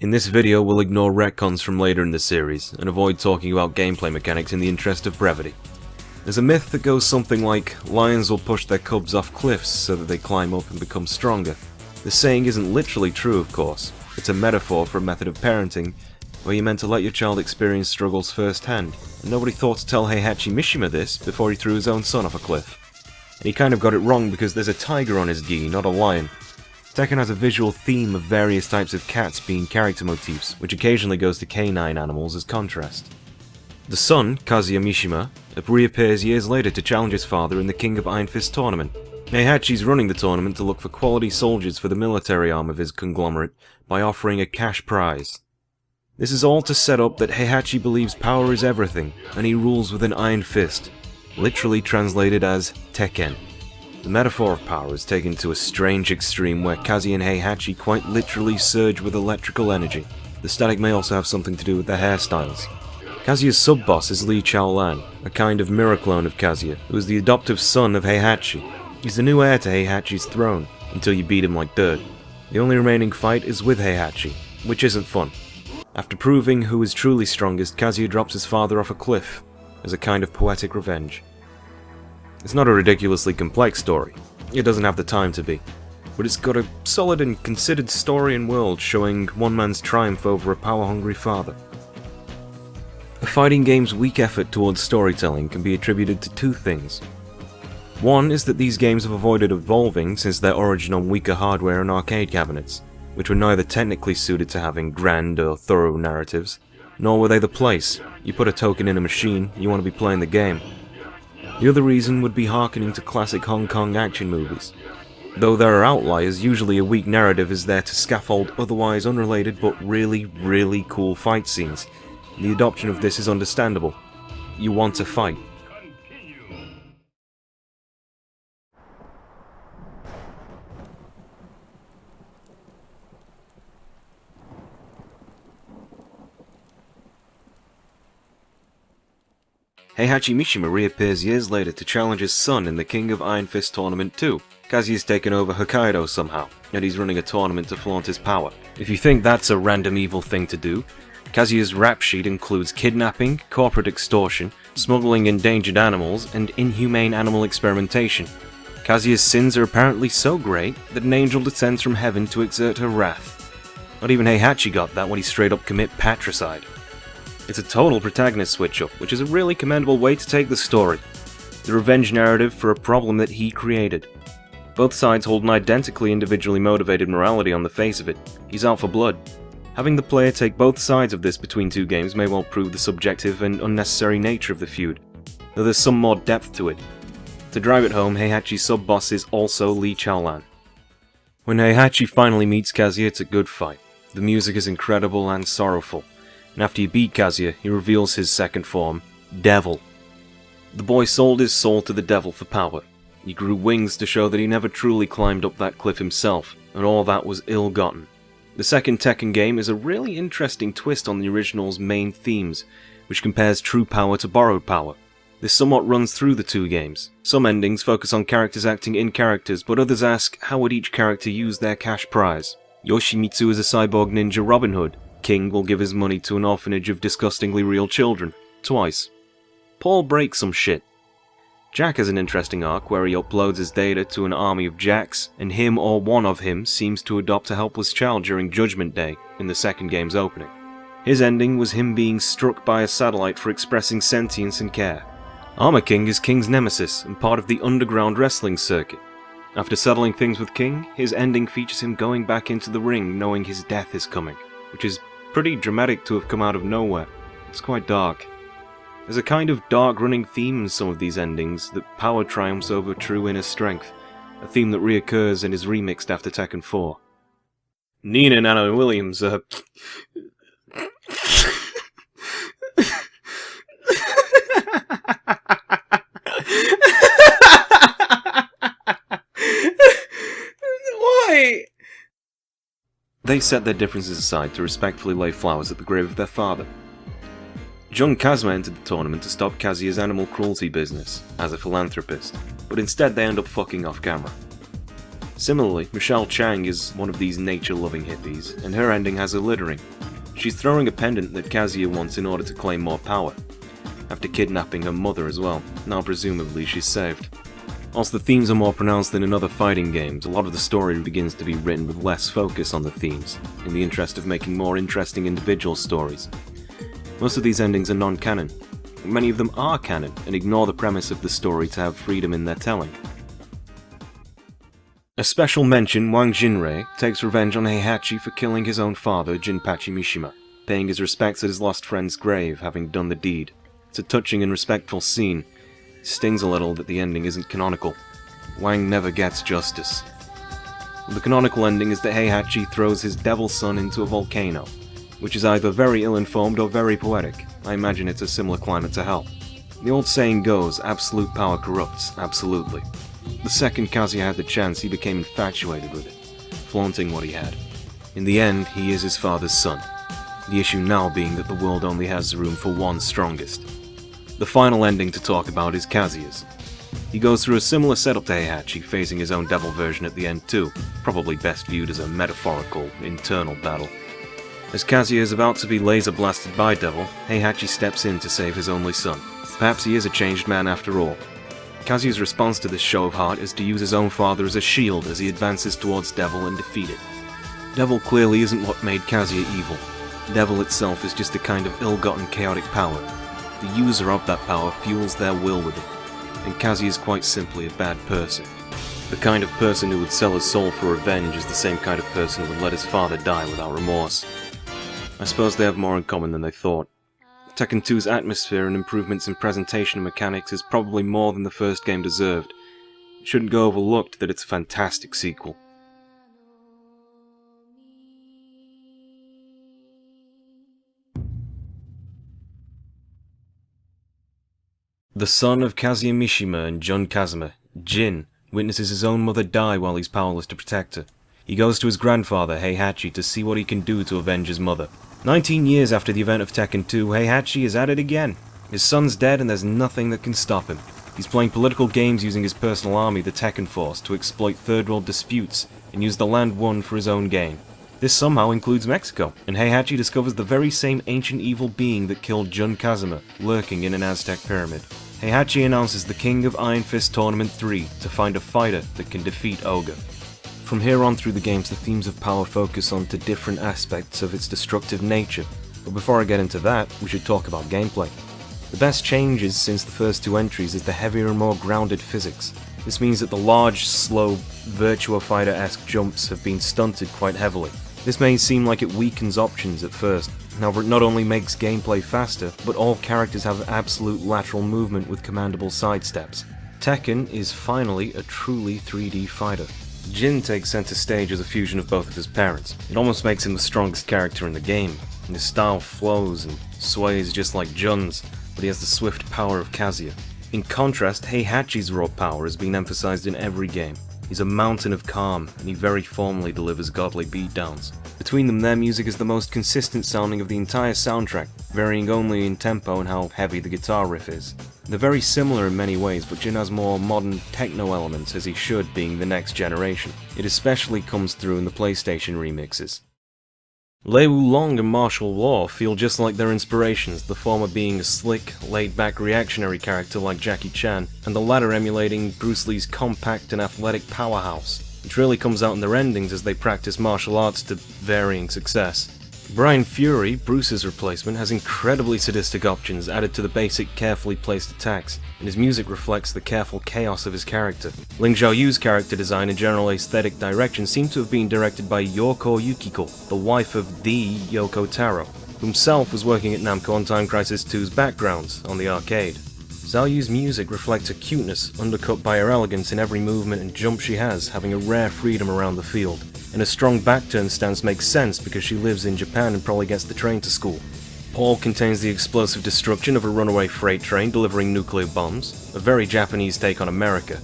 In this video, we'll ignore retcons from later in the series, and avoid talking about gameplay mechanics in the interest of brevity. There's a myth that goes something like, lions will push their cubs off cliffs so that they climb up and become stronger. The saying isn't literally true, of course. It's a metaphor for a method of parenting, where you're meant to let your child experience struggles firsthand, and nobody thought to tell Heihachi Mishima this before he threw his own son off a cliff. And he kind of got it wrong because there's a tiger on his gi, not a lion. Tekken has a visual theme of various types of cats being character motifs, which occasionally goes to canine animals as contrast. The son, Kazuya Mishima, reappears years later to challenge his father in the King of Iron Fist tournament. Heihachi's running the tournament to look for quality soldiers for the military arm of his conglomerate by offering a cash prize. This is all to set up that Heihachi believes power is everything, and he rules with an iron fist, literally translated as Tekken. The metaphor of power is taken to a strange extreme where Kazuya and Heihachi quite literally surge with electrical energy. The static may also have something to do with their hairstyles. Kazuya's sub-boss is Lee Chaolan, a kind of mirror clone of Kazuya, who is the adoptive son of Heihachi. He's the new heir to Heihachi's throne, until you beat him like dirt. The only remaining fight is with Heihachi, which isn't fun. After proving who is truly strongest, Kazuya drops his father off a cliff, as a kind of poetic revenge. It's not a ridiculously complex story, it doesn't have the time to be, but it's got a solid and considered story and world showing one man's triumph over a power-hungry father. A fighting game's weak effort towards storytelling can be attributed to two things. One is that these games have avoided evolving since their origin on weaker hardware and arcade cabinets, which were neither technically suited to having grand or thorough narratives, nor were they the place. You put a token in a machine, you want to be playing the game. The other reason would be hearkening to classic Hong Kong action movies. Though there are outliers, usually a weak narrative is there to scaffold otherwise unrelated but really cool fight scenes. The adoption of this is understandable. You want to fight. Heihachi Mishima reappears years later to challenge his son in the King of Iron Fist tournament too. Kazuya's taken over Hokkaido somehow, and he's running a tournament to flaunt his power. If you think that's a random evil thing to do, Kazuya's rap sheet includes kidnapping, corporate extortion, smuggling endangered animals, and inhumane animal experimentation. Kazuya's sins are apparently so great that an angel descends from heaven to exert her wrath. Not even Heihachi got that when he straight up commit patricide. It's a total protagonist switch-up, which is a really commendable way to take the story. The revenge narrative for a problem that he created. Both sides hold an identically individually motivated morality on the face of it. He's out for blood. Having the player take both sides of this between two games may well prove the subjective and unnecessary nature of the feud, though there's some more depth to it. To drive it home, Heihachi's sub-boss is also Lee Chaolan. When Heihachi finally meets Kazuya, it's a good fight. The music is incredible and sorrowful. And after you beat Kazuya, he reveals his second form, Devil. The boy sold his soul to the devil for power. He grew wings to show that he never truly climbed up that cliff himself, and all that was ill-gotten. The second Tekken game is a really interesting twist on the original's main themes, which compares true power to borrowed power. This somewhat runs through the two games. Some endings focus on characters acting in characters, but others ask how would each character use their cash prize. Yoshimitsu is a cyborg ninja Robin Hood. King will give his money to an orphanage of disgustingly real children. Twice. Paul breaks some shit. Jack has an interesting arc where he uploads his data to an army of Jacks, and him or one of him seems to adopt a helpless child during Judgment Day in the second game's opening. His ending was him being struck by a satellite for expressing sentience and care. Armor King is King's nemesis and part of the underground wrestling circuit. After settling things with King, his ending features him going back into the ring knowing his death is coming, which is pretty dramatic to have come out of nowhere. It's quite dark. There's a kind of dark running theme in some of these endings, that power triumphs over true inner strength, a theme that reoccurs and is remixed after Tekken 4. Nina and Anna Williams are... Why? They set their differences aside to respectfully lay flowers at the grave of their father. Jun Kazuma entered the tournament to stop Kazuya's animal cruelty business, as a philanthropist, but instead they end up fucking off camera. Similarly, Michelle Chang is one of these nature-loving hippies, and her ending has her littering. She's throwing a pendant that Kazuya wants in order to claim more power, after kidnapping her mother as well. Now presumably she's saved. Whilst the themes are more pronounced than in other fighting games, a lot of the story begins to be written with less focus on the themes, in the interest of making more interesting individual stories. Most of these endings are non-canon. Many of them are canon, and ignore the premise of the story to have freedom in their telling. A special mention, Wang Jinrei takes revenge on Heihachi for killing his own father, Jinpachi Mishima, paying his respects at his lost friend's grave, having done the deed. It's a touching and respectful scene. It stings a little that the ending isn't canonical. Wang never gets justice. The canonical ending is that Heihachi throws his devil son into a volcano, which is either very ill-informed or very poetic. I imagine it's a similar climate to hell. The old saying goes, absolute power corrupts, absolutely. The second Kazuya had the chance, he became infatuated with it, flaunting what he had. In the end, he is his father's son. The issue now being that the world only has room for one strongest. The final ending to talk about is Kazuya's. He goes through a similar setup to Heihachi, facing his own devil version at the end too, probably best viewed as a metaphorical, internal battle. As Kazuya is about to be laser blasted by Devil, Heihachi steps in to save his only son. Perhaps he is a changed man after all. Kazuya's response to this show of heart is to use his own father as a shield as he advances towards Devil and defeat it. Devil clearly isn't what made Kazuya evil. Devil itself is just a kind of ill-gotten chaotic power. The user of that power fuels their will with it, and Kazuya is quite simply a bad person. The kind of person who would sell his soul for revenge is the same kind of person who would let his father die without remorse. I suppose they have more in common than they thought. Tekken 2's atmosphere and improvements in presentation and mechanics is probably more than the first game deserved. It shouldn't go overlooked that it's a fantastic sequel. The son of Kazuya Mishima and Jun Kazuma, Jin, witnesses his own mother die while he's powerless to protect her. He goes to his grandfather, Heihachi, to see what he can do to avenge his mother. 19 years after the event of Tekken 2, Heihachi is at it again. His son's dead and there's nothing that can stop him. He's playing political games using his personal army, the Tekken Force, to exploit third world disputes and use the land won for his own gain. This somehow includes Mexico, and Heihachi discovers the very same ancient evil being that killed Jun Kazuma, lurking in an Aztec pyramid. Heihachi announces the King of Iron Fist Tournament 3 to find a fighter that can defeat Ogre. From here on through the games, the themes of power focus on to different aspects of its destructive nature, but before I get into that, we should talk about gameplay. The best changes since the first two entries is the heavier and more grounded physics. This means that the large, slow, Virtua Fighter-esque jumps have been stunted quite heavily. This may seem like it weakens options at first. However, it not only makes gameplay faster, but all characters have absolute lateral movement with commandable sidesteps. Tekken is finally a truly 3D fighter. Jin takes center stage as a fusion of both of his parents. It almost makes him the strongest character in the game, and his style flows and sways just like Jun's, but he has the swift power of Kazuya. In contrast, Heihachi's raw power has been emphasized in every game. He's a mountain of calm, and he very formally delivers godly beatdowns. Between them, their music is the most consistent sounding of the entire soundtrack, varying only in tempo and how heavy the guitar riff is. They're very similar in many ways, but Jin has more modern techno elements, as he should, being the next generation. It especially comes through in the PlayStation remixes. Lei Wulong and Martial Law feel just like their inspirations, the former being a slick, laid-back reactionary character like Jackie Chan, and the latter emulating Bruce Lee's compact and athletic powerhouse, which really comes out in their endings as they practice martial arts to varying success. Brian Fury, Bruce's replacement, has incredibly sadistic options added to the basic, carefully placed attacks, and his music reflects the careful chaos of his character. Ling Xiaoyu's character design and general aesthetic direction seem to have been directed by Yoko Yukiko, the wife of the Yoko Taro, who himself was working at Namco on Time Crisis 2's backgrounds on the arcade. Xiaoyu's music reflects her cuteness, undercut by her elegance in every movement and jump she has, having a rare freedom around the field. And a strong back-turn stance makes sense because she lives in Japan and probably gets the train to school. Paul contains the explosive destruction of a runaway freight train delivering nuclear bombs, a very Japanese take on America.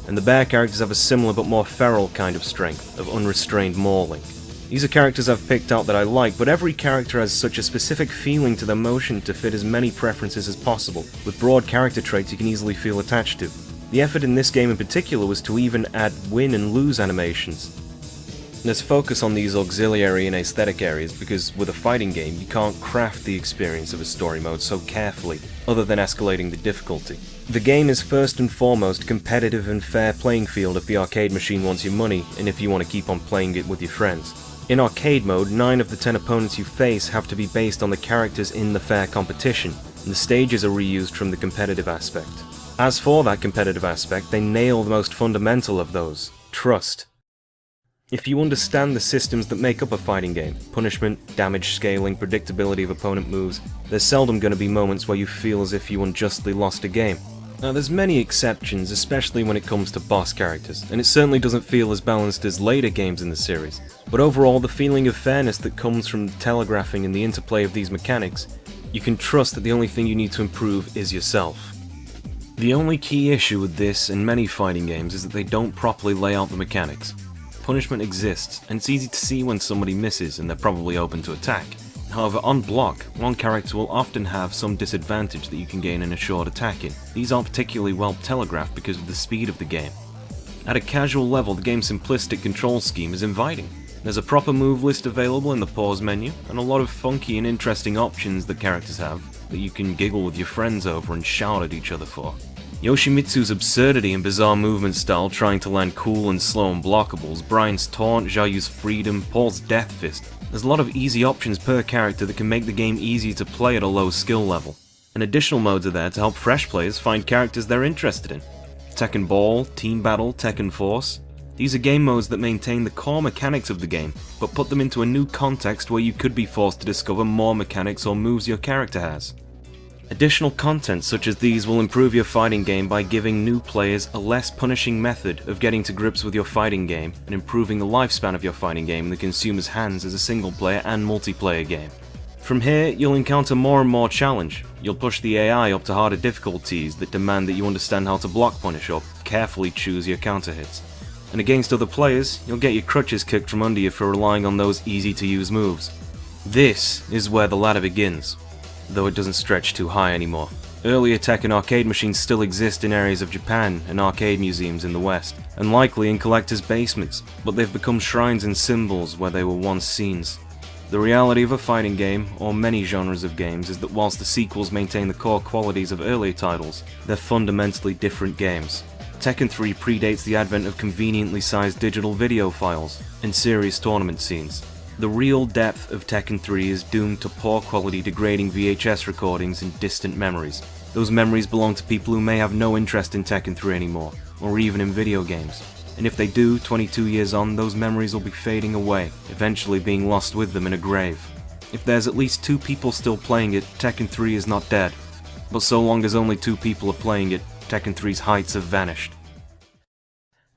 And the bear characters have a similar but more feral kind of strength, of unrestrained mauling. These are characters I've picked out that I like, but every character has such a specific feeling to their motion to fit as many preferences as possible, with broad character traits you can easily feel attached to. The effort in this game in particular was to even add win and lose animations. There's focus on these auxiliary and aesthetic areas because with a fighting game you can't craft the experience of a story mode so carefully, other than escalating the difficulty. The game is first and foremost a competitive and fair playing field if the arcade machine wants your money and if you want to keep on playing it with your friends. In arcade mode, 9 of the 10 opponents you face have to be based on the characters in the fair competition, and the stages are reused from the competitive aspect. As for that competitive aspect, they nail the most fundamental of those: trust. If you understand the systems that make up a fighting game, punishment, damage scaling, predictability of opponent moves, there's seldom going to be moments where you feel as if you unjustly lost a game. Now there's many exceptions, especially when it comes to boss characters, and it certainly doesn't feel as balanced as later games in the series, but overall the feeling of fairness that comes from the telegraphing and the interplay of these mechanics, you can trust that the only thing you need to improve is yourself. The only key issue with this and many fighting games is that they don't properly lay out the mechanics. Punishment exists, and it's easy to see when somebody misses and they're probably open to attack. However, on block, one character will often have some disadvantage that you can gain in a short attack in. These aren't particularly well telegraphed because of the speed of the game. At a casual level, the game's simplistic control scheme is inviting. There's a proper move list available in the pause menu, and a lot of funky and interesting options that characters have that you can giggle with your friends over and shout at each other for. Yoshimitsu's absurdity and bizarre movement style trying to land cool and slow unblockables, Brian's taunt, Xiaoyu's freedom, Paul's death fist. There's a lot of easy options per character that can make the game easier to play at a low skill level. And additional modes are there to help fresh players find characters they're interested in. Tekken Ball, Team Battle, Tekken Force. These are game modes that maintain the core mechanics of the game, but put them into a new context where you could be forced to discover more mechanics or moves your character has. Additional content such as these will improve your fighting game by giving new players a less punishing method of getting to grips with your fighting game and improving the lifespan of your fighting game in the consumer's hands as a single player and multiplayer game. From here, you'll encounter more and more challenge. You'll push the AI up to harder difficulties that demand that you understand how to block punish or carefully choose your counter hits. And against other players, you'll get your crutches kicked from under you for relying on those easy to use moves. This is where the ladder begins, though it doesn't stretch too high anymore. Earlier Tekken arcade machines still exist in areas of Japan and arcade museums in the West, and likely in collectors' basements, but they've become shrines and symbols where they were once scenes. The reality of a fighting game, or many genres of games, is that whilst the sequels maintain the core qualities of earlier titles, they're fundamentally different games. Tekken 3 predates the advent of conveniently sized digital video files and serious tournament scenes. The real depth of Tekken 3 is doomed to poor quality degrading VHS recordings and distant memories. Those memories belong to people who may have no interest in Tekken 3 anymore, or even in video games. And if they do, 22 years on, those memories will be fading away, eventually being lost with them in a grave. If there's at least 2 people still playing it, Tekken 3 is not dead. But so long as only 2 people are playing it, Tekken 3's heights have vanished.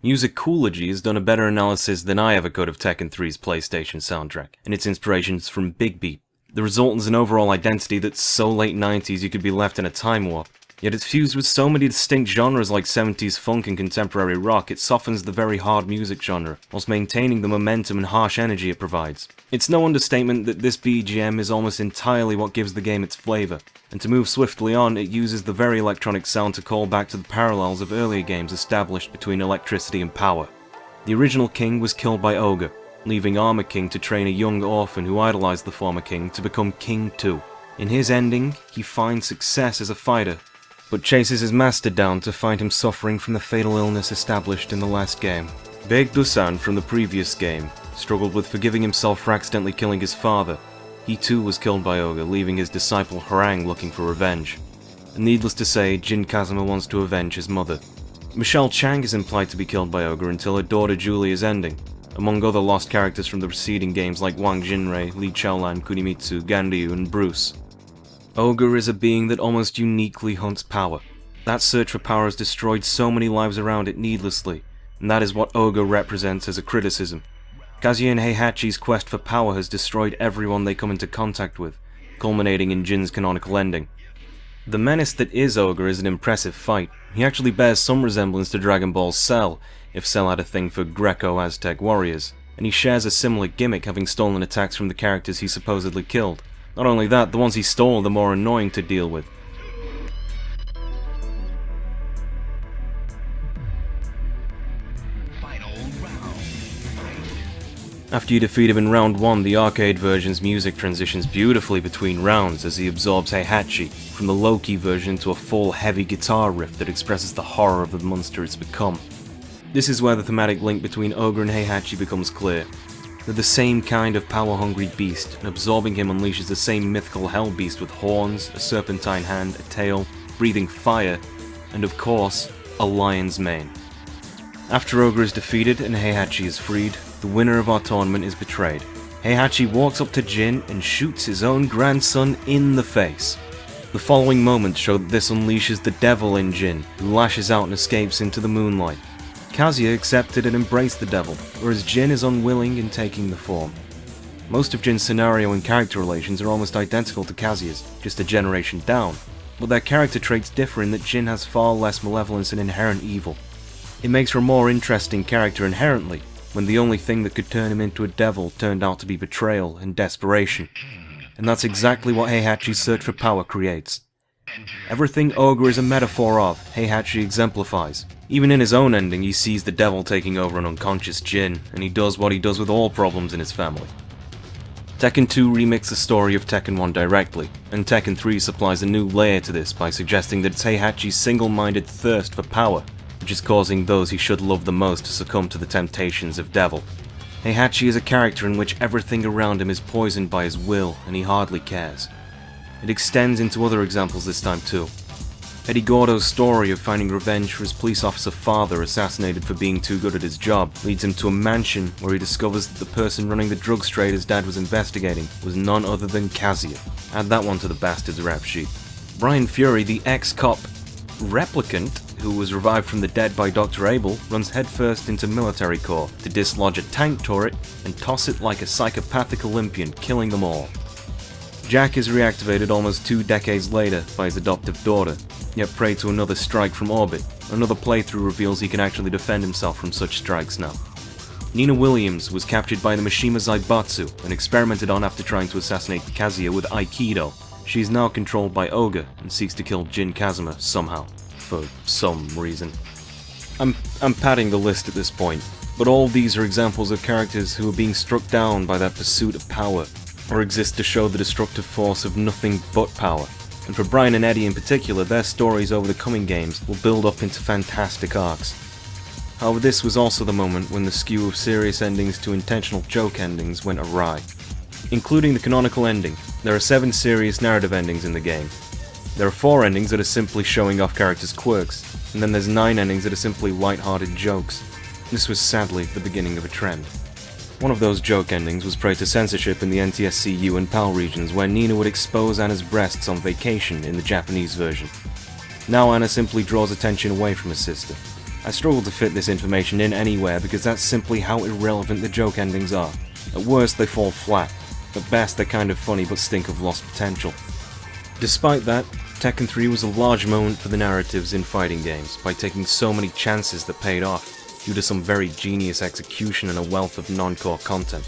Musicology has done a better analysis than I ever could of Tekken 3's PlayStation soundtrack, and its inspirations from Big Beat. The result is an overall identity that's so late 90s you could be left in a time warp. Yet it's fused with so many distinct genres like 70s funk and contemporary rock, it softens the very hard music genre, whilst maintaining the momentum and harsh energy it provides. It's no understatement that this BGM is almost entirely what gives the game its flavour, and to move swiftly on, it uses the very electronic sound to call back to the parallels of earlier games established between electricity and power. The original king was killed by Ogre, leaving Armor King to train a young orphan who idolized the former king to become King too. In his ending, he finds success as a fighter, but chases his master down to find him suffering from the fatal illness established in the last game. Baek Dusan from the previous game struggled with forgiving himself for accidentally killing his father. He too was killed by Ogre, leaving his disciple Harang looking for revenge. And needless to say, Jin Kazuma wants to avenge his mother. Michelle Chang is implied to be killed by Ogre until her daughter Julia's ending, among other lost characters from the preceding games like Wang Jinrei, Li Chaolan, Kunimitsu, Ganryu, and Bruce. Ogre is a being that almost uniquely hunts power. That search for power has destroyed so many lives around it needlessly, and that is what Ogre represents as a criticism. Kazuya and Heihachi's quest for power has destroyed everyone they come into contact with, culminating in Jin's canonical ending. The menace that is Ogre is an impressive fight. He actually bears some resemblance to Dragon Ball Cell, if Cell had a thing for Greco-Aztec warriors, and he shares a similar gimmick, having stolen attacks from the characters he supposedly killed. Not only that, the ones he stole are the more annoying to deal with. After you defeat him in round 1, the arcade version's music transitions beautifully between rounds as he absorbs Heihachi from the low-key version into a full heavy guitar riff that expresses the horror of the monster it's become. This is where the thematic link between Ogre and Heihachi becomes clear. They're the same kind of power-hungry beast, and absorbing him unleashes the same mythical hell beast with horns, a serpentine hand, a tail, breathing fire, and of course, a lion's mane. After Ogre is defeated and Heihachi is freed, the winner of our tournament is betrayed. Heihachi walks up to Jin and shoots his own grandson in the face. The following moments show that this unleashes the devil in Jin, who lashes out and escapes into the moonlight. Kazuya accepted and embraced the devil, whereas Jin is unwilling in taking the form. Most of Jin's scenario and character relations are almost identical to Kazuya's, just a generation down, but their character traits differ in that Jin has far less malevolence and inherent evil. It makes for a more interesting character inherently, when the only thing that could turn him into a devil turned out to be betrayal and desperation. And that's exactly what Heihachi's search for power creates. Everything Ogre is a metaphor of, Heihachi exemplifies. Even in his own ending, he sees the devil taking over an unconscious Jin, and he does what he does with all problems in his family. Tekken 2 remakes the story of Tekken 1 directly, and Tekken 3 supplies a new layer to this by suggesting that it's Heihachi's single-minded thirst for power which is causing those he should love the most to succumb to the temptations of devil. Heihachi is a character in which everything around him is poisoned by his will, and he hardly cares. It extends into other examples this time too. Eddie Gordo's story of finding revenge for his police officer father assassinated for being too good at his job leads him to a mansion where he discovers that the person running the drug trade his dad was investigating was none other than Kazuya. Add that one to the bastard's rap sheet. Brian Fury, the ex-cop replicant who was revived from the dead by Dr. Abel, runs headfirst into military corps to dislodge a tank turret and toss it like a psychopathic Olympian, killing them all. Jack is reactivated almost 2 decades later by his adoptive daughter, yet prey to another strike from orbit. Another playthrough reveals he can actually defend himself from such strikes now. Nina Williams was captured by the Mishima Zaibatsu and experimented on after trying to assassinate Kazuya with Aikido. She is now controlled by Ogre and seeks to kill Jin Kazuma somehow, for some reason. I'm padding the list at this point, but all these are examples of characters who are being struck down by that pursuit of power, or exist to show the destructive force of nothing but power. And for Brian and Eddie in particular, their stories over the coming games will build up into fantastic arcs. However, this was also the moment when the skew of serious endings to intentional joke endings went awry. Including the canonical ending, there are 7 serious narrative endings in the game. There are 4 endings that are simply showing off characters' quirks, and then there's 9 endings that are simply light-hearted jokes. This was sadly the beginning of a trend. One of those joke endings was prey to censorship in the NTSCU and PAL regions, where Nina would expose Anna's breasts on vacation in the Japanese version. Now Anna simply draws attention away from her sister. I struggle to fit this information in anywhere because that's simply how irrelevant the joke endings are. At worst they fall flat, at best they're kind of funny but stink of lost potential. Despite that, Tekken 3 was a large moment for the narratives in fighting games by taking so many chances that paid off, due to some very genius execution and a wealth of non-core content.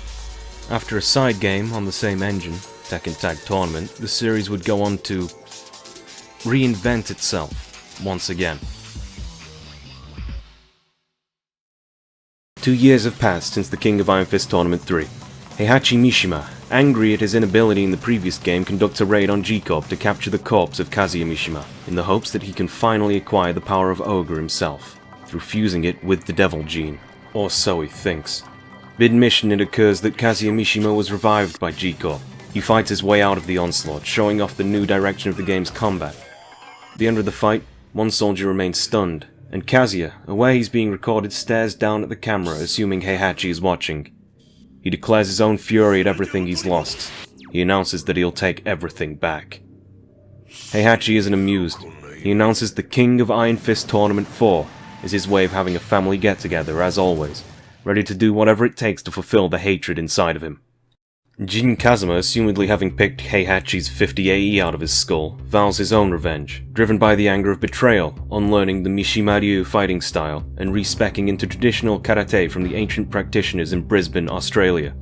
After a side game on the same engine, Tekken Tag Tournament, the series would go on to reinvent itself once again. 2 years have passed since the King of Iron Fist Tournament 3. Heihachi Mishima, angry at his inability in the previous game, conducts a raid on G-Corp to capture the corpse of Kazuya Mishima, in the hopes that he can finally acquire the power of Ogre himself, through fusing it with the Devil Gene. Or so he thinks. Mid-mission it occurs that Kazuya Mishima was revived by G-Corp. He fights his way out of the onslaught, showing off the new direction of the game's combat. At the end of the fight, one soldier remains stunned, and Kazuya, aware he's being recorded, stares down at the camera, assuming Heihachi is watching. He declares his own fury at everything he's lost. He announces that he'll take everything back. Heihachi isn't amused. He announces the King of Iron Fist Tournament 4 is his way of having a family get-together, as always, ready to do whatever it takes to fulfill the hatred inside of him. Jin Kazuma, assumedly having picked Heihachi's 50 AE out of his skull, vows his own revenge, driven by the anger of betrayal, unlearning the Mishimaryu fighting style and respecing into traditional karate from the ancient practitioners in Brisbane, Australia.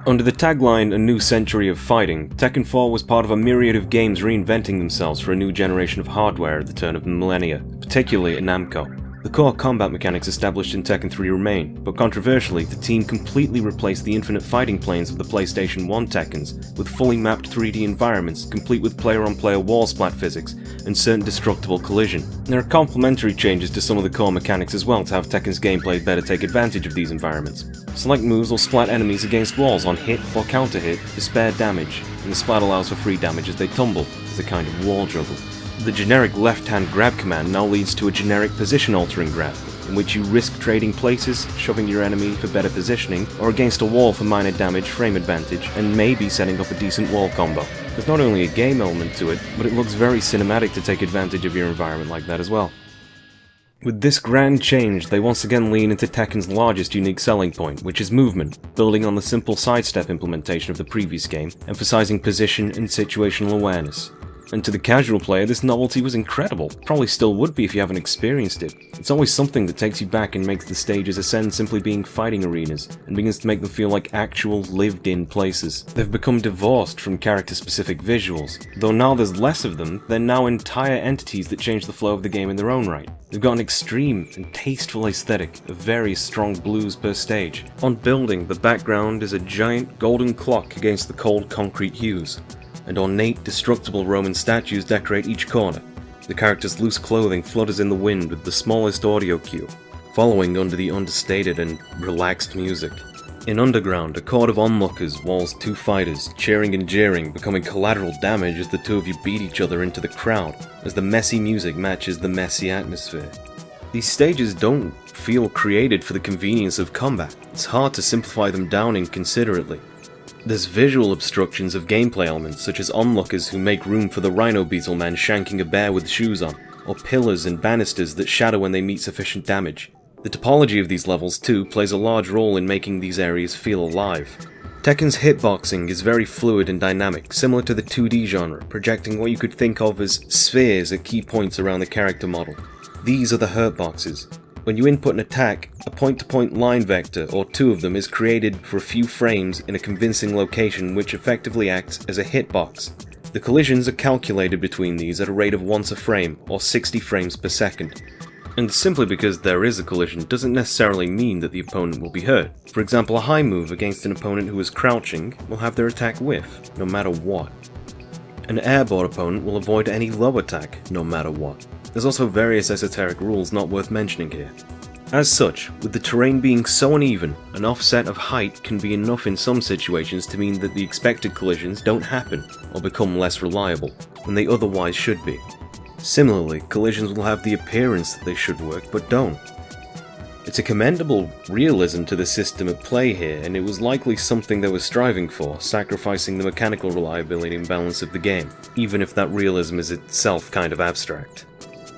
Under the tagline "A New Century of Fighting," Tekken 4 was part of a myriad of games reinventing themselves for a new generation of hardware at the turn of the millennia, particularly at Namco. The core combat mechanics established in Tekken 3 remain, but controversially, the team completely replaced the infinite fighting planes of the PlayStation 1 Tekkens with fully mapped 3D environments, complete with player-on-player wall splat physics and certain destructible collision. There are complementary changes to some of the core mechanics as well to have Tekken's gameplay better take advantage of these environments. Select moves will splat enemies against walls on hit or counter hit to spare damage, and the splat allows for free damage as they tumble, as a kind of wall juggle. The generic left-hand grab command now leads to a generic position-altering grab, in which you risk trading places, shoving your enemy for better positioning, or against a wall for minor damage, frame advantage, and maybe setting up a decent wall combo. There's not only a game element to it, but it looks very cinematic to take advantage of your environment like that as well. With this grand change, they once again lean into Tekken's largest unique selling point, which is movement, building on the simple sidestep implementation of the previous game, emphasizing position and situational awareness. And to the casual player, this novelty was incredible. Probably still would be if you haven't experienced it. It's always something that takes you back and makes the stages ascend simply being fighting arenas, and begins to make them feel like actual lived-in places. They've become divorced from character-specific visuals. Though now there's less of them, they're now entire entities that change the flow of the game in their own right. They've got an extreme and tasteful aesthetic of various strong blues per stage. On building, the background is a giant golden clock against the cold concrete hues, and ornate, destructible Roman statues decorate each corner. The character's loose clothing flutters in the wind with the smallest audio cue, following under the understated and relaxed music. In Underground, a court of onlookers walls two fighters, cheering and jeering, becoming collateral damage as the two of you beat each other into the crowd, as the messy music matches the messy atmosphere. These stages don't feel created for the convenience of combat. It's hard to simplify them down inconsiderately. There's visual obstructions of gameplay elements, such as onlookers who make room for the Rhino Beetle man shanking a bear with shoes on, or pillars and banisters that shadow when they meet sufficient damage. The topology of these levels, too, plays a large role in making these areas feel alive. Tekken's hitboxing is very fluid and dynamic, similar to the 2D genre, projecting what you could think of as spheres at key points around the character model. These are the hurt boxes. When you input an attack, a point-to-point line vector, or two of them, is created for a few frames in a convincing location which effectively acts as a hitbox. The collisions are calculated between these at a rate of once a frame, or 60 frames per second. And simply because there is a collision doesn't necessarily mean that the opponent will be hurt. For example, a high move against an opponent who is crouching will have their attack whiff, no matter what. An airborne opponent will avoid any low attack, no matter what. There's also various esoteric rules not worth mentioning here. As such, with the terrain being so uneven, an offset of height can be enough in some situations to mean that the expected collisions don't happen, or become less reliable, when they otherwise should be. Similarly, collisions will have the appearance that they should work, but don't. It's a commendable realism to the system at play here, and it was likely something they were striving for, sacrificing the mechanical reliability and balance of the game, even if that realism is itself kind of abstract.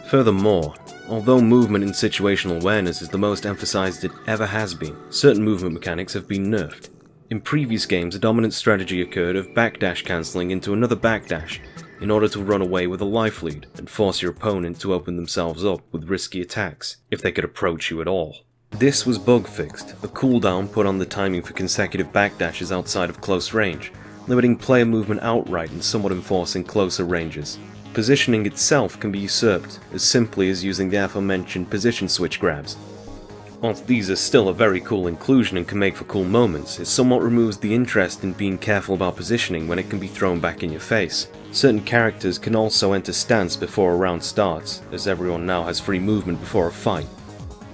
Furthermore, although movement and situational awareness is the most emphasized it ever has been, certain movement mechanics have been nerfed. In previous games, a dominant strategy occurred of backdash cancelling into another backdash in order to run away with a life lead and force your opponent to open themselves up with risky attacks, if they could approach you at all. This was bug fixed, a cooldown put on the timing for consecutive backdashes outside of close range, limiting player movement outright and somewhat enforcing closer ranges. Positioning itself can be usurped, as simply as using the aforementioned position switch grabs. Whilst these are still a very cool inclusion and can make for cool moments, it somewhat removes the interest in being careful about positioning when it can be thrown back in your face. Certain characters can also enter stance before a round starts, as everyone now has free movement before a fight.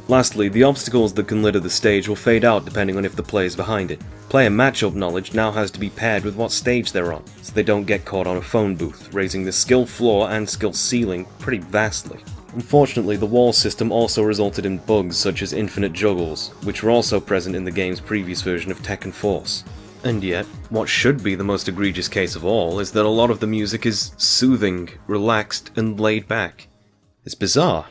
Lastly, the obstacles that can litter the stage will fade out depending on if the player is behind it. Player matchup knowledge now has to be paired with what stage they're on, so they don't get caught on a phone booth, raising the skill floor and skill ceiling pretty vastly. Unfortunately, the wall system also resulted in bugs such as infinite juggles, which were also present in the game's previous version of Tekken Force. And yet, what should be the most egregious case of all is that a lot of the music is soothing, relaxed, and laid back. It's bizarre.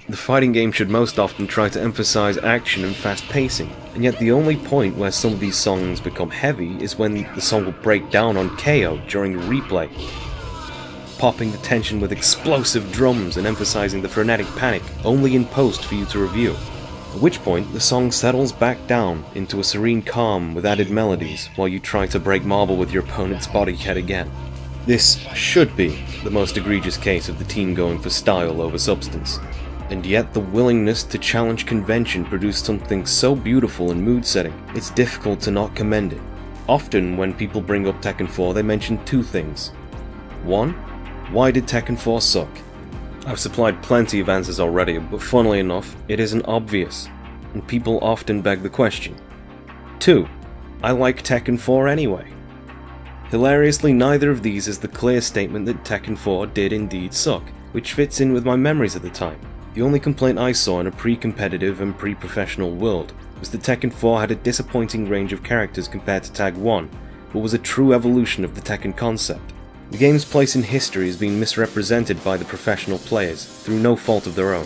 The fighting game should most often try to emphasize action and fast pacing, and yet the only point where some of these songs become heavy is when the song will break down on KO during a replay, popping the tension with explosive drums and emphasizing the frenetic panic only in post for you to review. At which point, the song settles back down into a serene calm with added melodies while you try to break marble with your opponent's body yet again. This should be the most egregious case of the team going for style over substance. And yet the willingness to challenge convention produced something so beautiful and mood-setting, it's difficult to not commend it. Often when people bring up Tekken 4 they mention two things. One, why did Tekken 4 suck? I've supplied plenty of answers already, but funnily enough, it isn't obvious, and people often beg the question. 2, I like Tekken 4 anyway. Hilariously, neither of these is the clear statement that Tekken 4 did indeed suck, which fits in with my memories at the time. The only complaint I saw in a pre-competitive and pre-professional world was that Tekken 4 had a disappointing range of characters compared to Tag 1, but was a true evolution of the Tekken concept. The game's place in history has been misrepresented by the professional players, through no fault of their own.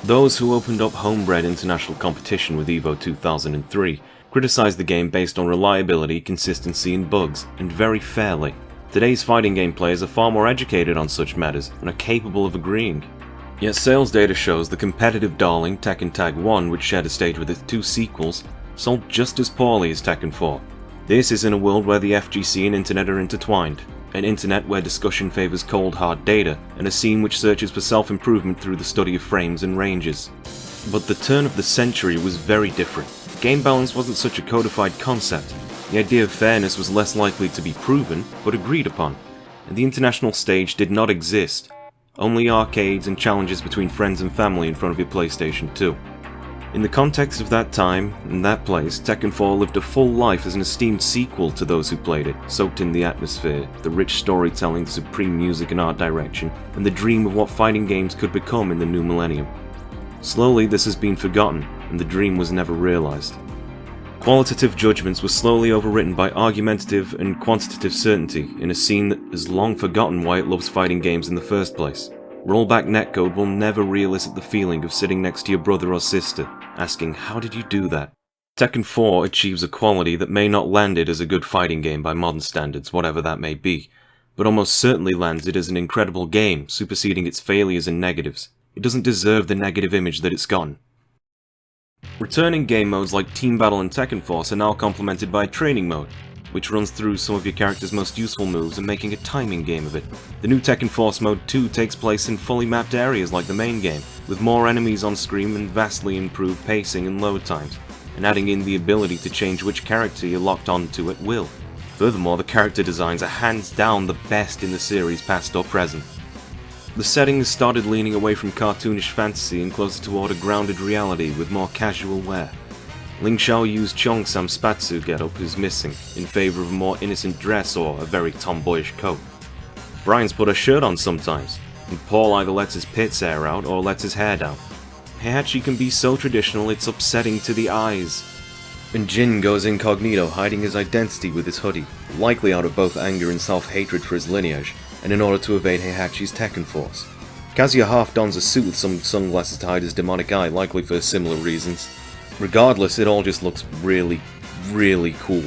Those who opened up homebred international competition with EVO 2003 criticized the game based on reliability, consistency and bugs, and very fairly. Today's fighting game players are far more educated on such matters and are capable of agreeing. Yet sales data shows the competitive darling Tekken Tag 1, which shared a stage with its two sequels, sold just as poorly as Tekken 4. This is in a world where the FGC and internet are intertwined, an internet where discussion favours cold hard data, and a scene which searches for self-improvement through the study of frames and ranges. But the turn of the century was very different. Game balance wasn't such a codified concept. The idea of fairness was less likely to be proven, but agreed upon, and the international stage did not exist. Only arcades and challenges between friends and family in front of your PlayStation 2. In the context of that time and that place, Tekken 4 lived a full life as an esteemed sequel to those who played it, soaked in the atmosphere, the rich storytelling, supreme music and art direction, and the dream of what fighting games could become in the new millennium. Slowly this has been forgotten, and the dream was never realized. Qualitative judgments were slowly overwritten by argumentative and quantitative certainty in a scene that has long forgotten why it loves fighting games in the first place. Rollback netcode will never re-elicit the feeling of sitting next to your brother or sister, asking, how did you do that? Tekken 4 achieves a quality that may not land it as a good fighting game by modern standards, whatever that may be, but almost certainly lands it as an incredible game, superseding its failures and negatives. It doesn't deserve the negative image that it's gotten. Returning game modes like Team Battle and Tekken Force are now complemented by a training mode, which runs through some of your character's most useful moves and making a timing game of it. The new Tekken Force Mode 2 takes place in fully mapped areas like the main game, with more enemies on screen and vastly improved pacing and load times, and adding in the ability to change which character you're locked onto at will. Furthermore, the character designs are hands down the best in the series past or present. The setting has started leaning away from cartoonish fantasy and closer toward a grounded reality with more casual wear. Ling Xiaoyu's Cheongsam Spatsu getup is missing, in favour of a more innocent dress or a very tomboyish coat. Brian's put a shirt on sometimes, and Paul either lets his pits air out or lets his hair down. Heihachi can be so traditional it's upsetting to the eyes. And Jin goes incognito, hiding his identity with his hoodie, likely out of both anger and self-hatred for his lineage, and in order to evade Heihachi's Tekken Force. Kazuya half dons a suit with some sunglasses to hide his demonic eye, likely for similar reasons. Regardless, it all just looks really, really cool.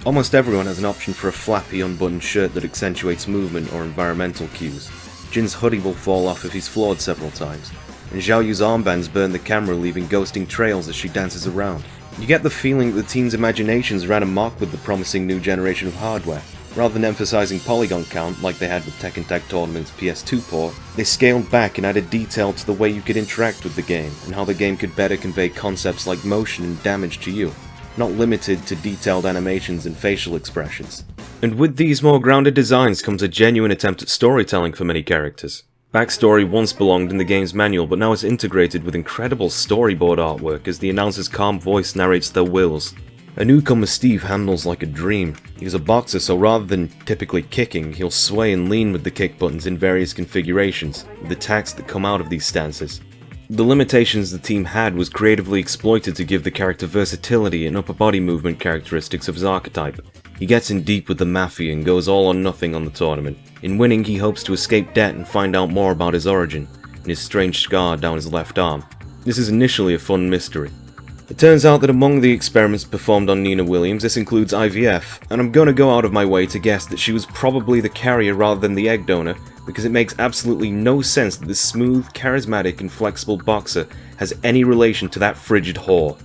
Almost everyone has an option for a flappy, unbuttoned shirt that accentuates movement or environmental cues. Jin's hoodie will fall off if he's floored several times, and Xiaoyu's armbands burn the camera, leaving ghosting trails as she dances around. You get the feeling that the team's imaginations ran amok with the promising new generation of hardware. Rather than emphasizing polygon count like they had with Tekken Tag Tournament's PS2 port, they scaled back and added detail to the way you could interact with the game, and how the game could better convey concepts like motion and damage to you, not limited to detailed animations and facial expressions. And with these more grounded designs comes a genuine attempt at storytelling for many characters. Backstory once belonged in the game's manual, but now is integrated with incredible storyboard artwork as the announcer's calm voice narrates their wills. A newcomer Steve handles like a dream. He's a boxer, so rather than typically kicking, he'll sway and lean with the kick buttons in various configurations, with attacks that come out of these stances. The limitations the team had was creatively exploited to give the character versatility and upper body movement characteristics of his archetype. He gets in deep with the Mafia and goes all or nothing on the tournament. In winning, he hopes to escape debt and find out more about his origin, and his strange scar down his left arm. This is initially a fun mystery. It turns out that among the experiments performed on Nina Williams, this includes IVF, and I'm gonna go out of my way to guess that she was probably the carrier rather than the egg donor, because it makes absolutely no sense that this smooth, charismatic, and flexible boxer has any relation to that frigid whore.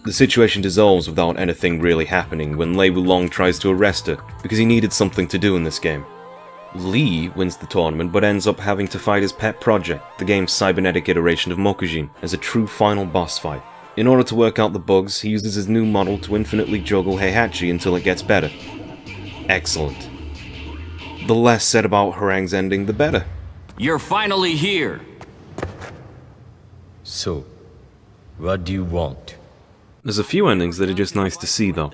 The situation dissolves without anything really happening when Lei Wulong tries to arrest her, because he needed something to do in this game. Lee wins the tournament but ends up having to fight his pet project, the game's cybernetic iteration of Mokujin, as a true final boss fight. In order to work out the bugs, he uses his new model to infinitely juggle Heihachi until it gets better. Excellent. The less said about Harang's ending, the better. You're finally here! So, what do you want? There's a few endings that are just nice to see though.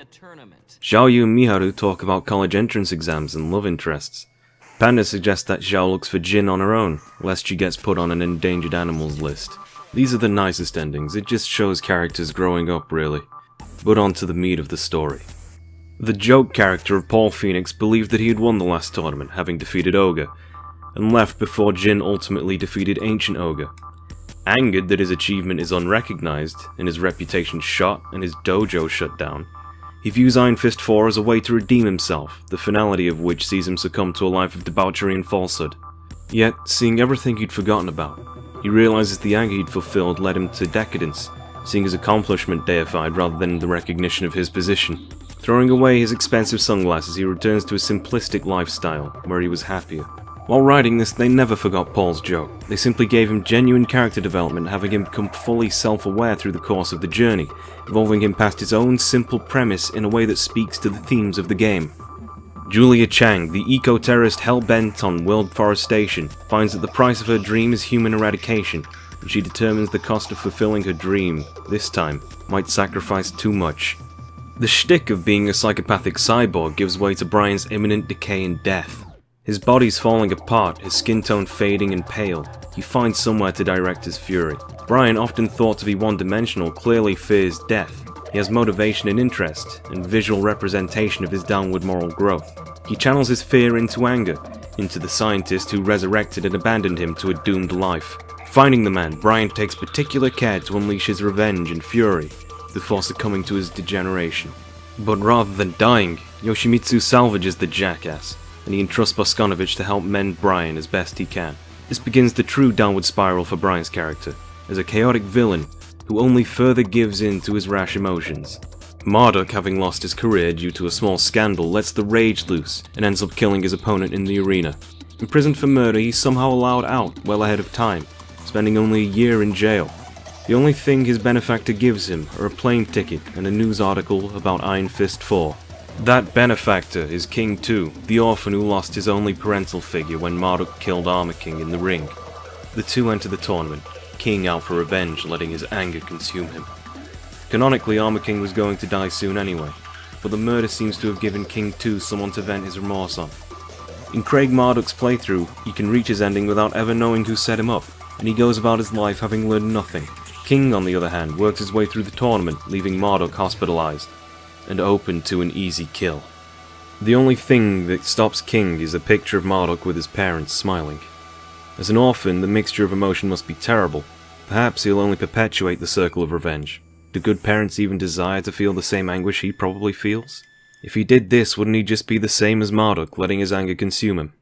Xiaoyu and Miharu talk about college entrance exams and love interests. Panda suggests that Xiao looks for Jin on her own, lest she gets put on an endangered animals list. These are the nicest endings, it just shows characters growing up really. But on to the meat of the story. The joke character of Paul Phoenix believed that he had won the last tournament, having defeated Ogre, and left before Jin ultimately defeated Ancient Ogre. Angered that his achievement is unrecognized, and his reputation shot, and his dojo shut down, he views Iron Fist 4 as a way to redeem himself, the finality of which sees him succumb to a life of debauchery and falsehood. Yet, seeing everything he'd forgotten about, he realizes the anger he'd fulfilled led him to decadence, seeing his accomplishment deified rather than the recognition of his position. Throwing away his expensive sunglasses, he returns to a simplistic lifestyle, where he was happier. While writing this, they never forgot Paul's joke. They simply gave him genuine character development, having him become fully self-aware through the course of the journey, evolving him past his own simple premise in a way that speaks to the themes of the game. Julia Chang, the eco-terrorist hell-bent on world forestation, finds that the price of her dream is human eradication, and she determines the cost of fulfilling her dream, this time, might sacrifice too much. The shtick of being a psychopathic cyborg gives way to Brian's imminent decay and death. His body's falling apart, his skin tone fading and pale. He finds somewhere to direct his fury. Brian, often thought to be one-dimensional, clearly fears death. He has motivation and interest, and visual representation of his downward moral growth. He channels his fear into anger, into the scientist who resurrected and abandoned him to a doomed life. Finding the man, Brian takes particular care to unleash his revenge and fury, before succumbing to his degeneration. But rather than dying, Yoshimitsu salvages the jackass, and he entrusts Boskanovich to help mend Brian as best he can. This begins the true downward spiral for Brian's character, as a chaotic villain who only further gives in to his rash emotions. Marduk, having lost his career due to a small scandal, lets the rage loose and ends up killing his opponent in the arena. Imprisoned for murder, he's somehow allowed out well ahead of time, spending only a year in jail. The only thing his benefactor gives him are a plane ticket and a news article about Iron Fist 4. That benefactor is King 2, the orphan who lost his only parental figure when Marduk killed Armor King in the ring. The two enter the tournament, King out for revenge, letting his anger consume him. Canonically, Armor King was going to die soon anyway, but the murder seems to have given King 2 someone to vent his remorse on. In Craig Marduk's playthrough, he can reach his ending without ever knowing who set him up, and he goes about his life having learned nothing. King, on the other hand, works his way through the tournament, leaving Marduk hospitalized and open to an easy kill. The only thing that stops King is a picture of Marduk with his parents smiling. As an orphan, the mixture of emotion must be terrible. Perhaps he'll only perpetuate the circle of revenge. Do good parents even desire to feel the same anguish he probably feels? If he did this, wouldn't he just be the same as Marduk, letting his anger consume him?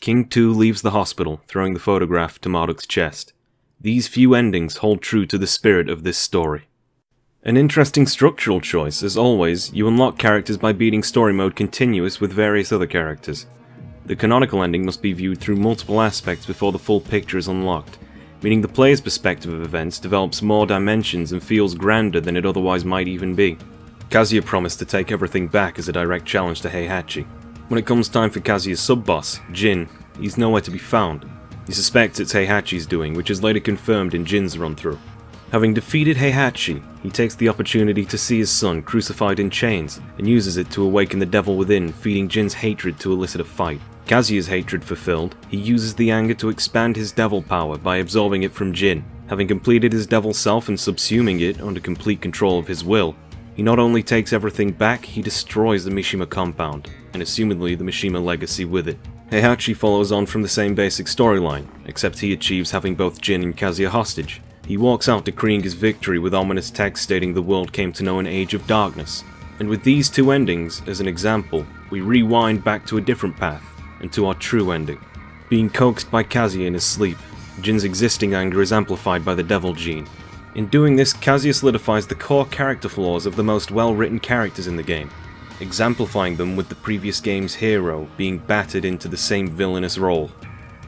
King 2 leaves the hospital, throwing the photograph to Marduk's chest. These few endings hold true to the spirit of this story. An interesting structural choice, as always, you unlock characters by beating story mode continuous with various other characters. The canonical ending must be viewed through multiple aspects before the full picture is unlocked, meaning the player's perspective of events develops more dimensions and feels grander than it otherwise might even be. Kazuya promised to take everything back as a direct challenge to Heihachi. When it comes time for Kazuya's sub-boss, Jin, he's nowhere to be found. He suspects it's Heihachi's doing, which is later confirmed in Jin's run-through. Having defeated Heihachi, he takes the opportunity to see his son crucified in chains, and uses it to awaken the devil within, feeding Jin's hatred to elicit a fight. Kazuya's hatred fulfilled, he uses the anger to expand his devil power by absorbing it from Jin. Having completed his devil self and subsuming it under complete control of his will, he not only takes everything back, he destroys the Mishima compound, and assumedly the Mishima legacy with it. Heihachi follows on from the same basic storyline, except he achieves having both Jin and Kazuya hostage. He walks out decreeing his victory with ominous text stating the world came to know an age of darkness. And with these two endings as an example, we rewind back to a different path, and to our true ending. Being coaxed by Kazuya in his sleep, Jin's existing anger is amplified by the devil gene. In doing this, Kazuya solidifies the core character flaws of the most well-written characters in the game. exemplifying them with the previous game's hero being battered into the same villainous role.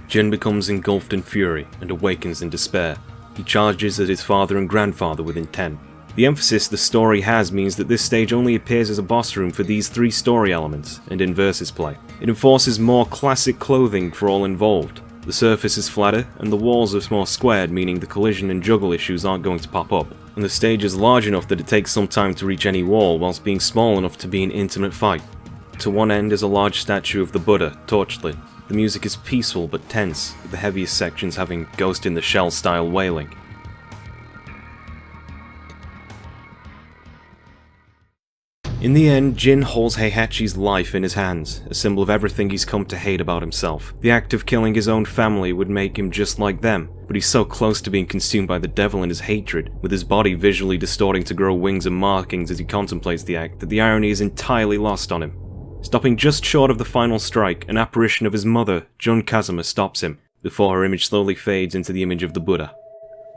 Jin becomes engulfed in fury and awakens in despair. He charges at his father and grandfather with intent. The emphasis the story has means that this stage only appears as a boss room for these three story elements, and in versus play. It enforces more classic clothing for all involved. The surface is flatter, and the walls are more squared, meaning the collision and juggle issues aren't going to pop up. And the stage is large enough that it takes some time to reach any wall, whilst being small enough to be an intimate fight. To one end is a large statue of the Buddha, torchlit. The music is peaceful but tense, with the heaviest sections having Ghost in the Shell style wailing. In the end, Jin holds Heihachi's life in his hands, a symbol of everything he's come to hate about himself. The act of killing his own family would make him just like them, but he's so close to being consumed by the devil in his hatred, with his body visually distorting to grow wings and markings as he contemplates the act, that the irony is entirely lost on him. Stopping just short of the final strike, an apparition of his mother, Jun Kazuma, stops him, before her image slowly fades into the image of the Buddha.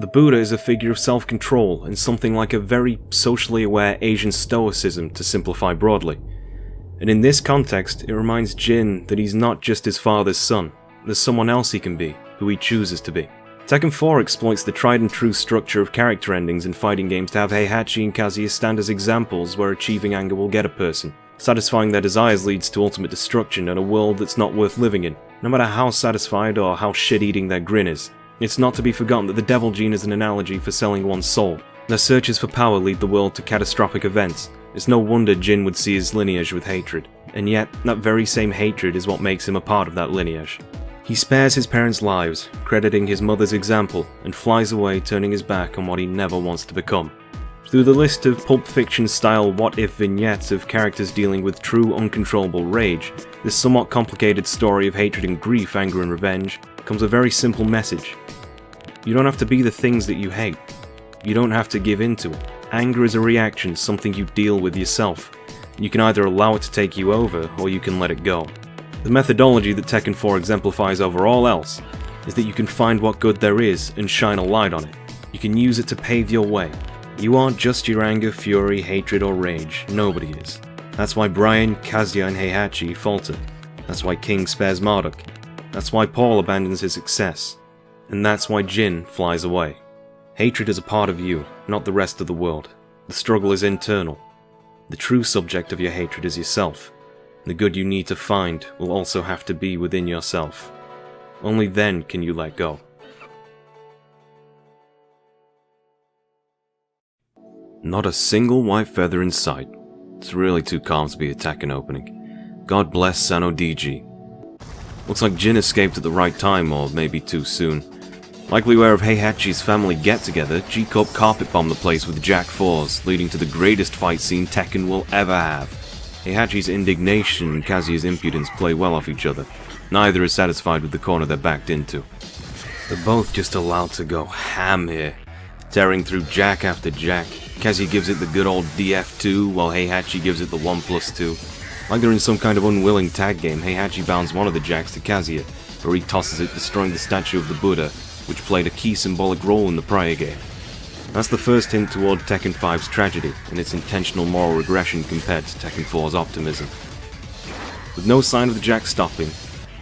The Buddha is a figure of self-control and something like a very socially aware Asian stoicism, to simplify broadly. And in this context, it reminds Jin that he's not just his father's son, there's someone else he can be, who he chooses to be. Tekken 4 exploits the tried and true structure of character endings in fighting games to have Heihachi and Kazuya stand as examples where achieving anger will get a person. Satisfying their desires leads to ultimate destruction and a world that's not worth living in, no matter how satisfied or how shit-eating their grin is. It's not to be forgotten that the devil gene is an analogy for selling one's soul. Their searches for power lead the world to catastrophic events. It's no wonder Jin would see his lineage with hatred, and yet that very same hatred is what makes him a part of that lineage. He spares his parents' lives, crediting his mother's example, and flies away, turning his back on what he never wants to become. Through the list of Pulp Fiction-style what-if vignettes of characters dealing with true uncontrollable rage, this somewhat complicated story of hatred and grief, anger and revenge, comes a very simple message. You don't have to be the things that you hate. You don't have to give in to it. Anger is a reaction, something you deal with yourself. You can either allow it to take you over, or you can let it go. The methodology that Tekken 4 exemplifies over all else is that you can find what good there is and shine a light on it. You can use it to pave your way. You aren't just your anger, fury, hatred, or rage. Nobody is. That's why Brian, Kazuya, and Heihachi falter. That's why King spares Marduk. That's why Paul abandons his success. And that's why Jin flies away. Hatred is a part of you, not the rest of the world. The struggle is internal. The true subject of your hatred is yourself. The good you need to find will also have to be within yourself. Only then can you let go. Not a single white feather in sight. It's really too calm to be a Tekken opening. God bless Sano DG. Looks like Jin escaped at the right time, or maybe too soon. Likely aware of Heihachi's family get-together, G-Cup carpet-bombed the place with Jack 4s, leading to the greatest fight scene Tekken will ever have. Heihachi's indignation and Kazuya's impudence play well off each other. Neither is satisfied with the corner they're backed into. They're both just allowed to go ham here, tearing through Jack after Jack. Kazuya gives it the good old DF2, while Heihachi gives it the 1+2. Like they're in some kind of unwilling tag game, Heihachi bounds one of the Jacks to Kazuya, where he tosses it, destroying the statue of the Buddha, which played a key symbolic role in the prior game. That's the first hint toward Tekken 5's tragedy, and its intentional moral regression compared to Tekken 4's optimism. With no sign of the Jack stopping,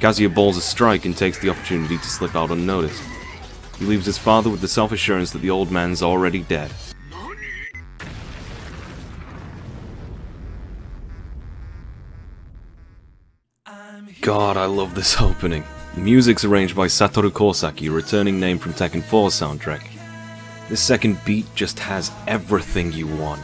Kazuya balls a strike and takes the opportunity to slip out unnoticed. He leaves his father with the self-assurance that the old man's already dead. God, I love this opening. The music's arranged by Satoru Kosaki, a returning name from Tekken 4's soundtrack. This second beat just has everything you want.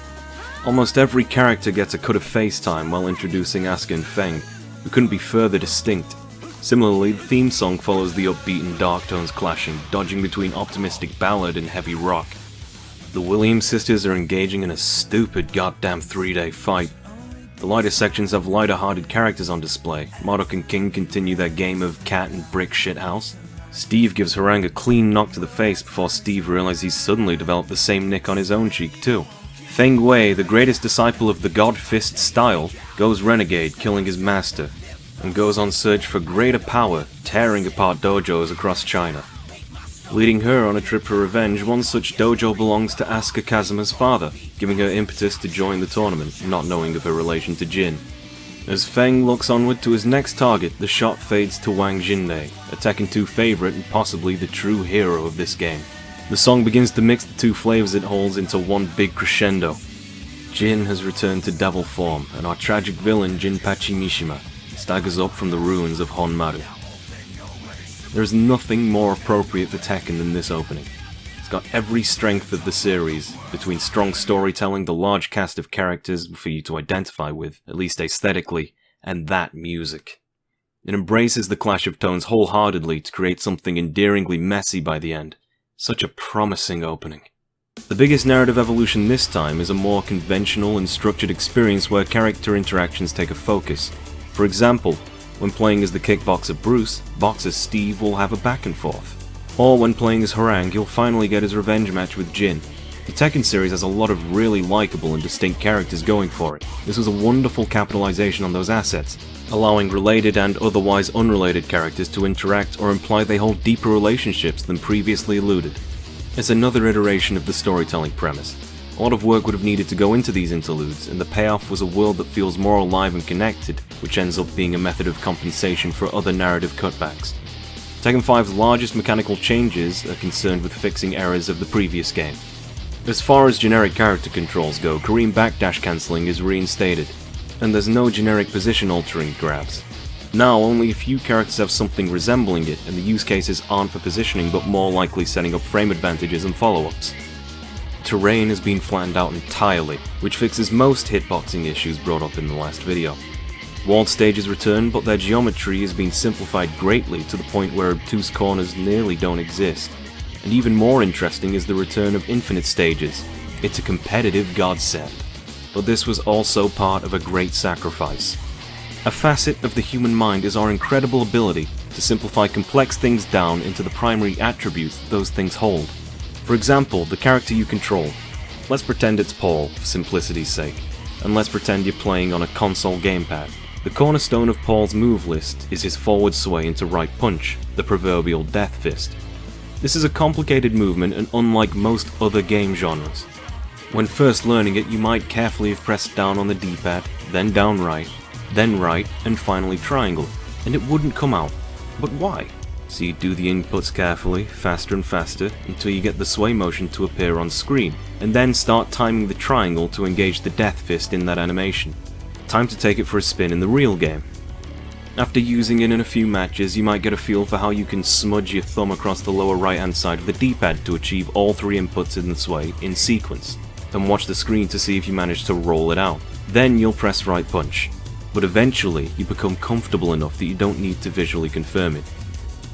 Almost every character gets a cut of face time while introducing Asuka and Feng, who couldn't be further distinct. Similarly, the theme song follows the upbeat and dark tones clashing, dodging between optimistic ballad and heavy rock. The Williams sisters are engaging in a stupid goddamn 3-day fight. The lighter sections have lighter-hearted characters on display. Marduk and King continue their game of cat and brick shithouse. Steve gives Harang a clean knock to the face before Steve realizes he's suddenly developed the same nick on his own cheek too. Feng Wei, the greatest disciple of the God Fist style, goes renegade, killing his master, and goes on search for greater power, tearing apart dojos across China. Leading her on a trip for revenge, one such dojo belongs to Asuka Kazuma's father, giving her impetus to join the tournament, not knowing of her relation to Jin. As Feng looks onward to his next target, the shot fades to Wang Jinmei, a Tekken 2 favourite and possibly the true hero of this game. The song begins to mix the two flavours it holds into one big crescendo. Jin has returned to devil form, and our tragic villain Jinpachi Mishima staggers up from the ruins of Honmaru. There is nothing more appropriate for Tekken than this opening. It's got every strength of the series, between strong storytelling, the large cast of characters for you to identify with, at least aesthetically, and that music. It embraces the clash of tones wholeheartedly to create something endearingly messy by the end. Such a promising opening. The biggest narrative evolution this time is a more conventional and structured experience where character interactions take a focus. For example, when playing as the kickboxer Bruce, boxer Steve will have a back and forth. Or when playing as Harang, you'll finally get his revenge match with Jin. The Tekken series has a lot of really likable and distinct characters going for it. This was a wonderful capitalization on those assets, allowing related and otherwise unrelated characters to interact or imply they hold deeper relationships than previously alluded. It's another iteration of the storytelling premise. A lot of work would have needed to go into these interludes, and the payoff was a world that feels more alive and connected, which ends up being a method of compensation for other narrative cutbacks. Tekken 5's largest mechanical changes are concerned with fixing errors of the previous game. As far as generic character controls go, Korean backdash cancelling is reinstated, and there's no generic position altering grabs. Now, only a few characters have something resembling it, and the use cases aren't for positioning but more likely setting up frame advantages and follow-ups. Terrain has been flattened out entirely, which fixes most hitboxing issues brought up in the last video. Walled stages return, but their geometry has been simplified greatly to the point where obtuse corners nearly don't exist. And even more interesting is the return of infinite stages. It's a competitive godsend. But this was also part of a great sacrifice. A facet of the human mind is our incredible ability to simplify complex things down into the primary attributes those things hold. For example, the character you control. Let's pretend it's Paul, for simplicity's sake, and let's pretend you're playing on a console gamepad. The cornerstone of Paul's move list is his forward sway into right punch, the proverbial death fist. This is a complicated movement and unlike most other game genres. When first learning it, you might carefully have pressed down on the D-pad, then down right, and finally triangle, and it wouldn't come out. But why? So you do the inputs carefully, faster and faster, until you get the sway motion to appear on screen, and then start timing the triangle to engage the death fist in that animation. Time to take it for a spin in the real game. After using it in a few matches, you might get a feel for how you can smudge your thumb across the lower right hand side of the D-pad to achieve all three inputs in the sway in sequence. Then watch the screen to see if you manage to roll it out. Then you'll press right punch. But eventually, you become comfortable enough that you don't need to visually confirm it.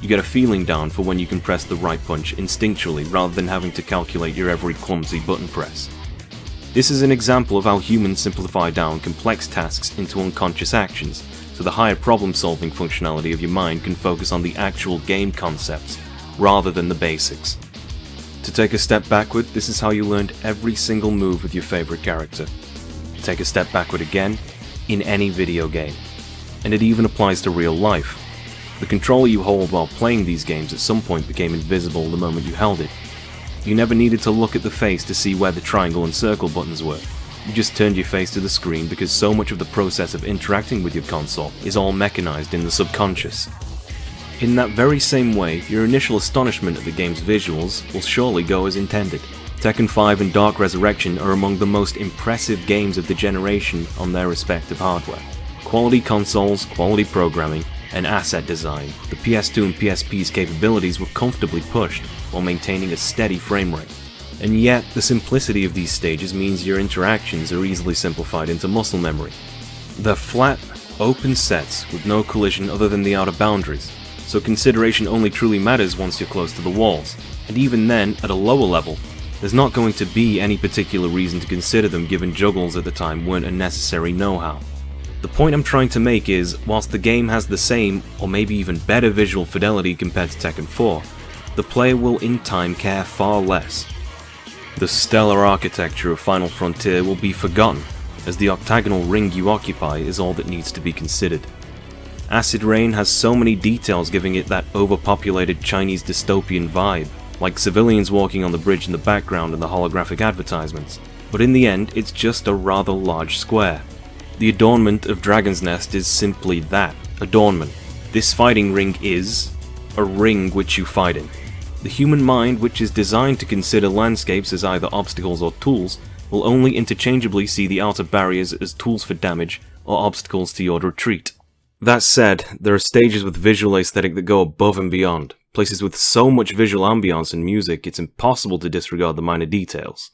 You get a feeling down for when you can press the right punch instinctually rather than having to calculate your every clumsy button press. This is an example of how humans simplify down complex tasks into unconscious actions, so the higher problem-solving functionality of your mind can focus on the actual game concepts, rather than the basics. To take a step backward, this is how you learned every single move with your favorite character. Take a step backward again, in any video game. And it even applies to real life. The controller you hold while playing these games at some point became invisible the moment you held it. You never needed to look at the face to see where the triangle and circle buttons were. You just turned your face to the screen because so much of the process of interacting with your console is all mechanized in the subconscious. In that very same way, your initial astonishment at the game's visuals will surely go as intended. Tekken 5 and Dark Resurrection are among the most impressive games of the generation on their respective hardware. Quality consoles, quality programming, and asset design, the PS2 and PSP's capabilities were comfortably pushed while maintaining a steady frame rate. And yet, the simplicity of these stages means your interactions are easily simplified into muscle memory. They're flat, open sets with no collision other than the outer boundaries, so consideration only truly matters once you're close to the walls, and even then, at a lower level, there's not going to be any particular reason to consider them given juggles at the time weren't a necessary know-how. The point I'm trying to make is, whilst the game has the same, or maybe even better visual fidelity compared to Tekken 4, the player will in time care far less. The stellar architecture of Final Frontier will be forgotten, as the octagonal ring you occupy is all that needs to be considered. Acid Rain has so many details giving it that overpopulated Chinese dystopian vibe, like civilians walking on the bridge in the background and the holographic advertisements. But in the end, it's just a rather large square. The adornment of Dragon's Nest is simply that, adornment. This fighting ring is a ring which you fight in. The human mind, which is designed to consider landscapes as either obstacles or tools, will only interchangeably see the outer barriers as tools for damage or obstacles to your retreat. That said, there are stages with visual aesthetic that go above and beyond, places with so much visual ambiance and music it's impossible to disregard the minor details.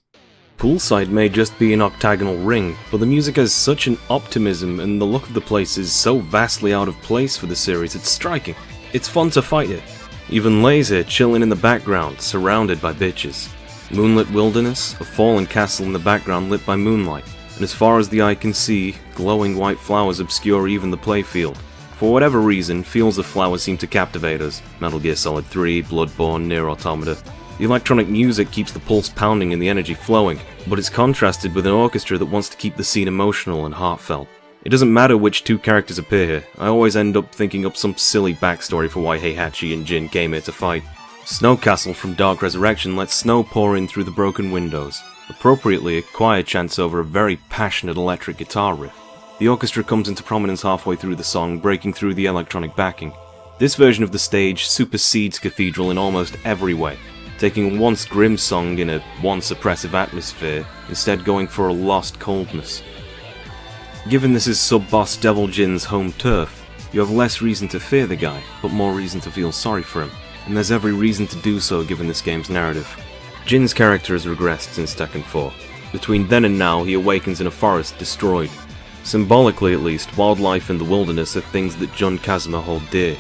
Poolside may just be an octagonal ring, but the music has such an optimism and the look of the place is so vastly out of place for the series, it's striking. It's fun to fight it. Even Lay's here chilling in the background, surrounded by bitches. Moonlit wilderness, a fallen castle in the background lit by moonlight, and as far as the eye can see, glowing white flowers obscure even the playfield. For whatever reason, fields of flowers seem to captivate us. Metal Gear Solid 3, Bloodborne, Nier Automata. The electronic music keeps the pulse pounding and the energy flowing, but it's contrasted with an orchestra that wants to keep the scene emotional and heartfelt. It doesn't matter which two characters appear here, I always end up thinking up some silly backstory for why Heihachi and Jin came here to fight. Snow Castle from Dark Resurrection lets snow pour in through the broken windows. Appropriately, a choir chants over a very passionate electric guitar riff. The orchestra comes into prominence halfway through the song, breaking through the electronic backing. This version of the stage supersedes Cathedral in almost every way, taking a once grim song in a once oppressive atmosphere, instead going for a lost coldness. Given this is sub-boss Devil Jin's home turf, you have less reason to fear the guy, but more reason to feel sorry for him, and there's every reason to do so given this game's narrative. Jin's character has regressed since Tekken 4. Between then and now, he awakens in a forest destroyed. Symbolically at least, wildlife and the wilderness are things that Jun Kazuma hold dear.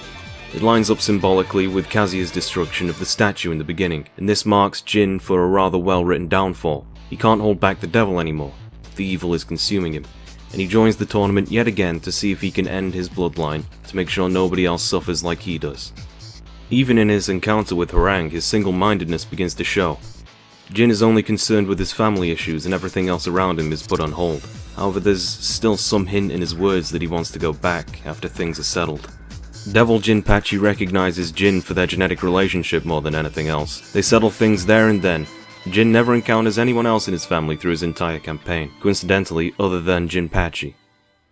It lines up symbolically with Kazuya's destruction of the statue in the beginning, and this marks Jin for a rather well-written downfall. He can't hold back the devil anymore. The evil is consuming him, and he joins the tournament yet again to see if he can end his bloodline, to make sure nobody else suffers like he does. Even in his encounter with Harang, his single-mindedness begins to show. Jin is only concerned with his family issues and everything else around him is put on hold. However, there's still some hint in his words that he wants to go back after things are settled. Devil Jinpachi recognizes Jin for their genetic relationship more than anything else. They settle things there and then. Jin never encounters anyone else in his family through his entire campaign, coincidentally other than Jinpachi.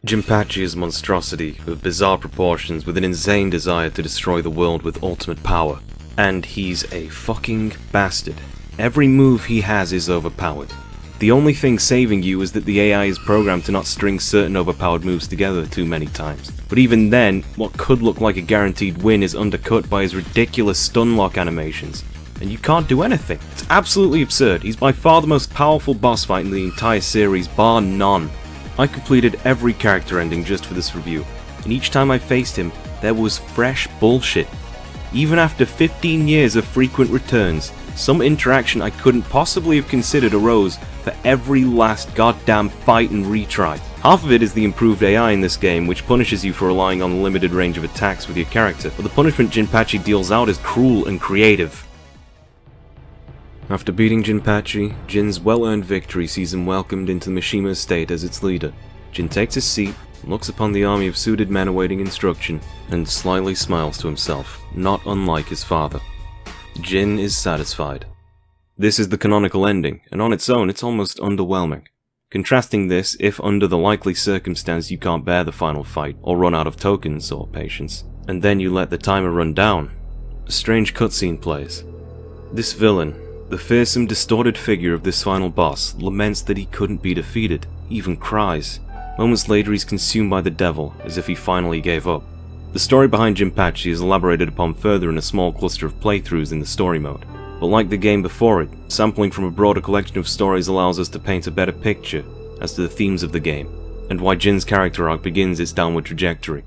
Jinpachi is a monstrosity of bizarre proportions with an insane desire to destroy the world with ultimate power. And he's a fucking bastard. Every move he has is overpowered. The only thing saving you is that the AI is programmed to not string certain overpowered moves together too many times. But even then, what could look like a guaranteed win is undercut by his ridiculous stun lock animations. And you can't do anything. It's absolutely absurd. He's by far the most powerful boss fight in the entire series, bar none. I completed every character ending just for this review, and each time I faced him, there was fresh bullshit. Even after 15 years of frequent returns, some interaction I couldn't possibly have considered arose for every last goddamn fight and retry. Half of it is the improved AI in this game, which punishes you for relying on the limited range of attacks with your character, but the punishment Jinpachi deals out is cruel and creative. After beating Jinpachi, Jin's well-earned victory sees him welcomed into the Mishima estate as its leader. Jin takes his seat, looks upon the army of suited men awaiting instruction, and slyly smiles to himself, not unlike his father. Jin is satisfied. This is the canonical ending, and on its own it's almost underwhelming. Contrasting this, if under the likely circumstance you can't bear the final fight, or run out of tokens or patience, and then you let the timer run down, a strange cutscene plays. This villain, the fearsome, distorted figure of this final boss, laments that he couldn't be defeated, he even cries. Moments later he's consumed by the devil, as if he finally gave up. The story behind Jinpachi is elaborated upon further in a small cluster of playthroughs in the story mode, but like the game before it, sampling from a broader collection of stories allows us to paint a better picture as to the themes of the game, and why Jin's character arc begins its downward trajectory.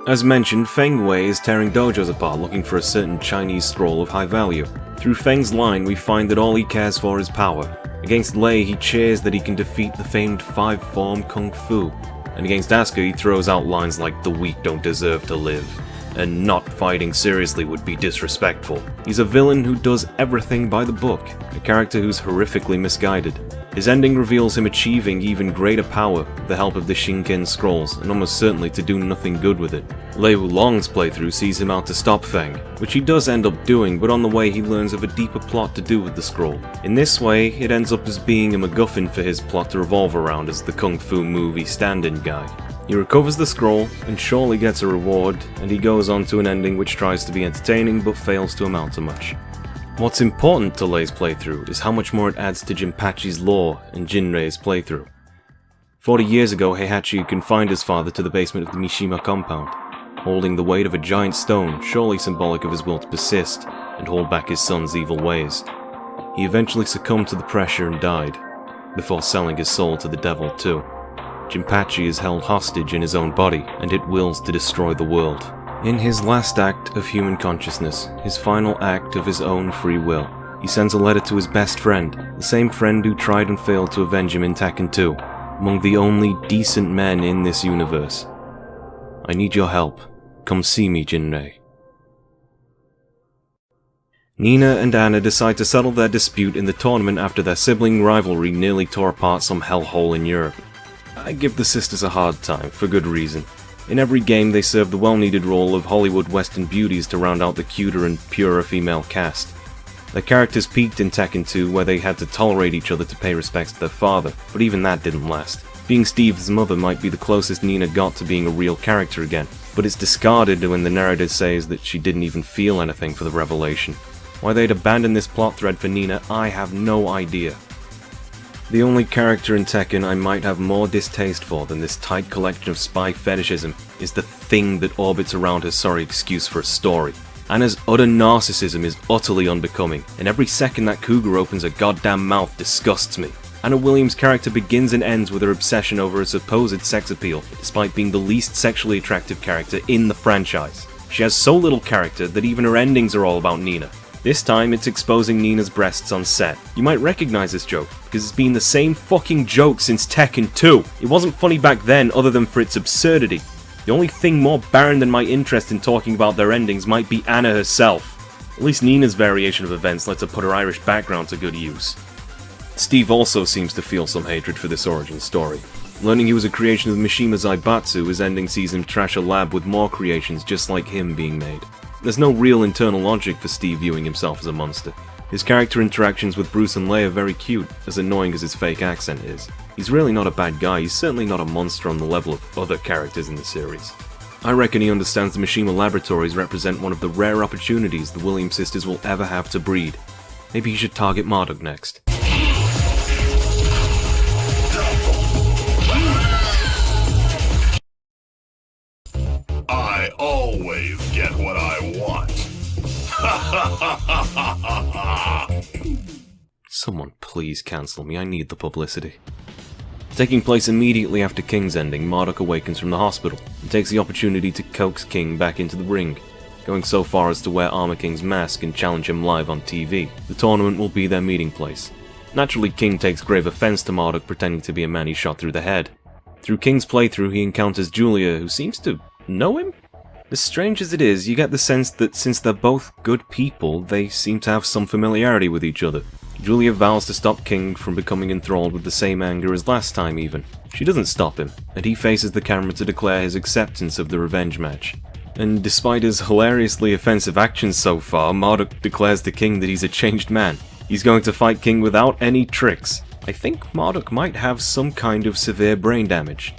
As mentioned, Feng Wei is tearing dojos apart looking for a certain Chinese scroll of high value. Through Feng's line, we find that all he cares for is power. Against Lei, he cheers that he can defeat the famed five-form Kung Fu. And against Asuka, he throws out lines like, "The weak don't deserve to live," and "not fighting seriously would be disrespectful." He's a villain who does everything by the book, a character who's horrifically misguided. His ending reveals him achieving even greater power with the help of the Shinken Scrolls, and almost certainly to do nothing good with it. Lei Wulong's playthrough sees him out to stop Feng, which he does end up doing, but on the way he learns of a deeper plot to do with the scroll. In this way, it ends up as being a MacGuffin for his plot to revolve around as the Kung Fu movie stand-in guy. He recovers the scroll, and surely gets a reward, and he goes on to an ending which tries to be entertaining but fails to amount to much. What's important to Lei's playthrough is how much more it adds to Jinpachi's lore and Jinrei's playthrough. 40 years ago, Heihachi confined his father to the basement of the Mishima compound, holding the weight of a giant stone, surely symbolic of his will to persist and hold back his son's evil ways. He eventually succumbed to the pressure and died, before selling his soul to the devil too. Jinpachi is held hostage in his own body, and it wills to destroy the world. In his last act of human consciousness, his final act of his own free will, he sends a letter to his best friend, the same friend who tried and failed to avenge him in Tekken 2, among the only decent men in this universe. I need your help. Come see me, Jinrei. Nina and Anna decide to settle their dispute in the tournament after their sibling rivalry nearly tore apart some hellhole in Europe. I give the sisters a hard time, for good reason. In every game they serve the well-needed role of Hollywood Western beauties to round out the cuter and purer female cast. Their characters peaked in Tekken 2 where they had to tolerate each other to pay respects to their father, but even that didn't last. Being Steve's mother might be the closest Nina got to being a real character again, but it's discarded when the narrator says that she didn't even feel anything for the revelation. Why they'd abandon this plot thread for Nina, I have no idea. The only character in Tekken I might have more distaste for than this tight collection of spy fetishism is the thing that orbits around her sorry excuse for a story. Anna's utter narcissism is utterly unbecoming, and every second that cougar opens her goddamn mouth disgusts me. Anna Williams' character begins and ends with her obsession over her supposed sex appeal, despite being the least sexually attractive character in the franchise. She has so little character that even her endings are all about Nina. This time, it's exposing Nina's breasts on set. You might recognize this joke, because it's been the same fucking joke since Tekken 2. It wasn't funny back then other than for its absurdity. The only thing more barren than my interest in talking about their endings might be Anna herself. At least Nina's variation of events lets her put her Irish background to good use. Steve also seems to feel some hatred for this origin story. Learning he was a creation of Mishima Zaibatsu, his ending sees him trash a lab with more creations just like him being made. There's no real internal logic for Steve viewing himself as a monster. His character interactions with Bruce and Lei are very cute, as annoying as his fake accent is. He's really not a bad guy, he's certainly not a monster on the level of other characters in the series. I reckon he understands the Mishima Laboratories represent one of the rare opportunities the Williams sisters will ever have to breed. Maybe he should target Marduk next. I always get what I want. Someone please cancel me, I need the publicity. Taking place immediately after King's ending, Marduk awakens from the hospital and takes the opportunity to coax King back into the ring, going so far as to wear Armor King's mask and challenge him live on TV. The tournament will be their meeting place. Naturally, King takes grave offense to Marduk pretending to be a man he shot through the head. Through King's playthrough, he encounters Julia, who seems to know him? As strange as it is, you get the sense that since they're both good people, they seem to have some familiarity with each other. Julia vows to stop King from becoming enthralled with the same anger as last time even. She doesn't stop him, and he faces the camera to declare his acceptance of the revenge match. And despite his hilariously offensive actions so far, Marduk declares to King that he's a changed man. He's going to fight King without any tricks. I think Marduk might have some kind of severe brain damage.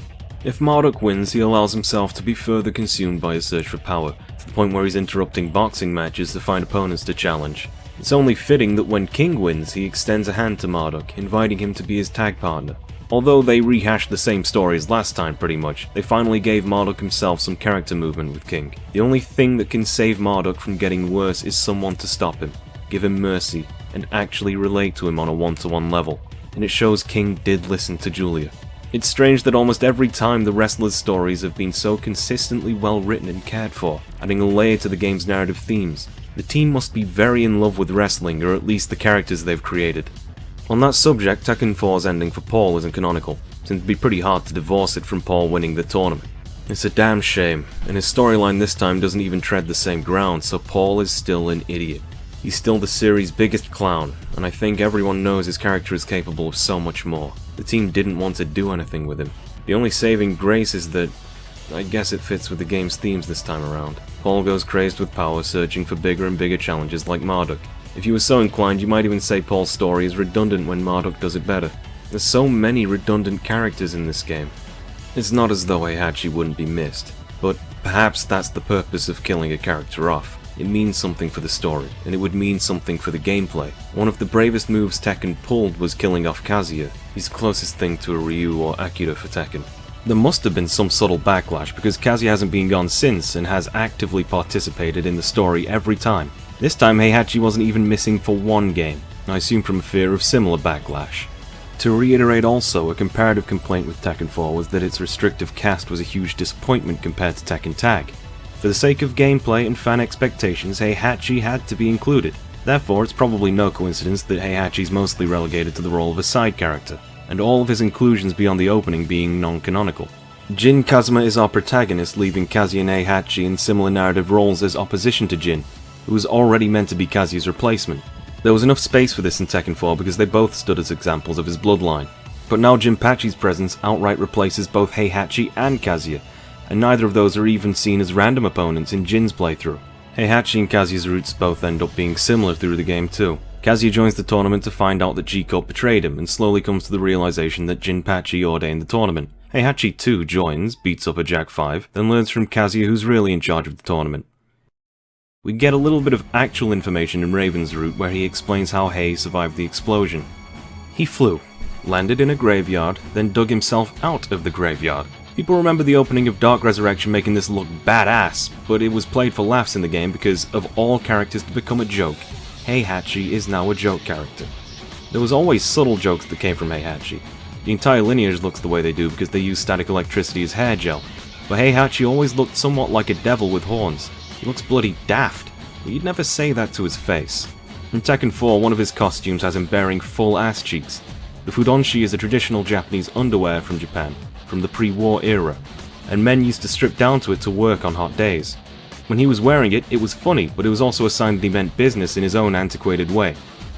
If Marduk wins, he allows himself to be further consumed by his search for power, to the point where he's interrupting boxing matches to find opponents to challenge. It's only fitting that when King wins, he extends a hand to Marduk, inviting him to be his tag partner. Although they rehashed the same story as last time pretty much, they finally gave Marduk himself some character movement with King. The only thing that can save Marduk from getting worse is someone to stop him, give him mercy, and actually relate to him on a one-to-one level. And it shows King did listen to Julia. It's strange that almost every time the wrestlers' stories have been so consistently well written and cared for, adding a layer to the game's narrative themes. The team must be very in love with wrestling, or at least the characters they've created. On that subject, Tekken 4's ending for Paul isn't canonical, since it'd be pretty hard to divorce it from Paul winning the tournament. It's a damn shame, and his storyline this time doesn't even tread the same ground, so Paul is still an idiot. He's still the series' biggest clown, and I think everyone knows his character is capable of so much more. The team didn't want to do anything with him. The only saving grace is that I guess it fits with the game's themes this time around. Paul goes crazed with power, searching for bigger and bigger challenges like Marduk. If you were so inclined, you might even say Paul's story is redundant when Marduk does it better. There's so many redundant characters in this game. It's not as though Heihachi wouldn't be missed, but perhaps that's the purpose of killing a character off. It means something for the story, and it would mean something for the gameplay. One of the bravest moves Tekken pulled was killing off Kazuya. He's the closest thing to a Ryu or Akira for Tekken. There must have been some subtle backlash because Kazuya hasn't been gone since and has actively participated in the story every time. This time Heihachi wasn't even missing for one game, I assume from a fear of similar backlash. To reiterate also, a comparative complaint with Tekken 4 was that its restrictive cast was a huge disappointment compared to Tekken Tag. For the sake of gameplay and fan expectations, Heihachi had to be included. Therefore, it's probably no coincidence that Heihachi's mostly relegated to the role of a side character, and all of his inclusions beyond the opening being non-canonical. Jin Kazuma is our protagonist, leaving Kazuya and Heihachi in similar narrative roles as opposition to Jin, who was already meant to be Kazuya's replacement. There was enough space for this in Tekken 4 because they both stood as examples of his bloodline. But now Jinpachi's presence outright replaces both Heihachi and Kazuya, and neither of those are even seen as random opponents in Jin's playthrough. Heihachi and Kazuya's roots both end up being similar through the game too. Kazuya joins the tournament to find out that G-Corp betrayed him and slowly comes to the realization that Jinpachi ordained the tournament. Heihachi too joins, beats up a Jack 5, then learns from Kazuya who's really in charge of the tournament. We get a little bit of actual information in Raven's route where he explains how Hei survived the explosion. He flew, landed in a graveyard, then dug himself out of the graveyard. People remember the opening of Dark Resurrection making this look badass, but it was played for laughs in the game because of all characters to become a joke. Heihachi is now a joke character. There was always subtle jokes that came from Heihachi. The entire lineage looks the way they do because they use static electricity as hair gel, but Heihachi always looked somewhat like a devil with horns. He looks bloody daft, but you'd never say that to his face. In Tekken 4, one of his costumes has him bearing full ass cheeks. The fudanshi is a traditional Japanese underwear from Japan, from the pre-war era, and men used to strip down to it to work on hot days. When he was wearing it, it was funny, but it was also a sign that he meant business in his own antiquated way.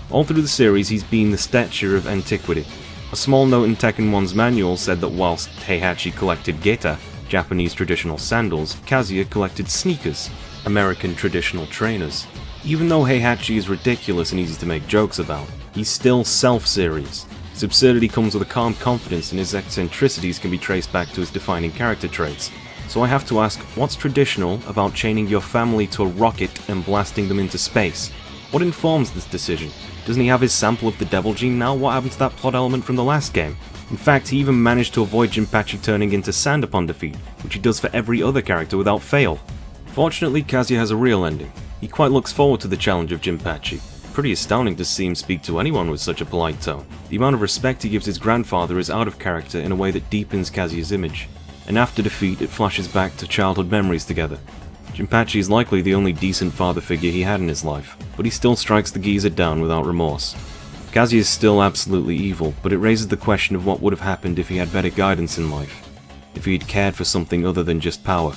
All through the series, he's been the stature of antiquity. A small note in Tekken 1's manual said that whilst Heihachi collected geta, Japanese traditional sandals, Kazuya collected sneakers, American traditional trainers. Even though Heihachi is ridiculous and easy to make jokes about, he's still self-serious. His absurdity comes with a calm confidence and his eccentricities can be traced back to his defining character traits. So I have to ask, what's traditional about chaining your family to a rocket and blasting them into space? What informs this decision? Doesn't he have his sample of the devil gene now? What happened to that plot element from the last game? In fact, he even managed to avoid Jinpachi turning into sand upon defeat, which he does for every other character without fail. Fortunately, Kazuya has a real ending. He quite looks forward to the challenge of Jinpachi. Pretty astounding to see him speak to anyone with such a polite tone. The amount of respect he gives his grandfather is out of character in a way that deepens Kazuya's image. And after defeat, it flashes back to childhood memories together. Jinpachi is likely the only decent father figure he had in his life, but he still strikes the geezer down without remorse. Kazuya is still absolutely evil, but it raises the question of what would have happened if he had better guidance in life. If he had cared for something other than just power.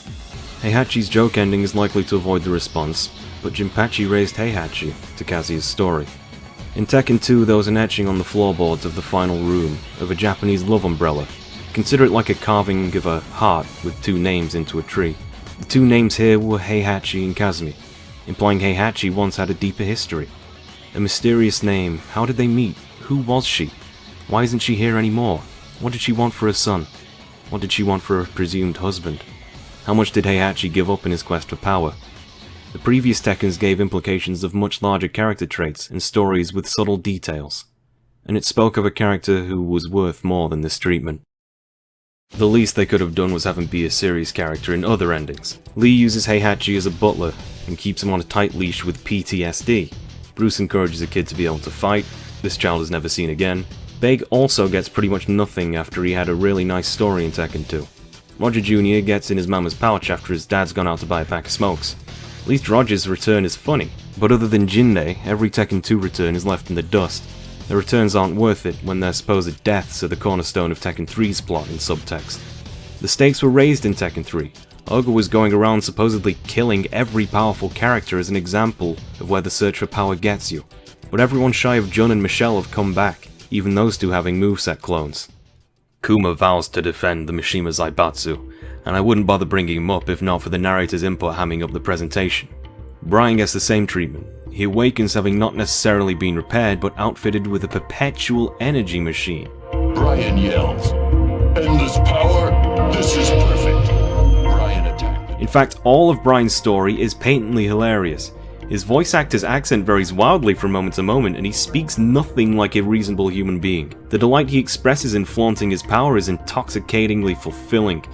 Heihachi's joke ending is likely to avoid the response, but Jinpachi raised Heihachi to Kazuya's story. In Tekken 2, there was an etching on the floorboards of the final room of a Japanese love umbrella. Consider it like a carving of a heart with two names into a tree. The two names here were Heihachi and Kazumi, implying Heihachi once had a deeper history. A mysterious name. How did they meet? Who was she? Why isn't she here anymore? What did she want for her son? What did she want for her presumed husband? How much did Heihachi give up in his quest for power? The previous Tekkens gave implications of much larger character traits and stories with subtle details, and it spoke of a character who was worth more than this treatment. The least they could have done was have him be a serious character in other endings. Lee uses Heihachi as a butler and keeps him on a tight leash with PTSD. Bruce encourages a kid to be able to fight. This child is never seen again. Beg also gets pretty much nothing after he had a really nice story in Tekken 2. Roger Jr. gets in his mama's pouch after his dad's gone out to buy a pack of smokes. At least Roger's return is funny, but other than Jinde, every Tekken 2 return is left in the dust. The returns aren't worth it when their supposed deaths are the cornerstone of Tekken 3's plot and subtext. The stakes were raised in Tekken 3. Ogre was going around supposedly killing every powerful character as an example of where the search for power gets you. But everyone shy of Jun and Michelle have come back, even those two having moveset clones. Kuma vows to defend the Mishima Zaibatsu, and I wouldn't bother bringing him up if not for the narrator's input hamming up the presentation. Brian gets the same treatment. He awakens having not necessarily been repaired, but outfitted with a perpetual energy machine. Brian yells, "Endless power? This is perfect." Brian attacked. In fact, all of Brian's story is patently hilarious. His voice actor's accent varies wildly from moment to moment, and he speaks nothing like a reasonable human being. The delight he expresses in flaunting his power is intoxicatingly fulfilling.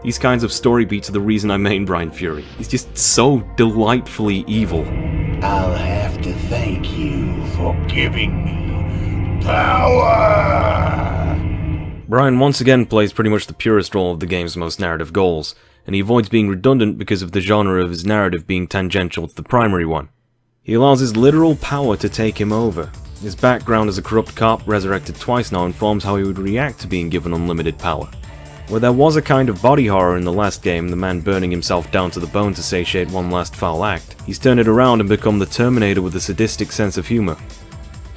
These kinds of story beats are the reason I main Brian Fury. He's just so delightfully evil. I'll have to thank you for giving me power. Brian once again plays pretty much the purest role of the game's most narrative goals, and he avoids being redundant because of the genre of his narrative being tangential to the primary one. He allows his literal power to take him over. His background as a corrupt cop, resurrected twice now, informs how he would react to being given unlimited power. Where there was a kind of body horror in the last game, the man burning himself down to the bone to satiate one last foul act, he's turned it around and become the Terminator with a sadistic sense of humour.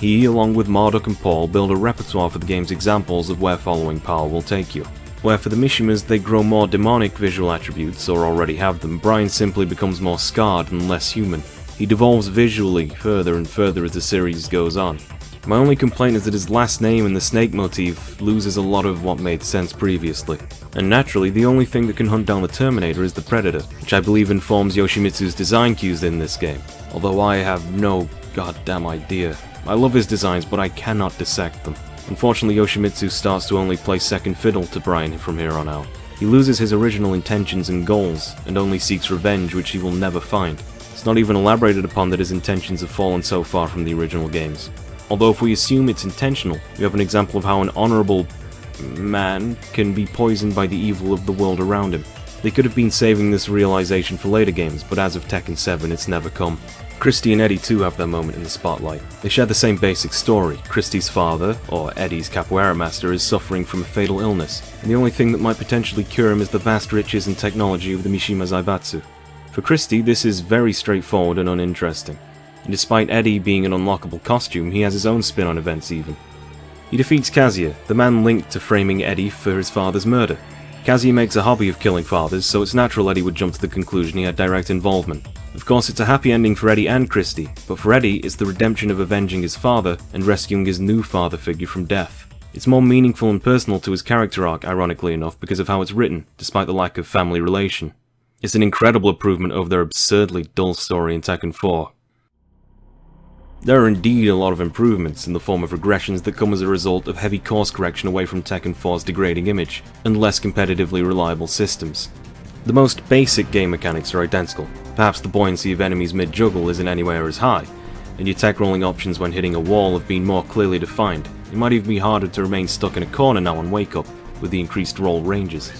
He, along with Marduk and Paul, build a repertoire for the game's examples of where following power will take you. Where for the Mishimas they grow more demonic visual attributes, or already have them, Brian simply becomes more scarred and less human. He devolves visually further and further as the series goes on. My only complaint is that his last name and the snake motif loses a lot of what made sense previously. And naturally, the only thing that can hunt down the Terminator is the Predator, which I believe informs Yoshimitsu's design cues in this game, although I have no goddamn idea. I love his designs, but I cannot dissect them. Unfortunately, Yoshimitsu starts to only play second fiddle to Brian from here on out. He loses his original intentions and goals, and only seeks revenge, which he will never find. It's not even elaborated upon that his intentions have fallen so far from the original games. Although if we assume it's intentional, we have an example of how an honorable man can be poisoned by the evil of the world around him. They could have been saving this realization for later games, but as of Tekken 7 it's never come. Christy and Eddie too have their moment in the spotlight. They share the same basic story. Christy's father, or Eddie's capoeira master, is suffering from a fatal illness, and the only thing that might potentially cure him is the vast riches and technology of the Mishima Zaibatsu. For Christy, this is very straightforward and uninteresting. And despite Eddie being an unlockable costume, he has his own spin on events even. He defeats Kazuya, the man linked to framing Eddie for his father's murder. Kazuya makes a hobby of killing fathers, so it's natural Eddie would jump to the conclusion he had direct involvement. Of course, it's a happy ending for Eddie and Christy, but for Eddie, it's the redemption of avenging his father and rescuing his new father figure from death. It's more meaningful and personal to his character arc, ironically enough, because of how it's written, despite the lack of family relation. It's an incredible improvement over their absurdly dull story in Tekken 4. There are indeed a lot of improvements in the form of regressions that come as a result of heavy course correction away from Tekken 4's degrading image, and less competitively reliable systems. The most basic game mechanics are identical. Perhaps the buoyancy of enemies mid-juggle isn't anywhere as high, and your tech rolling options when hitting a wall have been more clearly defined. It might even be harder to remain stuck in a corner now on Wake Up, with the increased roll ranges.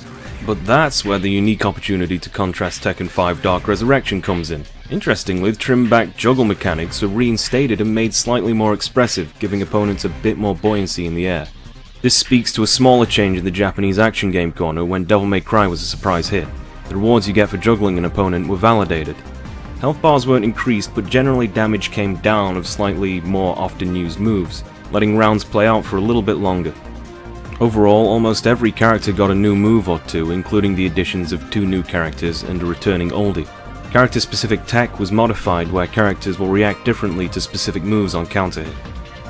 But that's where the unique opportunity to contrast Tekken 5 Dark Resurrection comes in. Interestingly, the trimmed-back juggle mechanics were reinstated and made slightly more expressive, giving opponents a bit more buoyancy in the air. This speaks to a smaller change in the Japanese action game corner when Devil May Cry was a surprise hit. The rewards you get for juggling an opponent were validated. Health bars weren't increased, but generally damage came down of slightly more often used moves, letting rounds play out for a little bit longer. Overall, almost every character got a new move or two, including the additions of 2 new characters and a returning oldie. Character-specific tech was modified where characters will react differently to specific moves on counter hit.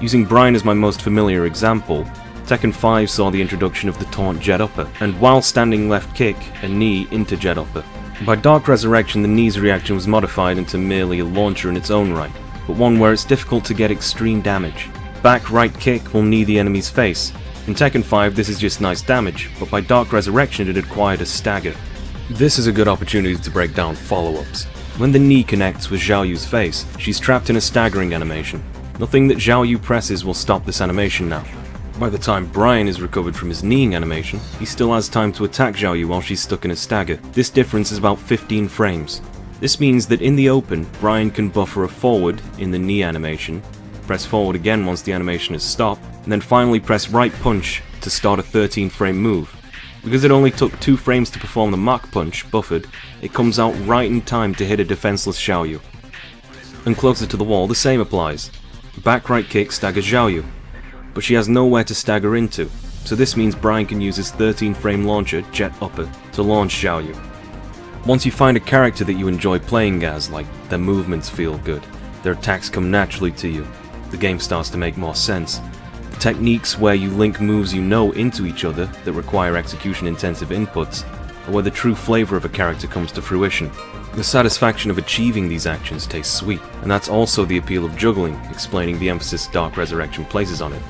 Using Brian as my most familiar example, Tekken 5 saw the introduction of the taunt jet upper, and while standing left kick, a knee into jet upper. By Dark Resurrection, the knee's reaction was modified into merely a launcher in its own right, but one where it's difficult to get extreme damage. Back right kick will knee the enemy's face. In Tekken 5 this is just nice damage, but by Dark Resurrection it acquired a stagger. This is a good opportunity to break down follow-ups. When the knee connects with Xiao Yu's face, she's trapped in a staggering animation. Nothing that Xiao Yu presses will stop this animation now. By the time Brian is recovered from his kneeing animation, he still has time to attack Xiao Yu while she's stuck in a stagger. This difference is about 15 frames. This means that in the open, Brian can buffer a forward in the knee animation, press forward again once the animation is stopped, and then finally press right punch to start a 13 frame move. Because it only took 2 frames to perform the Mach Punch, buffered, it comes out right in time to hit a defenseless Xiaoyu. And closer to the wall, the same applies. Back right kick staggers Xiaoyu, but she has nowhere to stagger into, so this means Brian can use his 13 frame launcher, Jet Upper, to launch Xiaoyu. Once you find a character that you enjoy playing as, like their movements feel good, their attacks come naturally to you, the game starts to make more sense. The techniques where you link moves you know into each other that require execution-intensive inputs are where the true flavor of a character comes to fruition. The satisfaction of achieving these actions tastes sweet, and that's also the appeal of juggling, explaining the emphasis Dark Resurrection places on it.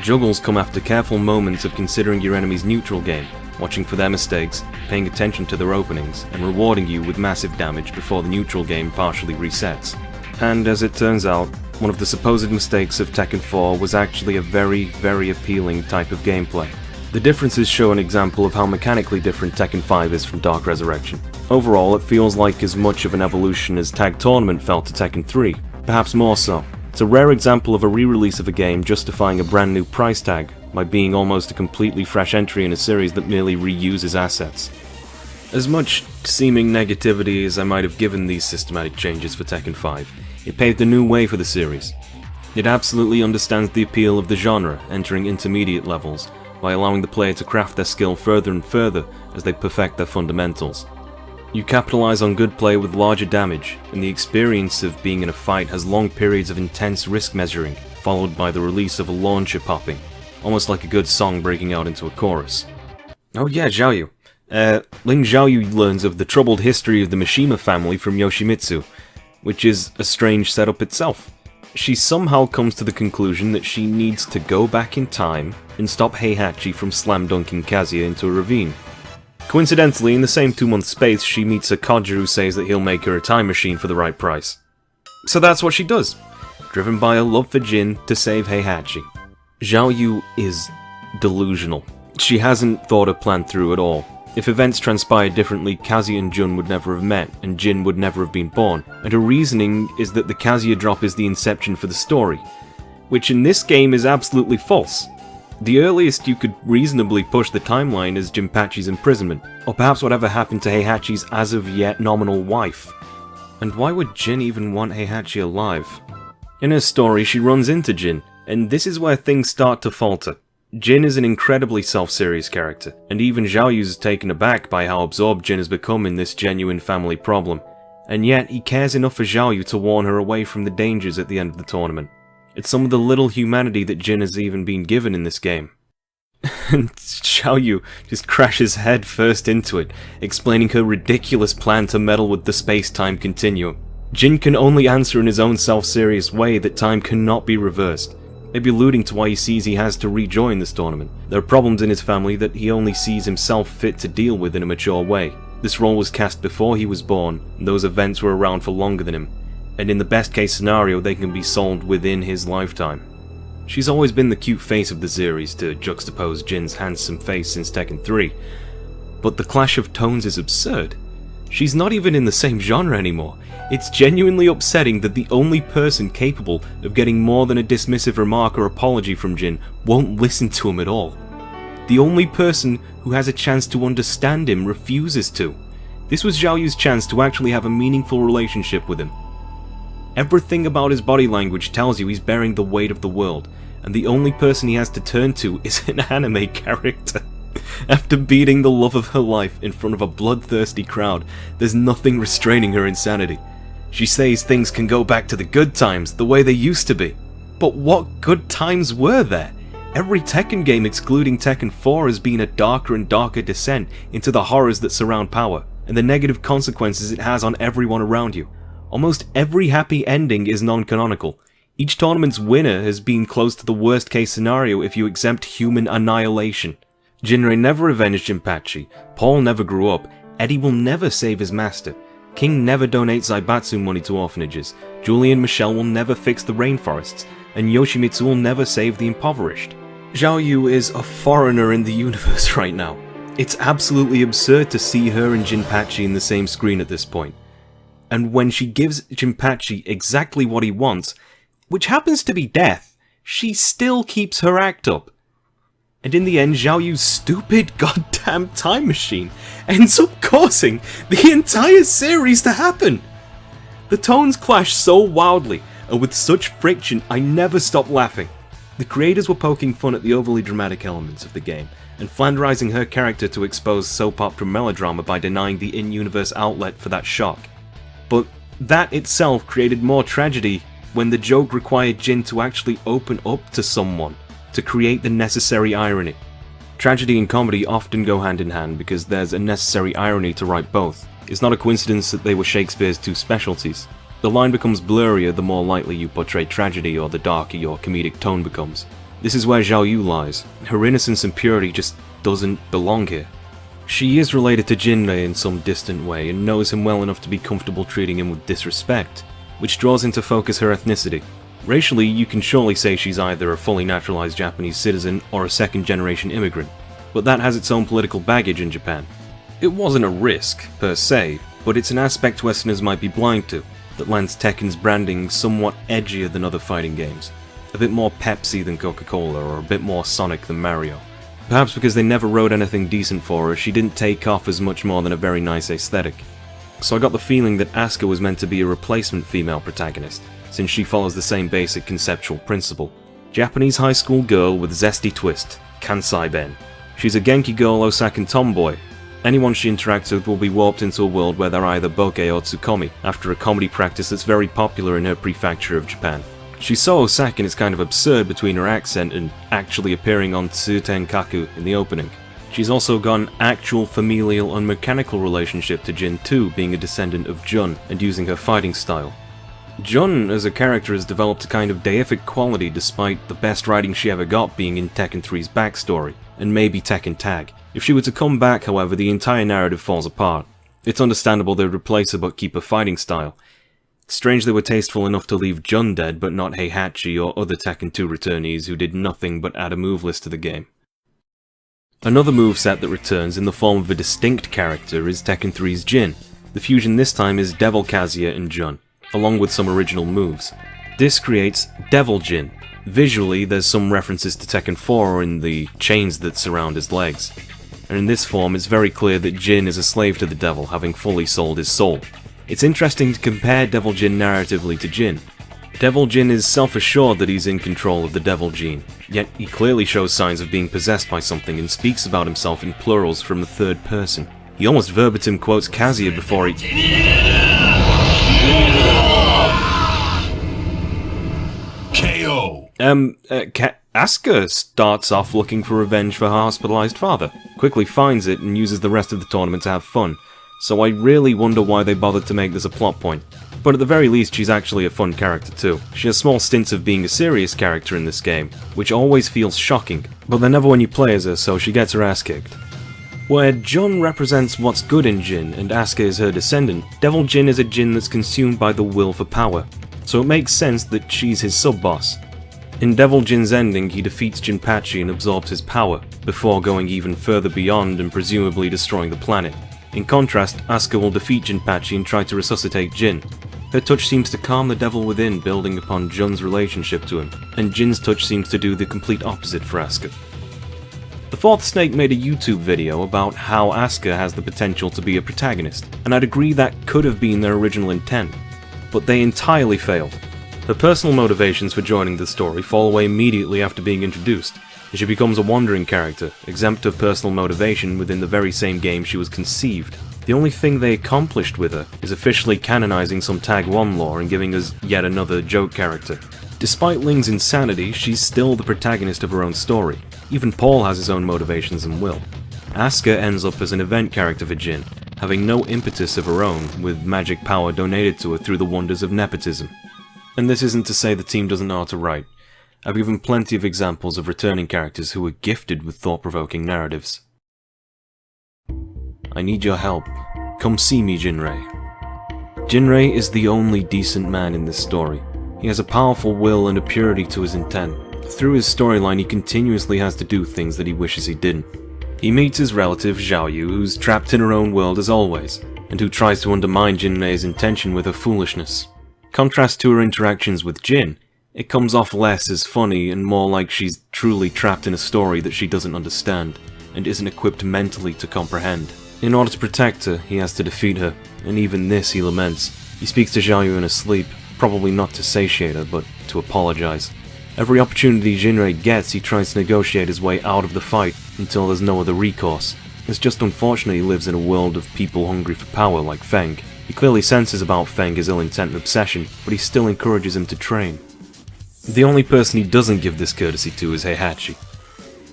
Juggles come after careful moments of considering your enemy's neutral game, watching for their mistakes, paying attention to their openings, and rewarding you with massive damage before the neutral game partially resets. And as it turns out, one of the supposed mistakes of Tekken 4 was actually a very, very appealing type of gameplay. The differences show an example of how mechanically different Tekken 5 is from Dark Resurrection. Overall, it feels like as much of an evolution as Tag Tournament felt to Tekken 3, perhaps more so. It's a rare example of a re-release of a game justifying a brand new price tag by being almost a completely fresh entry in a series that merely reuses assets. As much seeming negativity as I might have given these systematic changes for Tekken 5, it paved a new way for the series. It absolutely understands the appeal of the genre, entering intermediate levels, by allowing the player to craft their skill further and further as they perfect their fundamentals. You capitalize on good play with larger damage, and the experience of being in a fight has long periods of intense risk measuring, followed by the release of a launcher popping, almost like a good song breaking out into a chorus. Oh yeah, Xiaoyu. Ling Xiaoyu learns of the troubled history of the Mishima family from Yoshimitsu, which is a strange setup itself. She somehow comes to the conclusion that she needs to go back in time and stop Heihachi from slam-dunking Kazuya into a ravine. Coincidentally, in the same 2-month space, she meets a codger who says that he'll make her a time machine for the right price. So that's what she does, driven by a love for Jin to save Heihachi. Xiaoyu is delusional. She hasn't thought a plan through at all. If events transpired differently, Kazuya and Jun would never have met, and Jin would never have been born, and her reasoning is that the Kazuya drop is the inception for the story, which in this game is absolutely false. The earliest you could reasonably push the timeline is Jinpachi's imprisonment, or perhaps whatever happened to Heihachi's as-of-yet nominal wife. And why would Jin even want Heihachi alive? In her story, she runs into Jin, and this is where things start to falter. Jin is an incredibly self-serious character, and even Xiaoyu is taken aback by how absorbed Jin has become in this genuine family problem, and yet he cares enough for Xiaoyu to warn her away from the dangers at the end of the tournament. It's some of the little humanity that Jin has even been given in this game. And Xiaoyu just crashes head first into it, explaining her ridiculous plan to meddle with the space-time continuum. Jin can only answer in his own self-serious way that time cannot be reversed, maybe alluding to why he sees he has to rejoin this tournament. There are problems in his family that he only sees himself fit to deal with in a mature way. This role was cast before he was born, and those events were around for longer than him, and in the best case scenario they can be solved within his lifetime. She's always been the cute face of the series to juxtapose Jin's handsome face since Tekken 3, but the clash of tones is absurd. She's not even in the same genre anymore. It's genuinely upsetting that the only person capable of getting more than a dismissive remark or apology from Jin won't listen to him at all. The only person who has a chance to understand him refuses to. This was Xiaoyu's chance to actually have a meaningful relationship with him. Everything about his body language tells you he's bearing the weight of the world, and the only person he has to turn to is an anime character. After beating the love of her life in front of a bloodthirsty crowd, there's nothing restraining her insanity. She says things can go back to the good times, the way they used to be. But what good times were there? Every Tekken game excluding Tekken 4 has been a darker and darker descent into the horrors that surround power, and the negative consequences it has on everyone around you. Almost every happy ending is non-canonical. Each tournament's winner has been close to the worst case scenario if you exempt human annihilation. Jinrei never avenged Jinpachi, Paul never grew up, Eddie will never save his master, King never donates Zaibatsu money to orphanages, Julie and Michelle will never fix the rainforests, and Yoshimitsu will never save the impoverished. Xiaoyu is a foreigner in the universe right now. It's absolutely absurd to see her and Jinpachi in the same screen at this point. And when she gives Jinpachi exactly what he wants, which happens to be death, she still keeps her act up. And in the end, Zhao Yu's stupid goddamn time machine ends up causing the entire series to happen! The tones clash so wildly, and with such friction, I never stopped laughing. The creators were poking fun at the overly dramatic elements of the game, and flanderizing her character to expose soap opera melodrama by denying the in-universe outlet for that shock. But that itself created more tragedy when the joke required Jin to actually open up to someone to create the necessary irony. Tragedy and comedy often go hand in hand because there's a necessary irony to write both. It's not a coincidence that they were Shakespeare's two specialties. The line becomes blurrier the more lightly you portray tragedy or the darker your comedic tone becomes. This is where Zhao Yu lies. Her innocence and purity just doesn't belong here. She is related to Jinrei in some distant way and knows him well enough to be comfortable treating him with disrespect, which draws into focus her ethnicity. Racially, you can surely say she's either a fully naturalized Japanese citizen or a second-generation immigrant, but that has its own political baggage in Japan. It wasn't a risk, per se, but it's an aspect Westerners might be blind to, that lends Tekken's branding somewhat edgier than other fighting games. A bit more Pepsi than Coca-Cola, or a bit more Sonic than Mario. Perhaps because they never wrote anything decent for her, she didn't take off as much more than a very nice aesthetic. So I got the feeling that Asuka was meant to be a replacement female protagonist, since she follows the same basic conceptual principle. Japanese high school girl with zesty twist, Kansai Ben. She's a Genki girl Osakan tomboy. Anyone she interacts with will be warped into a world where they're either Bokeh or Tsukomi, after a comedy practice that's very popular in her prefecture of Japan. She's so Osakan it's kind of absurd between her accent and actually appearing on Tsutenkaku in the opening. She's also got an actual familial and mechanical relationship to Jin too, being a descendant of Jun and using her fighting style. Jun as a character has developed a kind of deific quality despite the best writing she ever got being in Tekken 3's backstory, and maybe Tekken Tag. If she were to come back, however, the entire narrative falls apart. It's understandable they'd replace her but keep her fighting style. Strange they were tasteful enough to leave Jun dead but not Heihachi or other Tekken 2 returnees who did nothing but add a move list to the game. Another moveset that returns in the form of a distinct character is Tekken 3's Jin. The fusion this time is Devil Kazuya and Jun, along with some original moves. This creates Devil Jin. Visually, there's some references to Tekken 4 in the chains that surround his legs. And in this form, it's very clear that Jin is a slave to the devil, having fully sold his soul. It's interesting to compare Devil Jin narratively to Jin. Devil Jin is self-assured that he's in control of the Devil Gene, yet he clearly shows signs of being possessed by something and speaks about himself in plurals from the third person. He almost verbatim quotes Kazuya before he... KO. Asuka starts off looking for revenge for her hospitalized father, quickly finds it and uses the rest of the tournament to have fun, so I really wonder why they bothered to make this a plot point. But at the very least she's actually a fun character too. She has small stints of being a serious character in this game, which always feels shocking, but they're never when you play as her, so she gets her ass kicked. Where Jun represents what's good in Jin and Asuka is her descendant, Devil Jin is a Jin that's consumed by the will for power, so it makes sense that she's his sub-boss. In Devil Jin's ending, he defeats Jinpachi and absorbs his power, before going even further beyond and presumably destroying the planet. In contrast, Asuka will defeat Jinpachi and try to resuscitate Jin. Her touch seems to calm the devil within, building upon Jun's relationship to him, and Jin's touch seems to do the complete opposite for Asuka. The Fourth Snake made a YouTube video about how Asuka has the potential to be a protagonist, and I'd agree that could have been their original intent, but they entirely failed. Her personal motivations for joining the story fall away immediately after being introduced, and she becomes a wandering character, exempt of personal motivation within the very same game she was conceived. The only thing they accomplished with her is officially canonizing some Tag 1 lore and giving us yet another joke character. Despite Ling's insanity, she's still the protagonist of her own story. Even Paul has his own motivations and will. Asuka ends up as an event character for Jin, having no impetus of her own, with magic power donated to her through the wonders of nepotism. And this isn't to say the team doesn't know how to write. I've given plenty of examples of returning characters who were gifted with thought-provoking narratives. I need your help. Come see me, Jinrei. Jinrei is the only decent man in this story. He has a powerful will and a purity to his intent. Through his storyline, he continuously has to do things that he wishes he didn't. He meets his relative, Zhao Yu, who's trapped in her own world as always, and who tries to undermine Jinrei's intention with her foolishness. Contrast to her interactions with Jin, It comes off less as funny and more like she's truly trapped in a story that she doesn't understand, and isn't equipped mentally to comprehend. In order to protect her, he has to defeat her, and even this he laments. He speaks to Xiaoyu in her sleep, probably not to satiate her, but to apologize. Every opportunity Jinrei gets, he tries to negotiate his way out of the fight, until there's no other recourse. It's just unfortunate he lives in a world of people hungry for power like Feng. He clearly senses about Feng his ill intent and obsession, but he still encourages him to train. The only person he doesn't give this courtesy to is Heihachi.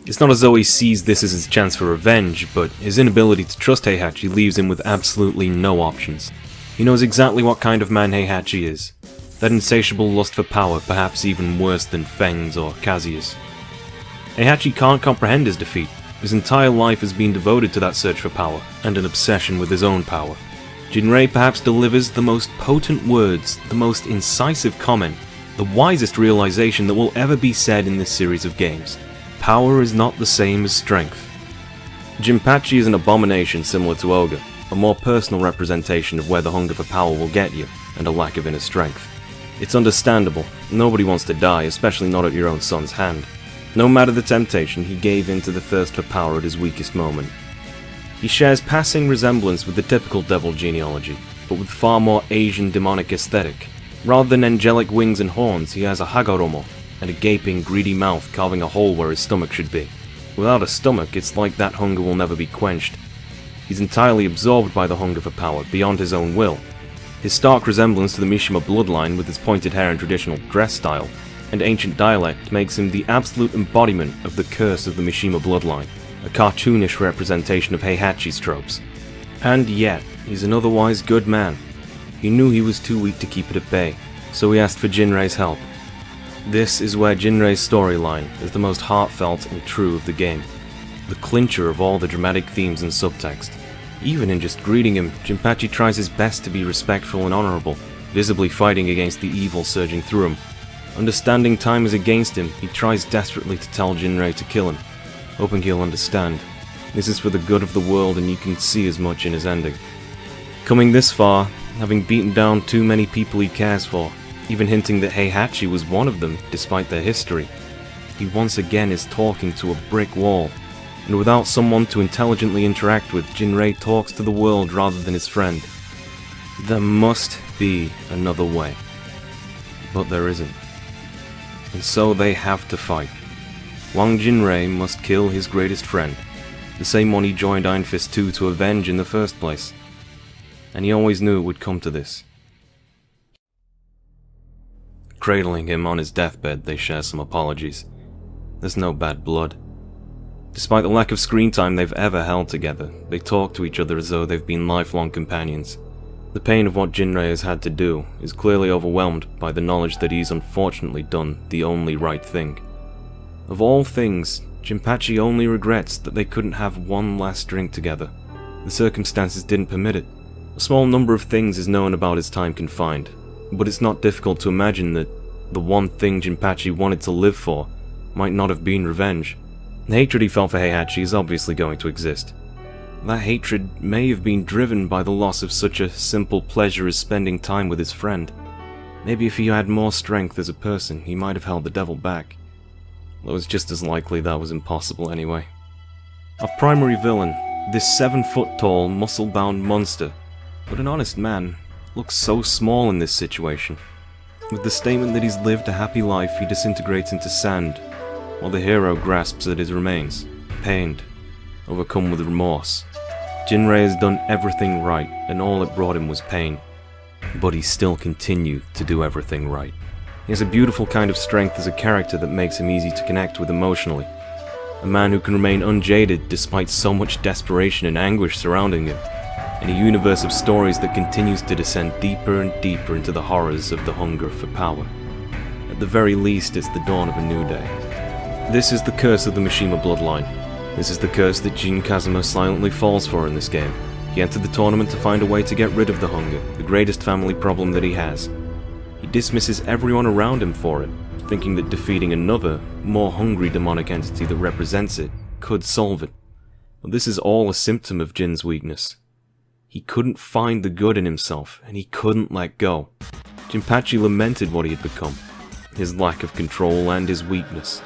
It's not as though he sees this as his chance for revenge, but his inability to trust Heihachi leaves him with absolutely no options. He knows exactly what kind of man Heihachi is. That insatiable lust for power, perhaps even worse than Feng's or Kazuya's. Heihachi can't comprehend his defeat. His entire life has been devoted to that search for power, and an obsession with his own power. Jinrei perhaps delivers the most potent words, the most incisive comment, the wisest realization that will ever be said in this series of games. Power is not the same as strength. Jinpachi is an abomination similar to Ogre, a more personal representation of where the hunger for power will get you, and a lack of inner strength. It's understandable, nobody wants to die, especially not at your own son's hand. No matter the temptation, he gave in to the thirst for power at his weakest moment. He shares passing resemblance with the typical devil genealogy, but with far more Asian demonic aesthetic. Rather than angelic wings and horns, he has a Hagoromo, and a gaping, greedy mouth carving a hole where his stomach should be. Without a stomach, it's like that hunger will never be quenched. He's entirely absorbed by the hunger for power, beyond his own will. His stark resemblance to the Mishima bloodline with his pointed hair and traditional dress style, and ancient dialect makes him the absolute embodiment of the curse of the Mishima bloodline, a cartoonish representation of Heihachi's tropes. And yet, he's an otherwise good man. He knew he was too weak to keep it at bay, so he asked for Jinrei's help. This is where Jinrei's storyline is the most heartfelt and true of the game, the clincher of all the dramatic themes and subtext. Even in just greeting him, Jinpachi tries his best to be respectful and honorable, visibly fighting against the evil surging through him. Understanding time is against him, he tries desperately to tell Jinrei to kill him, hoping he'll understand. This is for the good of the world, and you can see as much in his ending. Coming this far, having beaten down too many people he cares for, even hinting that Heihachi was one of them, despite their history, he once again is talking to a brick wall. And without someone to intelligently interact with, Jinrei talks to the world rather than his friend. There must be another way. But there isn't. And so they have to fight. Wang Jinrei must kill his greatest friend, the same one he joined Iron Fist 2 to avenge in the first place. And he always knew it would come to this. Cradling him on his deathbed, they share some apologies. There's no bad blood. Despite the lack of screen time they've ever held together, they talk to each other as though they've been lifelong companions. The pain of what Jinrei has had to do is clearly overwhelmed by the knowledge that he's unfortunately done the only right thing. Of all things, Jinpachi only regrets that they couldn't have one last drink together. The circumstances didn't permit it. A small number of things is known about his time confined, but it's not difficult to imagine that the one thing Jinpachi wanted to live for might not have been revenge. The hatred he felt for Heihachi is obviously going to exist. That hatred may have been driven by the loss of such a simple pleasure as spending time with his friend. Maybe if he had more strength as a person, he might have held the devil back. Though it's just as likely that was impossible anyway. Our primary villain, this 7-foot-tall, muscle-bound monster, but an honest man, looks so small in this situation. With the statement that he's lived a happy life, he disintegrates into sand, while the hero grasps at his remains, pained, overcome with remorse. Jinrei has done everything right, and all it brought him was pain. But he still continued to do everything right. He has a beautiful kind of strength as a character that makes him easy to connect with emotionally. A man who can remain unjaded despite so much desperation and anguish surrounding him, in a universe of stories that continues to descend deeper and deeper into the horrors of the hunger for power. At the very least, it's the dawn of a new day. This is the curse of the Mishima bloodline. This is the curse that Jin Kazuma silently falls for in this game. He entered the tournament to find a way to get rid of the hunger, the greatest family problem that he has. He dismisses everyone around him for it, thinking that defeating another, more hungry demonic entity that represents it could solve it. But this is all a symptom of Jin's weakness. He couldn't find the good in himself, and he couldn't let go. Jinpachi lamented what he had become. his lack of control and his weakness.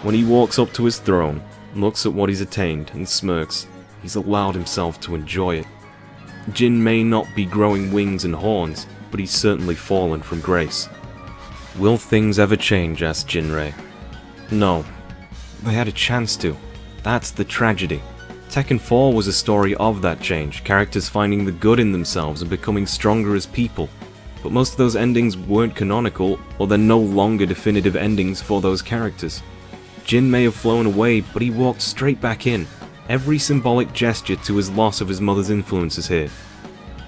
When he walks up to his throne, looks at what he's attained and smirks, he's allowed himself to enjoy it. Jin may not be growing wings and horns, but he's certainly fallen from grace. Will things ever change? Asked Jinrei. No. They had a chance to. That's the tragedy. Tekken 4 was a story of that change, characters finding the good in themselves and becoming stronger as people. But most of those endings weren't canonical, or they're no longer definitive endings for those characters. Jin may have flown away, but he walked straight back in. Every symbolic gesture to his loss of his mother's influence is here.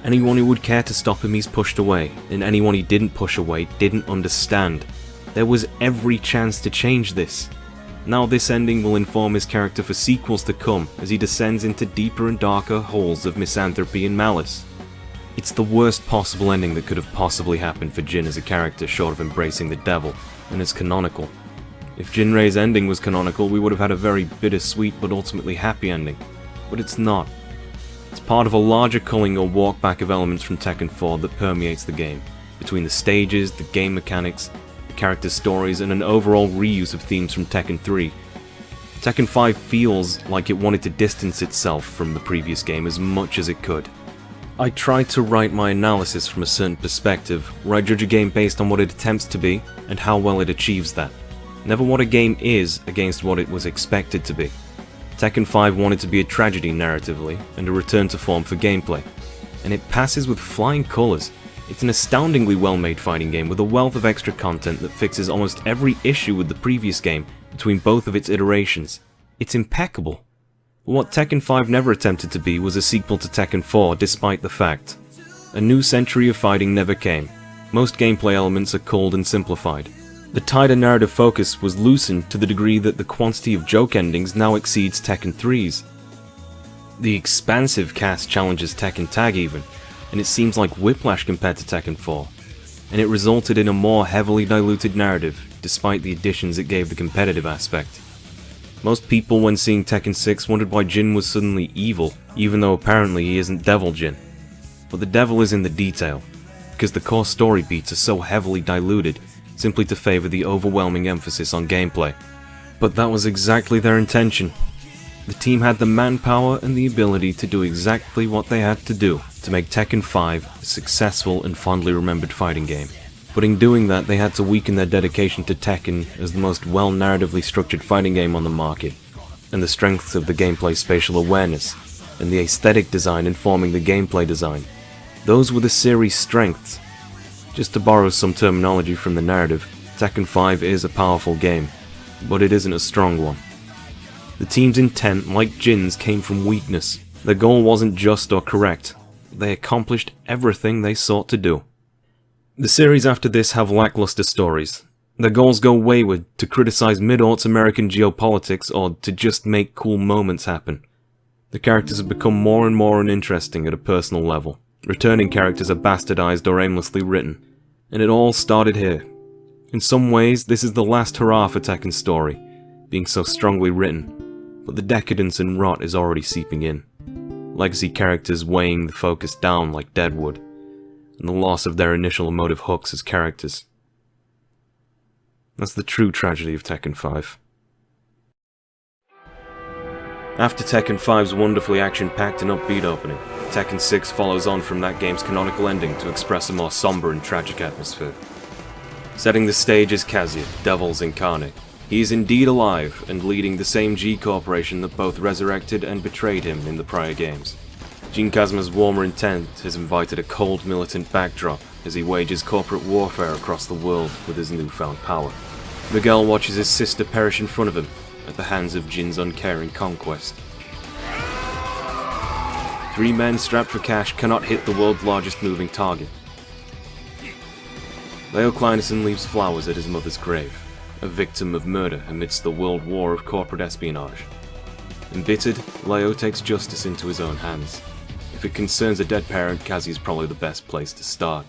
Anyone who would care to stop him he's pushed away, and anyone he didn't push away didn't understand. There was every chance to change this. Now this ending will inform his character for sequels to come as he descends into deeper and darker holes of misanthropy and malice. It's the worst possible ending that could have possibly happened for Jin as a character short of embracing the devil, and it's canonical. If Jinrei's ending was canonical, we would have had a very bittersweet but ultimately happy ending. But it's not. It's part of a larger culling or walk back of elements from Tekken 4 that permeates the game, between the stages, the game mechanics, the character stories, and an overall reuse of themes from Tekken 3. Tekken 5 feels like it wanted to distance itself from the previous game as much as it could. I try to write my analysis from a certain perspective, where I judge a game based on what it attempts to be, and how well it achieves that. Never what a game is against what it was expected to be. Tekken 5 wanted to be a tragedy narratively, and a return to form for gameplay. And it passes with flying colours. It's an astoundingly well-made fighting game with a wealth of extra content that fixes almost every issue with the previous game between both of its iterations. It's impeccable. What Tekken 5 never attempted to be was a sequel to Tekken 4, despite the fact. A new century of fighting never came. Most gameplay elements are culled and simplified. The tighter narrative focus was loosened to the degree that the quantity of joke endings now exceeds Tekken 3's. The expansive cast challenges Tekken Tag even, and it seems like whiplash compared to Tekken 4. And it resulted in a more heavily diluted narrative, despite the additions it gave the competitive aspect. Most people when seeing Tekken 6 wondered why Jin was suddenly evil, even though apparently he isn't Devil Jin. But the devil is in the detail, because the core story beats are so heavily diluted, simply to favour the overwhelming emphasis on gameplay. But that was exactly their intention. The team had the manpower and the ability to do exactly what they had to do to make Tekken 5 a successful and fondly remembered fighting game. But in doing that, they had to weaken their dedication to Tekken as the most well-narratively structured fighting game on the market, and the strengths of the gameplay spatial awareness, and the aesthetic design informing the gameplay design. Those were the series' strengths. Just to borrow some terminology from the narrative, Tekken 5 is a powerful game, but it isn't a strong one. The team's intent, like Jin's, came from weakness. Their goal wasn't just or correct. They accomplished everything they sought to do. The series after this have lackluster stories. Their goals go wayward, to criticize mid-aughts American geopolitics or to just make cool moments happen. The characters have become more and more uninteresting at a personal level. Returning characters are bastardized or aimlessly written. And it all started here. In some ways, this is the last hurrah for Tekken's story, being so strongly written, but the decadence and rot is already seeping in. Legacy characters weighing the focus down like deadwood, and the loss of their initial emotive hooks as characters. That's the true tragedy of Tekken 5. After Tekken 5's wonderfully action-packed and upbeat opening, Tekken 6 follows on from that game's canonical ending to express a more somber and tragic atmosphere. Setting the stage is Kazuya, Devil's incarnate. He is indeed alive and leading the same G corporation that both resurrected and betrayed him in the prior games. Jin Kazama's warmer intent has invited a cold militant backdrop as he wages corporate warfare across the world with his newfound power. Miguel watches his sister perish in front of him at the hands of Jin's uncaring conquest. Three men strapped for cash cannot hit the world's largest moving target. Leo Kleinerson leaves flowers at his mother's grave, a victim of murder amidst the world war of corporate espionage. Embittered, Leo takes justice into his own hands. If it concerns a dead parent, Kazi is probably the best place to start.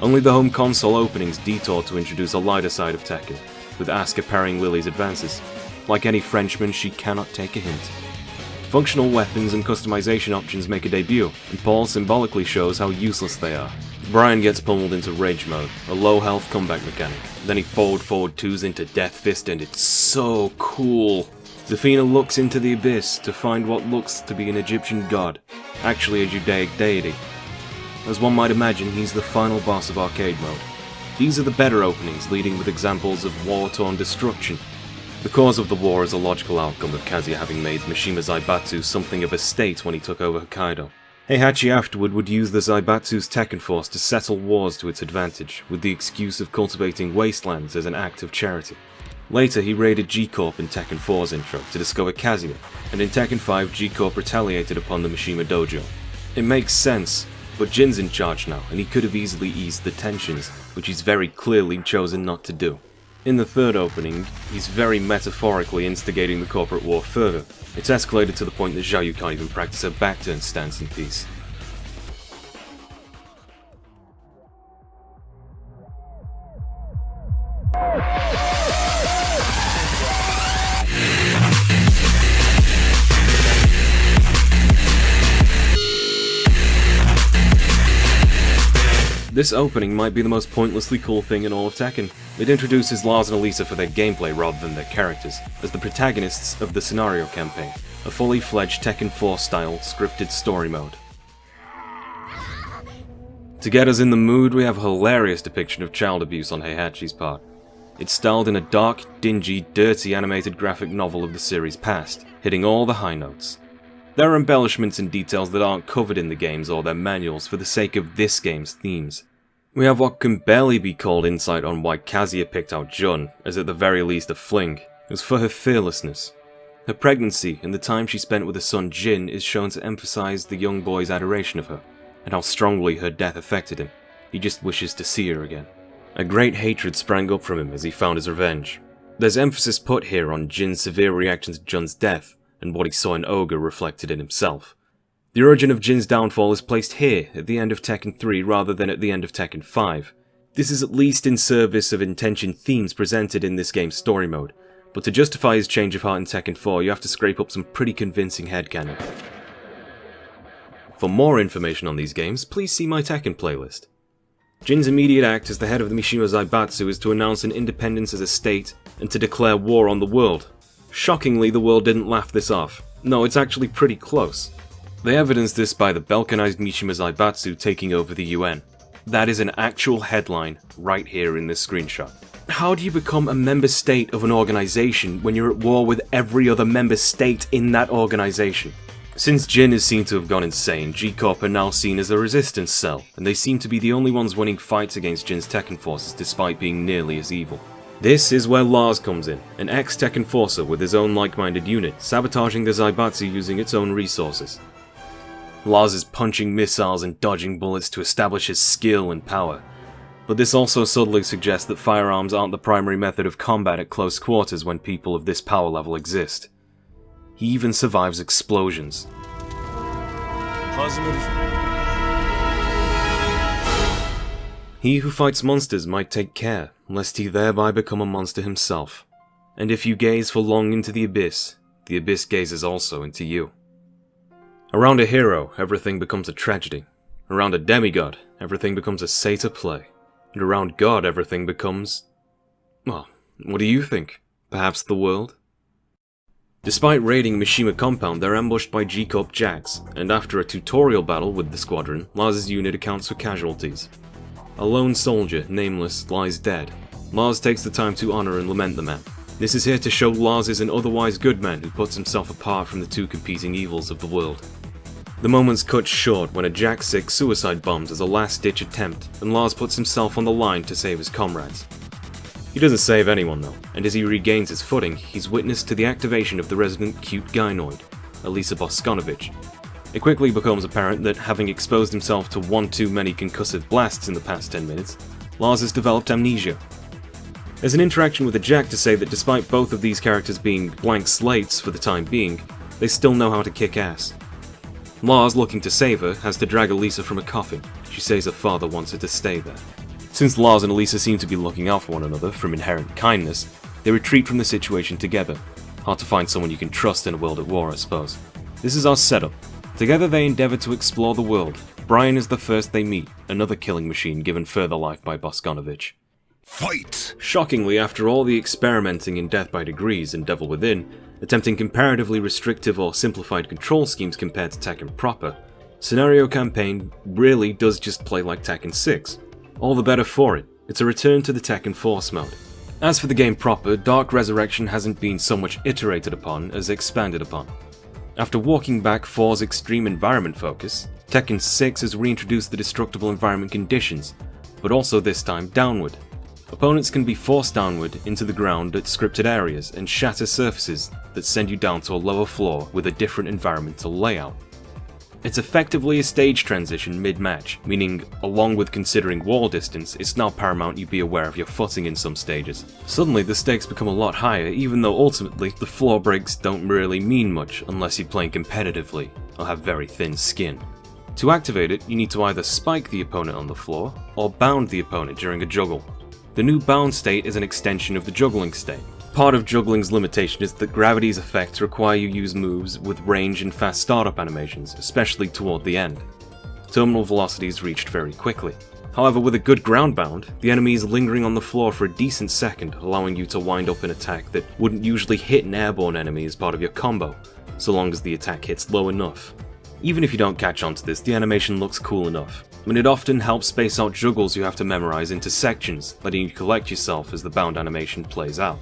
Only the home console openings detour to introduce a lighter side of Tekken, with Asuka parrying Lily's advances. Like any Frenchman, she cannot take a hint. Functional weapons and customization options make a debut, and Paul symbolically shows how useless they are. Brian gets pummeled into Rage Mode, a low health comeback mechanic. Then he forward 2s into Death Fist and it's so cool. Zafina looks into the abyss to find what looks to be an Egyptian god, actually a Judaic deity. As one might imagine, he's the final boss of Arcade Mode. These are the better openings, leading with examples of war-torn destruction. The cause of the war is a logical outcome of Kazuya having made Mishima Zaibatsu something of a state when he took over Hokkaido. Heihachi afterward would use the Zaibatsu's Tekken force to settle wars to its advantage, with the excuse of cultivating wastelands as an act of charity. Later he raided G-Corp in Tekken 4's intro to discover Kazuya, and in Tekken 5 G-Corp retaliated upon the Mishima dojo. It makes sense, but Jin's in charge now, and he could have easily eased the tensions, which he's very clearly chosen not to do. In the third opening, he's very metaphorically instigating the corporate war further. It's escalated to the point that Xiaoyu can't even practice her back-turn stance in peace. This opening might be the most pointlessly cool thing in all of Tekken. It introduces Lars and Elisa for their gameplay rather than their characters, as the protagonists of the scenario campaign, a fully fledged Tekken 4-style scripted story mode. To get us in the mood, we have a hilarious depiction of child abuse on Heihachi's part. It's styled in a dark, dingy, dirty animated graphic novel of the series past, hitting all the high notes. There are embellishments and details that aren't covered in the games or their manuals for the sake of this game's themes. We have what can barely be called insight on why Kazuya picked out Jun, as at the very least a fling. It was for her fearlessness. Her pregnancy and the time she spent with her son Jin is shown to emphasize the young boy's adoration of her, and how strongly her death affected him. He just wishes to see her again. A great hatred sprang up from him as he found his revenge. There's emphasis put here on Jin's severe reaction to Jun's death, and what he saw in Ogre reflected in himself. The origin of Jin's downfall is placed here, at the end of Tekken 3 rather than at the end of Tekken 5. This is at least in service of intention themes presented in this game's story mode, but to justify his change of heart in Tekken 4 you have to scrape up some pretty convincing headcanon. For more information on these games, please see my Tekken playlist. Jin's immediate act as the head of the Mishima Zaibatsu is to announce an independence as a state and to declare war on the world. Shockingly, the world didn't laugh this off. No, it's actually pretty close. They evidence this by the balkanized Mishima Zaibatsu taking over the UN. That is an actual headline right here in this screenshot. How do you become a member state of an organization when you're at war with every other member state in that organization? Since Jin is seen to have gone insane, G-Corp are now seen as a resistance cell, and they seem to be the only ones winning fights against Jin's Tekken forces despite being nearly as evil. This is where Lars comes in, an ex-Tekken Forcer with his own like-minded unit, sabotaging the Zaibatsu using its own resources. Lars is punching missiles and dodging bullets to establish his skill and power, but this also subtly suggests that firearms aren't the primary method of combat at close quarters when people of this power level exist. He even survives explosions. He who fights monsters might take care, lest he thereby become a monster himself. And if you gaze for long into the abyss gazes also into you. Around a hero, everything becomes a tragedy. Around a demigod, everything becomes a satyr play. And around God, everything becomes... well, what do you think? Perhaps the world? Despite raiding Mishima Compound, they're ambushed by G-Corp Jax, and after a tutorial battle with the squadron, Lars' unit accounts for casualties. A lone soldier, nameless, lies dead. Lars takes the time to honor and lament the man. This is here to show Lars is an otherwise good man who puts himself apart from the two competing evils of the world. The moment's cut short when a Jax 6 suicide bombs as a last-ditch attempt, and Lars puts himself on the line to save his comrades. He doesn't save anyone though, and as he regains his footing, he's witness to the activation of the resident cute gynoid, Elisa Boskonovich. It quickly becomes apparent that, having exposed himself to one too many concussive blasts in the past 10 minutes, Lars has developed amnesia. There's an interaction with the Jack to say that despite both of these characters being blank slates for the time being, they still know how to kick ass. Lars, looking to save her, has to drag Elisa from a coffin. She says her father wants her to stay there. Since Lars and Elisa seem to be looking out for one another from inherent kindness, they retreat from the situation together. Hard to find someone you can trust in a world at war, I suppose. This is our setup. Together they endeavour to explore the world, Brian is the first they meet, another killing machine given further life by Bosconovich. Fight! Shockingly, after all the experimenting in Death by Degrees and Devil Within, attempting comparatively restrictive or simplified control schemes compared to Tekken proper, Scenario Campaign really does just play like Tekken 6. All the better for it. It's a return to the Tekken Force mode. As for the game proper, Dark Resurrection hasn't been so much iterated upon as expanded upon. After walking back 4's extreme environment focus, Tekken 6 has reintroduced the destructible environment conditions, but also this time downward. Opponents can be forced downward into the ground at scripted areas and shatter surfaces that send you down to a lower floor with a different environmental layout. It's effectively a stage transition mid-match, meaning along with considering wall distance, it's now paramount you be aware of your footing in some stages. Suddenly the stakes become a lot higher, even though ultimately the floor breaks don't really mean much unless you're playing competitively or have very thin skin. To activate it, you need to either spike the opponent on the floor or bound the opponent during a juggle. The new bound state is an extension of the juggling state. Part of juggling's limitation is that gravity's effects require you use moves with range and fast startup animations, especially toward the end. Terminal velocity is reached very quickly. However, with a good ground bound, the enemy is lingering on the floor for a decent second, allowing you to wind up an attack that wouldn't usually hit an airborne enemy as part of your combo, so long as the attack hits low enough. Even if you don't catch on to this, the animation looks cool enough, and it often helps space out juggles you have to memorize into sections, letting you collect yourself as the bound animation plays out.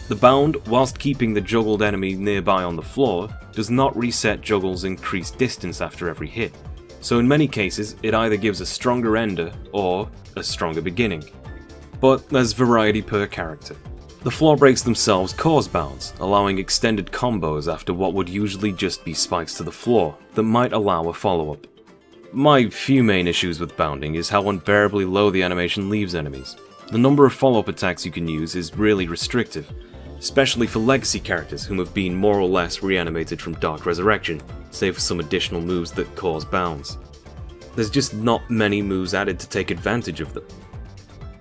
The bound, whilst keeping the juggled enemy nearby on the floor, does not reset juggle's increased distance after every hit, so in many cases it either gives a stronger ender or a stronger beginning. But there's variety per character. The floor breaks themselves cause bounds, allowing extended combos after what would usually just be spikes to the floor that might allow a follow-up. My few main issues with bounding is how unbearably low the animation leaves enemies. The number of follow-up attacks you can use is really restrictive, especially for legacy characters whom have been more or less reanimated from Dark Resurrection, save for some additional moves that cause bounds. There's just not many moves added to take advantage of them.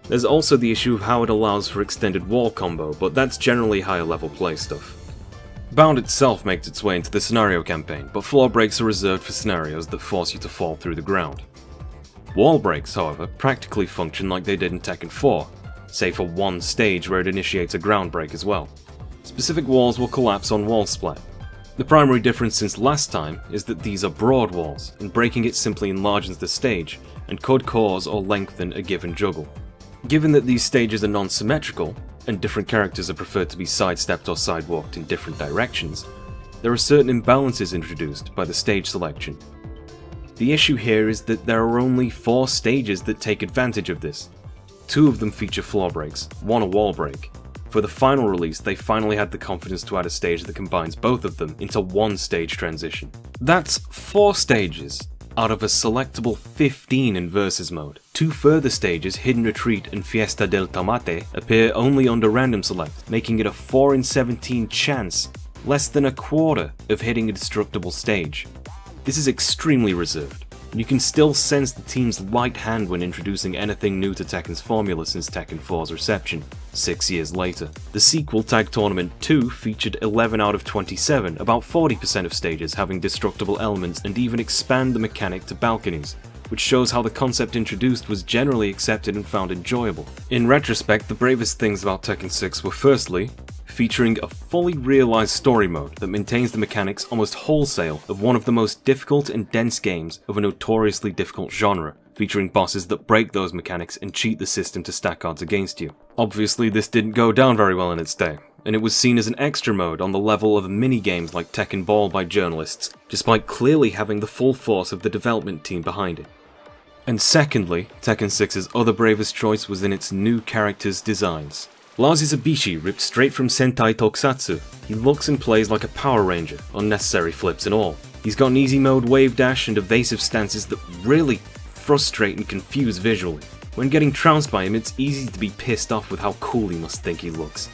There's also the issue of how it allows for extended wall combo, but that's generally higher level play stuff. Bound itself makes its way into the scenario campaign, but floor breaks are reserved for scenarios that force you to fall through the ground. Wall breaks, however, practically function like they did in Tekken 4, save for one stage where it initiates a ground break as well. Specific walls will collapse on wall splat. The primary difference since last time is that these are broad walls, and breaking it simply enlarges the stage, and could cause or lengthen a given juggle. Given that these stages are non-symmetrical, and different characters are preferred to be sidestepped or sidewalked in different directions, there are certain imbalances introduced by the stage selection. The issue here is that there are only 4 stages that take advantage of this. 2 of them feature floor breaks, 1 a wall break. For the final release, they finally had the confidence to add a stage that combines both of them into one stage transition. That's 4 stages out of a selectable 15 in Versus mode. 2 further stages, Hidden Retreat and Fiesta del Tomate, appear only under random select, making it a 4 in 17 chance, less than a quarter of hitting a destructible stage. This is extremely reserved. You can still sense the team's light hand when introducing anything new to Tekken's formula since Tekken 4's reception, 6 years later. The sequel, Tag Tournament 2, featured 11 out of 27, about 40% of stages having destructible elements, and even expand the mechanic to balconies, which shows how the concept introduced was generally accepted and found enjoyable. In retrospect, the bravest things about Tekken 6 were firstly, featuring a fully realized story mode that maintains the mechanics almost wholesale of one of the most difficult and dense games of a notoriously difficult genre, featuring bosses that break those mechanics and cheat the system to stack odds against you. Obviously, this didn't go down very well in its day, and it was seen as an extra mode on the level of mini-games like Tekken Ball by journalists, despite clearly having the full force of the development team behind it. And secondly, Tekken 6's other bravest choice was in its new characters' designs. Lars Izabishi ripped straight from Sentai Tokusatsu. He looks and plays like a Power Ranger, unnecessary flips and all. He's got an easy mode wave dash and evasive stances that really frustrate and confuse visually. When getting trounced by him, it's easy to be pissed off with how cool he must think he looks.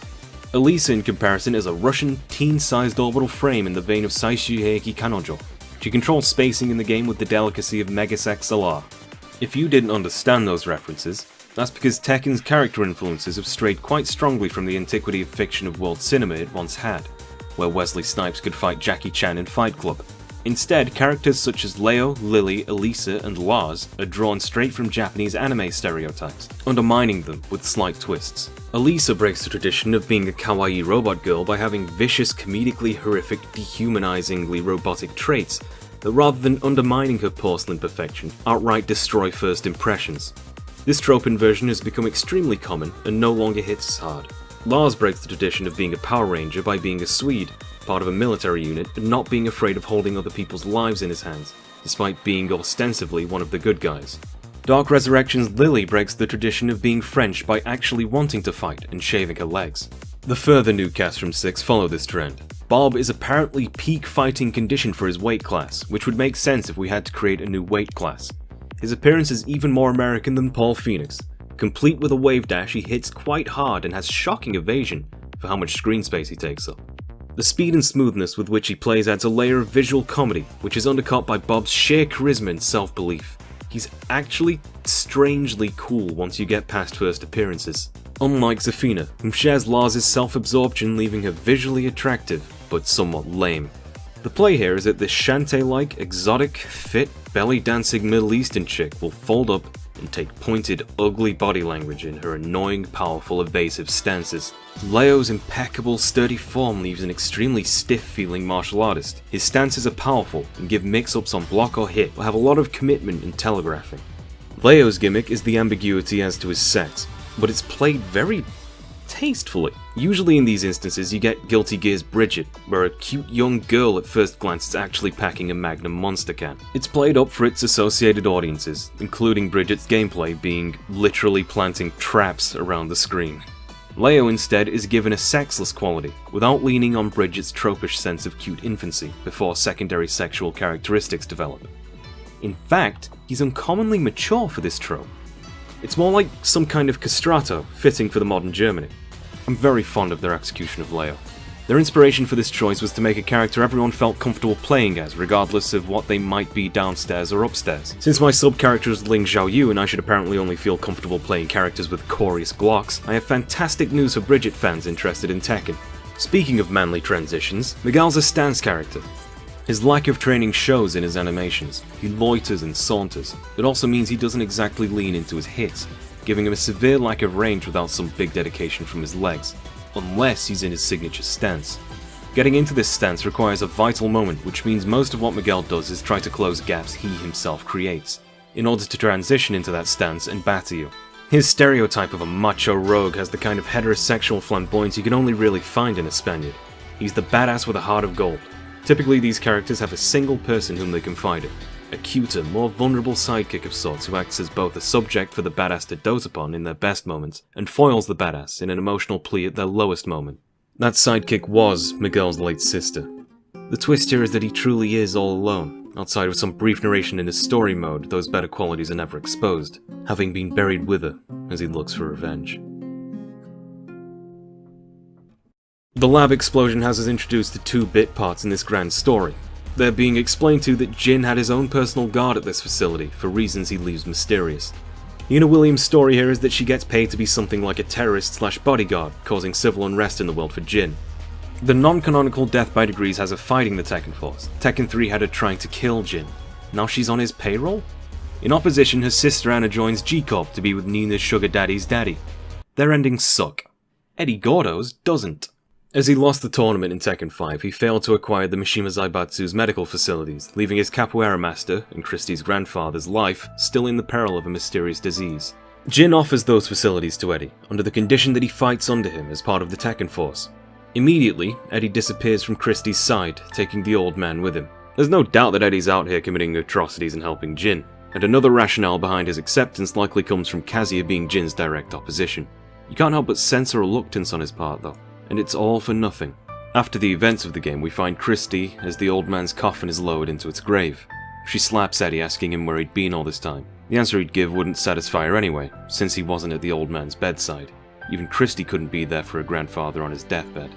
Elisa, in comparison, is a Russian teen-sized orbital frame in the vein of Saishuheiki Kanojo. She controls spacing in the game with the delicacy of Megas XLR. If you didn't understand those references, that's because Tekken's character influences have strayed quite strongly from the antiquity of fiction of world cinema it once had, where Wesley Snipes could fight Jackie Chan in Fight Club. Instead, characters such as Leo, Lily, Elisa, and Lars are drawn straight from Japanese anime stereotypes, undermining them with slight twists. Elisa breaks the tradition of being a kawaii robot girl by having vicious, comedically horrific, dehumanizingly robotic traits that, rather than undermining her porcelain perfection, outright destroy first impressions. This trope inversion has become extremely common and no longer hits as hard. Lars breaks the tradition of being a Power Ranger by being a Swede, part of a military unit, and not being afraid of holding other people's lives in his hands, despite being ostensibly one of the good guys. Dark Resurrection's Lily breaks the tradition of being French by actually wanting to fight and shaving her legs. The further new casts from 6 follow this trend. Bob is apparently peak fighting condition for his weight class, which would make sense if we had to create a new weight class. His appearance is even more American than Paul Phoenix. Complete with a wave dash, he hits quite hard and has shocking evasion for how much screen space he takes up. The speed and smoothness with which he plays adds a layer of visual comedy, which is undercut by Bob's sheer charisma and self-belief. He's actually strangely cool once you get past first appearances. Unlike Zafina, whom shares Lars' self-absorption, leaving her visually attractive, but somewhat lame. The play here is that this Shantae-like, exotic, fit, belly-dancing Middle Eastern chick will fold up and take pointed, ugly body language in her annoying, powerful, evasive stances. Leo's impeccable, sturdy form leaves an extremely stiff-feeling martial artist. His stances are powerful and give mix-ups on block or hit, but have a lot of commitment and telegraphing. Leo's gimmick is the ambiguity as to his sex, but it's played very tastefully. Usually in these instances you get Guilty Gear's Bridget, where a cute young girl at first glance is actually packing a Magnum monster can. It's played up for its associated audiences, including Bridget's gameplay being literally planting traps around the screen. Leo instead is given a sexless quality, without leaning on Bridget's tropish sense of cute infancy before secondary sexual characteristics develop. In fact, he's uncommonly mature for this trope. It's more like some kind of castrato, fitting for the modern Germany. I'm very fond of their execution of Leo. Their inspiration for this choice was to make a character everyone felt comfortable playing as, regardless of what they might be downstairs or upstairs. Since my sub-character is Ling Xiaoyu and I should apparently only feel comfortable playing characters with chorious glocks, I have fantastic news for Bridget fans interested in Tekken. Speaking of manly transitions, Miguel's a stance character. His lack of training shows in his animations. He loiters and saunters. It also means he doesn't exactly lean into his hits, giving him a severe lack of range without some big dedication from his legs, unless he's in his signature stance. Getting into this stance requires a vital moment, which means most of what Miguel does is try to close gaps he himself creates, in order to transition into that stance and batter you. His stereotype of a macho rogue has the kind of heterosexual flamboyance you can only really find in a Spaniard. He's the badass with a heart of gold. Typically these characters have a single person whom they confide in, a cuter, more vulnerable sidekick of sorts who acts as both a subject for the badass to dote upon in their best moments, and foils the badass in an emotional plea at their lowest moment. That sidekick was Miguel's late sister. The twist here is that he truly is all alone. Outside of some brief narration in his story mode, those better qualities are never exposed, having been buried with her as he looks for revenge. The lab explosion has us introduced to two bit parts in this grand story. They're being explained to that Jin had his own personal guard at this facility, for reasons he leaves mysterious. Una Williams' story here is that she gets paid to be something like a terrorist/bodyguard, causing civil unrest in the world for Jin. The non-canonical Death by Degrees has her fighting the Tekken force. Tekken 3 had her trying to kill Jin. Now she's on his payroll? In opposition, her sister Anna joins G-Corp to be with Nina's sugar daddy's daddy. Their endings suck. Eddie Gordo's doesn't. As he lost the tournament in Tekken 5, he failed to acquire the Mishima Zaibatsu's medical facilities, leaving his capoeira master, and Christie's grandfather's life, still in the peril of a mysterious disease. Jin offers those facilities to Eddie, under the condition that he fights under him as part of the Tekken force. Immediately, Eddie disappears from Christie's side, taking the old man with him. There's no doubt that Eddie's out here committing atrocities and helping Jin, and another rationale behind his acceptance likely comes from Kazuya being Jin's direct opposition. You can't help but sense a reluctance on his part though. And it's all for nothing. After the events of the game, we find Christie as the old man's coffin is lowered into its grave. She slaps Eddie, asking him where he'd been all this time. The answer he'd give wouldn't satisfy her anyway, since he wasn't at the old man's bedside. Even Christie couldn't be there for her grandfather on his deathbed.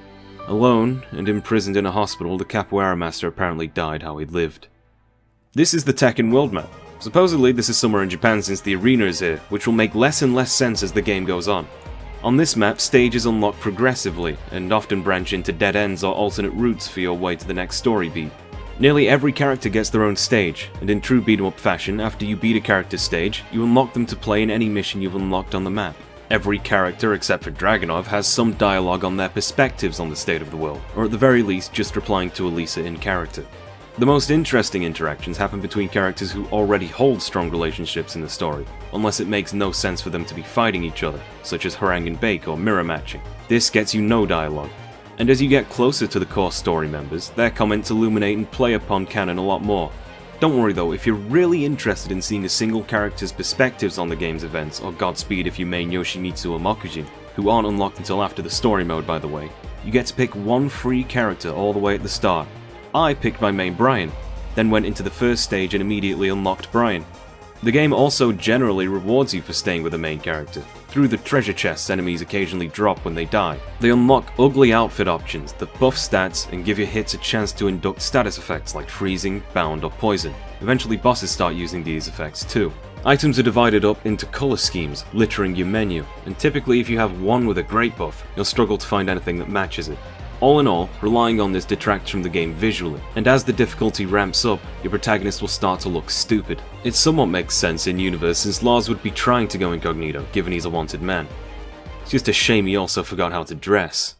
Alone, and imprisoned in a hospital, the capoeira master apparently died how he'd lived. This is the Tekken world map. Supposedly this is somewhere in Japan since the arena is here, which will make less and less sense as the game goes on. On this map, stages unlock progressively, and often branch into dead ends or alternate routes for your way to the next story beat. Nearly every character gets their own stage, and in true beat-em-up fashion, after you beat a character's stage, you unlock them to play in any mission you've unlocked on the map. Every character, except for Dragunov, has some dialogue on their perspectives on the state of the world, or at the very least just replying to Elisa in character. The most interesting interactions happen between characters who already hold strong relationships in the story, unless it makes no sense for them to be fighting each other, such as harangue and bake or mirror matching. This gets you no dialogue. And as you get closer to the core story members, their comments illuminate and play upon canon a lot more. Don't worry though, if you're really interested in seeing a single character's perspectives on the game's events, or Godspeed if you main Yoshimitsu or Mokujin, who aren't unlocked until after the story mode by the way, you get to pick one free character all the way at the start. I picked my main Brian, then went into the first stage and immediately unlocked Brian. The game also generally rewards you for staying with the main character, through the treasure chests enemies occasionally drop when they die. They unlock ugly outfit options that buff stats and give your hits a chance to induct status effects like freezing, bound, or poison. Eventually bosses start using these effects too. Items are divided up into colour schemes, littering your menu, and typically if you have one with a great buff, you'll struggle to find anything that matches it. All in all, relying on this detracts from the game visually, and as the difficulty ramps up, your protagonist will start to look stupid. It somewhat makes sense in universe since Lars would be trying to go incognito, given he's a wanted man. It's just a shame he also forgot how to dress.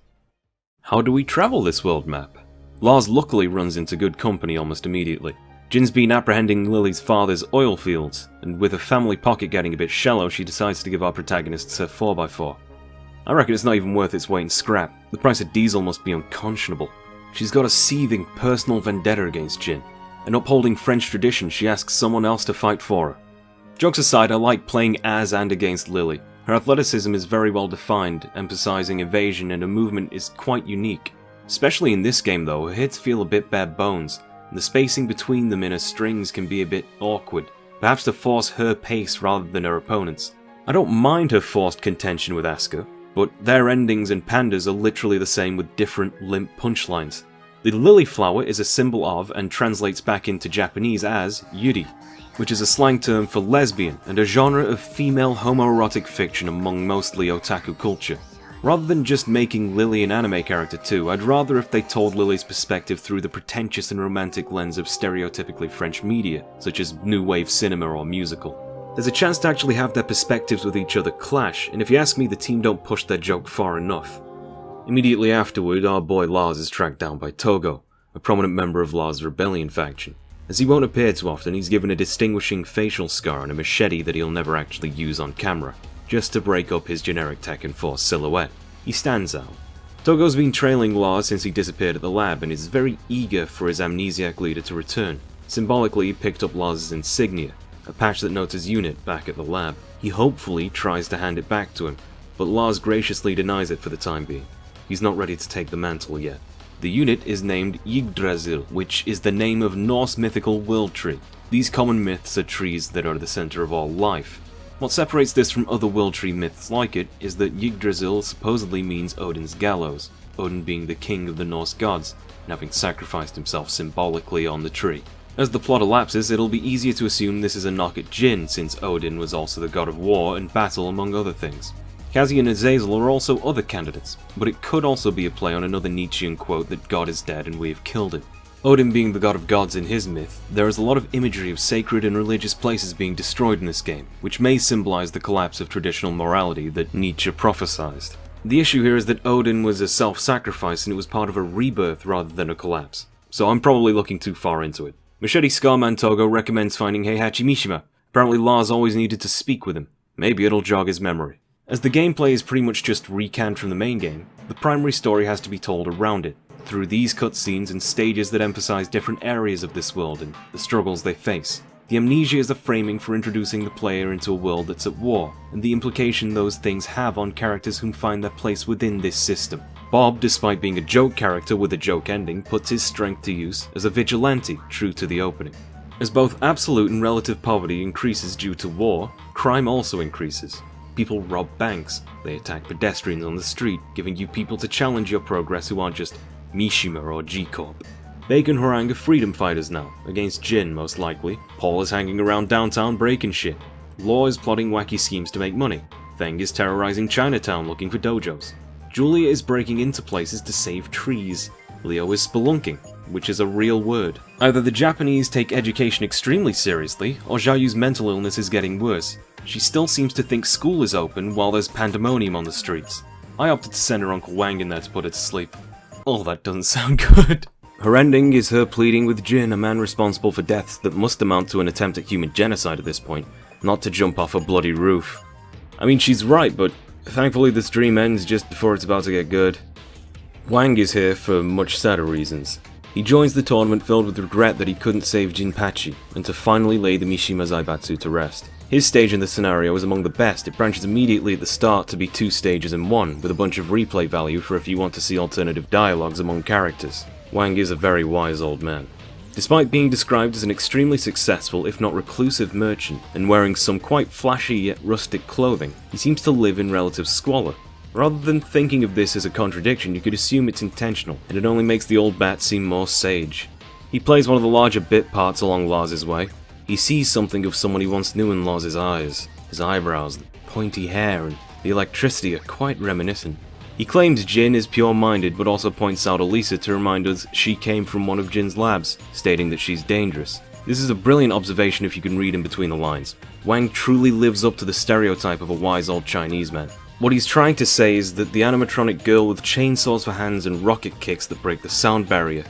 How do we travel this world map? Lars luckily runs into good company almost immediately. Jin's been apprehending Lily's father's oil fields, and with her family pocket getting a bit shallow, she decides to give our protagonists her 4x4. I reckon it's not even worth its weight in scrap. The price of diesel must be unconscionable. She's got a seething personal vendetta against Jin, and upholding French tradition, she asks someone else to fight for her. Jokes aside, I like playing as and against Lily. Her athleticism is very well defined, emphasizing evasion, and her movement is quite unique. Especially in this game though, her hits feel a bit bare bones, and the spacing between them in her strings can be a bit awkward, perhaps to force her pace rather than her opponent's. I don't mind her forced contention with Asuka, but their endings and pandas are literally the same with different limp punchlines. The lily flower is a symbol of and translates back into Japanese as yuri, which is a slang term for lesbian and a genre of female homoerotic fiction among mostly otaku culture. Rather than just making Lily an anime character too, I'd rather if they told Lily's perspective through the pretentious and romantic lens of stereotypically French media, such as new wave cinema or musical. There's a chance to actually have their perspectives with each other clash, and if you ask me, the team don't push their joke far enough. Immediately afterward, our boy Lars is tracked down by Togo, a prominent member of Lars' rebellion faction. As he won't appear too often, he's given a distinguishing facial scar and a machete that he'll never actually use on camera, just to break up his generic Tekken 4 silhouette. He stands out. Togo's been trailing Lars since he disappeared at the lab and is very eager for his amnesiac leader to return. Symbolically, he picked up Lars' insignia, a patch that notes his unit back at the lab. He hopefully tries to hand it back to him, but Lars graciously denies it for the time being. He's not ready to take the mantle yet. The unit is named Yggdrasil, which is the name of Norse mythical world tree. These common myths are trees that are the center of all life. What separates this from other world tree myths like it is that Yggdrasil supposedly means Odin's gallows, Odin being the king of the Norse gods, and having sacrificed himself symbolically on the tree. As the plot elapses, it'll be easier to assume this is a knock at Jin, since Odin was also the god of war and battle among other things. Kazi and Azazel are also other candidates, but it could also be a play on another Nietzschean quote that God is dead and we have killed him. Odin being the god of gods in his myth, there is a lot of imagery of sacred and religious places being destroyed in this game, which may symbolize the collapse of traditional morality that Nietzsche prophesized. The issue here is that Odin was a self-sacrifice and it was part of a rebirth rather than a collapse, so I'm probably looking too far into it. Machete Scarman Togo recommends finding Heihachi Mishima. Apparently Lars always needed to speak with him. Maybe it'll jog his memory. As the gameplay is pretty much just recanned from the main game, the primary story has to be told around it, through these cutscenes and stages that emphasize different areas of this world and the struggles they face. The amnesia is a framing for introducing the player into a world that's at war, and the implication those things have on characters who find their place within this system. Bob, despite being a joke character with a joke ending, puts his strength to use as a vigilante, true to the opening. As both absolute and relative poverty increases due to war, crime also increases. People rob banks, they attack pedestrians on the street, giving you people to challenge your progress who aren't just Mishima or G-Corp. Bacon harangue are freedom fighters now, against Jin most likely. Paul is hanging around downtown breaking shit. Law is plotting wacky schemes to make money. Feng is terrorizing Chinatown looking for dojos. Julia is breaking into places to save trees. Leo is spelunking. which is a real word. Either the Japanese take education extremely seriously, or Xiaoyu's mental illness is getting worse. She still seems to think school is open while there's pandemonium on the streets. I opted to send her Uncle Wang in there to put her to sleep. Oh, that doesn't sound good. Her ending is her pleading with Jin, a man responsible for deaths that must amount to an attempt at human genocide at this point, not to jump off a bloody roof. I mean, she's right, but thankfully this dream ends just before it's about to get good. Wang is here for much sadder reasons. He joins the tournament filled with regret that he couldn't save Jinpachi, and to finally lay the Mishima Zaibatsu to rest. His stage in the scenario is among the best. It branches immediately at the start to be 2 stages in one, with a bunch of replay value for if you want to see alternative dialogues among characters. Wang is a very wise old man. Despite being described as an extremely successful, if not reclusive merchant, and wearing some quite flashy yet rustic clothing, he seems to live in relative squalor. Rather than thinking of this as a contradiction, you could assume it's intentional, and it only makes the old bat seem more sage. He plays one of the larger bit parts along Lars's way. He sees something of someone he once knew in Lars's eyes. His eyebrows, the pointy hair, and the electricity are quite reminiscent. He claims Jin is pure-minded, but also points out Elisa to remind us she came from one of Jin's labs, stating that she's dangerous. This is a brilliant observation if you can read in between the lines. Wang truly lives up to the stereotype of a wise old Chinese man. What he's trying to say is that the animatronic girl with chainsaws for hands and rocket kicks that break the sound barrier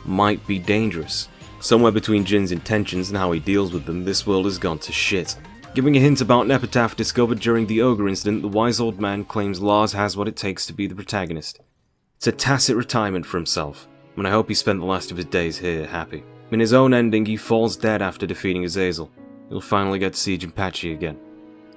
might be dangerous. Somewhere between Jin's intentions and how he deals with them, this world has gone to shit. Giving a hint about an epitaph discovered during the ogre incident, the wise old man claims Lars has what it takes to be the protagonist. It's a tacit retirement for himself, and I hope he spent the last of his days here happy. In his own ending, he falls dead after defeating Azazel. He'll finally get to see Jinpachi again.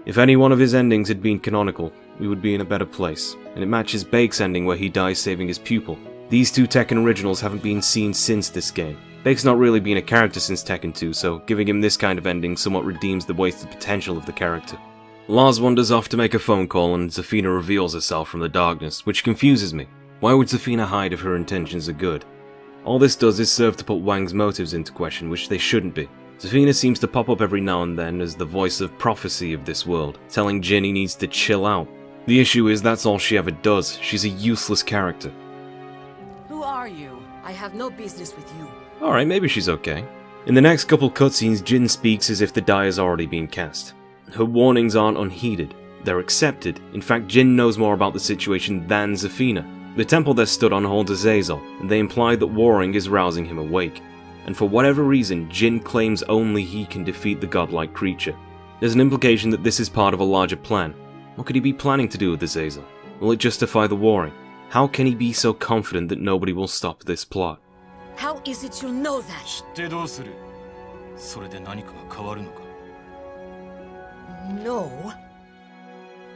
If any one of his endings had been canonical, we would be in a better place, and it matches Bake's ending where he dies saving his pupil. These 2 Tekken originals haven't been seen since this game. Bake's not really been a character since Tekken 2, so giving him this kind of ending somewhat redeems the wasted potential of the character. Lars wanders off to make a phone call and Zafina reveals herself from the darkness, which confuses me. Why would Zafina hide if her intentions are good? All this does is serve to put Wang's motives into question, which they shouldn't be. Zafina seems to pop up every now and then as the voice of prophecy of this world, telling Jin he needs to chill out. The issue is that's all she ever does. She's a useless character. Who are you? I have no business with you. Alright, maybe she's okay. In the next couple cutscenes, Jin speaks as if the die has already been cast. Her warnings aren't unheeded. They're accepted. In fact, Jin knows more about the situation than Zafina. The temple they're stood on holds Azazel, and they imply that warring is rousing him awake. And for whatever reason, Jin claims only he can defeat the godlike creature. There's an implication that this is part of a larger plan. What could he be planning to do with Azazel? Will it justify the warring? How can he be so confident that nobody will stop this plot? How is it you know that? 知ってどうする？それで何かが変わるのか？ No.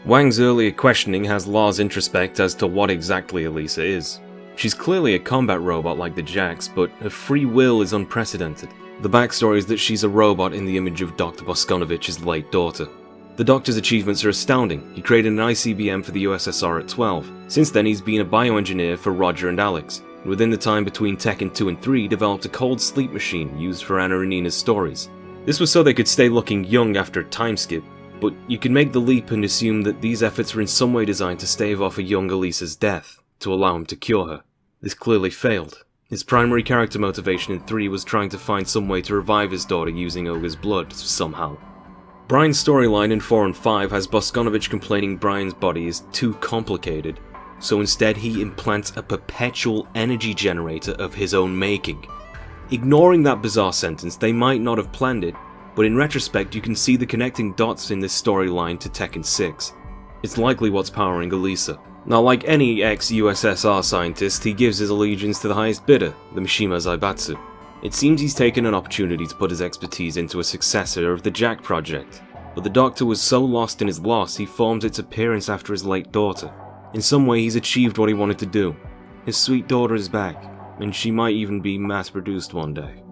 Wang's earlier questioning has Lars introspect as to what exactly Elisa is. She's clearly a combat robot like the Jacks, but her free will is unprecedented. The backstory is that she's a robot in the image of Dr. Boskonovich's late daughter. The Doctor's achievements are astounding. He created an ICBM for the USSR at 12. Since then he's been a bioengineer for Roger and Alex. Within the time between Tekken 2 and 3, developed a cold sleep machine used for Anna and Nina's stories. This was so they could stay looking young after a time skip, but you can make the leap and assume that these efforts were in some way designed to stave off a young Elisa's death, to allow him to cure her. This clearly failed. His primary character motivation in 3 was trying to find some way to revive his daughter using Ogre's blood, somehow. Brian's storyline in 4 and 5 has Boskonovich complaining Brian's body is too complicated, so instead he implants a perpetual energy generator of his own making. Ignoring that bizarre sentence, they might not have planned it, but in retrospect you can see the connecting dots in this storyline to Tekken 6. It's likely what's powering Elisa. Now, like any ex-USSR scientist, he gives his allegiance to the highest bidder, the Mishima Zaibatsu. It seems he's taken an opportunity to put his expertise into a successor of the Jack project, but the Doctor was so lost in his loss he formed its appearance after his late daughter. In some way he's achieved what he wanted to do. His sweet daughter is back, and she might even be mass-produced one day.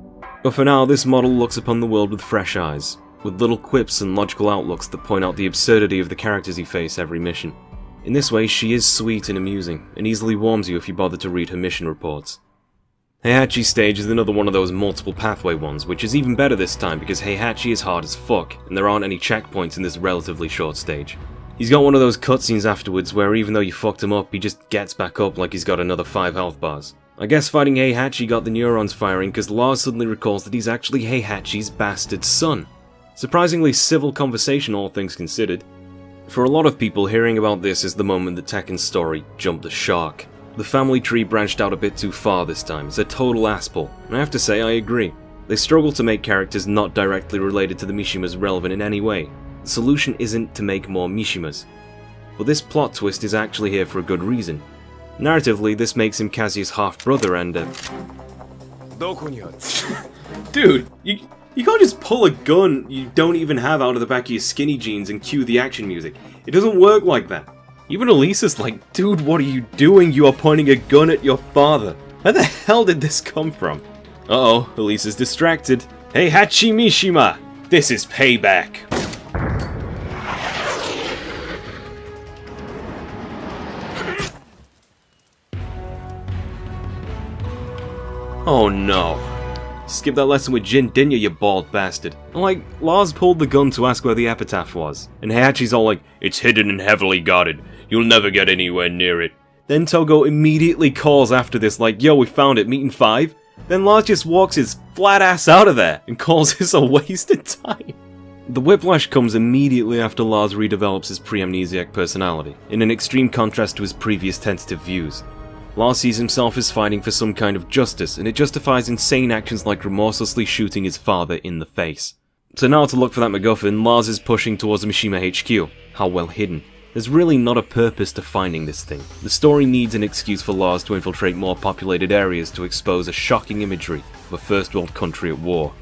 But for now, this model looks upon the world with fresh eyes, with little quips and logical outlooks that point out the absurdity of the characters he face every mission. In this way, she is sweet and amusing, and easily warms you if you bother to read her mission reports. Heihachi's stage is another one of those multiple pathway ones, which is even better this time because Heihachi is hard as fuck, and there aren't any checkpoints in this relatively short stage. He's got one of those cutscenes afterwards where even though you fucked him up, he just gets back up like he's got another 5 health bars. I guess fighting Heihachi got the neurons firing because Lars suddenly recalls that he's actually Heihachi's bastard son. Surprisingly civil conversation, all things considered. For a lot of people, hearing about this is the moment that Tekken's story jumped the shark. The family tree branched out a bit too far this time, it's a total asspull, and I have to say I agree. They struggle to make characters not directly related to the Mishimas relevant in any way. The solution isn't to make more Mishimas. But this plot twist is actually here for a good reason. Narratively, this makes him Kazuya's half-brother and Dude, you can't just pull a gun you don't even have out of the back of your skinny jeans and cue the action music. It doesn't work like that. Even Elisa's like, dude, what are you doing? You are pointing a gun at your father. Where the hell did this come from? Uh-oh, Elisa's distracted. Heihachi Mishima! This is payback! Oh no. Skip that lesson with Jin, didn't you bald bastard? And like, Lars pulled the gun to ask where the epitaph was. And Heihachi's all like, it's hidden and heavily guarded. You'll never get anywhere near it. Then Togo immediately calls after this like, yo, we found it, meet in 5. Then Lars just walks his flat ass out of there and calls this a waste of time. The whiplash comes immediately after Lars redevelops his pre-amnesiac personality, in an extreme contrast to his previous tentative views. Lars sees himself as fighting for some kind of justice, and it justifies insane actions like remorselessly shooting his father in the face. So now to look for that MacGuffin, Lars is pushing towards Mishima HQ. How well hidden. There's really not a purpose to finding this thing. The story needs an excuse for Lars to infiltrate more populated areas to expose a shocking imagery of a first world country at war.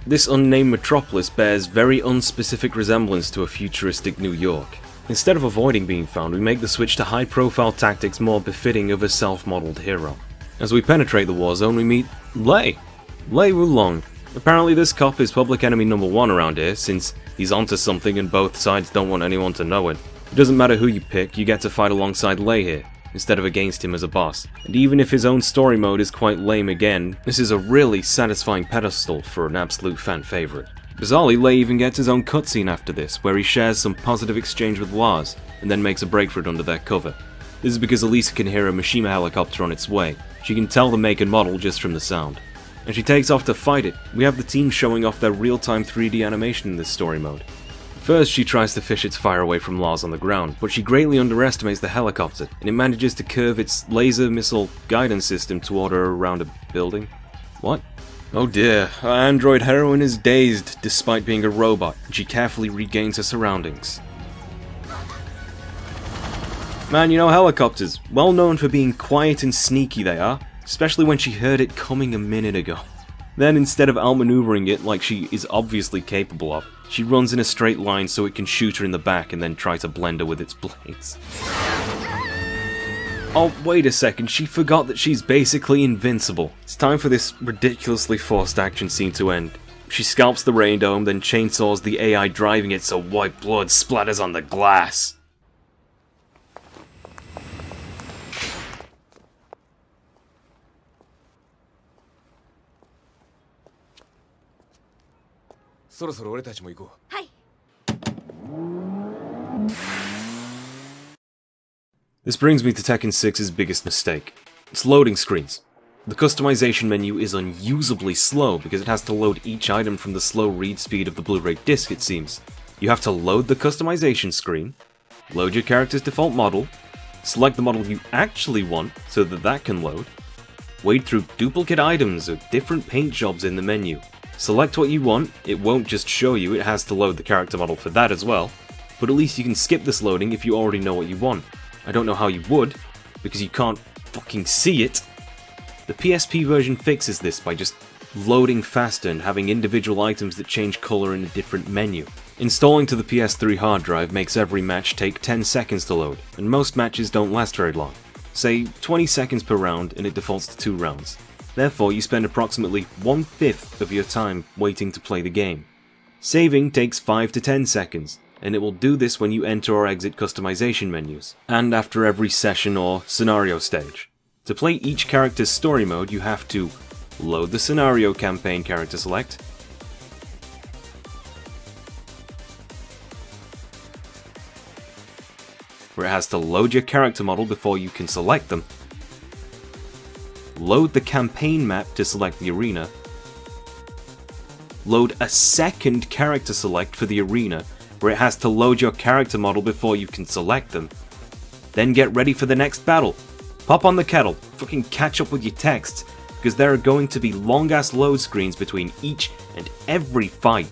This unnamed metropolis bears very unspecific resemblance to a futuristic New York. Instead of avoiding being found, we make the switch to high-profile tactics more befitting of a self-modeled hero. As we penetrate the war zone, we meet Lei Wulong. Apparently this cop is public enemy number 1 around here, since he's onto something and both sides don't want anyone to know it. It doesn't matter who you pick, you get to fight alongside Lei here, instead of against him as a boss. And even if his own story mode is quite lame again, this is a really satisfying pedestal for an absolute fan favourite. Bizarrely, Lei even gets his own cutscene after this, where he shares some positive exchange with Lars, and then makes a break for it under their cover. This is because Elisa can hear a Mishima helicopter on its way. She can tell the make and model just from the sound. And she takes off to fight it. We have the team showing off their real-time 3D animation in this story mode. First, she tries to fish its fire away from Lars on the ground, but she greatly underestimates the helicopter, and it manages to curve its laser missile guidance system toward her around a building. What? Oh dear, our android heroine is dazed despite being a robot, and she carefully regains her surroundings. Man, you know helicopters, well known for being quiet and sneaky they are, especially when she heard it coming a minute ago. Then instead of outmaneuvering it like she is obviously capable of, she runs in a straight line so it can shoot her in the back and then try to blend her with its blades. Oh, wait a second, she forgot that she's basically invincible. It's time for this ridiculously forced action scene to end. She scalps the rain dome, then chainsaws the AI driving it so white blood splatters on the glass. This brings me to Tekken 6's biggest mistake. Its loading screens. The customization menu is unusably slow because it has to load each item from the slow read speed of the Blu-ray disc, it seems. You have to load the customization screen, load your character's default model, select the model you actually want so that that can load, wade through duplicate items or different paint jobs in the menu. Select what you want, it won't just show you, it has to load the character model for that as well, but at least you can skip this loading if you already know what you want. I don't know how you would, because you can't fucking see it. The PSP version fixes this by just loading faster and having individual items that change colour in a different menu. Installing to the PS3 hard drive makes every match take 10 seconds to load, and most matches don't last very long. Say 20 seconds per round and it defaults to 2 rounds. Therefore, you spend approximately 1/5 of your time waiting to play the game. Saving takes 5 to 10 seconds, and it will do this when you enter or exit customization menus, and after every session or scenario stage. To play each character's story mode, you have to load the scenario campaign character select, where it has to load your character model before you can select them, load the campaign map to select the arena, load a second character select for the arena, where it has to load your character model before you can select them, then get ready for the next battle. Pop on the kettle, fucking catch up with your texts, because there are going to be long-ass load screens between each and every fight.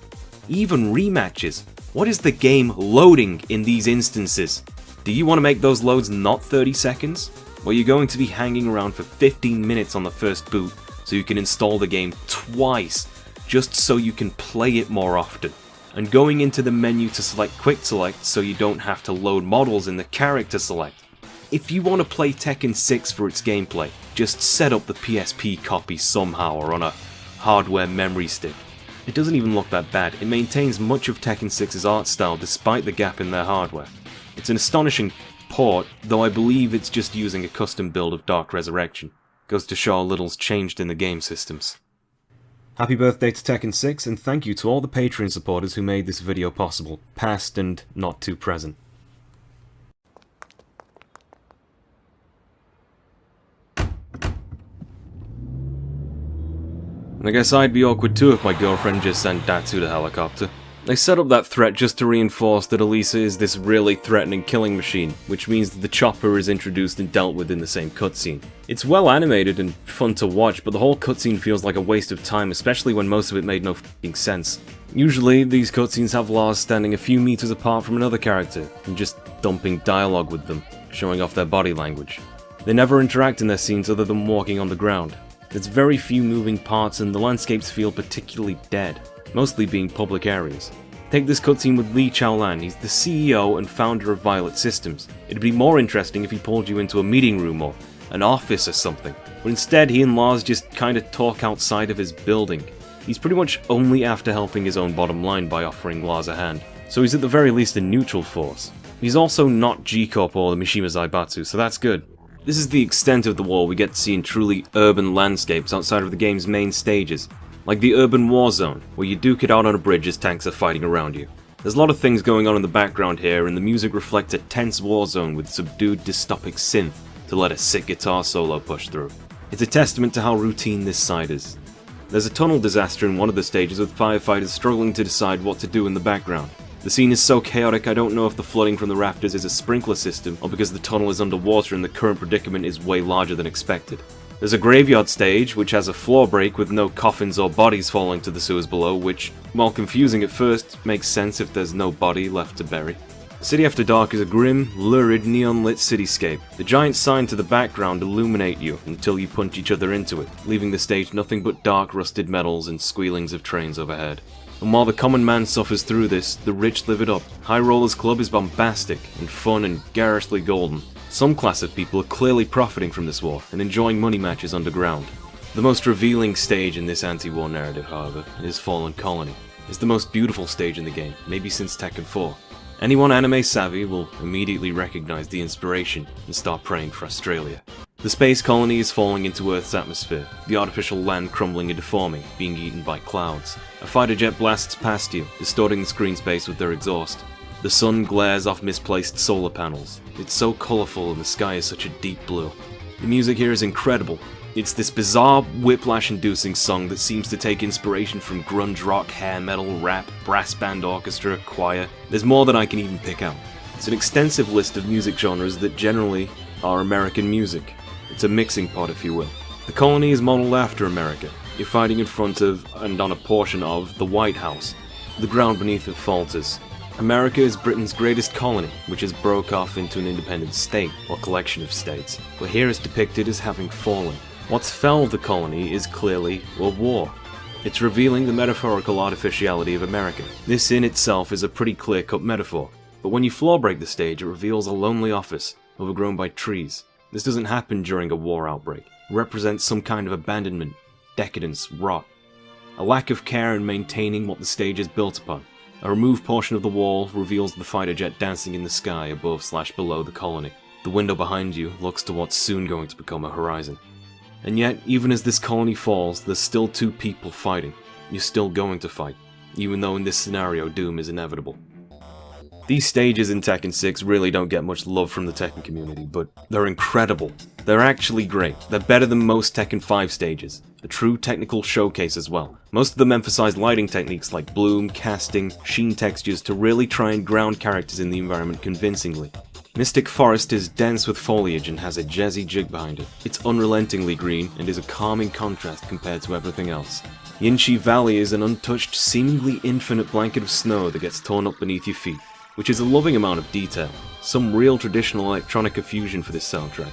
Even rematches. What is the game loading in these instances? Do you want to make those loads not 30 seconds? Or you're going to be hanging around for 15 minutes on the first boot so you can install the game twice, just so you can play it more often. And going into the menu to select Quick Select so you don't have to load models in the character select. If you want to play Tekken 6 for its gameplay, just set up the PSP copy somehow or on a hardware memory stick. It doesn't even look that bad. It maintains much of Tekken 6's art style despite the gap in their hardware. It's an astonishing port, though I believe it's just using a custom build of Dark Resurrection. Goes to show how little's changed in the game systems. Happy birthday to Tekken 6, and thank you to all the Patreon supporters who made this video possible, past and not too present. And I guess I'd be awkward too if my girlfriend just sent Datsu the helicopter. They set up that threat just to reinforce that Elisa is this really threatening killing machine, which means that the chopper is introduced and dealt with in the same cutscene. It's well animated and fun to watch, but the whole cutscene feels like a waste of time, especially when most of it made no f***ing sense. Usually, these cutscenes have Lars standing a few meters apart from another character, and just dumping dialogue with them, showing off their body language. They never interact in their scenes other than walking on the ground. There's very few moving parts and the landscapes feel particularly dead, mostly being public areas. Take this cutscene with Lee Chaolan, he's the CEO and founder of Violet Systems. It'd be more interesting if he pulled you into a meeting room or an office or something, but instead he and Lars just kinda talk outside of his building. He's pretty much only after helping his own bottom line by offering Lars a hand, so he's at the very least a neutral force. He's also not G-Corp or the Mishima Zaibatsu, so that's good. This is the extent of the war we get to see in truly urban landscapes outside of the game's main stages, like the urban war zone, where you duke it out on a bridge as tanks are fighting around you. There's a lot of things going on in the background here, and the music reflects a tense war zone with subdued dystopic synth to let a sick guitar solo push through. It's a testament to how routine this side is. There's a tunnel disaster in one of the stages with firefighters struggling to decide what to do in the background. The scene is so chaotic I don't know if the flooding from the rafters is a sprinkler system or because the tunnel is underwater and the current predicament is way larger than expected. There's a graveyard stage which has a floor break with no coffins or bodies falling to the sewers below, which, while confusing at first, makes sense if there's no body left to bury. City After Dark is a grim, lurid, neon-lit cityscape. The giant signs to the background illuminate you until you punch each other into it, leaving the stage nothing but dark, rusted metals and squealings of trains overhead. And while the common man suffers through this, the rich live it up. High Rollers Club is bombastic and fun and garishly golden. Some class of people are clearly profiting from this war and enjoying money matches underground. The most revealing stage in this anti-war narrative, however, is Fallen Colony. It's the most beautiful stage in the game, maybe since Tekken 4. Anyone anime savvy will immediately recognize the inspiration and start praying for Australia. The space colony is falling into Earth's atmosphere, the artificial land crumbling and deforming, being eaten by clouds. A fighter jet blasts past you, distorting the screen space with their exhaust. The sun glares off misplaced solar panels. It's so colourful and the sky is such a deep blue. The music here is incredible. It's this bizarre, whiplash-inducing song that seems to take inspiration from grunge rock, hair metal, rap, brass band orchestra, choir. There's more than I can even pick out. It's an extensive list of music genres that generally are American music. It's a mixing pot, if you will. The colony is modeled after America. You're fighting in front of, and on a portion of, the White House. The ground beneath it falters. America is Britain's greatest colony, which has broke off into an independent state, or collection of states, but here it's depicted as having fallen. What's felled the colony is clearly a war. It's revealing the metaphorical artificiality of America. This in itself is a pretty clear-cut metaphor, but when you floor break the stage, it reveals a lonely office, overgrown by trees. This doesn't happen during a war outbreak. It represents some kind of abandonment, decadence, rot. A lack of care in maintaining what the stage is built upon. A removed portion of the wall reveals the fighter jet dancing in the sky above/below the colony. The window behind you looks to what's soon going to become a horizon. And yet, even as this colony falls, there's still two people fighting. You're still going to fight, even though in this scenario doom is inevitable. These stages in Tekken 6 really don't get much love from the Tekken community, but they're incredible. They're actually great. They're better than most Tekken 5 stages. A true technical showcase as well. Most of them emphasize lighting techniques like bloom, casting, sheen textures to really try and ground characters in the environment convincingly. Mystic Forest is dense with foliage and has a jazzy jig behind it. It's unrelentingly green and is a calming contrast compared to everything else. Yinshi Valley is an untouched, seemingly infinite blanket of snow that gets torn up beneath your feet, which is a loving amount of detail. Some real traditional electronica fusion for this soundtrack.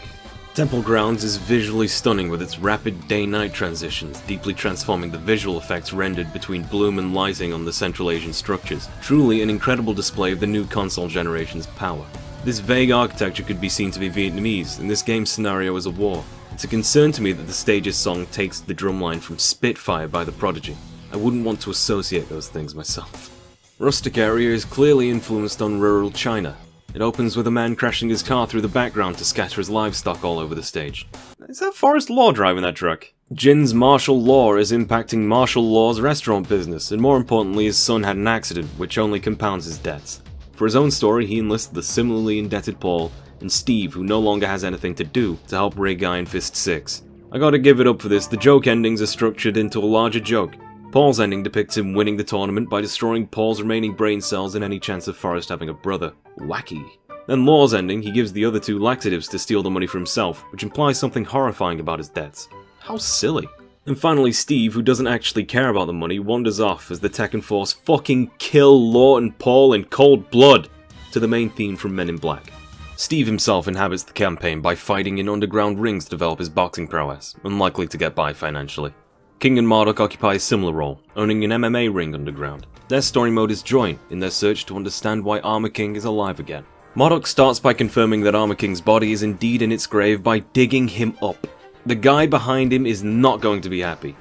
Temple Grounds is visually stunning with its rapid day-night transitions, deeply transforming the visual effects rendered between bloom and lighting on the Central Asian structures. Truly an incredible display of the new console generation's power. This vague architecture could be seen to be Vietnamese, and this game's scenario is a war. It's a concern to me that the stage's song takes the drumline from Spitfire by The Prodigy. I wouldn't want to associate those things myself. Rustic area is clearly influenced on rural China. It opens with a man crashing his car through the background to scatter his livestock all over the stage. Is that Forrest Law driving that truck? Jin's martial law is impacting martial law's restaurant business, and more importantly his son had an accident which only compounds his debts. For his own story, he enlisted the similarly indebted Paul and Steve, who no longer has anything to do, to help rig Iron Fist 6. I gotta give it up for this, the joke endings are structured into a larger joke. Paul's ending depicts him winning the tournament by destroying Paul's remaining brain cells and any chance of Forrest having a brother. Wacky. Then Law's ending, he gives the other two laxatives to steal the money for himself, which implies something horrifying about his debts. How silly. And finally Steve, who doesn't actually care about the money, wanders off as the Tekken Force fucking kill Law and Paul in cold blood, to the main theme from Men in Black. Steve himself inhabits the campaign by fighting in underground rings to develop his boxing prowess, unlikely to get by financially. King and Marduk occupy a similar role, owning an MMA ring underground. Their story mode is joint in their search to understand why Armor King is alive again. Marduk starts by confirming that Armor King's body is indeed in its grave by digging him up. The guy behind him is not going to be happy.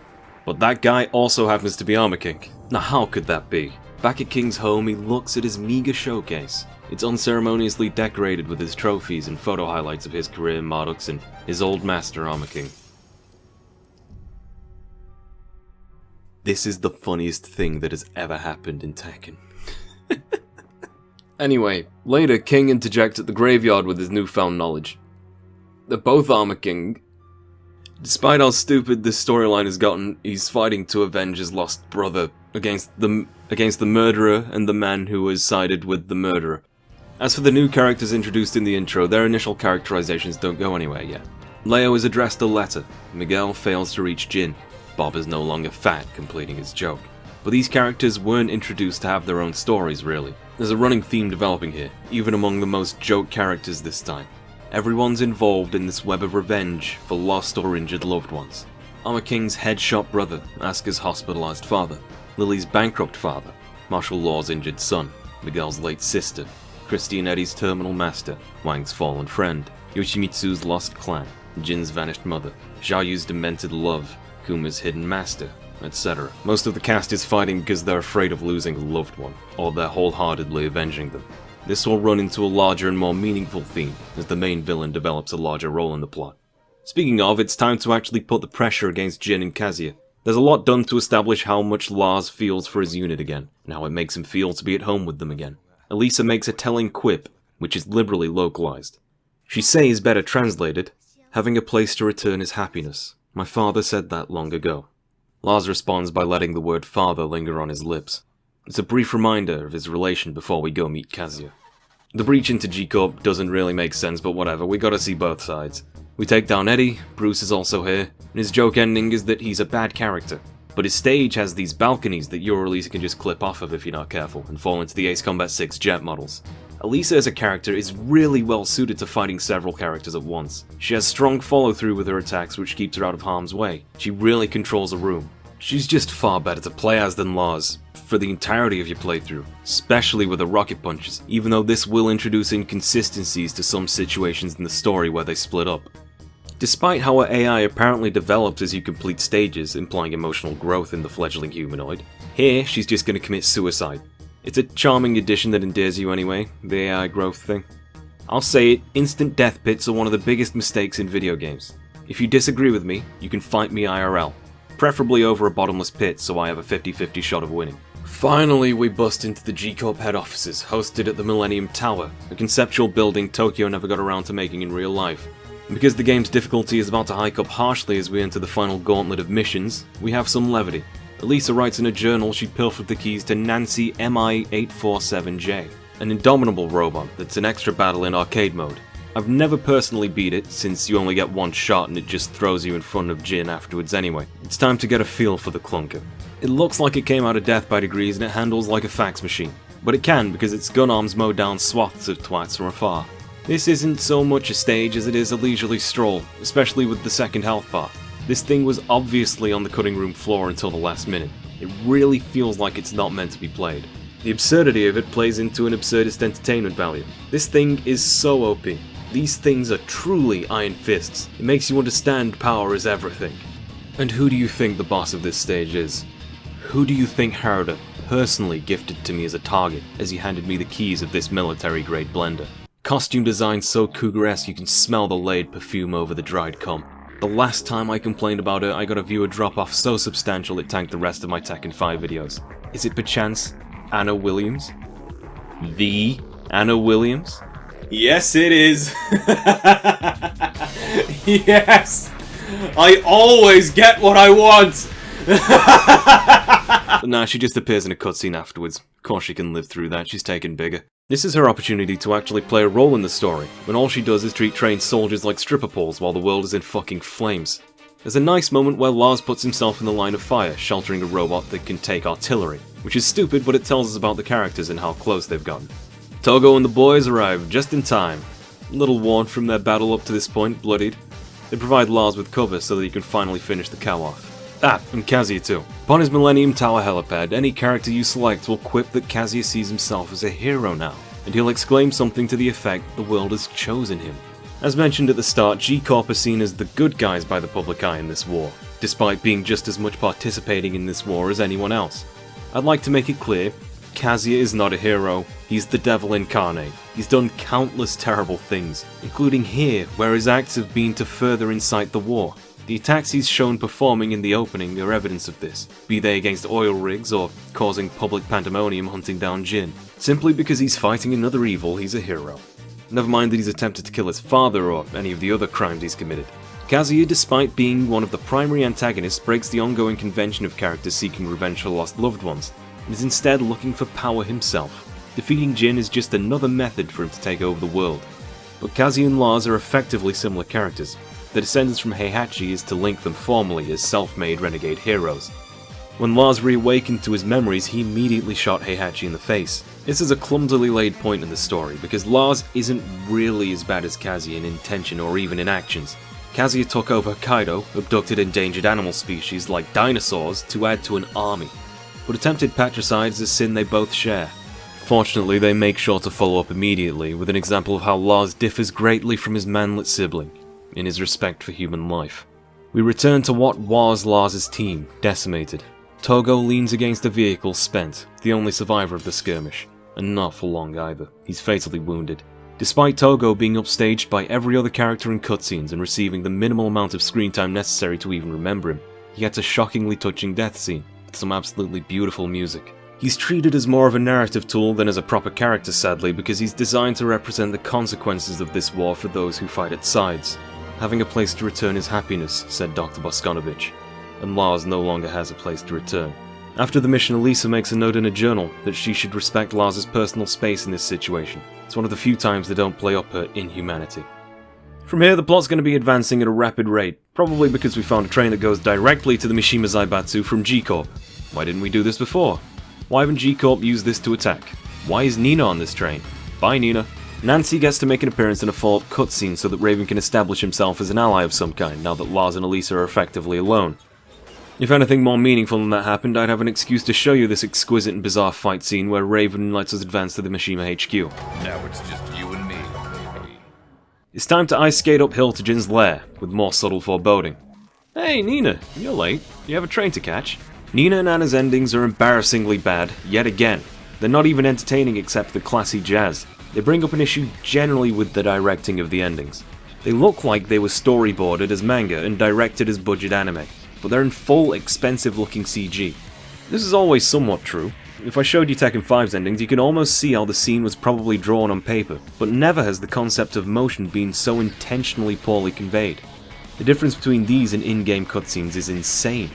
But that guy also happens to be Armor King. Now how could that be? Back at King's home, he looks at his meager showcase. It's unceremoniously decorated with his trophies and photo highlights of his career, Marduk's, and his old master, Armor King. This is the funniest thing that has ever happened in Tekken. Anyway, later King interjects at the graveyard with his newfound knowledge. They're both Armor King. Despite how stupid this storyline has gotten, he's fighting to avenge his lost brother against the murderer and the man who has sided with the murderer. As for the new characters introduced in the intro, their initial characterizations don't go anywhere yet. Leo is addressed a letter. Miguel fails to reach Jin. Bob is no longer fat, completing his joke. But these characters weren't introduced to have their own stories, really. There's a running theme developing here, even among the most joke characters this time. Everyone's involved in this web of revenge for lost or injured loved ones. Armor King's headshot brother, Asuka's hospitalized father, Lily's bankrupt father, Martial Law's injured son, Miguel's late sister, Christy and Eddie's terminal master, Wang's fallen friend, Yoshimitsu's lost clan, Jin's vanished mother, Xiaoyu's demented love, Kuma's hidden master, etc. Most of the cast is fighting because they're afraid of losing a loved one, or they're wholeheartedly avenging them. This will run into a larger and more meaningful theme, as the main villain develops a larger role in the plot. Speaking of, it's time to actually put the pressure against Jin and Kazuya. There's a lot done to establish how much Lars feels for his unit again, and how it makes him feel to be at home with them again. Elisa makes a telling quip, which is liberally localized. She says, better translated, having a place to return is happiness. My father said that long ago. Lars responds by letting the word father linger on his lips. It's a brief reminder of his relation before we go meet Kazuya. The breach into G-Corp doesn't really make sense, but whatever, we gotta see both sides. We take down Eddie, Bruce is also here, and his joke ending is that he's a bad character. But his stage has these balconies that you or Elisa can just clip off of if you're not careful, and fall into the Ace Combat 6 jet models. Elisa as a character is really well suited to fighting several characters at once. She has strong follow-through with her attacks which keeps her out of harm's way. She really controls a room. She's just far better to play as than Lars, for the entirety of your playthrough, especially with the rocket punches, even though this will introduce inconsistencies to some situations in the story where they split up. Despite how her AI apparently develops as you complete stages, implying emotional growth in the fledgling humanoid, here she's just going to commit suicide. It's a charming addition that endears you anyway, the AI growth thing. I'll say it, instant death pits are one of the biggest mistakes in video games. If you disagree with me, you can fight me IRL. Preferably over a bottomless pit so I have a 50-50 shot of winning. Finally, we bust into the G-Corp head offices, hosted at the Millennium Tower, a conceptual building Tokyo never got around to making in real life. And because the game's difficulty is about to hike up harshly as we enter the final gauntlet of missions, we have some levity. Elisa writes in a journal she pilfered the keys to Nancy MI847J, an indomitable robot that's an extra battle in arcade mode. I've never personally beat it, since you only get one shot and it just throws you in front of Jin afterwards anyway. It's time to get a feel for the clunker. It looks like it came out of Death by Degrees and it handles like a fax machine. But it can, because its gun arms mow down swaths of twats from afar. This isn't so much a stage as it is a leisurely stroll, especially with the second health bar. This thing was obviously on the cutting room floor until the last minute. It really feels like it's not meant to be played. The absurdity of it plays into an absurdist entertainment value. This thing is so OP. These things are truly iron fists. It makes you understand power is everything. And who do you think the boss of this stage is? Who do you think Harada personally gifted to me as a target as he handed me the keys of this military-grade blender? Costume design so cougar-esque you can smell the laid perfume over the dried cum. The last time I complained about it, I got a viewer drop-off so substantial it tanked the rest of my Tekken 5 videos. Is it perchance Anna Williams? The Anna Williams? Yes, it is. Yes! I always get what I want! But nah, she just appears in a cutscene afterwards. Of course she can live through that, she's taken bigger. This is her opportunity to actually play a role in the story, when all she does is treat trained soldiers like stripper poles while the world is in fucking flames. There's a nice moment where Lars puts himself in the line of fire, sheltering a robot that can take artillery, which is stupid, but it tells us about the characters and how close they've gotten. Togo and the boys arrive just in time. A little worn from their battle up to this point, bloodied. They provide Lars with cover so that he can finally finish the cow off. Ah, and Kazuya too. Upon his Millennium Tower helipad, any character you select will quip that Kazuya sees himself as a hero now, and he'll exclaim something to the effect the world has chosen him. As mentioned at the start, G-Corp are seen as the good guys by the public eye in this war, despite being just as much participating in this war as anyone else. I'd like to make it clear, Kazuya is not a hero, he's the devil incarnate. He's done countless terrible things, including here, where his acts have been to further incite the war. The attacks he's shown performing in the opening are evidence of this, be they against oil rigs or causing public pandemonium hunting down Jin. Simply because he's fighting another evil, he's a hero. Never mind that he's attempted to kill his father or any of the other crimes he's committed. Kazuya, despite being one of the primary antagonists, breaks the ongoing convention of characters seeking revenge for lost loved ones, and is instead looking for power himself. Defeating Jin is just another method for him to take over the world. But Kazuya and Lars are effectively similar characters. The descendants from Heihachi is to link them formally as self-made renegade heroes. When Lars reawakened to his memories, he immediately shot Heihachi in the face. This is a clumsily laid point in the story, because Lars isn't really as bad as Kazuya in intention or even in actions. Kazuya took over Hokkaido, abducted endangered animal species like dinosaurs to add to an army. But attempted patricide is a sin they both share. Fortunately, they make sure to follow up immediately with an example of how Lars differs greatly from his manlet sibling in his respect for human life. We return to what was Lars' team, decimated. Togo leans against a vehicle, spent, the only survivor of the skirmish, and not for long either. He's fatally wounded. Despite Togo being upstaged by every other character in cutscenes and receiving the minimal amount of screen time necessary to even remember him, he gets a shockingly touching death scene, with some absolutely beautiful music. He's treated as more of a narrative tool than as a proper character, sadly, because he's designed to represent the consequences of this war for those who fight its sides. Having a place to return is happiness, said Dr. Boskonovich, and Lars no longer has a place to return. After the mission, Elisa makes a note in a journal that she should respect Lars' personal space in this situation. It's one of the few times they don't play up her inhumanity. From here, the plot's going to be advancing at a rapid rate, probably because we found a train that goes directly to the Mishima Zaibatsu from G-Corp. Why didn't we do this before? Why haven't G-Corp used this to attack? Why is Nina on this train? Bye, Nina. Nancy gets to make an appearance in a follow-up cutscene so that Raven can establish himself as an ally of some kind, now that Lars and Elisa are effectively alone. If anything more meaningful than that happened, I'd have an excuse to show you this exquisite and bizarre fight scene where Raven lets us advance to the Mishima HQ. Now it's just you and me, baby. It's time to ice skate uphill to Jin's lair, with more subtle foreboding. Hey Nina, you're late. You have a train to catch? Nina and Anna's endings are embarrassingly bad, yet again. They're not even entertaining except for the classy jazz. They bring up an issue generally with the directing of the endings. They look like they were storyboarded as manga and directed as budget anime, but they're in full, expensive-looking CG. This is always somewhat true. If I showed you Tekken 5's endings, you can almost see how the scene was probably drawn on paper, but never has the concept of motion been so intentionally poorly conveyed. The difference between these and in-game cutscenes is insane.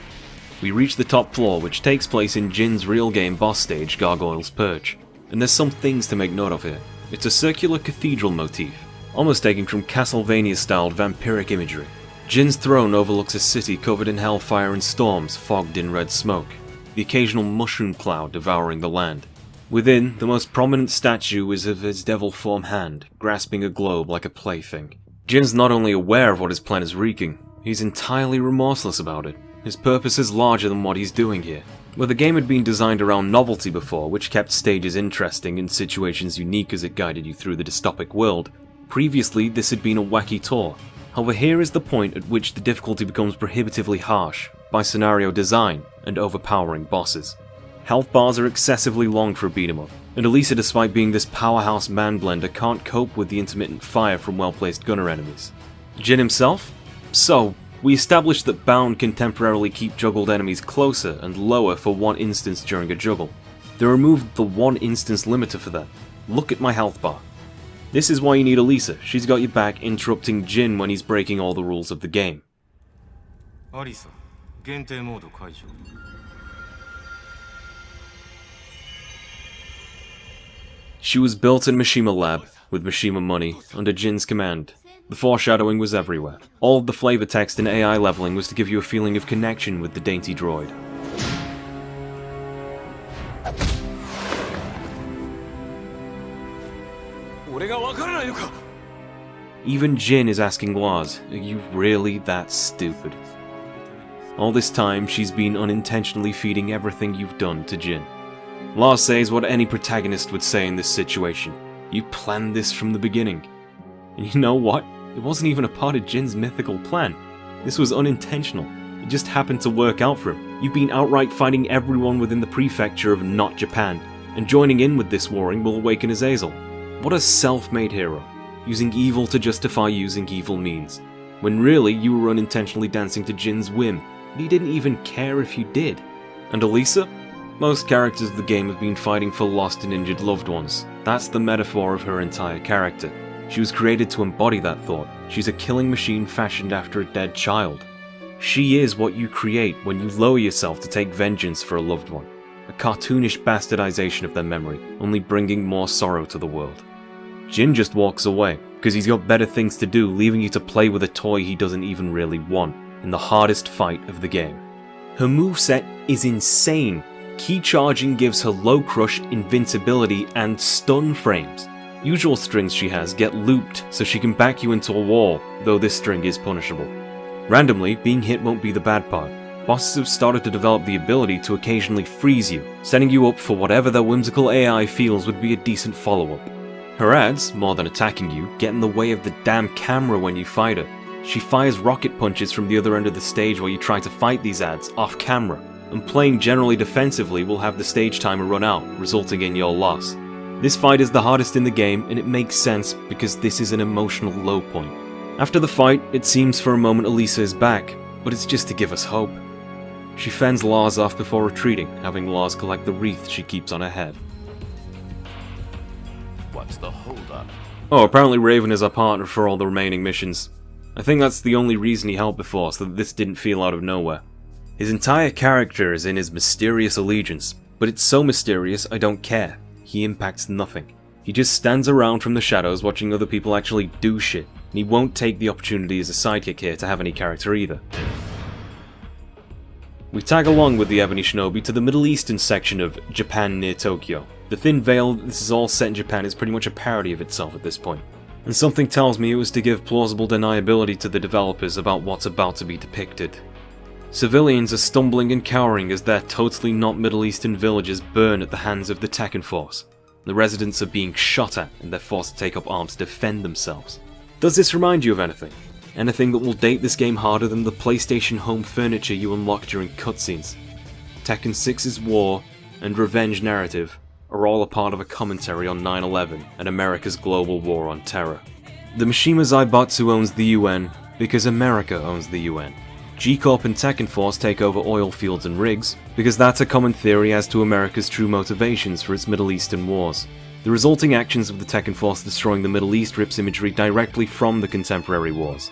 We reach the top floor, which takes place in Jin's real game boss stage, Gargoyle's Perch. And there's some things to make note of here. It's a circular cathedral motif, almost taken from Castlevania-styled vampiric imagery. Jin's throne overlooks a city covered in hellfire and storms, fogged in red smoke, the occasional mushroom cloud devouring the land. Within, the most prominent statue is of his devil-form hand, grasping a globe like a plaything. Jin's not only aware of what his plan is wreaking, he's entirely remorseless about it. His purpose is larger than what he's doing here. Where the game had been designed around novelty before, which kept stages interesting and situations unique as it guided you through the dystopic world, previously this had been a wacky tour. However, here is the point at which the difficulty becomes prohibitively harsh, by scenario design and overpowering bosses. Health bars are excessively long for a beat-em-up, and Elisa, despite being this powerhouse man-blender, can't cope with the intermittent fire from well-placed gunner enemies. Jin himself? So, we established that Bound can temporarily keep juggled enemies closer and lower for one instance during a juggle. They removed the one instance limiter for that. Look at my health bar. This is why you need Elisa. She's got your back, interrupting Jin when he's breaking all the rules of the game. アリサ、限定モード解除。 She was built in Mishima Lab, with Mishima money, under Jin's command. The foreshadowing was everywhere. All of the flavor text and AI leveling was to give you a feeling of connection with the dainty droid. Even Jin is asking Lars, are you really that stupid? All this time, she's been unintentionally feeding everything you've done to Jin. Lars says what any protagonist would say in this situation. You planned this from the beginning. And you know what? It wasn't even a part of Jin's mythical plan. This was unintentional. It just happened to work out for him. You've been outright fighting everyone within the prefecture of not Japan, and joining in with this warring will awaken Azazel. What a self-made hero, using evil to justify using evil means, when really you were unintentionally dancing to Jin's whim, and he didn't even care if you did. And Elisa? Most characters of the game have been fighting for lost and injured loved ones. That's the metaphor of her entire character. She was created to embody that thought. She's a killing machine fashioned after a dead child. She is what you create when you lower yourself to take vengeance for a loved one. A cartoonish bastardization of their memory, only bringing more sorrow to the world. Jin just walks away, because he's got better things to do, leaving you to play with a toy he doesn't even really want, in the hardest fight of the game. Her moveset is insane. Key charging gives her low crush, invincibility, and stun frames. Usual strings she has get looped so she can back you into a wall, though this string is punishable. Randomly, being hit won't be the bad part. Bosses have started to develop the ability to occasionally freeze you, setting you up for whatever their whimsical AI feels would be a decent follow-up. Her ads, more than attacking you, get in the way of the damn camera when you fight her. She fires rocket punches from the other end of the stage while you try to fight these ads off camera, and playing generally defensively will have the stage timer run out, resulting in your loss. This fight is the hardest in the game, and it makes sense because this is an emotional low point. After the fight, it seems for a moment Elisa is back, but it's just to give us hope. She fends Lars off before retreating, having Lars collect the wreath she keeps on her head. What's the holdup? Oh, apparently Raven is our partner for all the remaining missions. I think that's the only reason he helped before, so that this didn't feel out of nowhere. His entire character is in his mysterious allegiance, but it's so mysterious I don't care. He impacts nothing. He just stands around from the shadows watching other people actually do shit, and he won't take the opportunity as a sidekick here to have any character either. We tag along with the Ebony Shinobi to the Middle Eastern section of Japan near Tokyo. The thin veil that this is all set in Japan is pretty much a parody of itself at this point, and something tells me it was to give plausible deniability to the developers about what's about to be depicted. Civilians are stumbling and cowering as their totally not Middle Eastern villages burn at the hands of the Tekken force. The residents are being shot at and they're forced to take up arms to defend themselves. Does this remind you of anything? Anything that will date this game harder than the PlayStation home furniture you unlock during cutscenes? Tekken 6's war and revenge narrative are all a part of a commentary on 9/11 and America's global war on terror. The Mishima Zaibatsu owns the UN because America owns the UN. G-Corp and Tekken Force take over oil fields and rigs, because that's a common theory as to America's true motivations for its Middle Eastern wars. The resulting actions of the Tekken force destroying the Middle East rips imagery directly from the contemporary wars.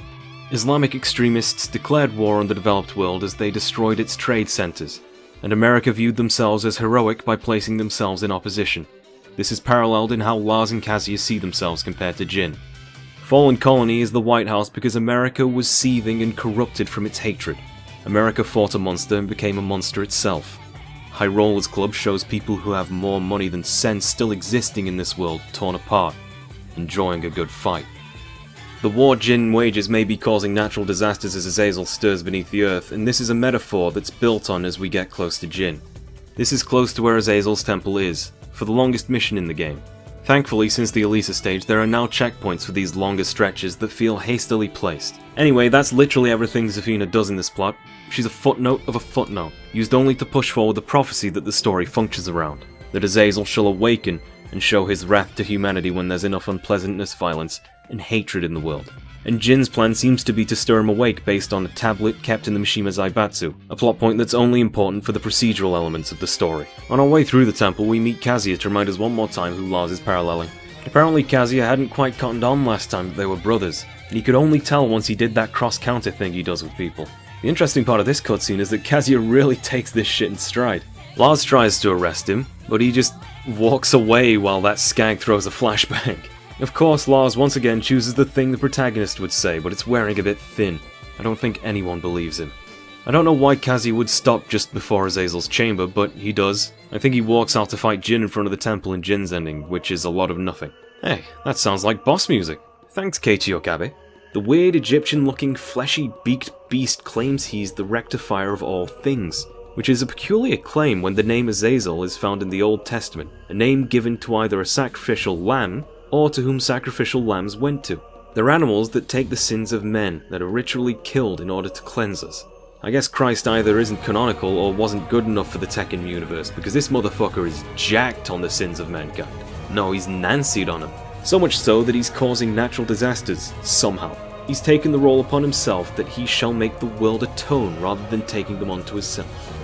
Islamic extremists declared war on the developed world as they destroyed its trade centers, and America viewed themselves as heroic by placing themselves in opposition. This is paralleled in how Lars and Kazuya see themselves compared to Jin. Fallen Colony is the White House because America was seething and corrupted from its hatred. America fought a monster and became a monster itself. High Rollers Club shows people who have more money than sense still existing in this world torn apart, enjoying a good fight. The war Jin wages may be causing natural disasters as Azazel stirs beneath the earth, and this is a metaphor that's built on as we get close to Jin. This is close to where Azazel's temple is, for the longest mission in the game. Thankfully, since the Elisa stage, there are now checkpoints for these longer stretches that feel hastily placed. Anyway, that's literally everything Zafina does in this plot. She's a footnote of a footnote, used only to push forward the prophecy that the story functions around, that Azazel shall awaken and show his wrath to humanity when there's enough unpleasantness, violence, and hatred in the world. And Jin's plan seems to be to stir him awake based on a tablet kept in the Mishima Zaibatsu, a plot point that's only important for the procedural elements of the story. On our way through the temple, we meet Kazuya to remind us one more time who Lars is paralleling. Apparently Kazuya hadn't quite cottoned on last time that they were brothers, and he could only tell once he did that cross-counter thing he does with people. The interesting part of this cutscene is that Kazuya really takes this shit in stride. Lars tries to arrest him, but he just walks away while that skag throws a flashbang. Of course, Lars once again chooses the thing the protagonist would say, but it's wearing a bit thin. I don't think anyone believes him. I don't know why Kazuya would stop just before Azazel's chamber, but he does. I think he walks out to fight Jin in front of the temple in Jin's ending, which is a lot of nothing. Hey, that sounds like boss music. Thanks, Keiichi Okabe. The weird Egyptian-looking fleshy-beaked beast claims he's the rectifier of all things, which is a peculiar claim when the name Azazel is found in the Old Testament, a name given to either a sacrificial lamb or to whom sacrificial lambs went to. They're animals that take the sins of men that are ritually killed in order to cleanse us. I guess Christ either isn't canonical or wasn't good enough for the Tekken universe, because this motherfucker is jacked on the sins of mankind. No, he's Nancied on them. So much so that he's causing natural disasters, somehow. He's taken the role upon himself that he shall make the world atone rather than taking them onto himself.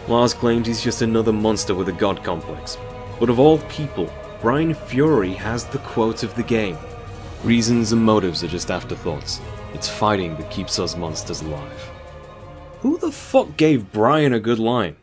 Lars claims he's just another monster with a god complex. But of all people, Brian Fury has the quote of the game. Reasons and motives are just afterthoughts. It's fighting that keeps us monsters alive. Who the fuck gave Brian a good line?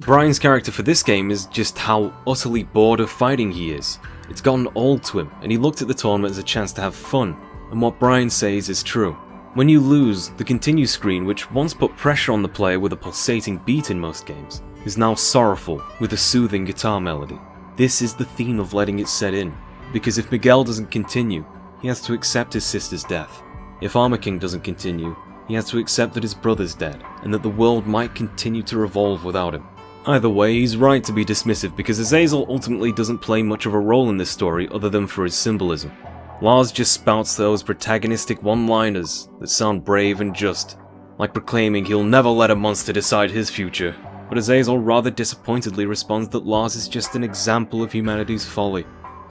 Brian's character for this game is just how utterly bored of fighting he is. It's gotten old to him, and he looked at the tournament as a chance to have fun, and what Brian says is true. When you lose, the continue screen, which once put pressure on the player with a pulsating beat in most games, is now sorrowful with a soothing guitar melody. This is the theme of letting it set in, because if Miguel doesn't continue, he has to accept his sister's death. If Armor King doesn't continue, he has to accept that his brother's dead, and that the world might continue to revolve without him. Either way, he's right to be dismissive because Azazel ultimately doesn't play much of a role in this story other than for his symbolism. Lars just spouts those protagonistic one-liners that sound brave and just, like proclaiming he'll never let a monster decide his future, but Azazel rather disappointedly responds that Lars is just an example of humanity's folly.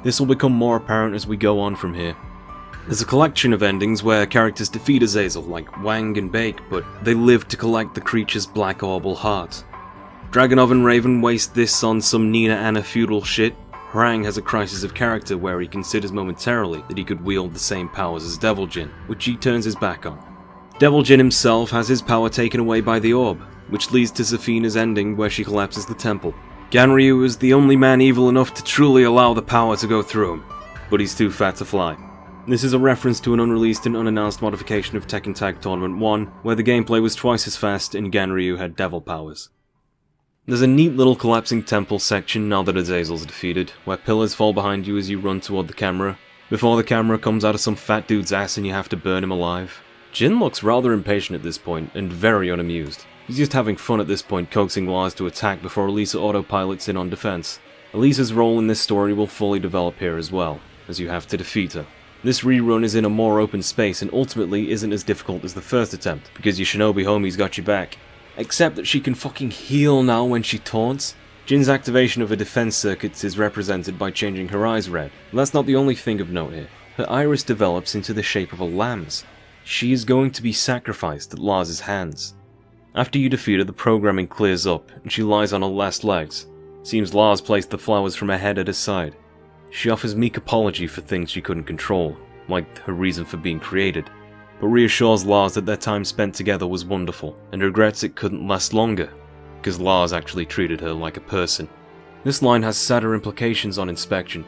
This will become more apparent as we go on from here. There's a collection of endings where characters defeat Azazel, like Wang and Bake, but they live to collect the creature's black orbal heart. Dragonov and Raven waste this on some Nina Anna feudal shit. Harang has a crisis of character where he considers momentarily that he could wield the same powers as Devil Jin, which he turns his back on. Devil Jin himself has his power taken away by the orb, which leads to Zafina's ending where she collapses the temple. Ganryu is the only man evil enough to truly allow the power to go through him, but he's too fat to fly. This is a reference to an unreleased and unannounced modification of Tekken Tag Tournament 1, where the gameplay was twice as fast and Ganryu had devil powers. There's a neat little collapsing temple section now that Azazel's defeated, where pillars fall behind you as you run toward the camera, before the camera comes out of some fat dude's ass and you have to burn him alive. Jin looks rather impatient at this point, and very unamused. He's just having fun at this point, coaxing Lars to attack before Elisa autopilots in on defense. Elisa's role in this story will fully develop here as well, as you have to defeat her. This rerun is in a more open space and ultimately isn't as difficult as the first attempt, because your shinobi homie's got your back. Except that she can fucking heal now when she taunts. Jin's activation of her defense circuits is represented by changing her eyes red. And that's not the only thing of note here. Her iris develops into the shape of a lamb's. She is going to be sacrificed at Lars' hands. After you defeat her, the programming clears up, and she lies on her last legs. Seems Lars placed the flowers from her head at her side. She offers meek apology for things she couldn't control, like her reason for being created, but reassures Lars that their time spent together was wonderful, and regrets it couldn't last longer, because Lars actually treated her like a person. This line has sadder implications on inspection.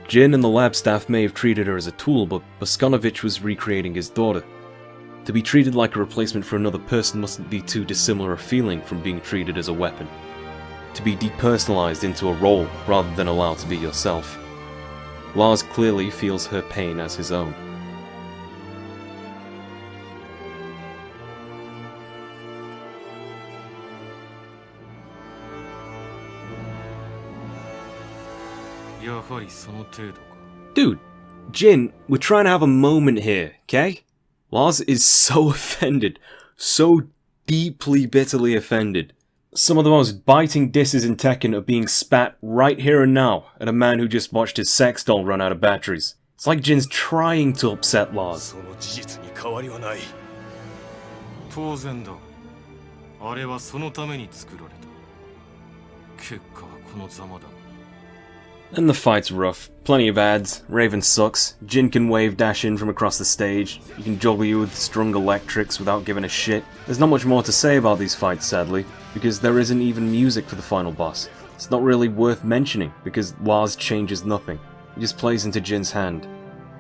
Jin and the lab staff may have treated her as a tool, but Boskonovich was recreating his daughter. To be treated like a replacement for another person mustn't be too dissimilar a feeling from being treated as a weapon. To be depersonalized into a role rather than allowed to be yourself. Lars clearly feels her pain as his own. Dude, Jin, we're trying to have a moment here, okay? Lars is so offended, so deeply, bitterly offended. Some of the most biting disses in Tekken are being spat right here and now at a man who just watched his sex doll run out of batteries. It's like Jin's trying to upset Lars. And the fight's rough. Plenty of ads, Raven sucks, Jin can wave dash in from across the stage, you can juggle you with strung electrics without giving a shit. There's not much more to say about these fights, sadly, because there isn't even music for the final boss. It's not really worth mentioning, because Lars changes nothing. He just plays into Jin's hand.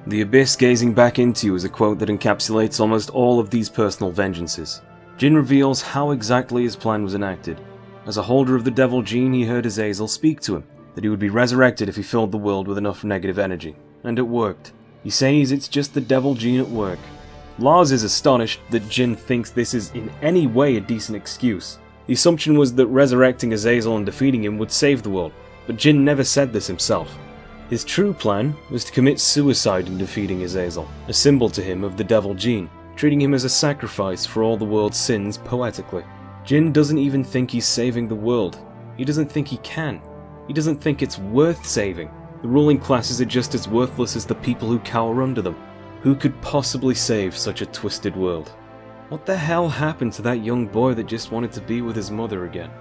The abyss gazing back into you is a quote that encapsulates almost all of these personal vengeances. Jin reveals how exactly his plan was enacted. As a holder of the devil gene, he heard Azazel speak to him, that he would be resurrected if he filled the world with enough negative energy. And it worked. He says it's just the devil gene at work. Lars is astonished that Jin thinks this is in any way a decent excuse. The assumption was that resurrecting Azazel and defeating him would save the world, but Jin never said this himself. His true plan was to commit suicide in defeating Azazel, a symbol to him of the devil gene, treating him as a sacrifice for all the world's sins poetically. Jin doesn't even think he's saving the world. He doesn't think he can. He doesn't think it's worth saving. The ruling classes are just as worthless as the people who cower under them. Who could possibly save such a twisted world? What the hell happened to that young boy that just wanted to be with his mother again?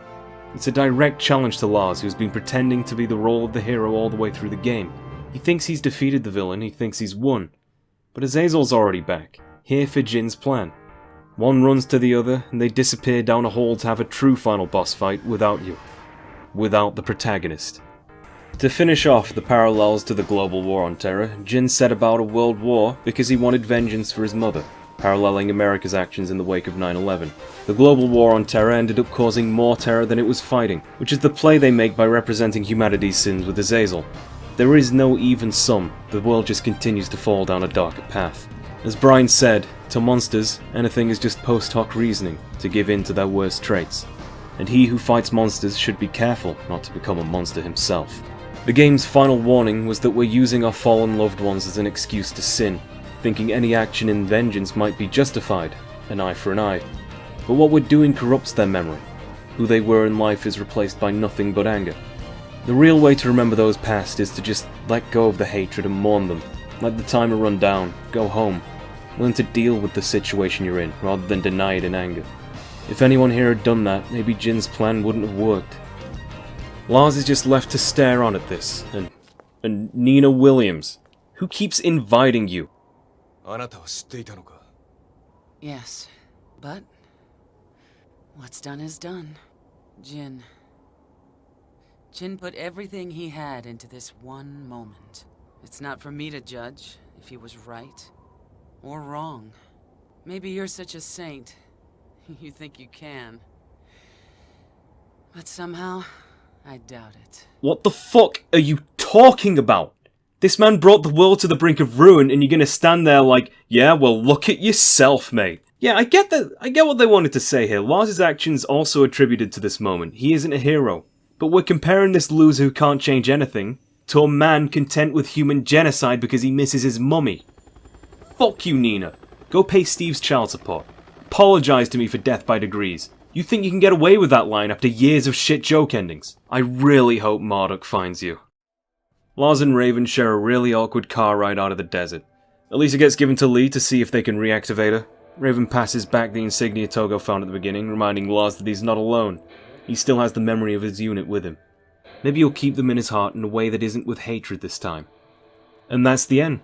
It's a direct challenge to Lars, who's been pretending to be the role of the hero all the way through the game. He thinks he's defeated the villain, he thinks he's won. But Azazel's already back, here for Jin's plan. One runs to the other, and they disappear down a hole to have a true final boss fight without you. Without the protagonist. To finish off the parallels to the global war on terror, Jin set about a world war because he wanted vengeance for his mother, paralleling America's actions in the wake of 9/11. The global war on terror ended up causing more terror than it was fighting, which is the play they make by representing humanity's sins with Azazel. There is no even sum, the world just continues to fall down a darker path. As Brian said, to monsters, anything is just post hoc reasoning to give in to their worst traits. And he who fights monsters should be careful not to become a monster himself. The game's final warning was that we're using our fallen loved ones as an excuse to sin, thinking any action in vengeance might be justified, an eye for an eye. But what we're doing corrupts their memory. Who they were in life is replaced by nothing but anger. The real way to remember those past is to just let go of the hatred and mourn them. Let the timer run down, go home. Learn to deal with the situation you're in, rather than deny it in anger. If anyone here had done that, maybe Jin's plan wouldn't have worked. Lars is just left to stare on at this, and Nina Williams, who keeps inviting you. Yes, but what's done is done. Jin put everything he had into this one moment. It's not for me to judge if he was right or wrong. Maybe you're such a saint, you think you can. But somehow, I doubt it. What the fuck are you talking about? This man brought the world to the brink of ruin and you're gonna stand there like, yeah, well look at yourself, mate. Yeah, I get that. I get what they wanted to say here. Lars' actions also attributed to this moment. He isn't a hero. But we're comparing this loser who can't change anything to a man content with human genocide because he misses his mummy. Fuck you, Nina. Go pay Steve's child support. Apologize to me for death by degrees. You think you can get away with that line after years of shit joke endings? I really hope Marduk finds you. Lars and Raven share a really awkward car ride out of the desert. Elisa gets given to Lee to see if they can reactivate her. Raven passes back the insignia Togo found at the beginning, reminding Lars that he's not alone. He still has the memory of his unit with him. Maybe he'll keep them in his heart in a way that isn't with hatred this time. And that's the end.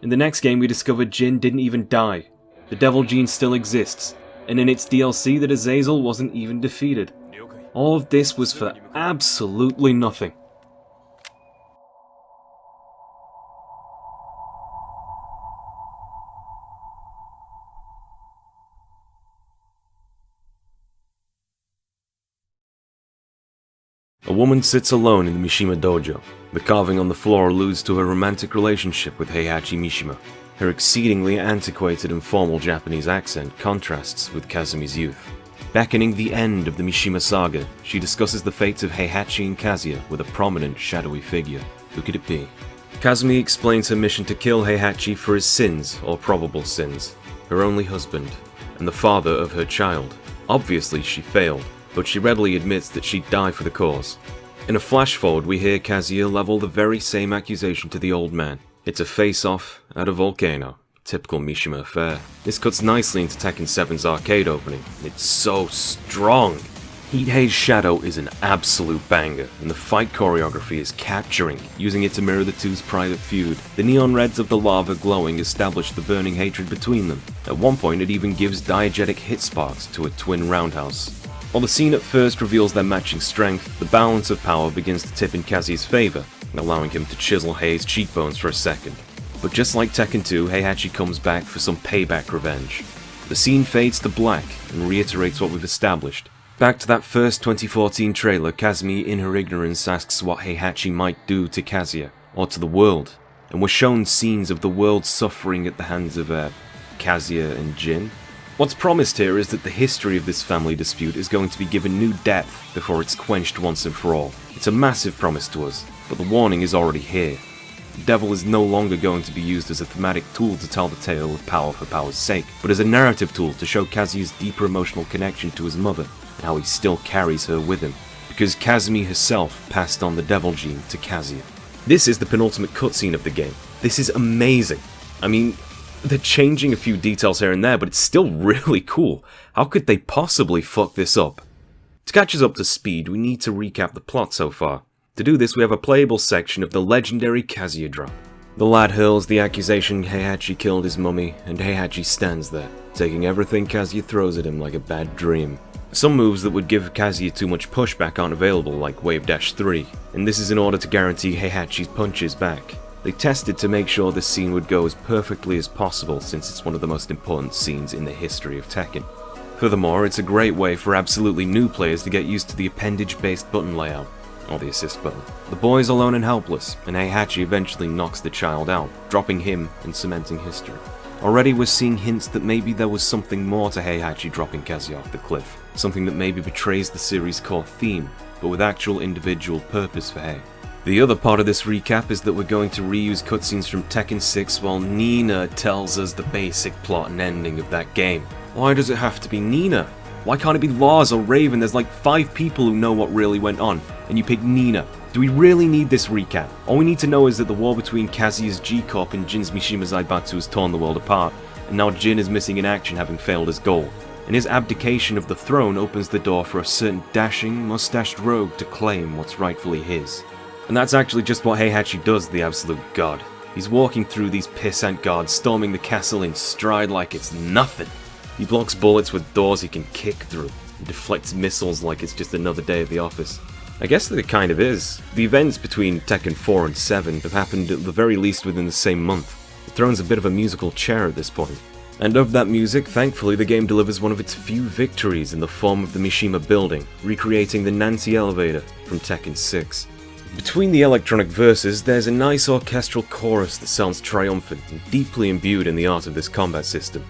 In the next game we discovered Jin didn't even die. The Devil Gene still exists, and in its DLC that Azazel wasn't even defeated. All of this was for absolutely nothing. A woman sits alone in the Mishima dojo. The carving on the floor alludes to her romantic relationship with Heihachi Mishima. Her exceedingly antiquated and formal Japanese accent contrasts with Kazumi's youth. Beckoning the end of the Mishima saga, she discusses the fates of Heihachi and Kazuya with a prominent, shadowy figure. Who could it be? Kazumi explains her mission to kill Heihachi for his sins, or probable sins, her only husband, and the father of her child. Obviously she failed, but she readily admits that she'd die for the cause. In a flash forward, we hear Kazuya level the very same accusation to the old man. It's a face-off at a volcano. Typical Mishima affair. This cuts nicely into Tekken 7's arcade opening. It's so strong! Heat-Haze Shadow is an absolute banger, and the fight choreography is capturing, using it to mirror the two's private feud. The neon reds of the lava glowing establish the burning hatred between them. At one point it even gives diegetic hit sparks to a twin roundhouse. While the scene at first reveals their matching strength, the balance of power begins to tip in Kazuya's favor, allowing him to chisel Hei's cheekbones for a second. But just like Tekken 2, Heihachi comes back for some payback revenge. The scene fades to black and reiterates what we've established. Back to that first 2014 trailer, Kazumi in her ignorance asks what Heihachi might do to Kazuya, or to the world, and we're shown scenes of the world suffering at the hands of Kazuya and Jin. What's promised here is that the history of this family dispute is going to be given new depth before it's quenched once and for all. It's a massive promise to us, but the warning is already here. The devil is no longer going to be used as a thematic tool to tell the tale of power for power's sake, but as a narrative tool to show Kazuya's deeper emotional connection to his mother, and how he still carries her with him, because Kazumi herself passed on the devil gene to Kazuya. This is the penultimate cutscene of the game. This is amazing. I mean, they're changing a few details here and there, but it's still really cool. How could they possibly fuck this up? To catch us up to speed, we need to recap the plot so far. To do this, we have a playable section of the legendary Kazuya drop. The lad hurls the accusation Heihachi killed his mummy, and Heihachi stands there, taking everything Kazuya throws at him like a bad dream. Some moves that would give Kazuya too much pushback aren't available, like Wave Dash 3, and this is in order to guarantee Heihachi's punches back. They tested to make sure this scene would go as perfectly as possible, since it's one of the most important scenes in the history of Tekken. Furthermore, it's a great way for absolutely new players to get used to the appendage-based button layout, or the assist button. The boy is alone and helpless, and Heihachi eventually knocks the child out, dropping him and cementing history. Already we're seeing hints that maybe there was something more to Heihachi dropping Kazuya off the cliff, something that maybe betrays the series' core theme, but with actual individual purpose for Hei. The other part of this recap is that we're going to reuse cutscenes from Tekken 6 while Nina tells us the basic plot and ending of that game. Why does it have to be Nina? Why can't it be Lars or Raven? There's like 5 people who know what really went on, and you pick Nina. Do we really need this recap? All we need to know is that the war between Kazuya's G-Corp and Jin's Mishima Zaibatsu has torn the world apart, and now Jin is missing in action, having failed his goal. And his abdication of the throne opens the door for a certain dashing, mustached rogue to claim what's rightfully his. And that's actually just what Heihachi does, the absolute god. He's walking through these pissant guards, storming the castle in stride like it's nothing. He blocks bullets with doors he can kick through, and deflects missiles like it's just another day at the office. I guess that it kind of is. The events between Tekken 4 and 7 have happened at the very least within the same month. The throne's a bit of a musical chair at this point. And of that music, thankfully the game delivers one of its few victories in the form of the Mishima building, recreating the Nancy elevator from Tekken 6. Between the electronic verses, there's a nice orchestral chorus that sounds triumphant and deeply imbued in the art of this combat system.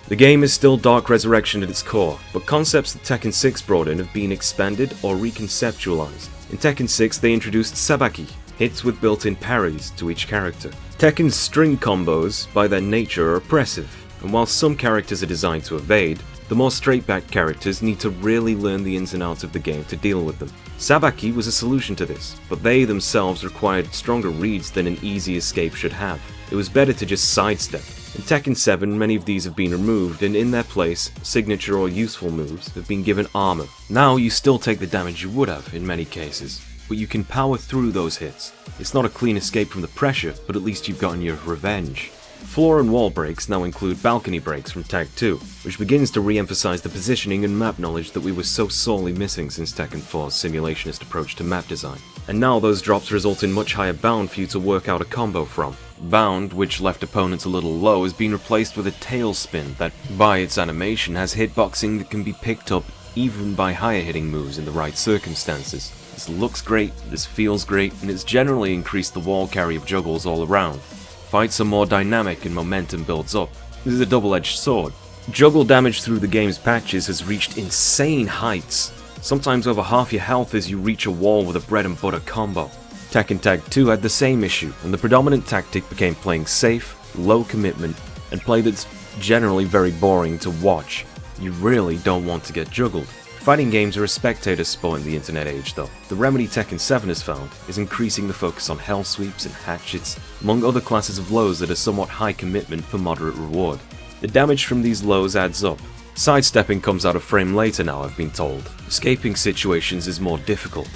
The game is still Dark Resurrection at its core, but concepts that Tekken 6 brought in have been expanded or reconceptualized. In Tekken 6 they introduced sabaki, hits with built-in parries to each character. Tekken's string combos, by their nature, are oppressive, and while some characters are designed to evade, the more straight-backed characters need to really learn the ins and outs of the game to deal with them. Sabaki was a solution to this, but they themselves required stronger reads than an easy escape should have. It was better to just sidestep. In Tekken 7, many of these have been removed, and in their place, signature or useful moves have been given armor. Now you still take the damage you would have in many cases, but you can power through those hits. It's not a clean escape from the pressure, but at least you've gotten your revenge. Floor and wall breaks now include balcony breaks from Tag 2, which begins to re-emphasize the positioning and map knowledge that we were so sorely missing since Tekken 4's simulationist approach to map design. And now those drops result in much higher bound for you to work out a combo from. Bound, which left opponents a little low, has been replaced with a tailspin that, by its animation, has hitboxing that can be picked up even by higher hitting moves in the right circumstances. This looks great, this feels great, and it's generally increased the wall carry of juggles all around. Fights are more dynamic and momentum builds up. This is a double-edged sword. Juggle damage through the game's patches has reached insane heights, sometimes over half your health as you reach a wall with a bread and butter combo. Tekken Tag 2 had the same issue, and the predominant tactic became playing safe, low commitment, and play that's generally very boring to watch. You really don't want to get juggled. Fighting games are a spectator sport in the internet age though. The remedy Tekken 7 has found is increasing the focus on hell sweeps and hatchets, among other classes of lows that are somewhat high commitment for moderate reward. The damage from these lows adds up. Sidestepping comes out of frame later now, I've been told. Escaping situations is more difficult.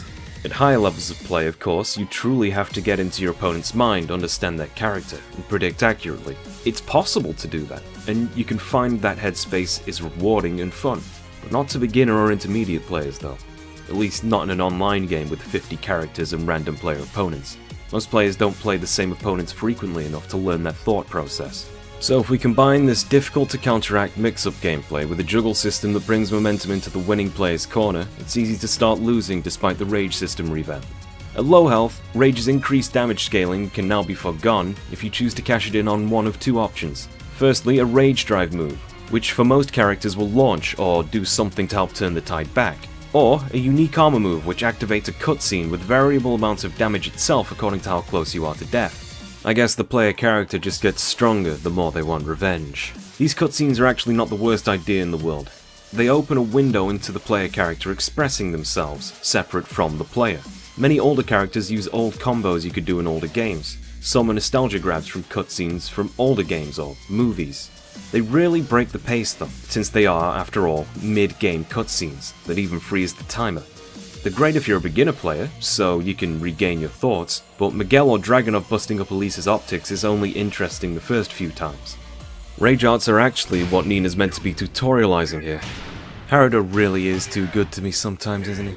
At higher levels of play, of course, you truly have to get into your opponent's mind, understand their character, and predict accurately. It's possible to do that, and you can find that headspace is rewarding and fun. But not to beginner or intermediate players though. At least not in an online game with 50 characters and random player opponents. Most players don't play the same opponents frequently enough to learn their thought process. So if we combine this difficult to counteract mix-up gameplay with a juggle system that brings momentum into the winning player's corner, it's easy to start losing despite the rage system revamp. At low health, Rage's increased damage scaling can now be forgone if you choose to cash it in on one of two options. Firstly, a Rage Drive move, which for most characters will launch or do something to help turn the tide back, or a unique armor move which activates a cutscene with variable amounts of damage itself according to how close you are to death. I guess the player character just gets stronger the more they want revenge. These cutscenes are actually not the worst idea in the world. They open a window into the player character expressing themselves, separate from the player. Many older characters use old combos you could do in older games. Some are nostalgia grabs from cutscenes from older games or movies. They really break the pace though, since they are, after all, mid-game cutscenes that even freeze the timer. They're great if you're a beginner player, so you can regain your thoughts, but Miguel or Dragunov busting up Elisa's optics is only interesting the first few times. Rage arts are actually what Nina's meant to be tutorializing here. Harada really is too good to me sometimes, isn't he?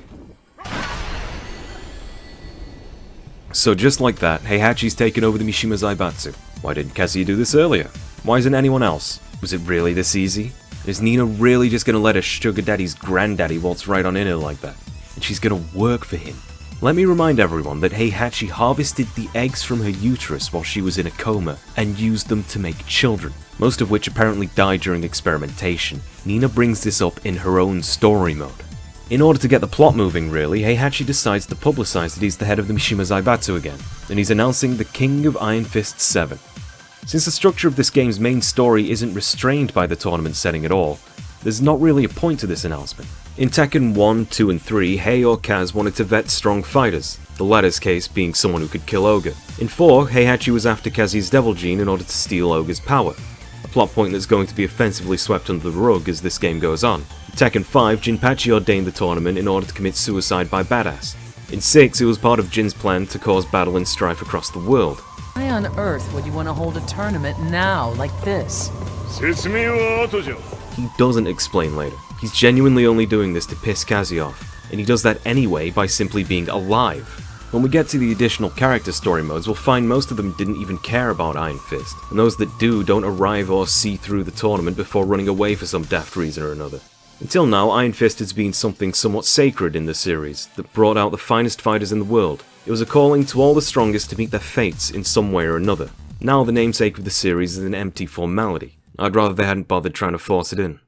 So just like that, Heihachi's taken over the Mishima Zaibatsu. Why didn't Kazuya do this earlier? Why isn't anyone else? Was it really this easy? Is Nina really just gonna let her sugar daddy's granddaddy waltz right on in her like that? And she's gonna work for him? Let me remind everyone that Heihachi harvested the eggs from her uterus while she was in a coma and used them to make children, most of which apparently died during experimentation. Nina brings this up in her own story mode. In order to get the plot moving really, Heihachi decides to publicize that he's the head of the Mishima Zaibatsu again, and he's announcing the King of Iron Fist 7. Since the structure of this game's main story isn't restrained by the tournament setting at all, there's not really a point to this announcement. In Tekken 1, 2 and 3, Hei or Kaz wanted to vet strong fighters, the latter's case being someone who could kill Ogre. In 4, Heihachi was after Kazuya's Devil Gene in order to steal Ogre's power, a plot point that's going to be offensively swept under the rug as this game goes on. In Tekken 5, Jinpachi ordained the tournament in order to commit suicide by badass. In 6, it was part of Jin's plan to cause battle and strife across the world. Why on earth would you want to hold a tournament now, like this? He doesn't explain later. He's genuinely only doing this to piss Kazuya off, and he does that anyway by simply being alive. When we get to the additional character story modes, we'll find most of them didn't even care about Iron Fist, and those that do don't arrive or see through the tournament before running away for some daft reason or another. Until now, Iron Fist has been something somewhat sacred in the series that brought out the finest fighters in the world. It was a calling to all the strongest to meet their fates in some way or another. Now the namesake of the series is an empty formality. I'd rather they hadn't bothered trying to force it in.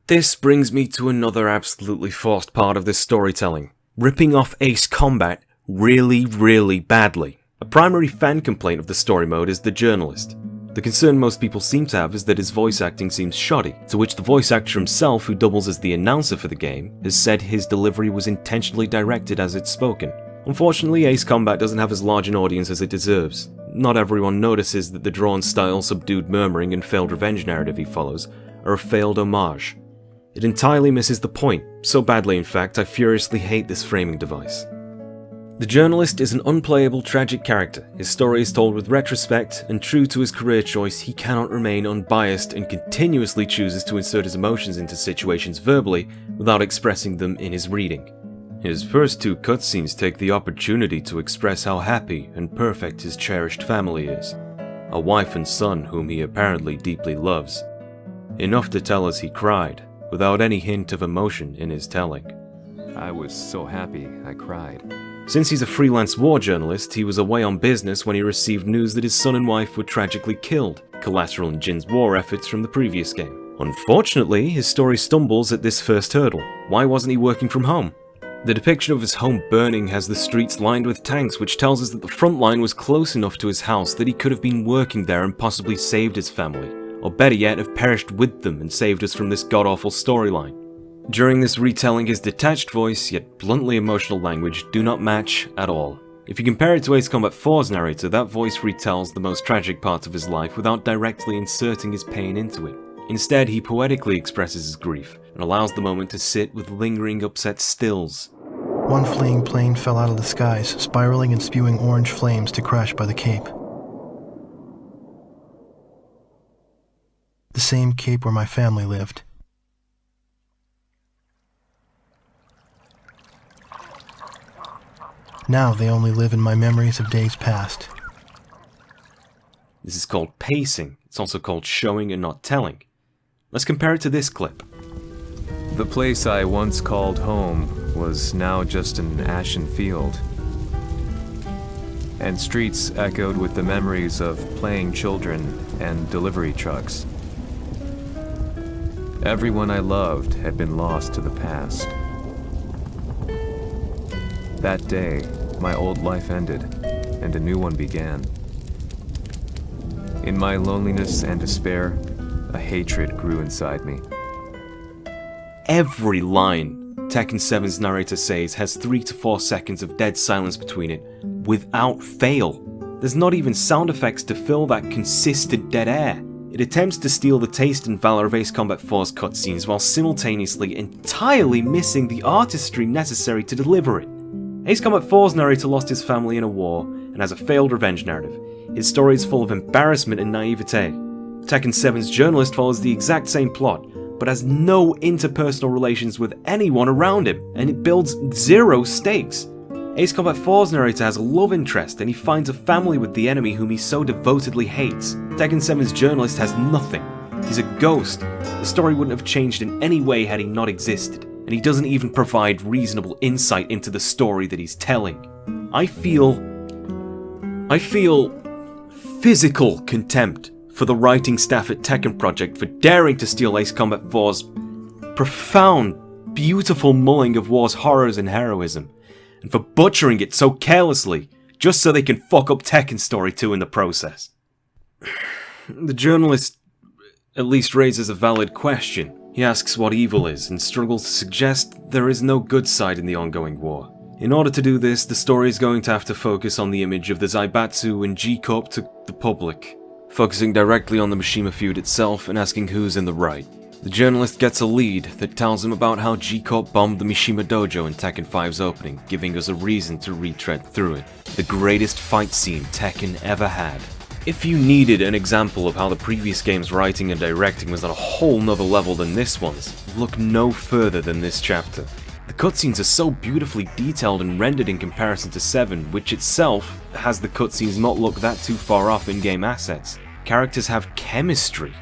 This brings me to another absolutely forced part of this storytelling. Ripping off Ace Combat really badly. A primary fan complaint of the story mode is the journalist. The concern most people seem to have is that his voice acting seems shoddy, to which the voice actor himself, who doubles as the announcer for the game, has said his delivery was intentionally directed as it's spoken. Unfortunately, Ace Combat doesn't have as large an audience as it deserves. Not everyone notices that the drawn style, subdued murmuring, and failed revenge narrative he follows are a failed homage. It entirely misses the point, so badly in fact I furiously hate this framing device. The journalist is an unplayable, tragic character. His story is told with retrospect, and true to his career choice, he cannot remain unbiased and continuously chooses to insert his emotions into situations verbally without expressing them in his reading. His first two cutscenes take the opportunity to express how happy and perfect his cherished family is, a wife and son whom he apparently deeply loves. Enough to tell us he cried, without any hint of emotion in his telling. I was so happy, I cried. Since he's a freelance war journalist, he was away on business when he received news that his son and wife were tragically killed, collateral in Jin's war efforts from the previous game. Unfortunately, his story stumbles at this first hurdle. Why wasn't he working from home? The depiction of his home burning has the streets lined with tanks, which tells us that the front line was close enough to his house that he could have been working there and possibly saved his family, or better yet, have perished with them and saved us from this god-awful storyline. During this retelling, his detached voice, yet bluntly emotional language, do not match at all. If you compare it to Ace Combat 4's narrator, that voice retells the most tragic parts of his life without directly inserting his pain into it. Instead, he poetically expresses his grief, and allows the moment to sit with lingering upset stills. One fleeing plane fell out of the skies, spiraling and spewing orange flames to crash by the Cape. The same Cape where my family lived. Now they only live in my memories of days past. This is called pacing. It's also called showing and not telling. Let's compare it to this clip. The place I once called home was now just an ashen field, and streets echoed with the memories of playing children and delivery trucks. Everyone I loved had been lost to the past. That day, my old life ended, and a new one began. In my loneliness and despair, a hatred grew inside me. Every line Tekken 7's narrator says has 3 to 4 seconds of dead silence between it, without fail. There's not even sound effects to fill that consistent dead air. It attempts to steal the taste and valor of Ace Combat 4's cutscenes while simultaneously entirely missing the artistry necessary to deliver it. Ace Combat 4's narrator lost his family in a war and has a failed revenge narrative. His story is full of embarrassment and naivete. Tekken 7's journalist follows the exact same plot, but has no interpersonal relations with anyone around him, and it builds zero stakes. Ace Combat 4's narrator has a love interest, and he finds a family with the enemy whom he so devotedly hates. Tekken 7's journalist has nothing. He's a ghost. The story wouldn't have changed in any way had he not existed, and he doesn't even provide reasonable insight into the story that he's telling. I feel physical contempt for the writing staff at Tekken Project for daring to steal Ace Combat 4's profound, beautiful mulling of war's horrors and heroism, and for butchering it so carelessly, just so they can fuck up Tekken's story too in the process. The journalist at least raises a valid question. He asks what evil is, and struggles to suggest there is no good side in the ongoing war. In order to do this, the story is going to have to focus on the image of the Zaibatsu and G-Corp to the public, focusing directly on the Mishima feud itself and asking who's in the right. The journalist gets a lead that tells him about how G-Corp bombed the Mishima dojo in Tekken 5's opening, giving us a reason to retread through it. The greatest fight scene Tekken ever had. If you needed an example of how the previous game's writing and directing was on a whole nother level than this one's, look no further than this chapter. The cutscenes are so beautifully detailed and rendered in comparison to 7, which itself has the cutscenes not look that too far off in-game assets. Characters have chemistry.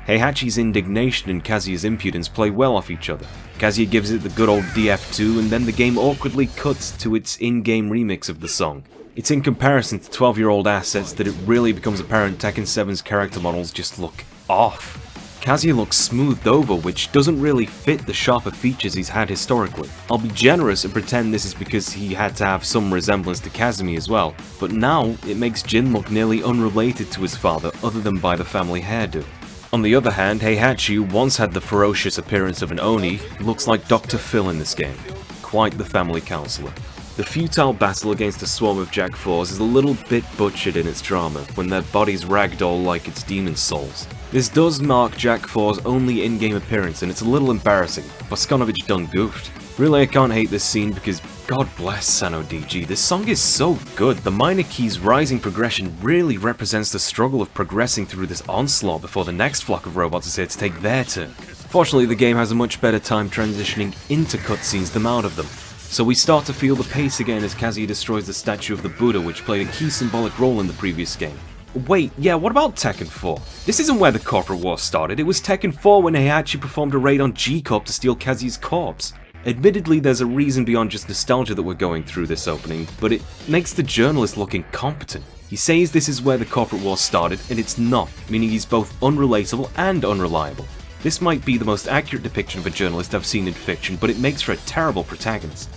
Heihachi's indignation and Kazuya's impudence play well off each other. Kazuya gives it the good old DF2, and then the game awkwardly cuts to its in-game remix of the song. It's in comparison to 12-year-old assets that it really becomes apparent Tekken 7's character models just look off. Kazuya looks smoothed over, which doesn't really fit the sharper features he's had historically. I'll be generous and pretend this is because he had to have some resemblance to Kazumi as well, but now it makes Jin look nearly unrelated to his father other than by the family hairdo. On the other hand, Heihachi, who once had the ferocious appearance of an Oni, looks like Dr. Phil in this game. Quite the family counselor. The futile battle against a swarm of Jack 4s is a little bit butchered in its drama, when their bodies ragdoll like it's demon souls. This does mark Jack 4's only in-game appearance, and it's a little embarrassing. Boskonovich done goofed. Really, I can't hate this scene because God bless Sano DG, this song is so good. The minor key's rising progression really represents the struggle of progressing through this onslaught before the next flock of robots is here to take their turn. Fortunately, the game has a much better time transitioning into cutscenes than out of them. So we start to feel the pace again as Kazuya destroys the statue of the Buddha, which played a key symbolic role in the previous game. Wait, yeah, what about Tekken 4? This isn't where the corporate war started, it was Tekken 4 when Heihachi performed a raid on G-Corp to steal Kazuya's corpse. Admittedly, there's a reason beyond just nostalgia that we're going through this opening, but it makes the journalist look incompetent. He says this is where the corporate war started, and it's not, meaning he's both unrelatable and unreliable. This might be the most accurate depiction of a journalist I've seen in fiction, but it makes for a terrible protagonist.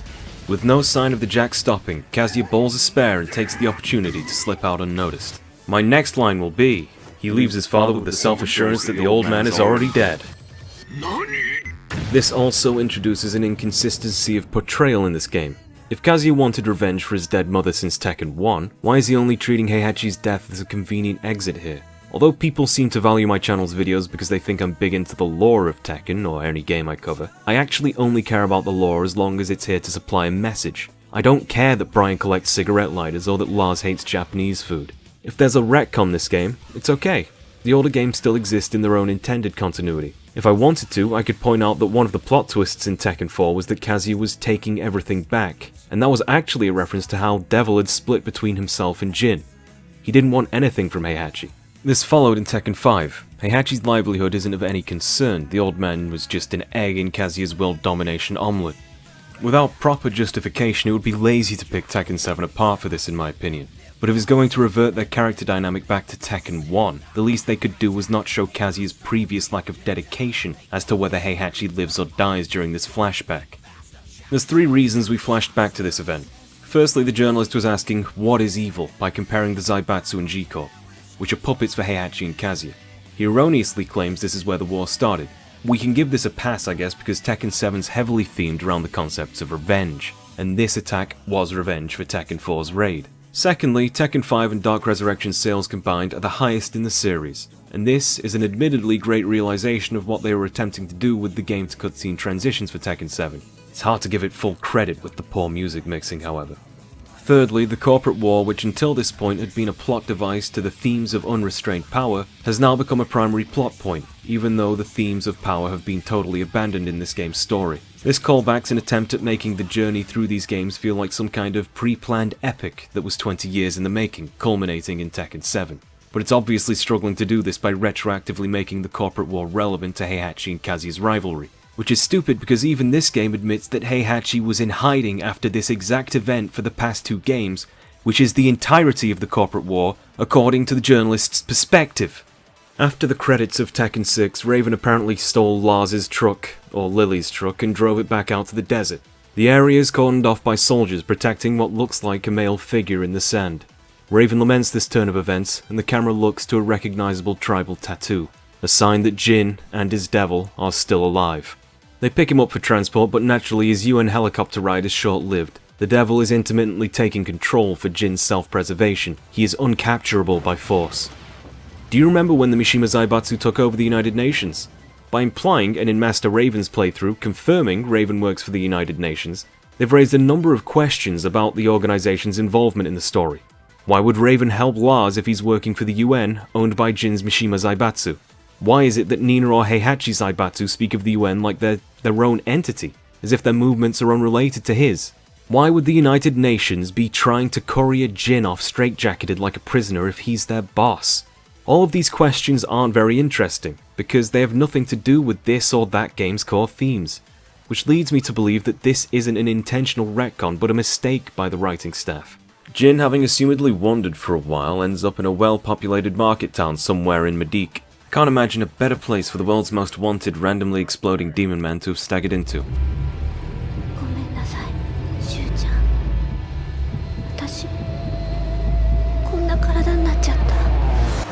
With no sign of the Jack stopping, Kazuya balls a spare and takes the opportunity to slip out unnoticed. My next line will be, he leaves his father with the self-assurance that the old man is already dead. This also introduces an inconsistency of portrayal in this game. If Kazuya wanted revenge for his dead mother since Tekken 1, why is he only treating Heihachi's death as a convenient exit here? Although people seem to value my channel's videos because they think I'm big into the lore of Tekken or any game I cover, I actually only care about the lore as long as it's here to supply a message. I don't care that Brian collects cigarette lighters or that Lars hates Japanese food. If there's a retcon this game, it's okay. The older games still exist in their own intended continuity. If I wanted to, I could point out that one of the plot twists in Tekken 4 was that Kazuya was taking everything back, and that was actually a reference to how Devil had split between himself and Jin. He didn't want anything from Heihachi. This followed in Tekken 5. Heihachi's livelihood isn't of any concern, the old man was just an egg in Kazuya's world domination omelette. Without proper justification, it would be lazy to pick Tekken 7 apart for this in my opinion. But if it's going to revert their character dynamic back to Tekken 1, the least they could do was not show Kazuya's previous lack of dedication as to whether Heihachi lives or dies during this flashback. There's 3 reasons we flashed back to this event. Firstly, the journalist was asking, what is evil, by comparing the Zaibatsu and G-Corp, which are puppets for Heihachi and Kazuya. He erroneously claims this is where the war started. We can give this a pass, I guess, because Tekken 7's heavily themed around the concepts of revenge, and this attack was revenge for Tekken 4's raid. Secondly, Tekken 5 and Dark Resurrection sales combined are the highest in the series, and this is an admittedly great realization of what they were attempting to do with the game to cutscene transitions for Tekken 7. It's hard to give it full credit with the poor music mixing, however. Thirdly, the corporate war, which until this point had been a plot device to the themes of unrestrained power, has now become a primary plot point, even though the themes of power have been totally abandoned in this game's story. This callback's an attempt at making the journey through these games feel like some kind of pre-planned epic that was 20 years in the making, culminating in Tekken 7. But it's obviously struggling to do this by retroactively making the corporate war relevant to Heihachi and Kazuya's rivalry. Which is stupid because even this game admits that Heihachi was in hiding after this exact event for the past 2 games, which is the entirety of the corporate war, according to the journalist's perspective. After the credits of Tekken 6, Raven apparently stole Lars's truck, or Lily's truck, and drove it back out to the desert. The area is cordoned off by soldiers protecting what looks like a male figure in the sand. Raven laments this turn of events, and the camera looks to a recognizable tribal tattoo, a sign that Jin and his devil are still alive. They pick him up for transport, but naturally his UN helicopter ride is short-lived. The devil is intermittently taking control for Jin's self-preservation. He is uncapturable by force. Do you remember when the Mishima Zaibatsu took over the United Nations? By implying, and in Master Raven's playthrough, confirming Raven works for the United Nations, they've raised a number of questions about the organization's involvement in the story. Why would Raven help Lars if he's working for the UN, owned by Jin's Mishima Zaibatsu? Why is it that Nina or Heihachi Zaibatsu speak of the UN like they're their own entity, as if their movements are unrelated to his? Why would the United Nations be trying to courier Jin off straitjacketed like a prisoner if he's their boss? All of these questions aren't very interesting, because they have nothing to do with this or that game's core themes, which leads me to believe that this isn't an intentional retcon but a mistake by the writing staff. Jin, having assumedly wandered for a while, ends up in a well-populated market town somewhere in Medik. Can't imagine a better place for the world's most wanted randomly exploding demon man to have staggered into.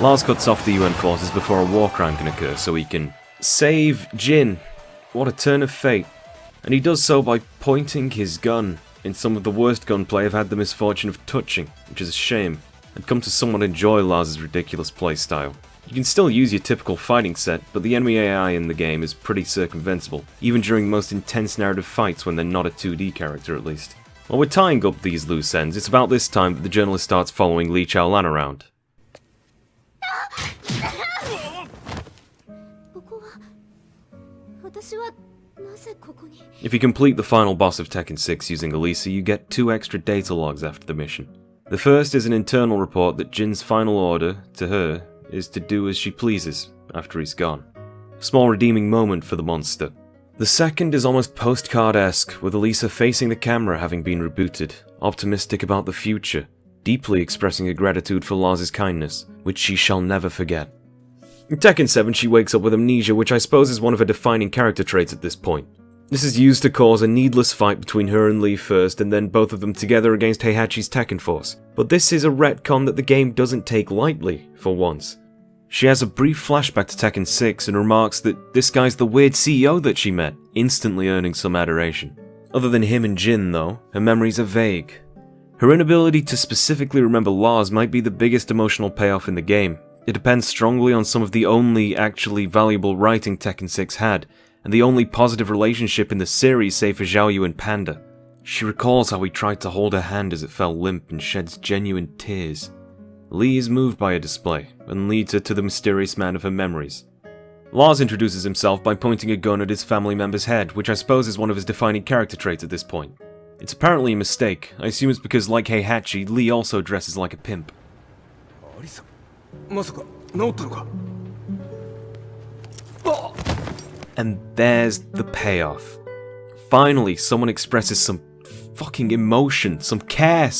Lars cuts off the UN forces before a war crime can occur so he can save Jin. What a turn of fate. And he does so by pointing his gun In some of the worst gunplay I've had the misfortune of touching, which is a shame. I'd come to somewhat enjoy Lars' ridiculous playstyle. You can still use your typical fighting set, but the enemy AI in the game is pretty circumventable, even during the most intense narrative fights when they're not a 2D character at least. While we're tying up these loose ends, it's about this time that the journalist starts following Li Chaolan around. If you complete the final boss of Tekken 6 using Elisa, you get 2 extra data logs after the mission. The first is an internal report that Jin's final order to her is to do as she pleases after he's gone. A small redeeming moment for the monster. The second is almost postcard-esque, with Elisa facing the camera having been rebooted, optimistic about the future, deeply expressing her gratitude for Lars' kindness, which she shall never forget. In Tekken 7 she wakes up with amnesia, which I suppose is one of her defining character traits at this point. This is used to cause a needless fight between her and Lee first, and then both of them together against Heihachi's Tekken Force. But this is a retcon that the game doesn't take lightly, for once. She has a brief flashback to Tekken 6 and remarks that this guy's the weird CEO that she met, instantly earning some adoration. Other than him and Jin though, her memories are vague. Her inability to specifically remember Lars might be the biggest emotional payoff in the game. It depends strongly on some of the only actually valuable writing Tekken 6 had, and the only positive relationship in the series save for Xiaoyu and Panda. She recalls how he tried to hold her hand as it fell limp and sheds genuine tears. Lee is moved by her display, and leads her to the mysterious man of her memories. Lars introduces himself by pointing a gun at his family member's head, which I suppose is one of his defining character traits at this point. It's apparently a mistake. I assume it's because, like Heihachi, Lee also dresses like a pimp. And there's the payoff. Finally, someone expresses some fucking emotion, some care,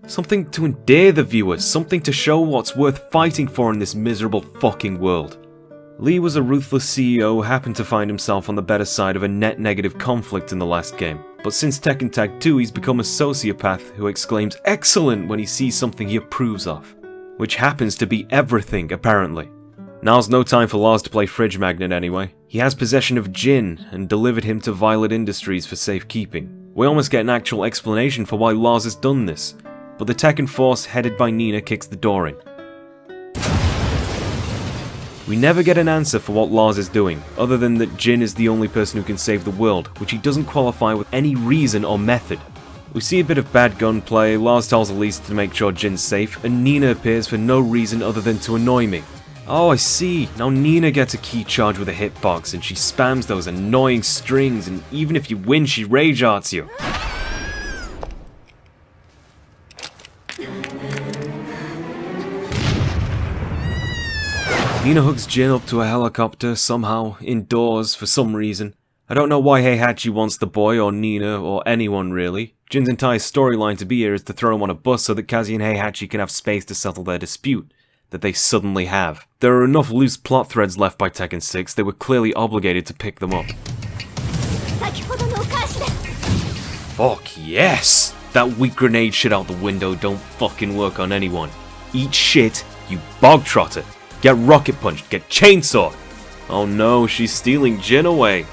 something to endear the viewers, something to show what's worth fighting for in this miserable fucking world. Lee was a ruthless CEO who happened to find himself on the better side of a net negative conflict in the last game. But since Tekken Tag 2, he's become a sociopath who exclaims "excellent" when he sees something he approves of. Which happens to be everything, apparently. Now's no time for Lars to play fridge magnet anyway. He has possession of Jin, and delivered him to Violet Industries for safekeeping. We almost get an actual explanation for why Lars has done this, but the Tekken Force headed by Nina kicks the door in. We never get an answer for what Lars is doing, other than that Jin is the only person who can save the world, which he doesn't qualify with any reason or method. We see a bit of bad gunplay, Lars tells Elise to make sure Jin's safe, and Nina appears for no reason other than to annoy me. Oh, I see. Now Nina gets a key charge with a hitbox, and she spams those annoying strings, and even if you win, she rage arts you. Nina hooks Jin up to a helicopter, somehow, indoors, for some reason. I don't know why Heihachi wants the boy, or Nina, or anyone really. Jin's entire storyline to be here is to throw him on a bus so that Kazi and Heihachi can have space to settle their dispute that they suddenly have. There are enough loose plot threads left by Tekken 6, they were clearly obligated to pick them up. Fuck yes! That weak grenade shit out the window don't fucking work on anyone. Eat shit, you bog trotter. Get rocket punched, get chainsawed. Oh no, she's stealing Jin away.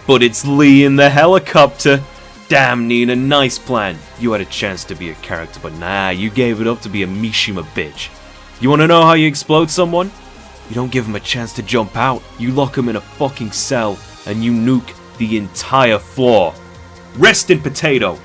But it's Lee in the helicopter. Damn Nina, nice plan. You had a chance to be a character, but nah, you gave it up to be a Mishima bitch. You wanna know how you explode someone? You don't give them a chance to jump out. You lock them in a fucking cell, and you nuke the entire floor. Rest in potato.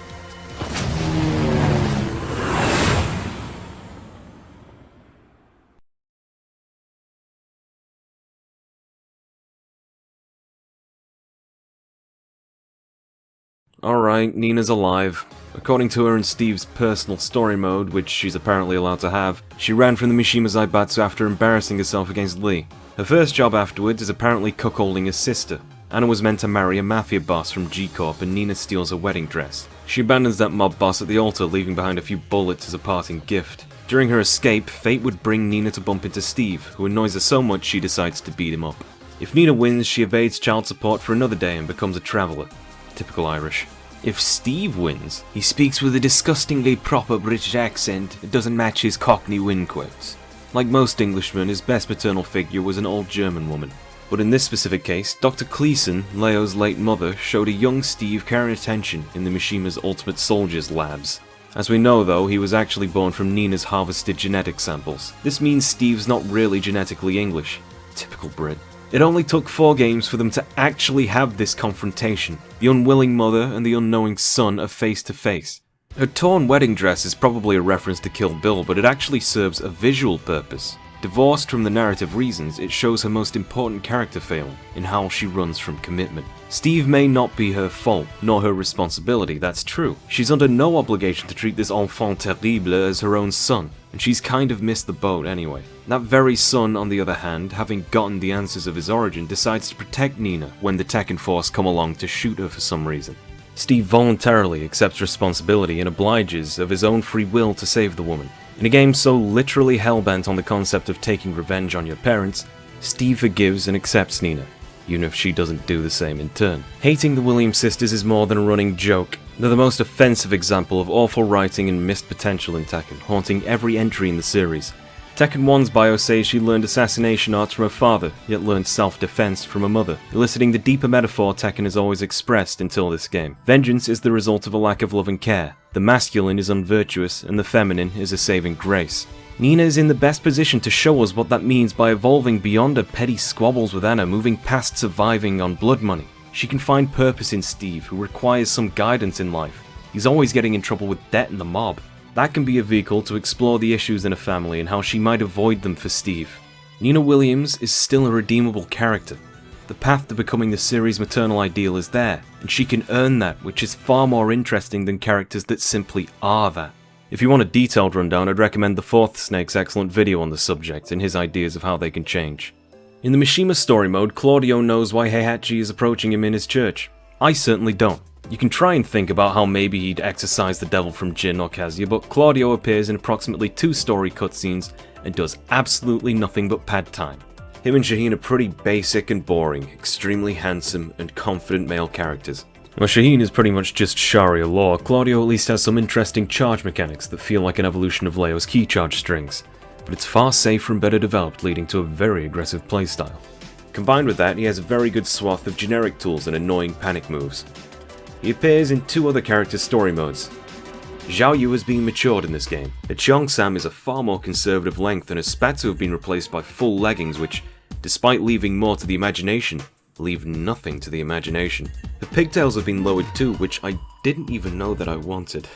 Alright, Nina's alive. According to her and Steve's personal story mode, which she's apparently allowed to have, she ran from the Mishima Zaibatsu after embarrassing herself against Lee. Her first job afterwards is apparently cuckolding his sister. Anna was meant to marry a mafia boss from G-Corp, and Nina steals her wedding dress. She abandons that mob boss at the altar, leaving behind a few bullets as a parting gift. During her escape, fate would bring Nina to bump into Steve, who annoys her so much she decides to beat him up. If Nina wins, she evades child support for another day and becomes a traveller. Typical Irish. If Steve wins, he speaks with a disgustingly proper British accent that doesn't match his Cockney wind quotes. Like most Englishmen, his best maternal figure was an old German woman. But in this specific case, Dr. Cleason, Leo's late mother, showed a young Steve caring attention in the Mishima's Ultimate Soldiers labs. As we know though, he was actually born from Nina's harvested genetic samples. This means Steve's not really genetically English. Typical Brit. It only took 4 games for them to actually have this confrontation. The unwilling mother and the unknowing son are face to face. Her torn wedding dress is probably a reference to Kill Bill, but it actually serves a visual purpose. Divorced from the narrative reasons, it shows her most important character failing, in how she runs from commitment. Steve may not be her fault, nor her responsibility, that's true. She's under no obligation to treat this enfant terrible as her own son, and she's kind of missed the boat anyway. That very son, on the other hand, having gotten the answers of his origin, decides to protect Nina when the Tekken Force come along to shoot her for some reason. Steve voluntarily accepts responsibility and obliges of his own free will to save the woman. In a game so literally hellbent on the concept of taking revenge on your parents, Steve forgives and accepts Nina, even if she doesn't do the same in turn. Hating the Williams sisters is more than a running joke. They're the most offensive example of awful writing and missed potential in Tekken, haunting every entry in the series. Tekken 1's bio says she learned assassination arts from her father, yet learned self-defense from her mother, eliciting the deeper metaphor Tekken has always expressed until this game. Vengeance is the result of a lack of love and care. The masculine is unvirtuous, and the feminine is a saving grace. Nina is in the best position to show us what that means by evolving beyond her petty squabbles with Anna, moving past surviving on blood money. She can find purpose in Steve, who requires some guidance in life. He's always getting in trouble with debt and the mob. That can be a vehicle to explore the issues in a family and how she might avoid them for Steve. Nina Williams is still a redeemable character. The path to becoming the series' maternal ideal is there, and she can earn that, which is far more interesting than characters that simply are that. If you want a detailed rundown, I'd recommend the 4th Snake's excellent video on the subject and his ideas of how they can change. In the Mishima story mode, Claudio knows why Heihachi is approaching him in his church. I certainly don't. You can try and think about how maybe he'd exorcise the devil from Jin or Kazuya, but Claudio appears in approximately 2 story cutscenes and does absolutely nothing but pad time. Him and Shaheen are pretty basic and boring, extremely handsome and confident male characters. While Shaheen is pretty much just Sharia law, Claudio at least has some interesting charge mechanics that feel like an evolution of Leo's key charge strings, but it's far safer and better developed, leading to a very aggressive playstyle. Combined with that, he has a very good swath of generic tools and annoying panic moves. He appears in 2 other characters' story modes. Zhao Yu has been matured in this game. Her Cheongsam is a far more conservative length and is spat to have been replaced by full leggings which, despite leaving more to the imagination, leave nothing to the imagination. Her pigtails have been lowered too, which I didn't even know that I wanted.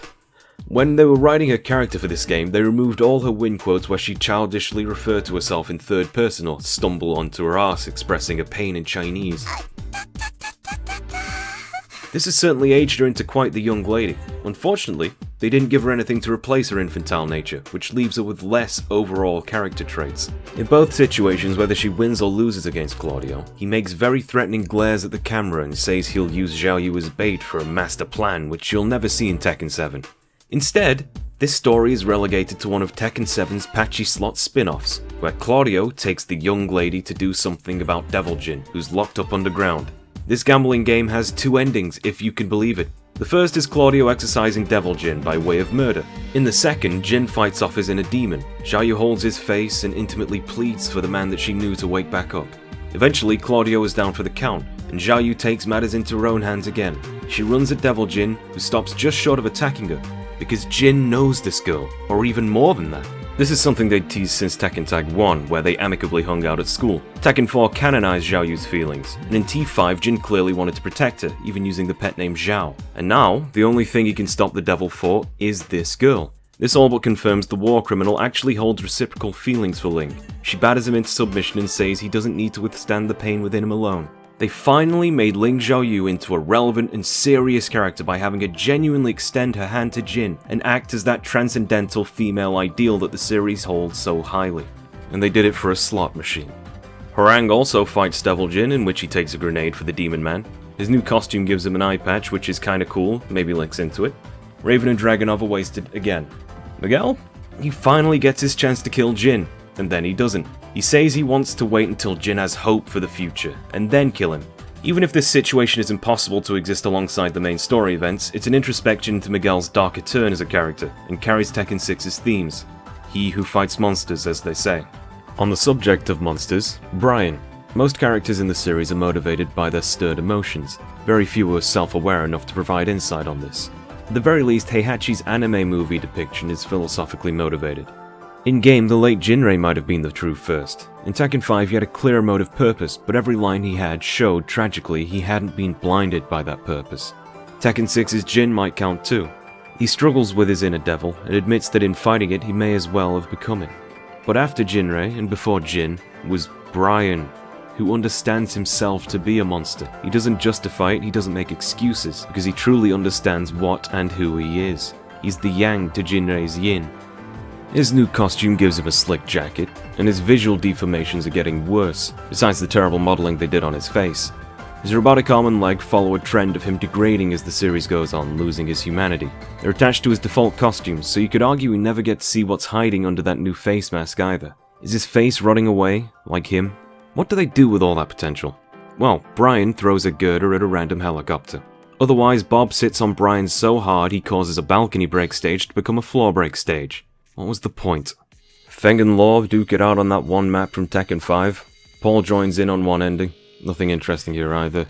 When they were writing her character for this game, they removed all her win quotes where she childishly referred to herself in 3rd person or stumble onto her ass expressing her pain in Chinese. This has certainly aged her into quite the young lady. Unfortunately, they didn't give her anything to replace her infantile nature, which leaves her with less overall character traits. In both situations, whether she wins or loses against Claudio, he makes very threatening glares at the camera and says he'll use Zhao Yu as bait for a master plan which you'll never see in Tekken 7. Instead, this story is relegated to one of Tekken 7's patchy slot spin-offs, where Claudio takes the young lady to do something about Devil Jin, who's locked up underground. This gambling game has 2 endings, if you can believe it. The first is Claudio exercising Devil Jin by way of murder. In the second, Jin fights off his inner demon. Zhao Yu holds his face and intimately pleads for the man that she knew to wake back up. Eventually, Claudio is down for the count, and Zhao Yu takes matters into her own hands again. She runs at Devil Jin, who stops just short of attacking her, because Jin knows this girl, or even more than that. This is something they'd teased since Tekken Tag 1, where they amicably hung out at school. Tekken 4 canonized Zhao Yu's feelings, and in T5 Jin clearly wanted to protect her, even using the pet name Zhao. And now, the only thing he can stop the devil for is this girl. This all but confirms the war criminal actually holds reciprocal feelings for Link. She batters him into submission and says he doesn't need to withstand the pain within him alone. They finally made Ling Xiaoyu into a relevant and serious character by having her genuinely extend her hand to Jin and act as that transcendental female ideal that the series holds so highly. And they did it for a slot machine. Harang also fights Devil Jin, in which he takes a grenade for the Demon Man. His new costume gives him an eye patch, which is kinda cool, maybe links into it. Raven and Dragonov are wasted again. Miguel? He finally gets his chance to kill Jin, and then he doesn't. He says he wants to wait until Jin has hope for the future, and then kill him. Even if this situation is impossible to exist alongside the main story events, it's an introspection into Miguel's darker turn as a character, and carries Tekken 6's themes. He who fights monsters, as they say. On the subject of monsters, Brian. Most characters in the series are motivated by their stirred emotions. Very few are self-aware enough to provide insight on this. At the very least, Heihachi's anime movie depiction is philosophically motivated. In-game, the late Jinrei might have been the true first. In Tekken 5 he had a clear motive purpose, but every line he had showed, tragically, he hadn't been blinded by that purpose. Tekken 6's Jin might count too. He struggles with his inner devil, and admits that in fighting it he may as well have become it. But after Jinrei, and before Jin, was Brian, who understands himself to be a monster. He doesn't justify it, he doesn't make excuses, because he truly understands what and who he is. He's the yang to Jinrei's yin. His new costume gives him a slick jacket, and his visual deformations are getting worse, besides the terrible modeling they did on his face. His robotic arm and leg follow a trend of him degrading as the series goes on, losing his humanity. They're attached to his default costumes, so you could argue we never get to see what's hiding under that new face mask either. Is his face rotting away, like him? What do they do with all that potential? Well, Brian throws a girder at a random helicopter. Otherwise, Bob sits on Brian so hard he causes a balcony break stage to become a floor break stage. What was the point? Feng and Law duke it out on that one map from Tekken 5. Paul joins in on one ending. Nothing interesting here either.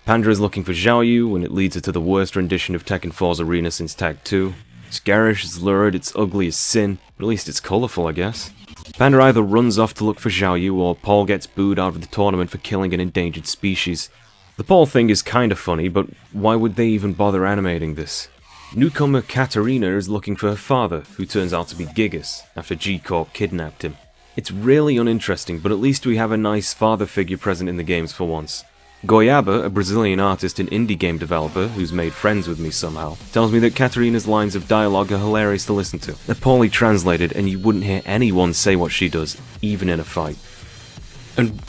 Pandra is looking for Xiaoyu, and it leads her to the worst rendition of Tekken 4's arena since Tag 2. It's garish, it's lurid, it's ugly as sin, but at least it's colourful, I guess. Panda either runs off to look for Xiaoyu, or Paul gets booed out of the tournament for killing an endangered species. The Paul thing is kinda funny, but why would they even bother animating this? Newcomer Katarina is looking for her father, who turns out to be Gigas, after G-Corp kidnapped him. It's really uninteresting, but at least we have a nice father figure present in the games for once. Goiaba, a Brazilian artist and indie game developer who's made friends with me somehow, tells me that Katarina's lines of dialogue are hilarious to listen to. They're poorly translated, and you wouldn't hear anyone say what she does, even in a fight. And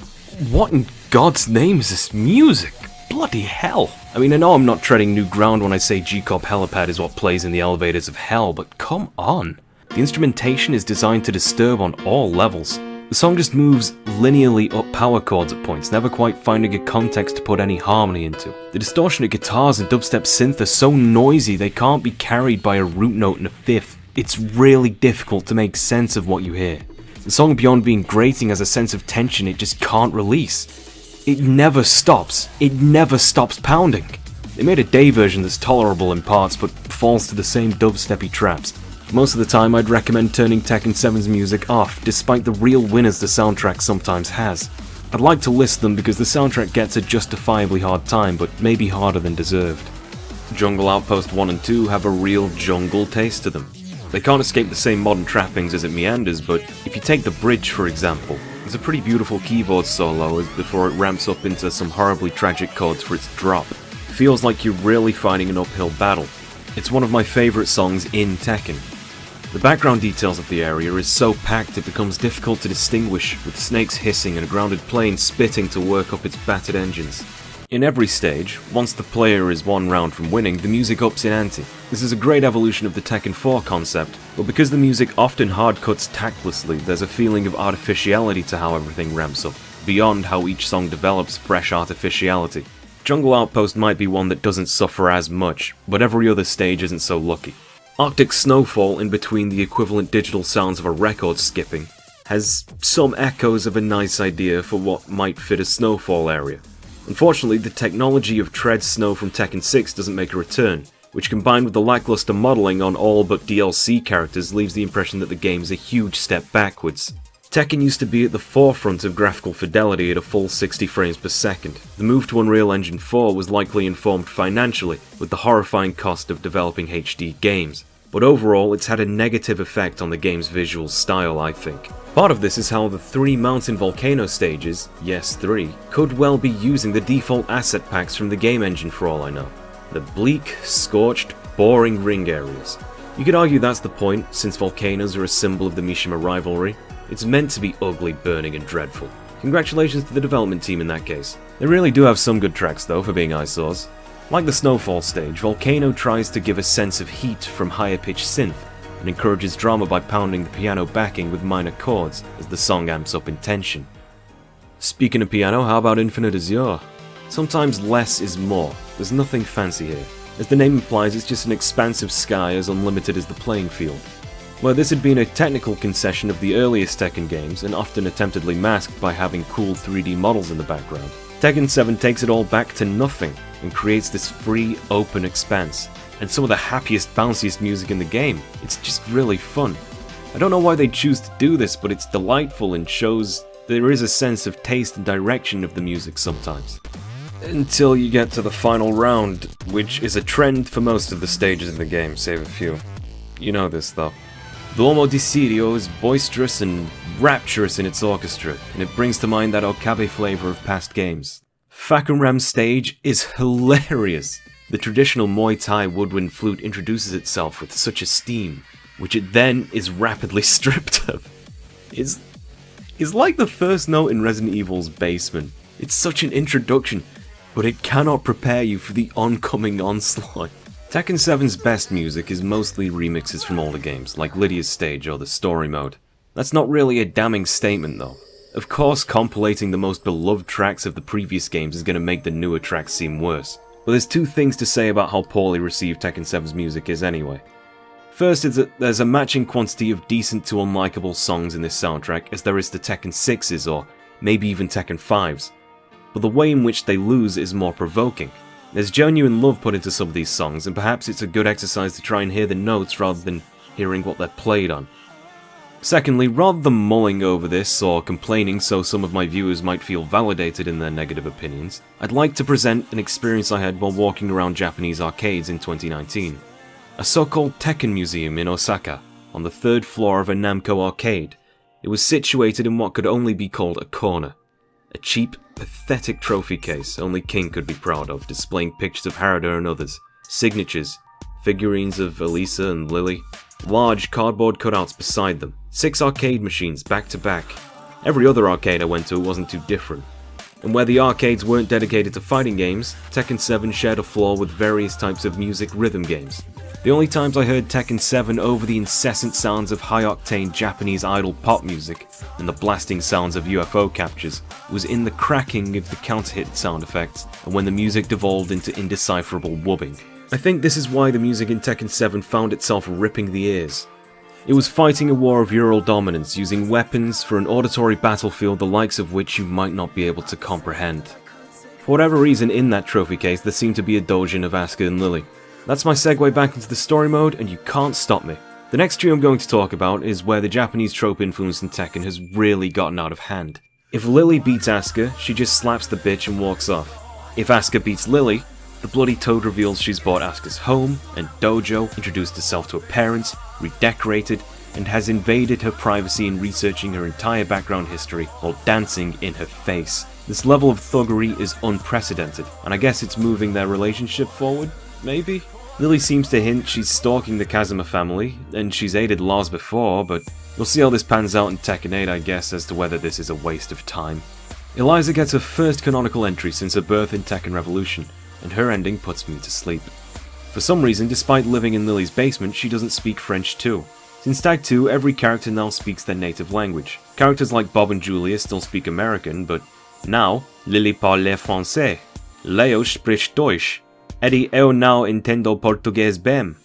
what in God's name is this music? Bloody hell. I mean, I know I'm not treading new ground when I say G-Corp Helipad is what plays in the elevators of hell, but come on. The instrumentation is designed to disturb on all levels. The song just moves linearly up power chords at points, never quite finding a context to put any harmony into. The distortionate guitars and dubstep synth are so noisy they can't be carried by a root note and a fifth. It's really difficult to make sense of what you hear. The song, beyond being grating, has a sense of tension it just can't release. It never stops. It never stops pounding. They made a day version that's tolerable in parts, but falls to the same dubsteppy traps. Most of the time, I'd recommend turning Tekken 7's music off, despite the real winners the soundtrack sometimes has. I'd like to list them because the soundtrack gets a justifiably hard time, but maybe harder than deserved. Jungle Outpost 1 and 2 have a real jungle taste to them. They can't escape the same modern trappings as it meanders, but if you take the bridge for example, there's a pretty beautiful keyboard solo before it ramps up into some horribly tragic chords for its drop. It feels like you're really fighting an uphill battle. It's one of my favourite songs in Tekken. The background details of the area is so packed it becomes difficult to distinguish, with snakes hissing and a grounded plane spitting to work up its battered engines. In every stage, once the player is one round from winning, the music ups in ante. This is a great evolution of the Tekken 4 concept, but because the music often hard cuts tactlessly, there's a feeling of artificiality to how everything ramps up, beyond how each song develops fresh artificiality. Jungle Outpost might be one that doesn't suffer as much, but every other stage isn't so lucky. Arctic Snowfall, in between the equivalent digital sounds of a record skipping, has some echoes of a nice idea for what might fit a snowfall area. Unfortunately, the technology of tread snow from Tekken 6 doesn't make a return, which combined with the lackluster modelling on all but DLC characters leaves the impression that the game is a huge step backwards. Tekken used to be at the forefront of graphical fidelity at a full 60 frames per second. The move to Unreal Engine 4 was likely informed financially, with the horrifying cost of developing HD games. But overall, it's had a negative effect on the game's visual style, I think. Part of this is how the 3 mountain volcano stages, yes 3, could well be using the default asset packs from the game engine for all I know. The bleak, scorched, boring ring areas. You could argue that's the point, since volcanoes are a symbol of the Mishima rivalry. It's meant to be ugly, burning and dreadful. Congratulations to the development team in that case. They really do have some good tracks though, for being eyesores. Like the Snowfall stage, Volcano tries to give a sense of heat from higher pitched synth, and encourages drama by pounding the piano backing with minor chords as the song amps up in tension. Speaking of piano, how about Infinite Azure? Sometimes less is more. There's nothing fancy here. As the name implies, it's just an expansive sky as unlimited as the playing field. Where this had been a technical concession of the earliest Tekken games and often attemptedly masked by having cool 3D models in the background, Tekken 7 takes it all back to nothing and creates this free, open expanse, and some of the happiest, bounciest music in the game. It's just really fun. I don't know why they choose to do this, but it's delightful and shows there is a sense of taste and direction of the music sometimes. Until you get to the final round, which is a trend for most of the stages in the game, save a few. You know this though. L'Uomo di Sirio is boisterous and rapturous in its orchestra, and it brings to mind that Okabe flavor of past games. Fakenram's stage is hilarious. The traditional Muay Thai woodwind flute introduces itself with such esteem, which it then is rapidly stripped of. It's like the first note in Resident Evil's basement. It's such an introduction, but it cannot prepare you for the oncoming onslaught. Tekken 7's best music is mostly remixes from older games, like Lydia's stage or the story mode. That's not really a damning statement though. Of course, compilating the most beloved tracks of the previous games is going to make the newer tracks seem worse. But there's two things to say about how poorly received Tekken 7's music is anyway. First is that there's a matching quantity of decent to unlikable songs in this soundtrack as there is to Tekken 6's or maybe even Tekken 5's. But the way in which they lose is more provoking. There's genuine love put into some of these songs, and perhaps it's a good exercise to try and hear the notes rather than hearing what they're played on. Secondly, rather than mulling over this or complaining so some of my viewers might feel validated in their negative opinions, I'd like to present an experience I had while walking around Japanese arcades in 2019. A so-called Tekken museum in Osaka, on the 3rd floor of a Namco arcade. It was situated in what could only be called a corner. A cheap, pathetic trophy case only King could be proud of, displaying pictures of Harada and others, signatures, figurines of Elisa and Lily, large cardboard cutouts beside them, 6 arcade machines back to back. Every other arcade I went to wasn't too different. And where the arcades weren't dedicated to fighting games, Tekken 7 shared a floor with various types of music rhythm games. The only times I heard Tekken 7 over the incessant sounds of high-octane Japanese idol pop music and the blasting sounds of UFO captures was in the cracking of the counter-hit sound effects and when the music devolved into indecipherable wubbing. I think this is why the music in Tekken 7 found itself ripping the ears. It was fighting a war of Ural dominance using weapons for an auditory battlefield the likes of which you might not be able to comprehend. For whatever reason in that trophy case there seemed to be a doujin of Asuka and Lily. That's my segue back into the story mode, and you can't stop me. The next stream I'm going to talk about is where the Japanese trope influence in Tekken has really gotten out of hand. If Lily beats Asuka, she just slaps the bitch and walks off. If Asuka beats Lily, the bloody toad reveals she's bought Asuka's home and dojo, introduced herself to her parents, redecorated, and has invaded her privacy in researching her entire background history while dancing in her face. This level of thuggery is unprecedented, and I guess it's moving their relationship forward, maybe? Lily seems to hint she's stalking the Kazuma family, and she's aided Lars before, but we'll see how this pans out in Tekken 8 I guess as to whether this is a waste of time. Eliza gets her first canonical entry since her birth in Tekken Revolution, and her ending puts me to sleep. For some reason, despite living in Lily's basement, she doesn't speak French too. Since Tag 2, every character now speaks their native language. Characters like Bob and Julia still speak American, but now, Lily parle français, Leo spricht Deutsch, Eddie eu não entendo português bem.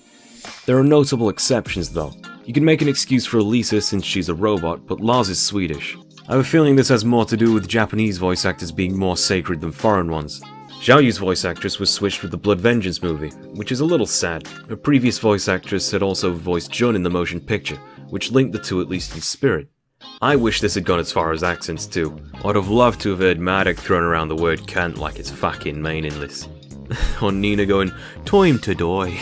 There are notable exceptions though. You can make an excuse for Elisa since she's a robot, but Lars is Swedish. I have a feeling this has more to do with Japanese voice actors being more sacred than foreign ones. Xiao Yu's voice actress was switched with the Blood Vengeance movie, which is a little sad. Her previous voice actress had also voiced Jun in the motion picture, which linked the two at least in spirit. I wish this had gone as far as accents too. I'd have loved to have heard Maddox throwing around the word cunt like it's fucking meaningless. Or Nina going, "Time to die."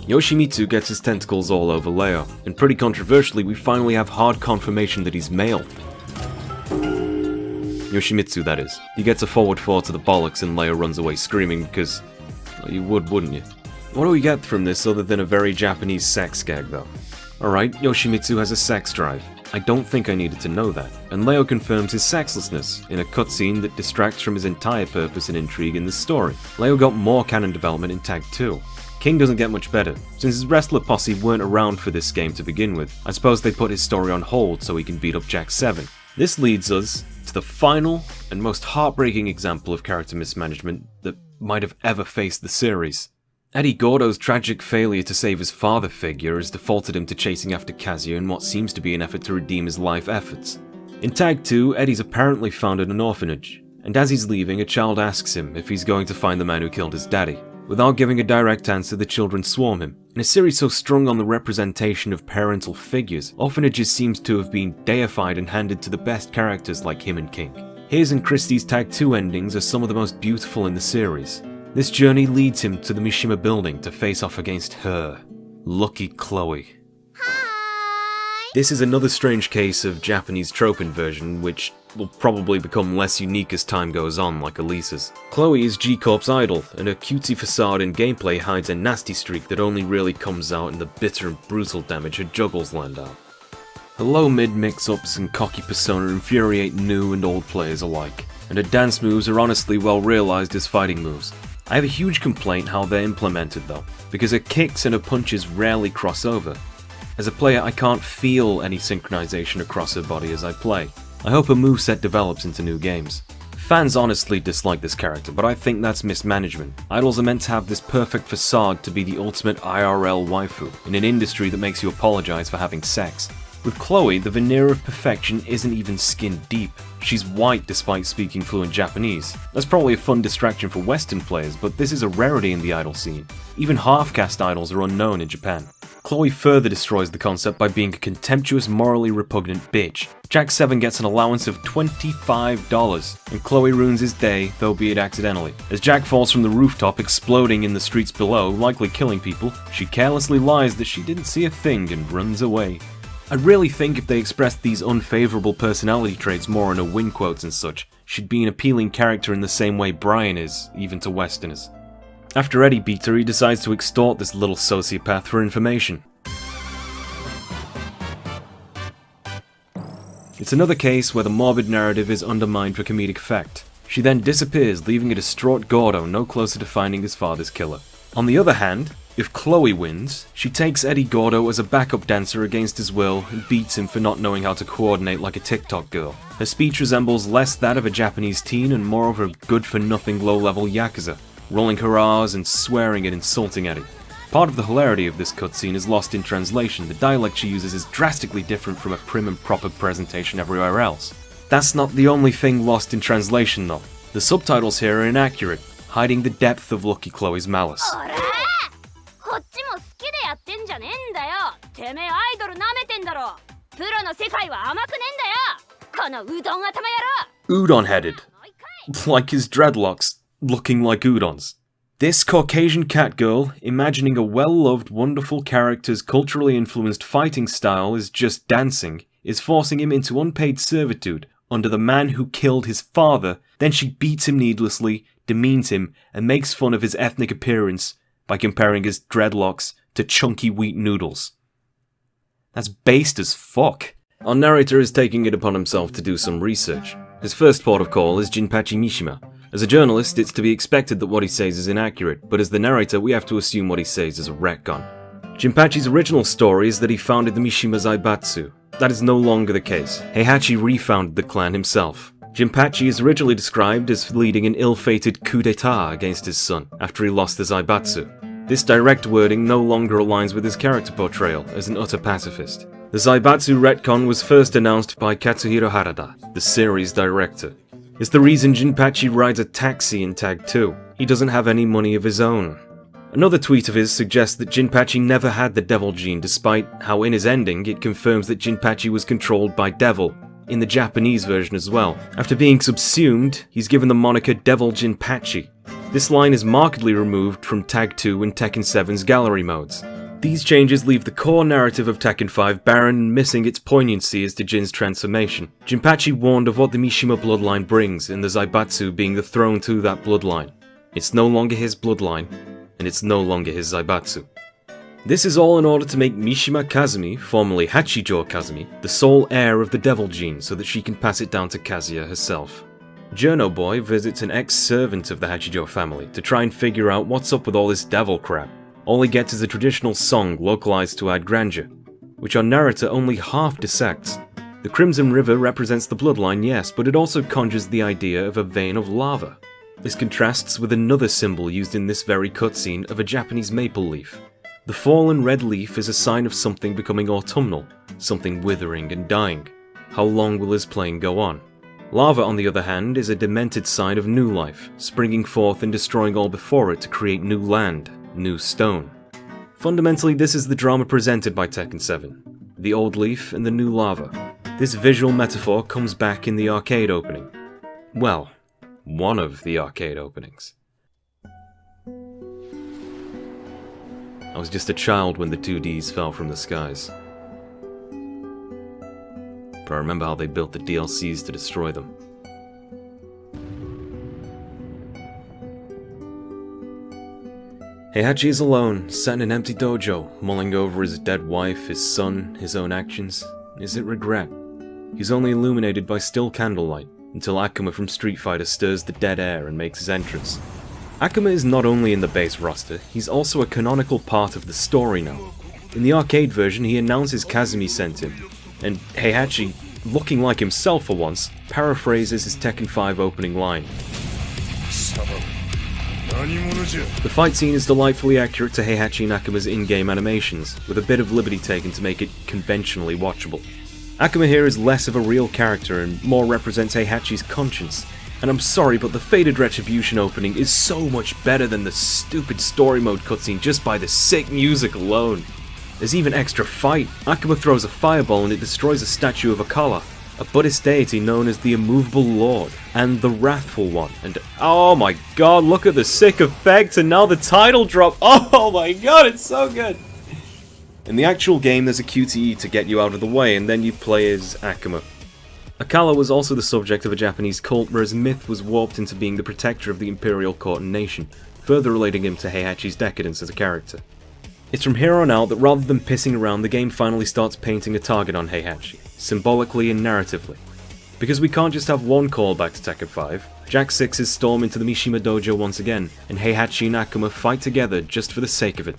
Yoshimitsu gets his tentacles all over Leo, and pretty controversially we finally have hard confirmation that he's male. Yoshimitsu, that is. He gets a forward 4 to the bollocks and Leo runs away screaming because, well, you would, wouldn't you? What do we get from this other than a very Japanese sex gag though? Alright, Yoshimitsu has a sex drive. I don't think I needed to know that, and Leo confirms his sexlessness in a cutscene that distracts from his entire purpose and intrigue in the story. Leo got more canon development in Tag 2. King doesn't get much better. Since his wrestler posse weren't around for this game to begin with, I suppose they put his story on hold so he can beat up Jack 7. This leads us to the final and most heartbreaking example of character mismanagement that might have ever faced the series. Eddie Gordo's tragic failure to save his father figure has defaulted him to chasing after Kazuya in what seems to be an effort to redeem his life efforts. In Tag 2, Eddie's apparently founded an orphanage, and as he's leaving, a child asks him if he's going to find the man who killed his daddy. Without giving a direct answer, the children swarm him. In a series so strung on the representation of parental figures, orphanages seems to have been deified and handed to the best characters like him and King. His and Christie's Tag 2 endings are some of the most beautiful in the series. This journey leads him to the Mishima building to face off against her, Lucky Chloe. This is another strange case of Japanese trope inversion, which will probably become less unique as time goes on, like Elisa's. Chloe is G-Corp's idol, and her cutesy facade in gameplay hides a nasty streak that only really comes out in the bitter and brutal damage her juggles land out. Her low mid mix-ups and cocky persona infuriate new and old players alike, and her dance moves are honestly well realised as fighting moves. I have a huge complaint how they're implemented though, because her kicks and her punches rarely cross over. As a player, I can't feel any synchronization across her body as I play. I hope her moveset develops into new games. Fans honestly dislike this character, but I think that's mismanagement. Idols are meant to have this perfect facade to be the ultimate IRL waifu, in an industry that makes you apologize for having sex. With Chloe, the veneer of perfection isn't even skin deep. She's white despite speaking fluent Japanese. That's probably a fun distraction for Western players, but this is a rarity in the idol scene. Even half-caste idols are unknown in Japan. Chloe further destroys the concept by being a contemptuous, morally repugnant bitch. Jack 7 gets an allowance of $25, and Chloe ruins his day, though be it accidentally. As Jack falls from the rooftop, exploding in the streets below, likely killing people, she carelessly lies that she didn't see a thing and runs away. I really think if they expressed these unfavourable personality traits more in a win quotes and such, she'd be an appealing character in the same way Brian is, even to Westerners. After Eddie beats her, he decides to extort this little sociopath for information. It's another case where the morbid narrative is undermined for comedic effect. She then disappears, leaving a distraught Gordo no closer to finding his father's killer. On the other hand, if Chloe wins, she takes Eddie Gordo as a backup dancer against his will and beats him for not knowing how to coordinate like a TikTok girl. Her speech resembles less that of a Japanese teen and more of a good-for-nothing low-level yakuza, rolling her R's and swearing and insulting Eddie. Part of the hilarity of this cutscene is lost in translation. The dialect she uses is drastically different from a prim and proper presentation everywhere else. That's not the only thing lost in translation though. The subtitles here are inaccurate, hiding the depth of Lucky Chloe's malice. Udon-headed. Like his dreadlocks, looking like udons. This Caucasian catgirl, imagining a well-loved, wonderful character's culturally influenced fighting style is just dancing, is forcing him into unpaid servitude under the man who killed his father. Then she beats him needlessly, demeans him, and makes fun of his ethnic appearance by comparing his dreadlocks to chunky wheat noodles. That's based as fuck. Our narrator is taking it upon himself to do some research. His first port of call is Jinpachi Mishima. As a journalist, it's to be expected that what he says is inaccurate, but as the narrator, we have to assume what he says is a retcon. Jinpachi's original story is that he founded the Mishima Zaibatsu. That is no longer the case. Heihachi refounded the clan himself. Jinpachi is originally described as leading an ill-fated coup d'etat against his son, after he lost the Zaibatsu. This direct wording no longer aligns with his character portrayal as an utter pacifist. The Zaibatsu retcon was first announced by Katsuhiro Harada, the series director. It's the reason Jinpachi rides a taxi in Tag 2. He doesn't have any money of his own. Another tweet of his suggests that Jinpachi never had the Devil Gene, despite how in his ending it confirms that Jinpachi was controlled by Devil, in the Japanese version as well. After being subsumed, he's given the moniker Devil Jinpachi. This line is markedly removed from Tag 2 and Tekken 7's gallery modes. These changes leave the core narrative of Tekken 5 barren and missing its poignancy as to Jin's transformation. Jinpachi warned of what the Mishima bloodline brings, and the Zaibatsu being the throne to that bloodline. It's no longer his bloodline, and it's no longer his Zaibatsu. This is all in order to make Mishima Kazumi, formerly Hachijo Kazumi, the sole heir of the Devil Gene so that she can pass it down to Kazuya herself. Journo Boy visits an ex-servant of the Hachijo family to try and figure out what's up with all this devil crap. All he gets is a traditional song localized to add grandeur, which our narrator only half dissects. The Crimson River represents the bloodline, yes, but it also conjures the idea of a vein of lava. This contrasts with another symbol used in this very cutscene of a Japanese maple leaf. The fallen red leaf is a sign of something becoming autumnal, something withering and dying. How long will his plane go on? Lava, on the other hand, is a demented sign of new life, springing forth and destroying all before it to create new land, new stone. Fundamentally, this is the drama presented by Tekken 7, the old leaf and the new lava. This visual metaphor comes back in the arcade opening. Well, one of the arcade openings. I was just a child when the 2Ds fell from the skies. But I remember how they built the DLCs to destroy them. Heihachi is alone, sat in an empty dojo, mulling over his dead wife, his son, his own actions. Is it regret? He's only illuminated by still candlelight, until Akuma from Street Fighter stirs the dead air and makes his entrance. Akuma is not only in the base roster, he's also a canonical part of the story now. In the arcade version, he announces Kazumi sent him, and Heihachi, looking like himself for once, paraphrases his Tekken 5 opening line. The fight scene is delightfully accurate to Heihachi and Akuma's in-game animations, with a bit of liberty taken to make it conventionally watchable. Akuma here is less of a real character and more represents Heihachi's conscience. And I'm sorry, but the Faded Retribution opening is so much better than the stupid story mode cutscene just by the sick music alone. There's even extra fight. Akuma throws a fireball and it destroys a statue of Akala, a Buddhist deity known as the Immovable Lord, and the Wrathful One. And oh my god, look at the sick effects, and now the title drop. Oh my god, it's so good! In the actual game, there's a QTE to get you out of the way, and then you play as Akuma. Akala was also the subject of a Japanese cult where his myth was warped into being the protector of the Imperial Court and Nation, further relating him to Heihachi's decadence as a character. It's from here on out that rather than pissing around, the game finally starts painting a target on Heihachi, symbolically and narratively. Because we can't just have one callback to Tekken 5, Jack 6's storm into the Mishima Dojo once again, and Heihachi and Akuma fight together just for the sake of it.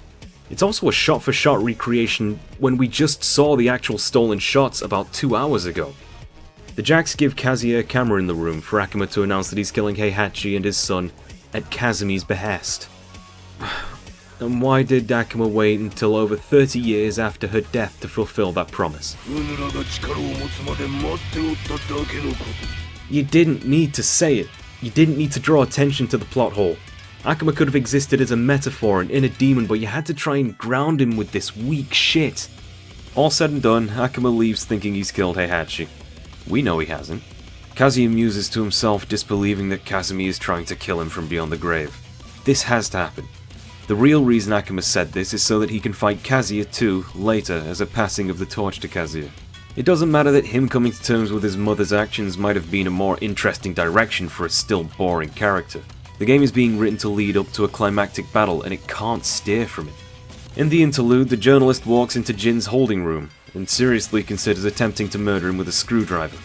It's also a shot-for-shot recreation when we just saw the actual stolen shots about 2 hours ago. The Jacks give Kazuya a camera in the room for Akuma to announce that he's killing Heihachi and his son at Kazumi's behest. And why did Akuma wait until over 30 years after her death to fulfill that promise? You didn't need to say it. You didn't need to draw attention to the plot hole. Akuma could have existed as a metaphor and inner demon, but you had to try and ground him with this weak shit. All said and done, Akuma leaves thinking he's killed Heihachi. We know he hasn't. Kazuya muses to himself, disbelieving that Kazumi is trying to kill him from beyond the grave. This has to happen. The real reason Akuma said this is so that he can fight Kazuya too, later, as a passing of the torch to Kazuya. It doesn't matter that him coming to terms with his mother's actions might have been a more interesting direction for a still boring character. The game is being written to lead up to a climactic battle, and it can't steer from it. In the interlude, the journalist walks into Jin's holding room, and seriously considers attempting to murder him with a screwdriver.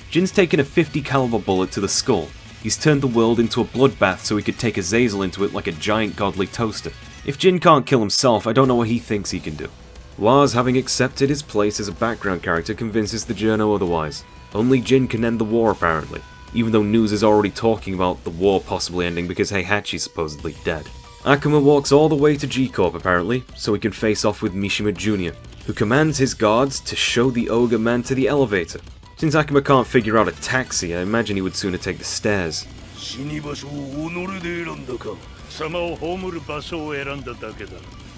Jin's taken a .50 caliber bullet to the skull. He's turned the world into a bloodbath so he could take Azazel into it like a giant godly toaster. If Jin can't kill himself, I don't know what he thinks he can do. Lars, having accepted his place as a background character, convinces the journo otherwise. Only Jin can end the war, apparently, even though news is already talking about the war possibly ending because Heihachi's supposedly dead. Akuma walks all the way to G-Corp, apparently, so he can face off with Mishima Jr., who commands his guards to show the ogre man to the elevator. Since Akuma can't figure out a taxi, I imagine he would sooner take the stairs.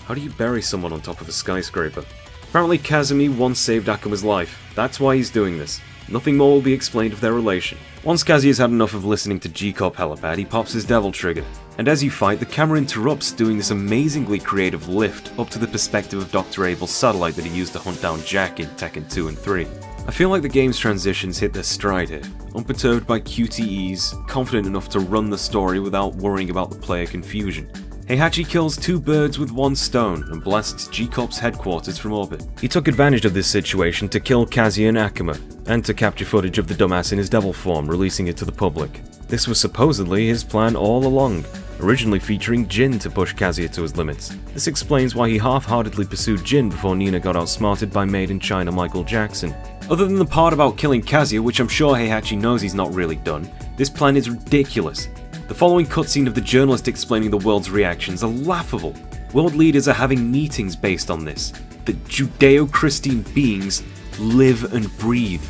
How do you bury someone on top of a skyscraper? Apparently Kazumi once saved Akuma's life. That's why he's doing this. Nothing more will be explained of their relation. Once Kazuya's had enough of listening to G-Corp helipad, he pops his devil trigger. And as you fight, the camera interrupts, doing this amazingly creative lift up to the perspective of Dr. Abel's satellite that he used to hunt down Jack in Tekken 2 and 3. I feel like the game's transitions hit their stride here, unperturbed by QTEs, confident enough to run the story without worrying about the player confusion. Heihachi kills 2 birds with 1 stone and blasts G-Corp's headquarters from orbit. He took advantage of this situation to kill Kazuya and Akuma, and to capture footage of the dumbass in his devil form, releasing it to the public. This was supposedly his plan all along, originally featuring Jin to push Kazuya to his limits. This explains why he half-heartedly pursued Jin before Nina got outsmarted by Made in China Michael Jackson. Other than the part about killing Kazuya, which I'm sure Heihachi knows he's not really done, this plan is ridiculous. The following cutscene of the journalist explaining the world's reactions are laughable. World leaders are having meetings based on this, that Judeo-Christian beings live and breathe.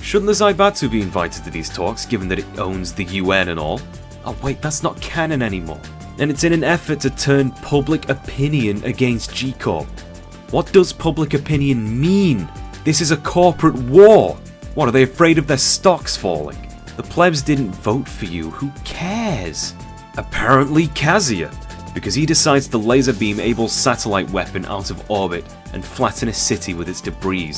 Shouldn't the Zaibatsu be invited to these talks, given that it owns the UN and all? Oh wait, that's not canon anymore. And it's in an effort to turn public opinion against G-Corp. What does public opinion mean? This is a corporate war! What, are they afraid of their stocks falling? The plebs didn't vote for you, who cares? Apparently Kazuya, because he decides to laser beam Abel's satellite weapon out of orbit and flatten a city with its debris,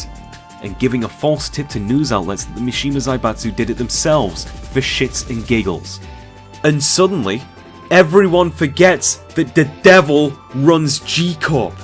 and giving a false tip to news outlets that the Mishima Zaibatsu did it themselves for shits and giggles. And suddenly, everyone forgets that the devil runs G-Corp.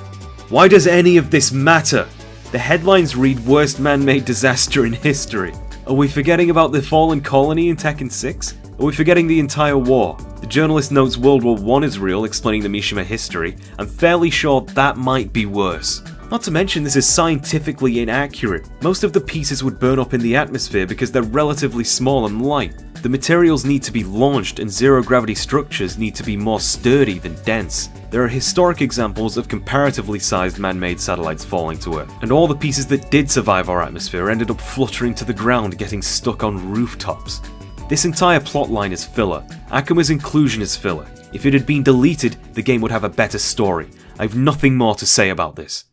Why does any of this matter? The headlines read worst man-made disaster in history. Are we forgetting about the fallen colony in Tekken 6? Are we forgetting the entire war? The journalist notes World War I is real, explaining the Mishima history. I'm fairly sure that might be worse. Not to mention this is scientifically inaccurate. Most of the pieces would burn up in the atmosphere because they're relatively small and light. The materials need to be launched and zero-gravity structures need to be more sturdy than dense. There are historic examples of comparatively sized man-made satellites falling to Earth, and all the pieces that did survive our atmosphere ended up fluttering to the ground, getting stuck on rooftops. This entire plotline is filler. Akuma's inclusion is filler. If it had been deleted, the game would have a better story. I have nothing more to say about this.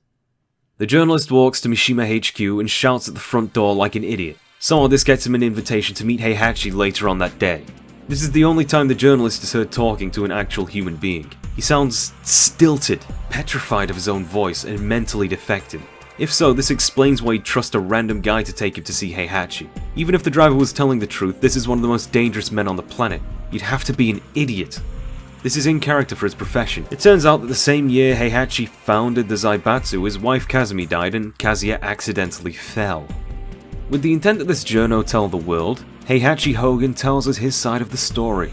The journalist walks to Mishima HQ and shouts at the front door like an idiot. Somehow this gets him an invitation to meet Heihachi later on that day. This is the only time the journalist is heard talking to an actual human being. He sounds stilted, petrified of his own voice, and mentally defective. If so, this explains why he'd trust a random guy to take him to see Heihachi. Even if the driver was telling the truth, this is one of the most dangerous men on the planet. You'd have to be an idiot. This is in character for his profession. It turns out that the same year Heihachi founded the Zaibatsu, his wife Kazumi died and Kazuya accidentally fell. With the intent that this journo tell the world, Heihachi Hogan tells us his side of the story.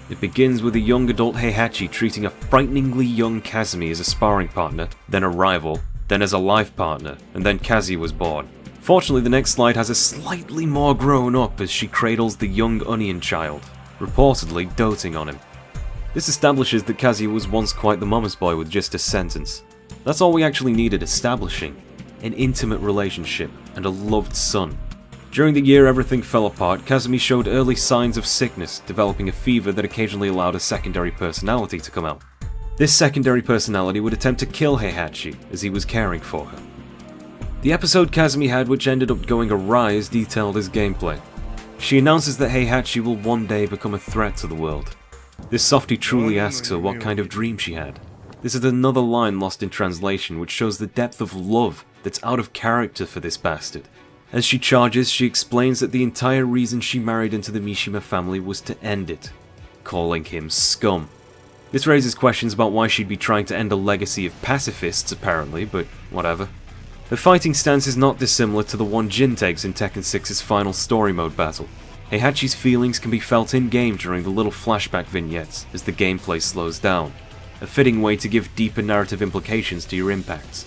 It begins with a young adult Heihachi treating a frighteningly young Kazumi as a sparring partner, then a rival, then as a life partner, and then Kazuya was born. Fortunately, the next slide has a slightly more grown up as she cradles the young Onion child, reportedly doting on him. This establishes that Kazuya was once quite the mama's boy with just a sentence. That's all we actually needed establishing. An intimate relationship, and a loved son. During the year everything fell apart, Kazumi showed early signs of sickness, developing a fever that occasionally allowed a secondary personality to come out. This secondary personality would attempt to kill Heihachi as he was caring for her. The episode Kazumi had which ended up going awry is detailed as gameplay. She announces that Heihachi will one day become a threat to the world. This softie truly asks her what kind of dream she had. This is another line lost in translation which shows the depth of love that's out of character for this bastard. As she charges, she explains that the entire reason she married into the Mishima family was to end it, calling him scum. This raises questions about why she'd be trying to end a legacy of pacifists apparently, but whatever. Her fighting stance is not dissimilar to the one Jin takes in Tekken 6's final story mode battle. Heihachi's feelings can be felt in-game during the little flashback vignettes as the gameplay slows down, a fitting way to give deeper narrative implications to your impacts.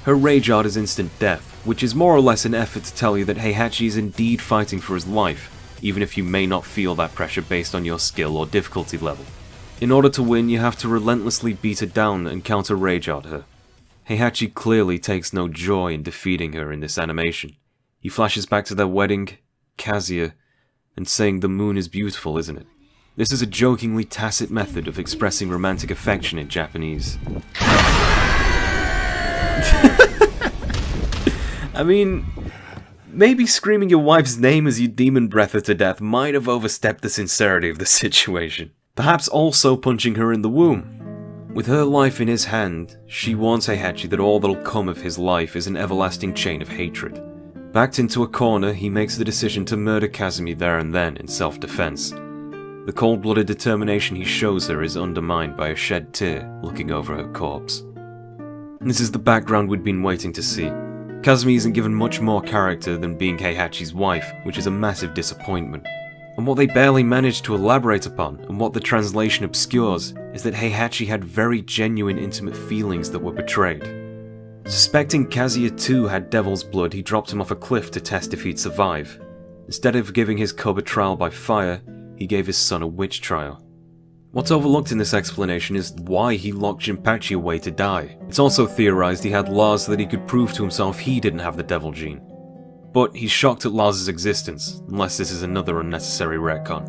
Her rage art is instant death, which is more or less an effort to tell you that Heihachi is indeed fighting for his life, even if you may not feel that pressure based on your skill or difficulty level. In order to win, you have to relentlessly beat her down and counter rage art her. Heihachi clearly takes no joy in defeating her in this animation. He flashes back to their wedding, Kazuya, and saying the moon is beautiful, isn't it? This is a jokingly tacit method of expressing romantic affection in Japanese. I mean, maybe screaming your wife's name as you demon breath her to death might have overstepped the sincerity of the situation. Perhaps also punching her in the womb. With her life in his hand, she warns Heihachi that all that'll come of his life is an everlasting chain of hatred. Backed into a corner, he makes the decision to murder Kazumi there and then in self-defense. The cold-blooded determination he shows her is undermined by a shed tear looking over her corpse. This is the background we'd been waiting to see. Kazumi isn't given much more character than being Heihachi's wife, which is a massive disappointment. And what they barely manage to elaborate upon, and what the translation obscures, is that Heihachi had very genuine intimate feelings that were betrayed. Suspecting Kazuya too had devil's blood, he dropped him off a cliff to test if he'd survive. Instead of giving his cub a trial by fire, he gave his son a witch trial. What's overlooked in this explanation is why he locked Jinpachi away to die. It's also theorized he had Lars so that he could prove to himself he didn't have the devil gene. But he's shocked at Lars' existence, unless this is another unnecessary retcon.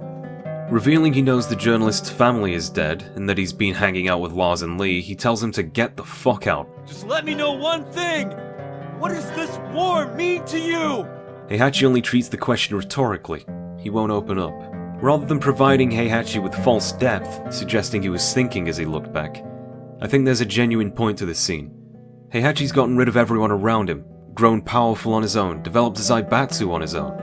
Revealing he knows the journalist's family is dead, and that he's been hanging out with Lars and Lee, he tells him to get the fuck out. Just let me know one thing! What does this war mean to you? Heihachi only treats the question rhetorically. He won't open up. Rather than providing Heihachi with false depth, suggesting he was thinking as he looked back, I think there's a genuine point to this scene. Heihachi's gotten rid of everyone around him, grown powerful on his own, developed a Zaibatsu on his own.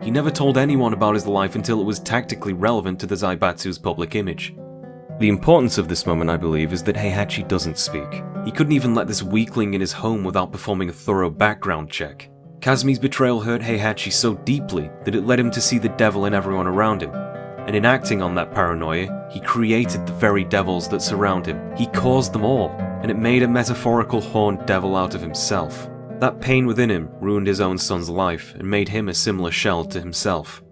He never told anyone about his life until it was tactically relevant to the Zaibatsu's public image. The importance of this moment, I believe, is that Heihachi doesn't speak. He couldn't even let this weakling in his home without performing a thorough background check. Kazumi's betrayal hurt Heihachi so deeply that it led him to see the devil in everyone around him. And in acting on that paranoia, he created the very devils that surround him. He caused them all, and it made a metaphorical horned devil out of himself. That pain within him ruined his own son's life and made him a similar shell to himself.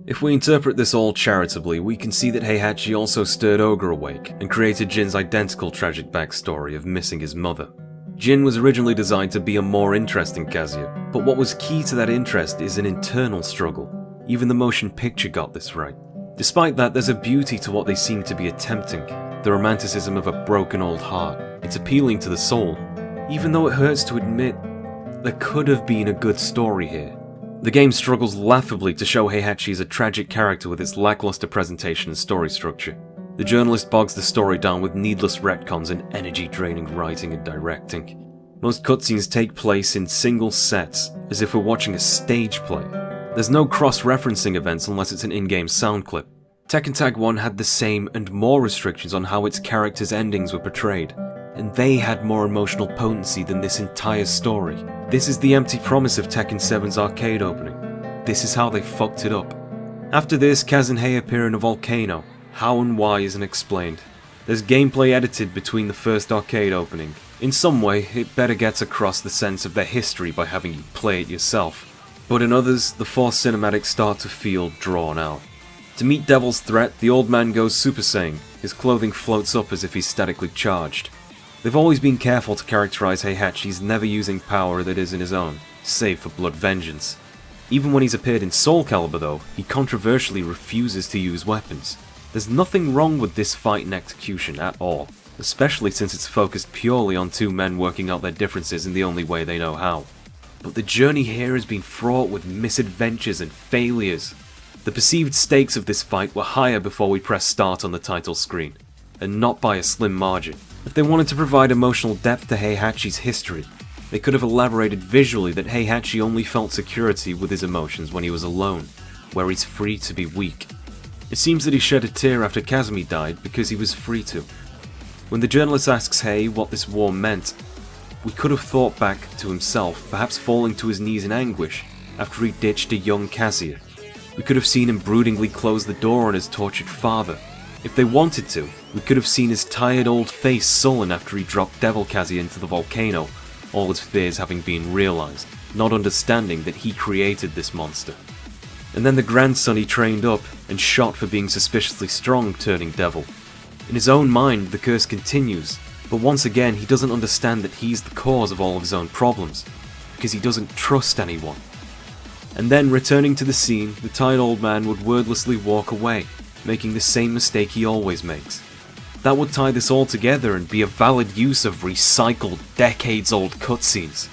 If we interpret this all charitably, we can see that Heihachi also stirred Ogre awake and created Jin's identical tragic backstory of missing his mother. Jin was originally designed to be a more interesting Kazuya, but what was key to that interest is an internal struggle. Even the motion picture got this right. Despite that, there's a beauty to what they seem to be attempting, the romanticism of a broken old heart. It's appealing to the soul, even though it hurts to admit there could have been a good story here. The game struggles laughably to show Heihachi as a tragic character with its lackluster presentation and story structure. The journalist bogs the story down with needless retcons and energy-draining writing and directing. Most cutscenes take place in single sets, as if we're watching a stage play. There's no cross-referencing events unless it's an in-game sound clip. Tekken Tag 1 had the same and more restrictions on how its characters' endings were portrayed, and they had more emotional potency than this entire story. This is the empty promise of Tekken 7's arcade opening. This is how they fucked it up. After this, Kaz and Hei appear in a volcano. How and why isn't explained. There's gameplay edited between the first arcade opening. In some way, it better gets across the sense of their history by having you play it yourself. But in others, the forced cinematics start to feel drawn out. To meet Devil's threat, the old man goes Super Saiyan. His clothing floats up as if he's statically charged. They've always been careful to characterize Heihachi's never using power that isn't his own, save for blood vengeance. Even when he's appeared in Soul Calibur though, he controversially refuses to use weapons. There's nothing wrong with this fight and execution at all, especially since it's focused purely on two men working out their differences in the only way they know how. But the journey here has been fraught with misadventures and failures. The perceived stakes of this fight were higher before we pressed start on the title screen, and not by a slim margin. If they wanted to provide emotional depth to Heihachi's history, they could have elaborated visually that Heihachi only felt security with his emotions when he was alone, where he's free to be weak. It seems that he shed a tear after Kazumi died because he was free to. When the journalist asks Hei what this war meant, we could have thought back to himself, perhaps falling to his knees in anguish after he ditched a young Kazuya. We could have seen him broodingly close the door on his tortured father. If they wanted to, we could have seen his tired old face sullen after he dropped Devil Kazuya into the volcano, all his fears having been realized, not understanding that he created this monster. And then the grandson he trained up and shot for being suspiciously strong turning devil. In his own mind, the curse continues, but once again he doesn't understand that he's the cause of all of his own problems, because he doesn't trust anyone. And then, returning to the scene, the tired old man would wordlessly walk away, making the same mistake he always makes. That would tie this all together and be a valid use of recycled, decades-old cutscenes.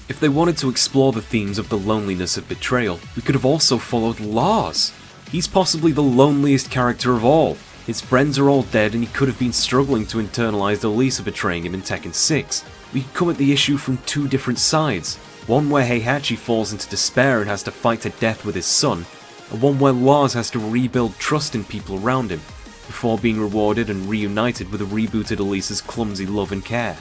If they wanted to explore the themes of the loneliness of betrayal, we could have also followed Lars. He's possibly the loneliest character of all. His friends are all dead and he could have been struggling to internalize Elisa betraying him in Tekken 6. We could come at the issue from two different sides. One where Heihachi falls into despair and has to fight to death with his son, and one where Lars has to rebuild trust in people around him, before being rewarded and reunited with a rebooted Elisa's clumsy love and care.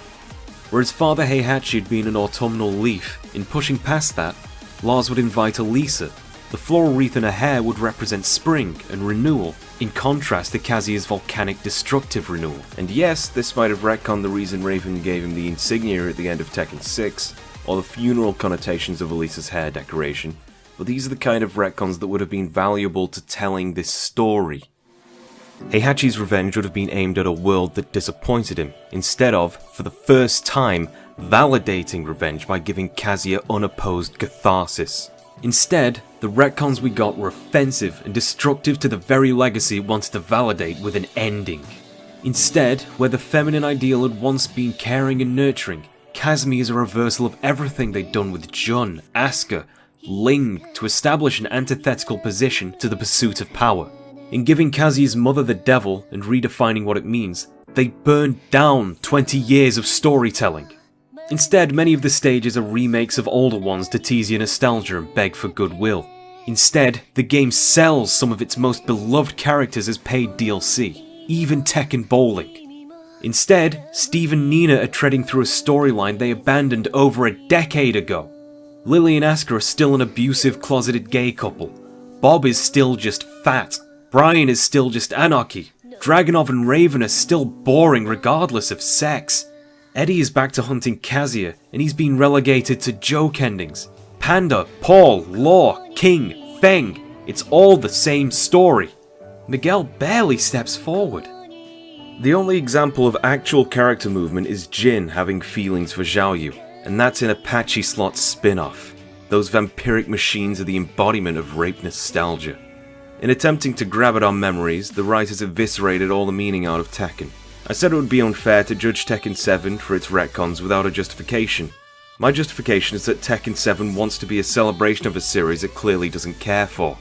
Where his father Heihachi had been an autumnal leaf, in pushing past that, Lars would invite Elisa. The floral wreath in her hair would represent spring and renewal, in contrast to Kazuya's volcanic destructive renewal. And yes, this might have retconned the reason Raven gave him the insignia at the end of Tekken 6, or the funeral connotations of Elisa's hair decoration, but these are the kind of retcons that would have been valuable to telling this story. Heihachi's revenge would have been aimed at a world that disappointed him, instead of, for the first time, validating revenge by giving Kazuya unopposed catharsis. Instead, the retcons we got were offensive and destructive to the very legacy it wanted to validate with an ending. Instead, where the feminine ideal had once been caring and nurturing, Kazumi is a reversal of everything they'd done with Jun, Asuka, Ling to establish an antithetical position to the pursuit of power. In giving Kazuya's mother the devil and redefining what it means, they burned down 20 years of storytelling. Instead, many of the stages are remakes of older ones to tease your nostalgia and beg for goodwill. Instead, the game sells some of its most beloved characters as paid DLC, even Tekken Bowling. Instead, Steve and Nina are treading through a storyline they abandoned over a decade ago. Lily and Asuka are still an abusive, closeted gay couple. Bob is still just fat. Brian is still just anarchy. Dragunov and Raven are still boring regardless of sex. Eddie is back to hunting Kazuya, and he's been relegated to joke endings. Panda, Paul, Law, King, Feng, it's all the same story. Miguel barely steps forward. The only example of actual character movement is Jin having feelings for Xiaoyu, and that's in Apache Slot's spin-off. Those vampiric machines are the embodiment of rape nostalgia. In attempting to grab at our memories, the writers eviscerated all the meaning out of Tekken. I said it would be unfair to judge Tekken 7 for its retcons without a justification. My justification is that Tekken 7 wants to be a celebration of a series it clearly doesn't care for.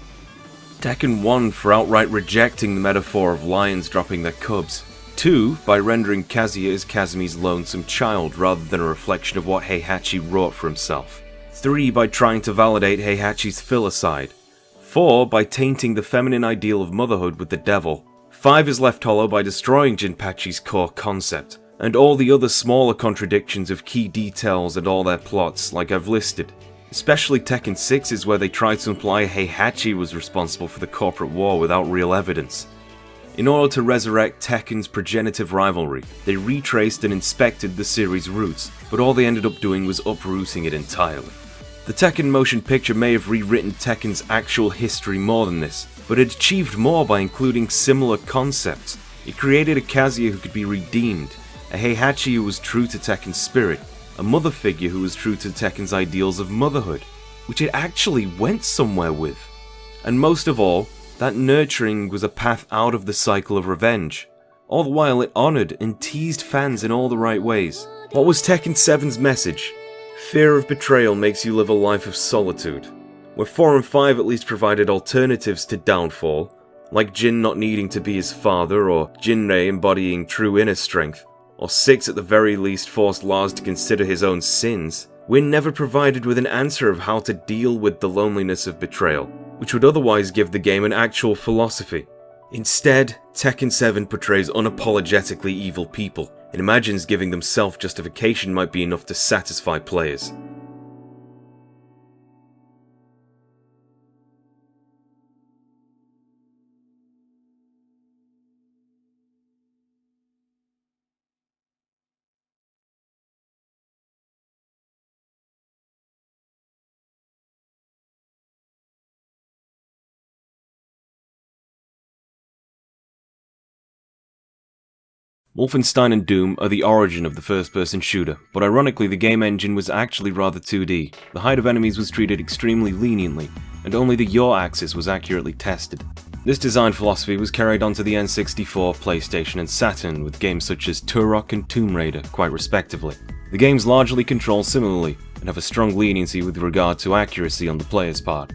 Tekken 1 for outright rejecting the metaphor of lions dropping their cubs. 2 by rendering Kazuya as Kazumi's lonesome child rather than a reflection of what Heihachi wrought for himself. 3 by trying to validate Heihachi's filicide. 4 by tainting the feminine ideal of motherhood with the devil. 5 is left hollow by destroying Jinpachi's core concept, and all the other smaller contradictions of key details and all their plots like I've listed. Especially Tekken 6 is where they tried to imply Heihachi was responsible for the corporate war without real evidence. In order to resurrect Tekken's progenitive rivalry, they retraced and inspected the series' roots, but all they ended up doing was uprooting it entirely. The Tekken motion picture may have rewritten Tekken's actual history more than this, but it achieved more by including similar concepts. It created a Kazuya who could be redeemed, a Heihachi who was true to Tekken's spirit, a mother figure who was true to Tekken's ideals of motherhood, which it actually went somewhere with. And most of all, that nurturing was a path out of the cycle of revenge. All the while it honoured and teased fans in all the right ways. What was Tekken 7's message? Fear of betrayal makes you live a life of solitude. Where 4 and 5 at least provided alternatives to downfall, like Jin not needing to be his father, or Jinrei embodying true inner strength, or 6 at the very least forced Lars to consider his own sins, we're never provided with an answer of how to deal with the loneliness of betrayal, which would otherwise give the game an actual philosophy. Instead, Tekken 7 portrays unapologetically evil people, and imagines giving them self-justification might be enough to satisfy players. Wolfenstein and Doom are the origin of the first-person shooter, but ironically the game engine was actually rather 2D. The height of enemies was treated extremely leniently, and only the yaw axis was accurately tested. This design philosophy was carried onto the N64, PlayStation and Saturn with games such as Turok and Tomb Raider, quite respectively. The games largely control similarly, and have a strong leniency with regard to accuracy on the player's part.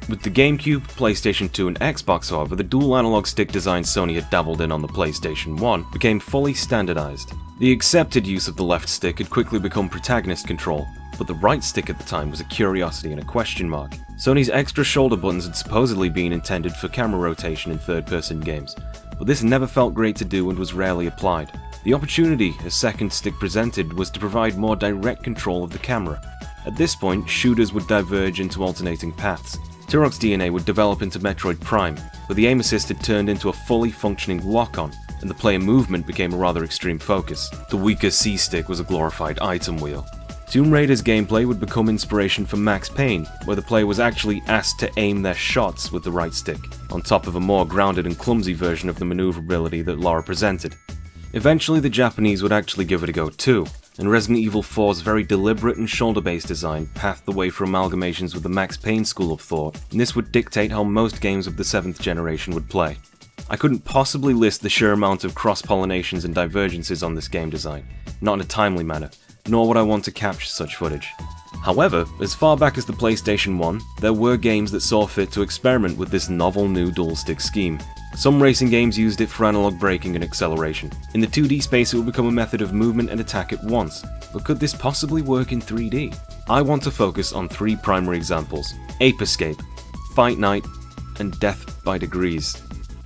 With the GameCube, PlayStation 2 and Xbox, however, the dual analog stick design Sony had dabbled in on the PlayStation 1 became fully standardized. The accepted use of the left stick had quickly become protagonist control, but the right stick at the time was a curiosity and a question mark. Sony's extra shoulder buttons had supposedly been intended for camera rotation in third-person games, but this never felt great to do and was rarely applied. The opportunity a second stick presented was to provide more direct control of the camera. At this point, shooters would diverge into alternating paths. Turok's DNA would develop into Metroid Prime, where the aim assist had turned into a fully functioning lock-on, and the player movement became a rather extreme focus. The weaker C-stick was a glorified item wheel. Tomb Raider's gameplay would become inspiration for Max Payne, where the player was actually asked to aim their shots with the right stick, on top of a more grounded and clumsy version of the maneuverability that Lara presented. Eventually the Japanese would actually give it a go too, and Resident Evil 4's very deliberate and shoulder-based design paved the way for amalgamations with the Max Payne school of thought, and this would dictate how most games of the 7th generation would play. I couldn't possibly list the sheer amount of cross-pollinations and divergences on this game design, not in a timely manner, nor would I want to capture such footage. However, as far back as the PlayStation 1, there were games that saw fit to experiment with this novel new dual-stick scheme. Some racing games used it for analog braking and acceleration. In the 2D space it would become a method of movement and attack at once, but could this possibly work in 3D? I want to focus on 3 primary examples: Ape Escape, Fight Night, and Death by Degrees.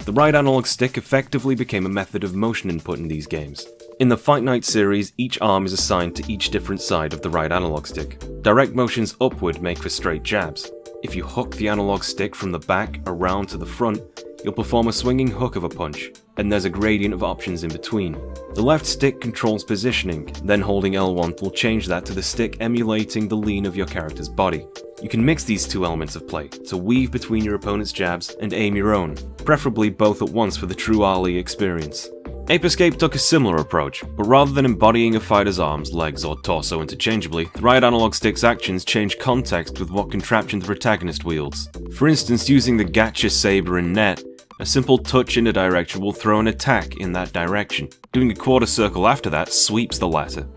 The right analog stick effectively became a method of motion input in these games. In the Fight Night series, each arm is assigned to each different side of the right analog stick. Direct motions upward make for straight jabs. If you hook the analog stick from the back around to the front, you'll perform a swinging hook of a punch, and there's a gradient of options in between. The left stick controls positioning, then holding L1 will change that to the stick emulating the lean of your character's body. You can mix these 2 elements of play, to weave between your opponent's jabs and aim your own, preferably both at once for the true Ali experience. Ape Escape took a similar approach, but rather than embodying a fighter's arms, legs, or torso interchangeably, the right analog stick's actions change context with what contraption the protagonist wields. For instance, using the gacha saber and net, a simple touch in a direction will throw an attack in that direction. Doing a quarter circle after that sweeps the latter.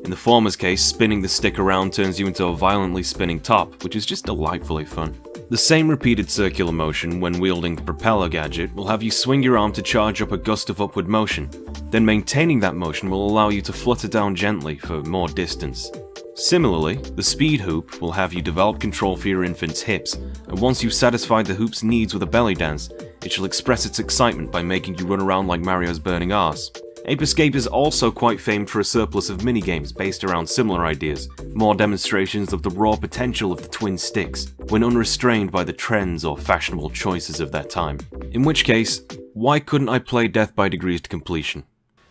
In the former's case, spinning the stick around turns you into a violently spinning top, which is just delightfully fun. The same repeated circular motion when wielding the propeller gadget will have you swing your arm to charge up a gust of upward motion, then maintaining that motion will allow you to flutter down gently for more distance. Similarly, the speed hoop will have you develop control for your infant's hips, and once you've satisfied the hoop's needs with a belly dance, it shall express its excitement by making you run around like Mario's burning arse. Ape Escape is also quite famed for a surplus of minigames based around similar ideas, more demonstrations of the raw potential of the twin sticks, when unrestrained by the trends or fashionable choices of that time. In which case, why couldn't I play Death by Degrees to completion?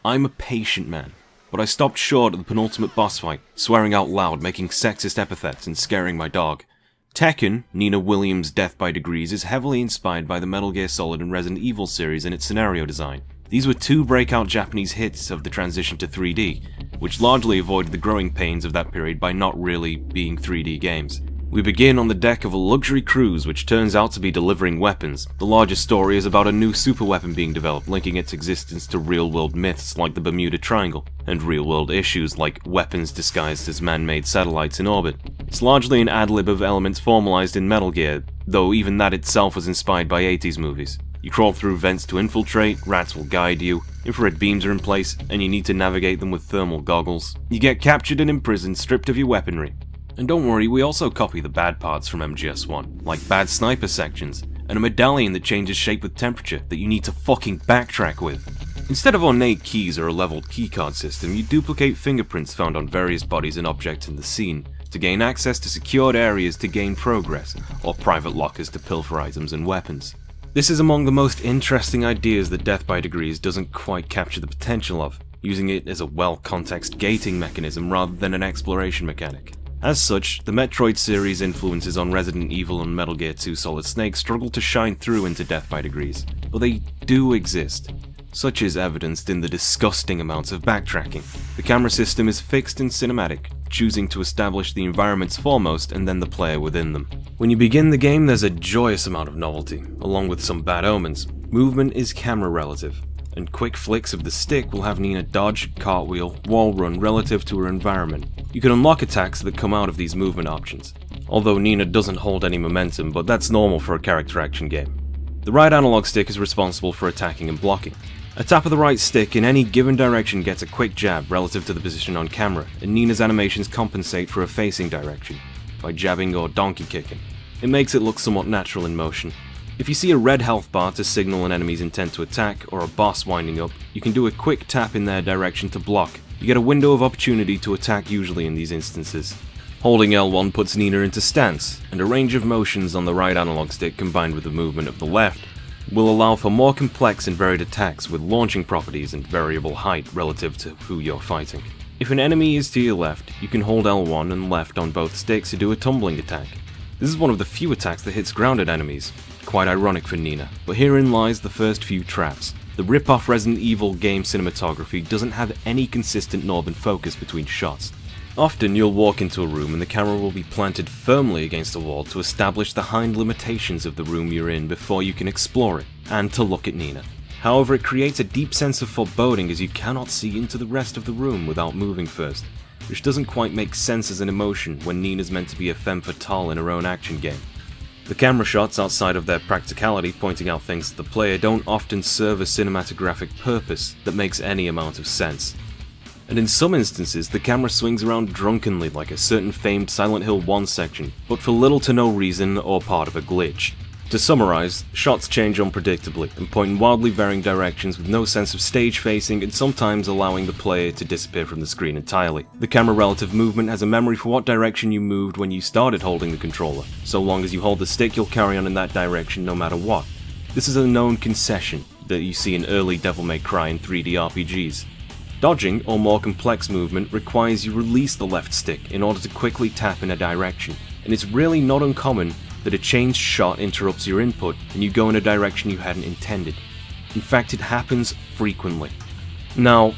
I'm a patient man, but I stopped short at the penultimate boss fight, swearing out loud, making sexist epithets, and scaring my dog. Tekken, Nina Williams' Death by Degrees, is heavily inspired by the Metal Gear Solid and Resident Evil series in its scenario design. These were 2 breakout Japanese hits of the transition to 3D, which largely avoided the growing pains of that period by not really being 3D games. We begin on the deck of a luxury cruise which turns out to be delivering weapons. The larger story is about a new superweapon being developed, linking its existence to real-world myths like the Bermuda Triangle, and real-world issues like weapons disguised as man-made satellites in orbit. It's largely an ad-lib of elements formalized in Metal Gear, though even that itself was inspired by 80s movies. You crawl through vents to infiltrate, rats will guide you, infrared beams are in place, and you need to navigate them with thermal goggles. You get captured and imprisoned, stripped of your weaponry. And don't worry, we also copy the bad parts from MGS1, like bad sniper sections, and a medallion that changes shape with temperature that you need to fucking backtrack with. Instead of ornate keys or a leveled keycard system, you duplicate fingerprints found on various bodies and objects in the scene, to gain access to secured areas to gain progress, or private lockers to pilfer items and weapons. This is among the most interesting ideas that Death by Degrees doesn't quite capture the potential of, using it as a well-context gating mechanism rather than an exploration mechanic. As such, the Metroid series influences on Resident Evil and Metal Gear 2 Solid Snake struggle to shine through into Death by Degrees, but they do exist. Such is evidenced in the disgusting amounts of backtracking. The camera system is fixed and cinematic, choosing to establish the environments foremost and then the player within them. When you begin the game, there's a joyous amount of novelty, along with some bad omens. Movement is camera relative, and quick flicks of the stick will have Nina dodge, cartwheel, wall run relative to her environment. You can unlock attacks that come out of these movement options, although Nina doesn't hold any momentum, but that's normal for a character action game. The right analog stick is responsible for attacking and blocking. A tap of the right stick in any given direction gets a quick jab relative to the position on camera, and Nina's animations compensate for a facing direction, by jabbing or donkey kicking. It makes it look somewhat natural in motion. If you see a red health bar to signal an enemy's intent to attack, or a boss winding up, you can do a quick tap in their direction to block. You get a window of opportunity to attack usually in these instances. Holding L1 puts Nina into stance, and a range of motions on the right analog stick combined with the movement of the left will allow for more complex and varied attacks with launching properties and variable height relative to who you're fighting. If an enemy is to your left, you can hold L1 and left on both sticks to do a tumbling attack. This is one of the few attacks that hits grounded enemies. Quite ironic for Nina, but herein lies the first few traps. The rip-off Resident Evil game cinematography doesn't have any consistent northern focus between shots. Often you'll walk into a room and the camera will be planted firmly against a wall to establish the hind limitations of the room you're in before you can explore it, and to look at Nina. However, it creates a deep sense of foreboding as you cannot see into the rest of the room without moving first, which doesn't quite make sense as an emotion when Nina's meant to be a femme fatale in her own action game. The camera shots, outside of their practicality pointing out things to the player, don't often serve a cinematographic purpose that makes any amount of sense. And in some instances, the camera swings around drunkenly like a certain famed Silent Hill 1 section, but for little to no reason or part of a glitch. To summarize, shots change unpredictably and point in wildly varying directions with no sense of stage facing and sometimes allowing the player to disappear from the screen entirely. The camera relative movement has a memory for what direction you moved when you started holding the controller. So long as you hold the stick, you'll carry on in that direction no matter what. This is a known concession that you see in early Devil May Cry and 3D RPGs. Dodging, or more complex movement, requires you release the left stick in order to quickly tap in a direction, and it's really not uncommon that a changed shot interrupts your input and you go in a direction you hadn't intended. In fact, it happens frequently. Now,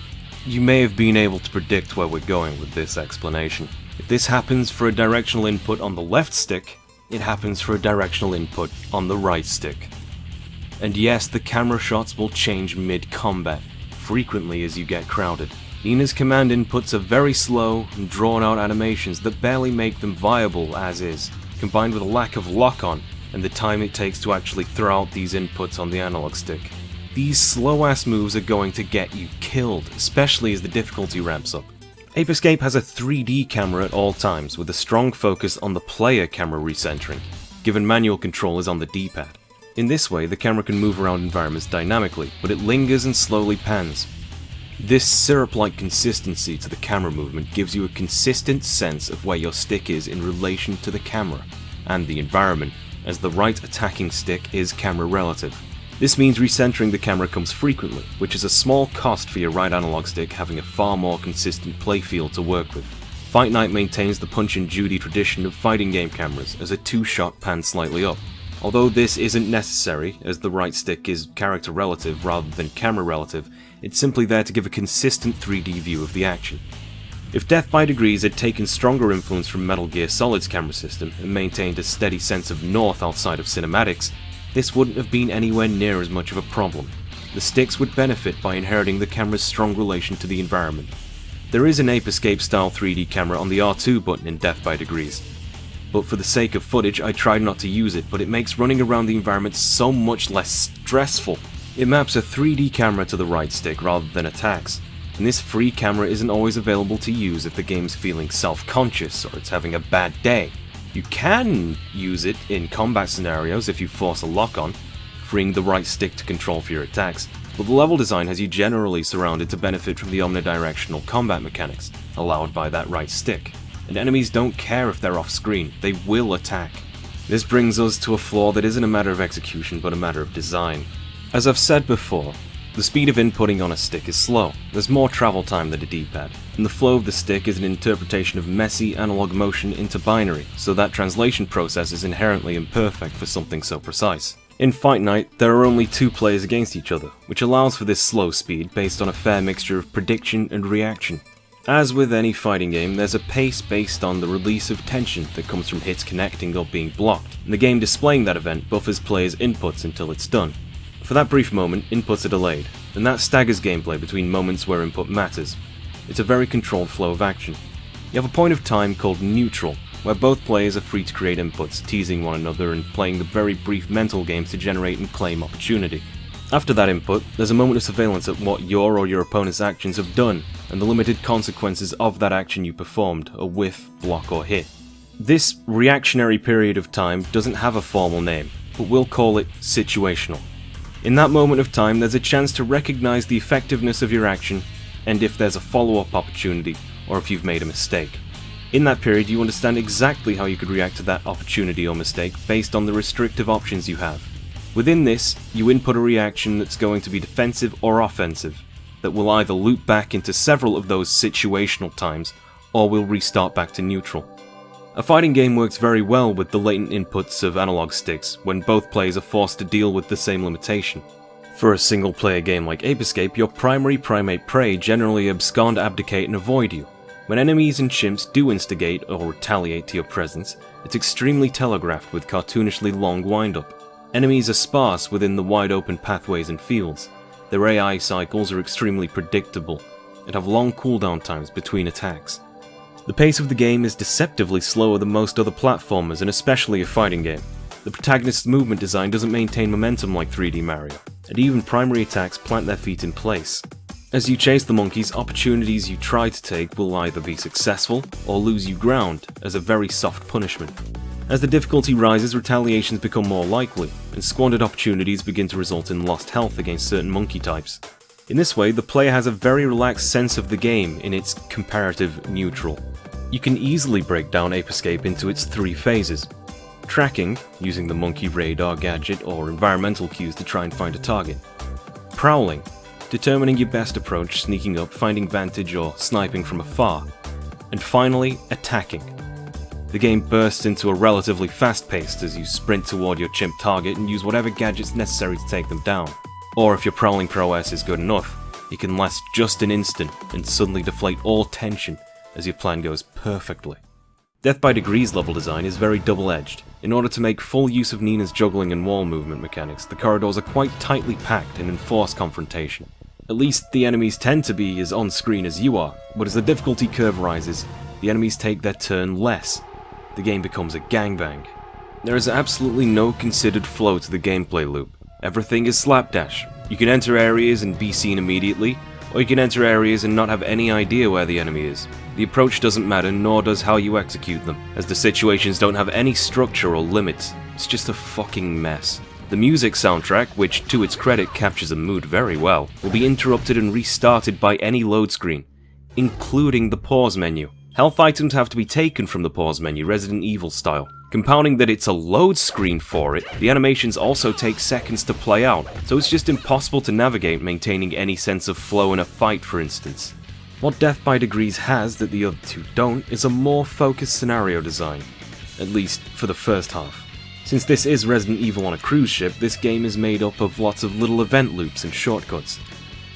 you may have been able to predict where we're going with this explanation. If this happens for a directional input on the left stick, it happens for a directional input on the right stick. And yes, the camera shots will change mid-combat, frequently as you get crowded. Nina's command inputs are very slow and drawn-out animations that barely make them viable as is, combined with a lack of lock-on and the time it takes to actually throw out these inputs on the analog stick. These slow-ass moves are going to get you killed, especially as the difficulty ramps up. Ape Escape has a 3D camera at all times, with a strong focus on the player camera recentering, given manual control is on the D-pad. In this way, the camera can move around environments dynamically, but it lingers and slowly pans. This syrup-like consistency to the camera movement gives you a consistent sense of where your stick is in relation to the camera and the environment, as the right attacking stick is camera relative. This means recentering the camera comes frequently, which is a small cost for your right analog stick having a far more consistent playfield to work with. Fight Night maintains the Punch and Judy tradition of fighting game cameras as a two-shot pans slightly up. Although this isn't necessary, as the right stick is character relative rather than camera relative, it's simply there to give a consistent 3D view of the action. If Death by Degrees had taken stronger influence from Metal Gear Solid's camera system and maintained a steady sense of north outside of cinematics, this wouldn't have been anywhere near as much of a problem. The sticks would benefit by inheriting the camera's strong relation to the environment. There is an Ape Escape style 3D camera on the R2 button in Death by Degrees, but for the sake of footage I tried not to use it, but it makes running around the environment so much less stressful. It maps a 3D camera to the right stick rather than attacks, and this free camera isn't always available to use if the game's feeling self-conscious or it's having a bad day. You can use it in combat scenarios if you force a lock-on, freeing the right stick to control for your attacks, but the level design has you generally surrounded to benefit from the omnidirectional combat mechanics allowed by that right stick. And enemies don't care if they're off-screen, they will attack. This brings us to a flaw that isn't a matter of execution but a matter of design. As I've said before, the speed of inputting on a stick is slow, there's more travel time than a D-pad, and the flow of the stick is an interpretation of messy analog motion into binary, so that translation process is inherently imperfect for something so precise. In Fight Night, there are only two players against each other, which allows for this slow speed based on a fair mixture of prediction and reaction. As with any fighting game, there's a pace based on the release of tension that comes from hits connecting or being blocked, and the game displaying that event buffers players' inputs until it's done. For that brief moment, inputs are delayed, and that staggers gameplay between moments where input matters. It's a very controlled flow of action. You have a point of time called neutral, where both players are free to create inputs, teasing one another and playing the very brief mental games to generate and claim opportunity. After that input, there's a moment of surveillance at what your or your opponent's actions have done, and the limited consequences of that action you performed, a whiff, block or hit. This reactionary period of time doesn't have a formal name, but we'll call it situational. In that moment of time, there's a chance to recognize the effectiveness of your action, and if there's a follow-up opportunity, or if you've made a mistake. In that period, you understand exactly how you could react to that opportunity or mistake based on the restrictive options you have. Within this, you input a reaction that's going to be defensive or offensive. that will either loop back into several of those situational times, or will restart back to neutral. A fighting game works very well with the latent inputs of analog sticks when both players are forced to deal with the same limitation. For a single player game like Ape Escape, your primary primate prey generally abscond, abdicate and avoid you. When enemies and chimps do instigate or retaliate to your presence, it's extremely telegraphed with cartoonishly long wind-up. Enemies are sparse within the wide open pathways and fields. Their AI cycles are extremely predictable and have long cooldown times between attacks. The pace of the game is deceptively slower than most other platformers, and especially a fighting game. The protagonist's movement design doesn't maintain momentum like 3D Mario, and even primary attacks plant their feet in place. As you chase the monkeys, opportunities you try to take will either be successful or lose you ground as a very soft punishment. As the difficulty rises, retaliations become more likely, and squandered opportunities begin to result in lost health against certain monkey types. In this way, the player has a very relaxed sense of the game in its comparative neutral. You can easily break down Ape Escape into its 3 phases. Tracking, using the monkey radar gadget or environmental cues to try and find a target. Prowling, determining your best approach, sneaking up, finding vantage or sniping from afar. And finally, attacking. The game bursts into a relatively fast pace as you sprint toward your chimp target and use whatever gadgets necessary to take them down. Or if your prowling prowess is good enough, it can last just an instant and suddenly deflate all tension as your plan goes perfectly. Death by Degrees level design is very double-edged. In order to make full use of Nina's juggling and wall movement mechanics, the corridors are quite tightly packed and enforce confrontation. At least the enemies tend to be as on-screen as you are, but as the difficulty curve rises, the enemies take their turn less. The game becomes a gangbang. There is absolutely no considered flow to the gameplay loop. Everything is slapdash. You can enter areas and be seen immediately, or you can enter areas and not have any idea where the enemy is. The approach doesn't matter, nor does how you execute them, as the situations don't have any structure or limits. It's just a fucking mess. The music soundtrack, which to its credit captures a mood very well, will be interrupted and restarted by any load screen, including the pause menu. Health items have to be taken from the pause menu, Resident Evil style. Compounding that it's a load screen for it, the animations also take seconds to play out, so it's just impossible to navigate maintaining any sense of flow in a fight, for instance. What Death by Degrees has that the other two don't is a more focused scenario design, at least for the first half. Since this is Resident Evil on a cruise ship, this game is made up of lots of little event loops and shortcuts.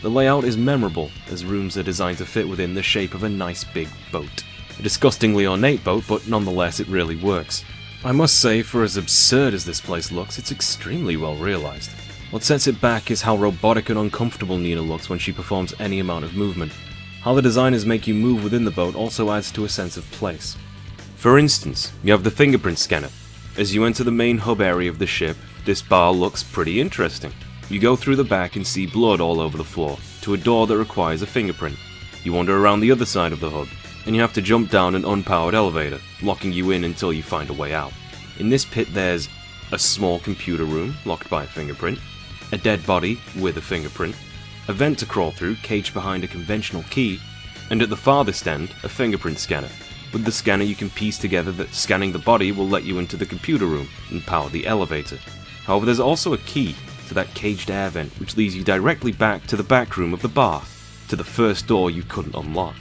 The layout is memorable, as rooms are designed to fit within the shape of a nice big boat. A disgustingly ornate boat, but nonetheless it really works. I must say, for as absurd as this place looks, it's extremely well realised. What sets it back is how robotic and uncomfortable Nina looks when she performs any amount of movement. How the designers make you move within the boat also adds to a sense of place. For instance, you have the fingerprint scanner. As you enter the main hub area of the ship, this bar looks pretty interesting. You go through the back and see blood all over the floor, to a door that requires a fingerprint. You wander around the other side of the hub, and you have to jump down an unpowered elevator, locking you in until you find a way out. In this pit there's a small computer room, locked by a fingerprint, a dead body with a fingerprint, a vent to crawl through, caged behind a conventional key, and at the farthest end, a fingerprint scanner. With the scanner you can piece together that scanning the body will let you into the computer room and power the elevator. However, there's also a key to that caged air vent which leads you directly back to the back room of the bar, to the first door you couldn't unlock.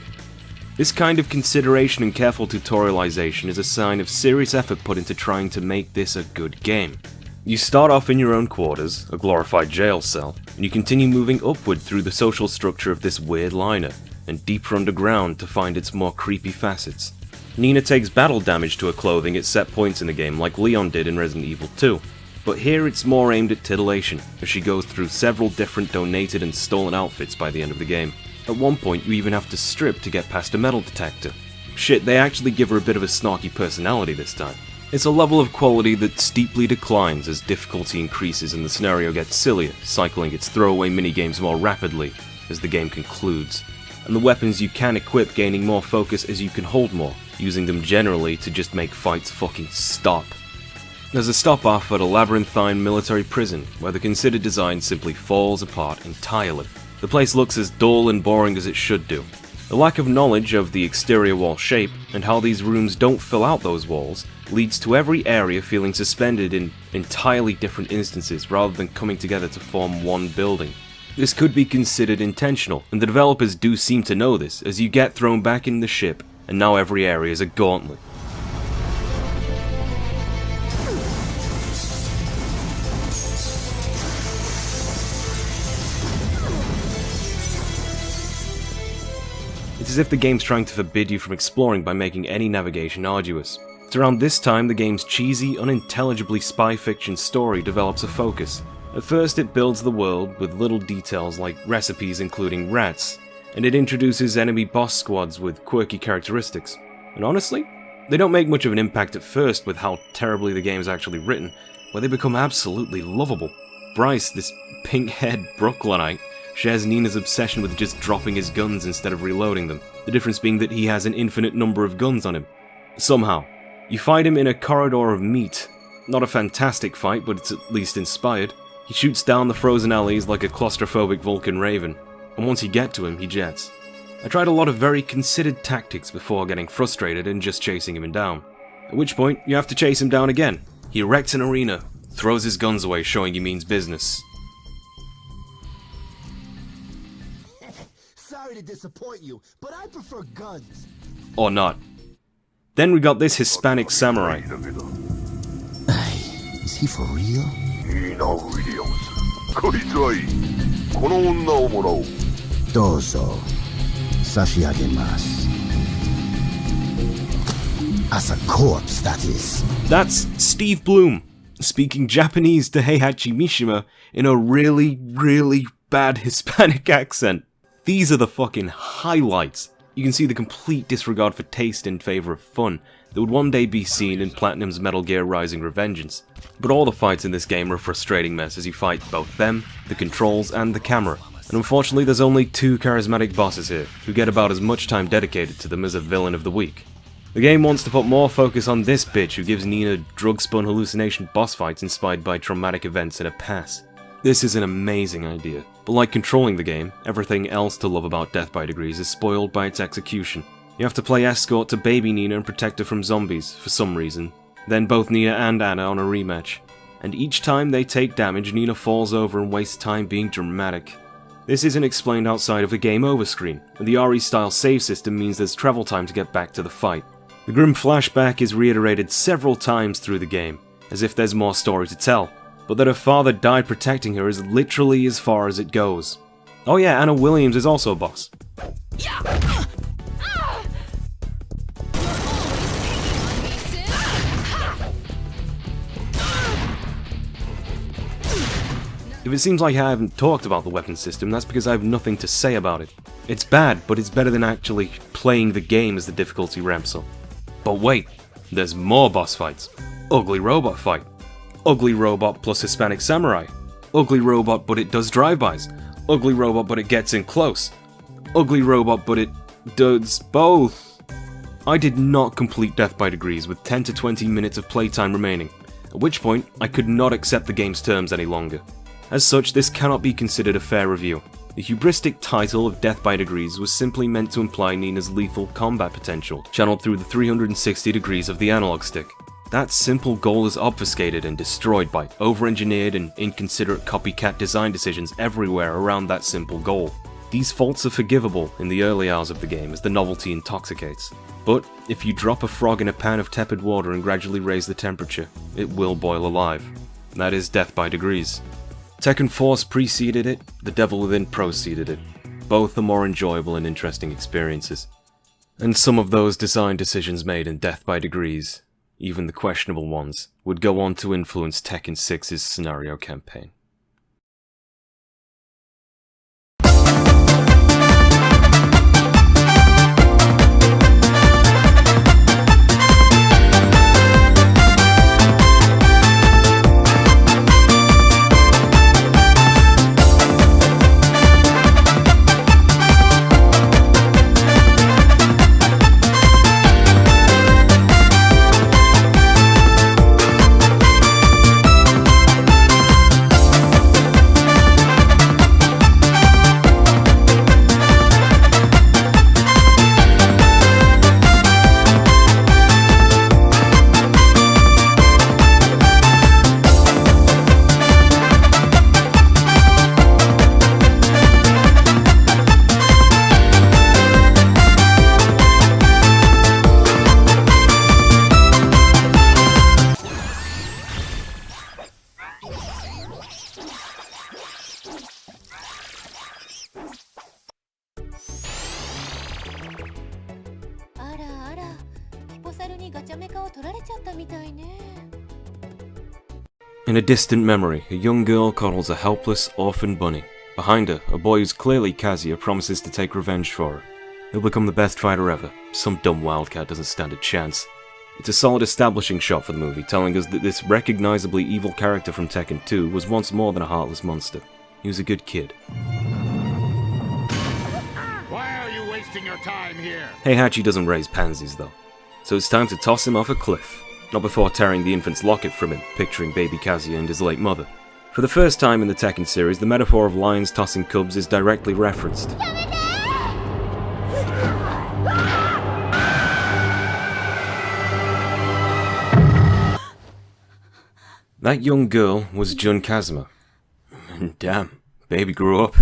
This kind of consideration and careful tutorialization is a sign of serious effort put into trying to make this a good game. You start off in your own quarters, a glorified jail cell, and you continue moving upward through the social structure of this weird liner, and deeper underground to find its more creepy facets. Nina takes battle damage to her clothing at set points in the game like Leon did in Resident Evil 2, but here it's more aimed at titillation, as she goes through several different donated and stolen outfits by the end of the game. At one point you even have to strip to get past a metal detector. Shit, they actually give her a bit of a snarky personality this time. It's a level of quality that steeply declines as difficulty increases and the scenario gets sillier, cycling its throwaway minigames more rapidly as the game concludes, and the weapons you can equip gaining more focus as you can hold more, using them generally to just make fights fucking stop. There's a stop-off at a labyrinthine military prison, where the considered design simply falls apart entirely. The place looks as dull and boring as it should do. The lack of knowledge of the exterior wall shape, and how these rooms don't fill out those walls, leads to every area feeling suspended in entirely different instances rather than coming together to form one building. This could be considered intentional, and the developers do seem to know this, as you get thrown back in the ship, and now every area is a gauntlet. It's as if the game's trying to forbid you from exploring by making any navigation arduous. It's around this time the game's cheesy, unintelligibly spy fiction story develops a focus. At first it builds the world with little details like recipes including rats, and it introduces enemy boss squads with quirky characteristics. And honestly, they don't make much of an impact at first with how terribly the game's actually written, where they become absolutely lovable. Bryce, this pink-haired Brooklynite, shares Nina's obsession with just dropping his guns instead of reloading them, the difference being that he has an infinite number of guns on him. Somehow, you fight him in a corridor of meat. Not a fantastic fight, but it's at least inspired. He shoots down the frozen alleys like a claustrophobic Vulcan raven, and once you get to him, he jets. I tried a lot of very considered tactics before getting frustrated and just chasing him down. At which point, you have to chase him down again. He erects an arena, throws his guns away showing he means business. Sorry to disappoint you, but I prefer guns. Or not. Then we got this Hispanic samurai. Is he for real? Dozo. Sashiagemasu. As a corpse, that is. That's Steve Bloom, speaking Japanese to Heihachi Mishima in a really, really bad Hispanic accent. These are the fucking highlights. You can see the complete disregard for taste in favor of fun that would one day be seen in Platinum's Metal Gear Rising Revengeance. But all the fights in this game are a frustrating mess as you fight both them, the controls, and the camera. And unfortunately there's only 2 charismatic bosses here, who get about as much time dedicated to them as a villain of the week. The game wants to put more focus on this bitch who gives Nina drug-spun hallucination boss fights inspired by traumatic events in her past. This is an amazing idea, but like controlling the game, everything else to love about Death by Degrees is spoiled by its execution. You have to play escort to baby Nina and protect her from zombies, for some reason. Then both Nina and Anna on a rematch. And each time they take damage, Nina falls over and wastes time being dramatic. This isn't explained outside of the game over screen, and the RE-style save system means there's travel time to get back to the fight. The grim flashback is reiterated several times through the game, as if there's more story to tell. But that her father died protecting her is literally as far as it goes. Oh yeah, Anna Williams is also a boss. If it seems like I haven't talked about the weapon system, that's because I have nothing to say about it. It's bad, but it's better than actually playing the game as the difficulty ramps up. But wait, there's more boss fights. Ugly robot fight. Ugly robot plus Hispanic samurai. Ugly robot but it does drive-bys. Ugly robot but it gets in close. Ugly robot but it does both. I did not complete Death by Degrees with 10 to 20 minutes of playtime remaining, at which point I could not accept the game's terms any longer. As such, this cannot be considered a fair review. The hubristic title of Death by Degrees was simply meant to imply Nina's lethal combat potential, channeled through the 360 degrees of the analog stick. That simple goal is obfuscated and destroyed by over-engineered and inconsiderate copycat design decisions everywhere around that simple goal. These faults are forgivable in the early hours of the game as the novelty intoxicates. But if you drop a frog in a pan of tepid water and gradually raise the temperature, it will boil alive. That is Death by Degrees. Tekken Force preceded it, The Devil Within preceded it. Both are more enjoyable and interesting experiences. And some of those design decisions made in Death by Degrees, even the questionable ones, would go on to influence Tekken 6's scenario campaign. In a distant memory, a young girl coddles a helpless, orphan bunny. Behind her, a boy who's clearly Kazuya promises to take revenge for her. He'll become the best fighter ever. Some dumb wildcat doesn't stand a chance. It's a solid establishing shot for the movie, telling us that this recognizably evil character from Tekken 2 was once more than a heartless monster. He was a good kid. Why are you wasting your time here? Heihachi doesn't raise pansies though, so it's time to toss him off a cliff. Not before tearing the infant's locket from him, picturing baby Kazuya and his late mother. For the first time in the Tekken series, the metaphor of lions tossing cubs is directly referenced. That young girl was Jun Kazuma. Damn, baby grew up.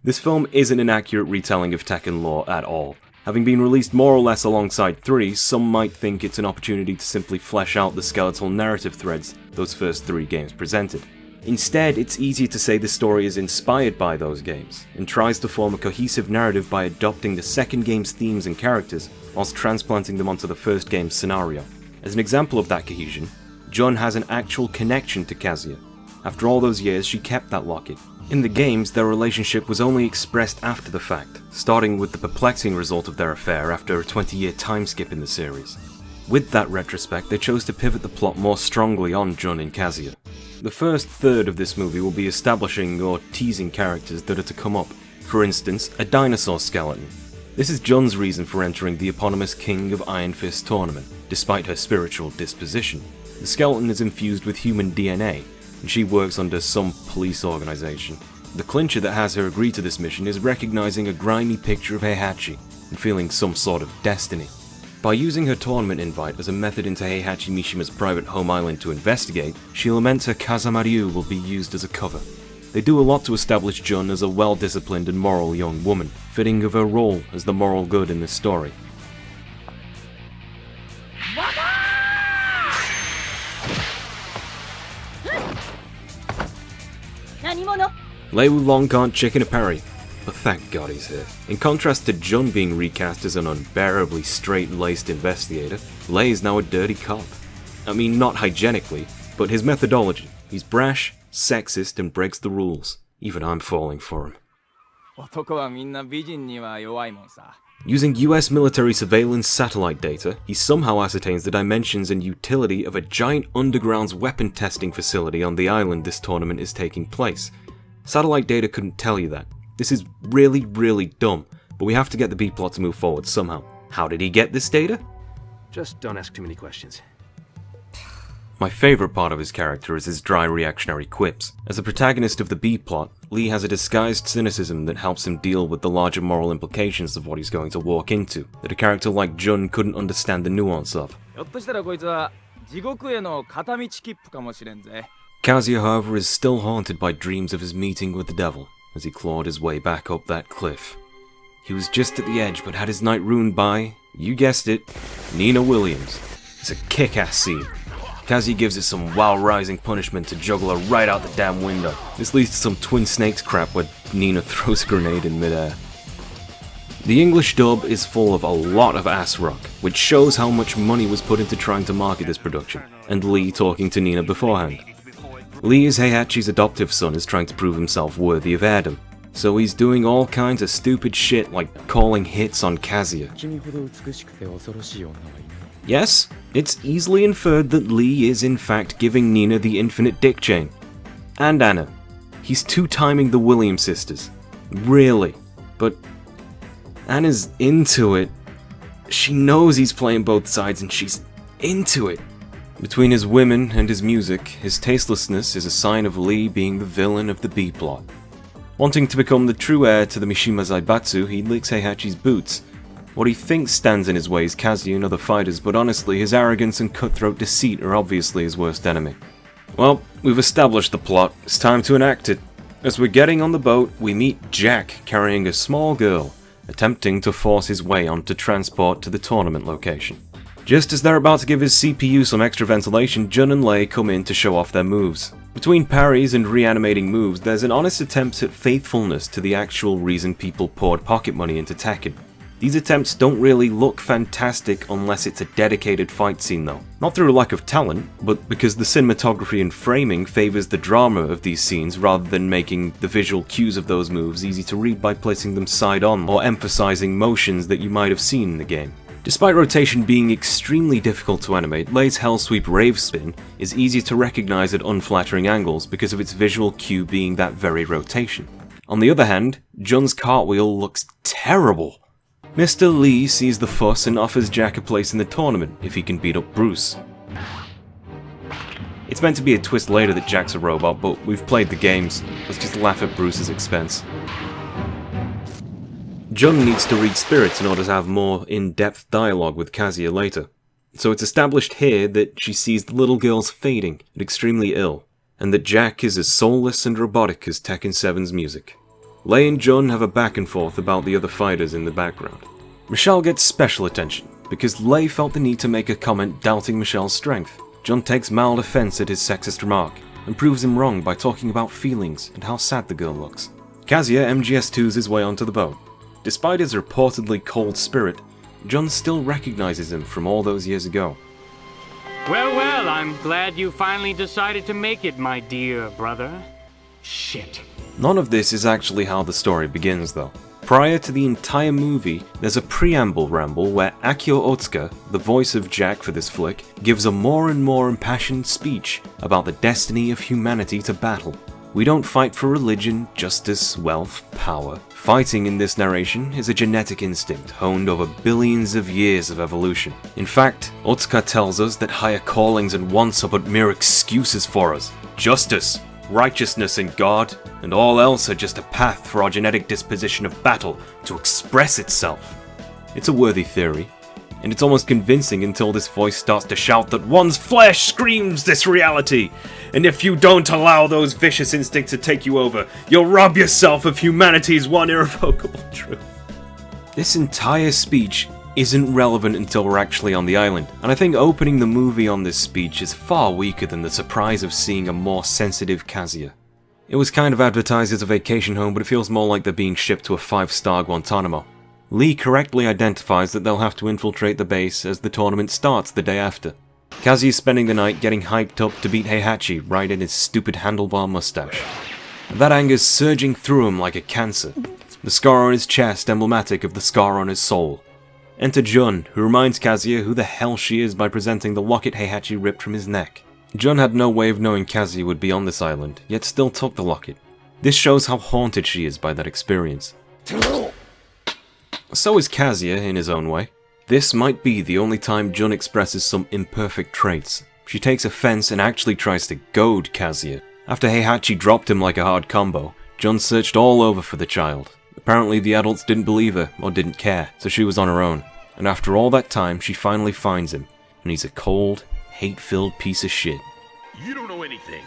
This film isn't an accurate retelling of Tekken lore at all. Having been released more or less alongside 3, some might think it's an opportunity to simply flesh out the skeletal narrative threads those first 3 games presented. Instead, it's easier to say the story is inspired by those games, and tries to form a cohesive narrative by adopting the second game's themes and characters, whilst transplanting them onto the first game's scenario. As an example of that cohesion, Jun has an actual connection to Kazuya. After all those years, she kept that locket. In the games, their relationship was only expressed after the fact, starting with the perplexing result of their affair after a 20-year time skip in the series. With that retrospect, they chose to pivot the plot more strongly on Jun and Kazuya. The first third of this movie will be establishing or teasing characters that are to come up. For instance, a dinosaur skeleton. This is Jun's reason for entering the eponymous King of Iron Fist tournament, despite her spiritual disposition. The skeleton is infused with human DNA, and she works under some police organization. The clincher that has her agree to this mission is recognizing a grimy picture of Heihachi and feeling some sort of destiny. By using her tournament invite as a method into Heihachi Mishima's private home island to investigate, she laments her Kazamaryu will be used as a cover. They do a lot to establish Jun as a well-disciplined and moral young woman, fitting of her role as the moral good in this story. Lei Wulong can't chicken a parry, but thank God he's here. In contrast to Jun being recast as an unbearably straight-laced investigator, Lei is now a dirty cop. I mean, not hygienically, but his methodology. He's brash, sexist, and breaks the rules. Even I'm falling for him. Using US military surveillance satellite data, he somehow ascertains the dimensions and utility of a giant underground weapon testing facility on the island this tournament is taking place. Satellite data couldn't tell you that. This is really, really dumb, but we have to get the B-plot to move forward somehow. How did he get this data? Just don't ask too many questions. My favourite part of his character is his dry reactionary quips. As a protagonist of the B-plot, Lee has a disguised cynicism that helps him deal with the larger moral implications of what he's going to walk into, that a character like Jun couldn't understand the nuance of. Kazuya, however, is still haunted by dreams of his meeting with the devil, as he clawed his way back up that cliff. He was just at the edge, but had his night ruined by, you guessed it, Nina Williams. It's a kick-ass scene. Kazuya gives it some wow-rising punishment to juggle her right out the damn window. This leads to some Twin Snakes crap where Nina throws a grenade in midair. The English dub is full of a lot of ass rock, which shows how much money was put into trying to market this production, and Lee talking to Nina beforehand. Lee, as Heihachi's adoptive son, is trying to prove himself worthy of heirdom, so he's doing all kinds of stupid shit like calling hits on Kazuya. Yes, it's easily inferred that Lee is in fact giving Nina the infinite dick chain. And Anna. He's two-timing the Williams sisters. Really. But Anna's into it. She knows he's playing both sides and she's into it. Between his women and his music, his tastelessness is a sign of Lee being the villain of the B-plot. Wanting to become the true heir to the Mishima Zaibatsu, he licks Heihachi's boots. What he thinks stands in his way is Kazuya and other fighters, but honestly, his arrogance and cutthroat deceit are obviously his worst enemy. Well, we've established the plot, it's time to enact it. As we're getting on the boat, we meet Jack carrying a small girl, attempting to force his way onto transport to the tournament location. Just as they're about to give his CPU some extra ventilation, Jun and Lei come in to show off their moves. Between parries and reanimating moves, there's an honest attempt at faithfulness to the actual reason people poured pocket money into Tekken. These attempts don't really look fantastic unless it's a dedicated fight scene though. Not through a lack of talent, but because the cinematography and framing favours the drama of these scenes rather than making the visual cues of those moves easy to read by placing them side on or emphasising motions that you might have seen in the game. Despite rotation being extremely difficult to animate, Lei's Hellsweep Rave Spin is easy to recognise at unflattering angles because of its visual cue being that very rotation. On the other hand, Jun's cartwheel looks terrible. Mr. Lee sees the fuss and offers Jack a place in the tournament if he can beat up Bruce. It's meant to be a twist later that Jack's a robot, but we've played the games. Let's just laugh at Bruce's expense. Jun needs to read spirits in order to have more in-depth dialogue with Kazuya later. So it's established here that she sees the little girls fading and extremely ill, and that Jack is as soulless and robotic as Tekken 7's music. Lei and Jun have a back and forth about the other fighters in the background. Michelle gets special attention, because Lei felt the need to make a comment doubting Michelle's strength. Jun takes mild offense at his sexist remark, and proves him wrong by talking about feelings and how sad the girl looks. Kazuya MGS2s his way onto the boat. Despite his reportedly cold spirit, Jun still recognizes him from all those years ago. Well, I'm glad you finally decided to make it, my dear brother. Shit. None of this is actually how the story begins, though. Prior to the entire movie, there's a preamble ramble where Akio Otsuka, the voice of Jack for this flick, gives a more and more impassioned speech about the destiny of humanity to battle. We don't fight for religion, justice, wealth, power. Fighting in this narration is a genetic instinct honed over billions of years of evolution. In fact, Otsuka tells us that higher callings and wants are but mere excuses for us. Justice, righteousness and God, and all else are just a path for our genetic disposition of battle to express itself. It's a worthy theory, and it's almost convincing until this voice starts to shout that one's flesh screams this reality, and if you don't allow those vicious instincts to take you over, you'll rob yourself of humanity's one irrevocable truth. This entire speech isn't relevant until we're actually on the island, and I think opening the movie on this speech is far weaker than the surprise of seeing a more sensitive Kazuya. It was kind of advertised as a vacation home, but it feels more like they're being shipped to a 5-star Guantanamo. Lee correctly identifies that they'll have to infiltrate the base as the tournament starts the day after. Kazuya's spending the night getting hyped up to beat Heihachi right in his stupid handlebar mustache. That anger's surging through him like a cancer, the scar on his chest emblematic of the scar on his soul. Enter Jun, who reminds Kazuya who the hell she is by presenting the locket Heihachi ripped from his neck. Jun had no way of knowing Kazuya would be on this island, yet still took the locket. This shows how haunted she is by that experience. So is Kazuya in his own way. This might be the only time Jun expresses some imperfect traits. She takes offense and actually tries to goad Kazuya. After Heihachi dropped him like a hard combo, Jun searched all over for the child. Apparently the adults didn't believe her or didn't care, so she was on her own. And after all that time, she finally finds him, and he's a cold, hate-filled piece of shit. You don't know anything.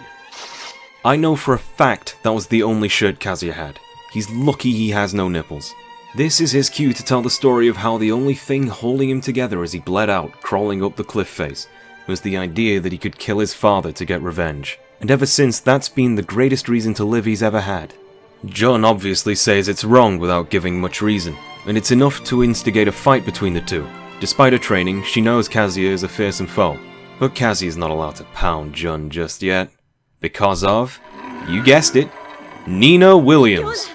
I know for a fact that was the only shirt Kazuya had. He's lucky he has no nipples. This is his cue to tell the story of how the only thing holding him together as he bled out, crawling up the cliff face, was the idea that he could kill his father to get revenge. And ever since, that's been the greatest reason to live he's ever had. Jun obviously says it's wrong without giving much reason, and it's enough to instigate a fight between the two. Despite her training, she knows Kazuya is a fearsome foe, but Kazuya's not allowed to pound Jun just yet. Because of, you guessed it, Nina Williams.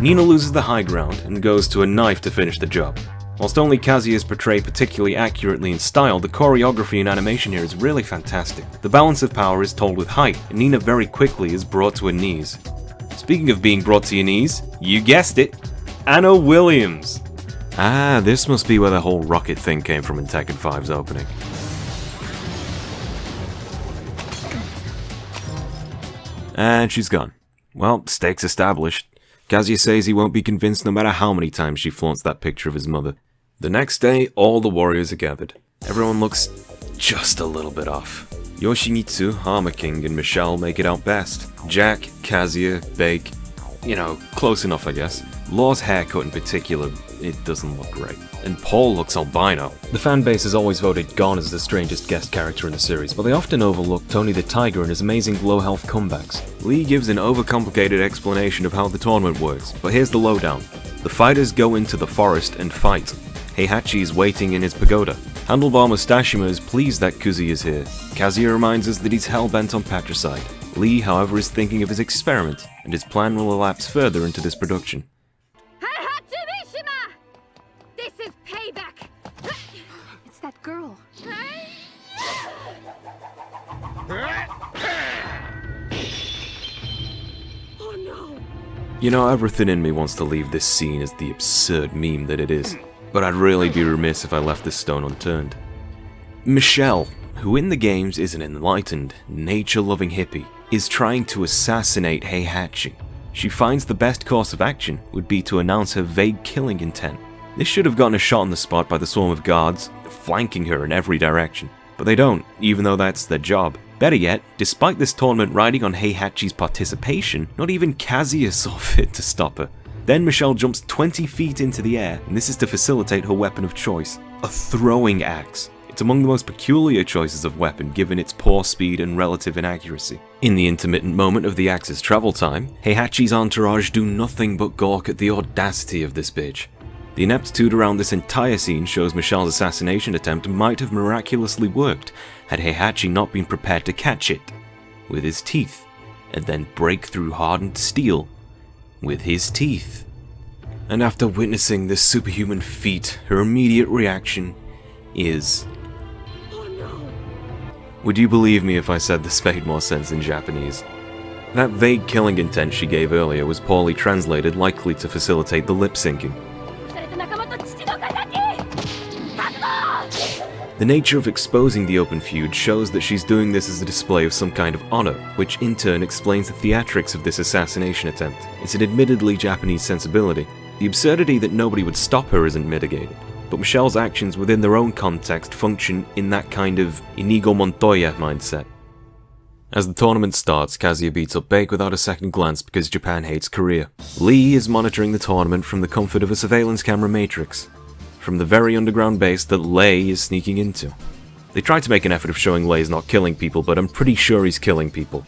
Nina loses the high ground and goes to a knife to finish the job. Whilst only Kazuya is portrayed particularly accurately in style, the choreography and animation here is really fantastic. The balance of power is told with height, and Nina very quickly is brought to her knees. Speaking of being brought to your knees, you guessed it, Anna Williams! Ah, this must be where the whole rocket thing came from in Tekken 5's opening. And she's gone. Well, stakes established. Kazuya says he won't be convinced no matter how many times she flaunts that picture of his mother. The next day, all the warriors are gathered. Everyone looks just a little bit off. Yoshimitsu, Armor King, and Michelle make it out best. Jack, Kazuya, Bake, close enough I guess. Law's haircut in particular, it doesn't look great. And Paul looks albino. The fanbase has always voted Gon as the strangest guest character in the series, but they often overlook Tony the Tiger and his amazing low health comebacks. Lee gives an overcomplicated explanation of how the tournament works, but here's the lowdown. The fighters go into the forest and fight. Heihachi is waiting in his pagoda. Handlebar Mustashima is pleased that Kuzi is here. Kazuya reminds us that he's hell-bent on patricide. Lee, however, is thinking of his experiment, and his plan will elapse further into this production. This is payback! It's that girl. Oh no! You know, everything in me wants to leave this scene as the absurd meme that it is, but I'd really be remiss if I left this stone unturned. Michelle, who in the games is an enlightened, nature-loving hippie, is trying to assassinate Heihachi. She finds the best course of action would be to announce her vague killing intent. This should have gotten a shot on the spot by the swarm of guards, flanking her in every direction, but they don't, even though that's their job. Better yet, despite this tournament riding on Heihachi's participation, not even Kazuya saw fit to stop her. Then Michelle jumps 20 feet into the air, and this is to facilitate her weapon of choice, a throwing axe. It's among the most peculiar choices of weapon given its poor speed and relative inaccuracy. In the intermittent moment of the axe's travel time, Heihachi's entourage do nothing but gawk at the audacity of this bitch. The ineptitude around this entire scene shows Michelle's assassination attempt might have miraculously worked had Heihachi not been prepared to catch it with his teeth, and then break through hardened steel with his teeth. And after witnessing this superhuman feat, her immediate reaction is... Would you believe me if I said this made more sense in Japanese? That vague killing intent she gave earlier was poorly translated, likely to facilitate the lip syncing. The nature of exposing the open feud shows that she's doing this as a display of some kind of honor, which in turn explains the theatrics of this assassination attempt. It's an admittedly Japanese sensibility. The absurdity that nobody would stop her isn't mitigated, but Michelle's actions within their own context function in that kind of Inigo Montoya mindset. As the tournament starts, Kazuya beats up Baek without a second glance because Japan hates Korea. Lee is monitoring the tournament from the comfort of a surveillance camera matrix, from the very underground base that Lei is sneaking into. They try to make an effort of showing Lei is not killing people, but I'm pretty sure he's killing people.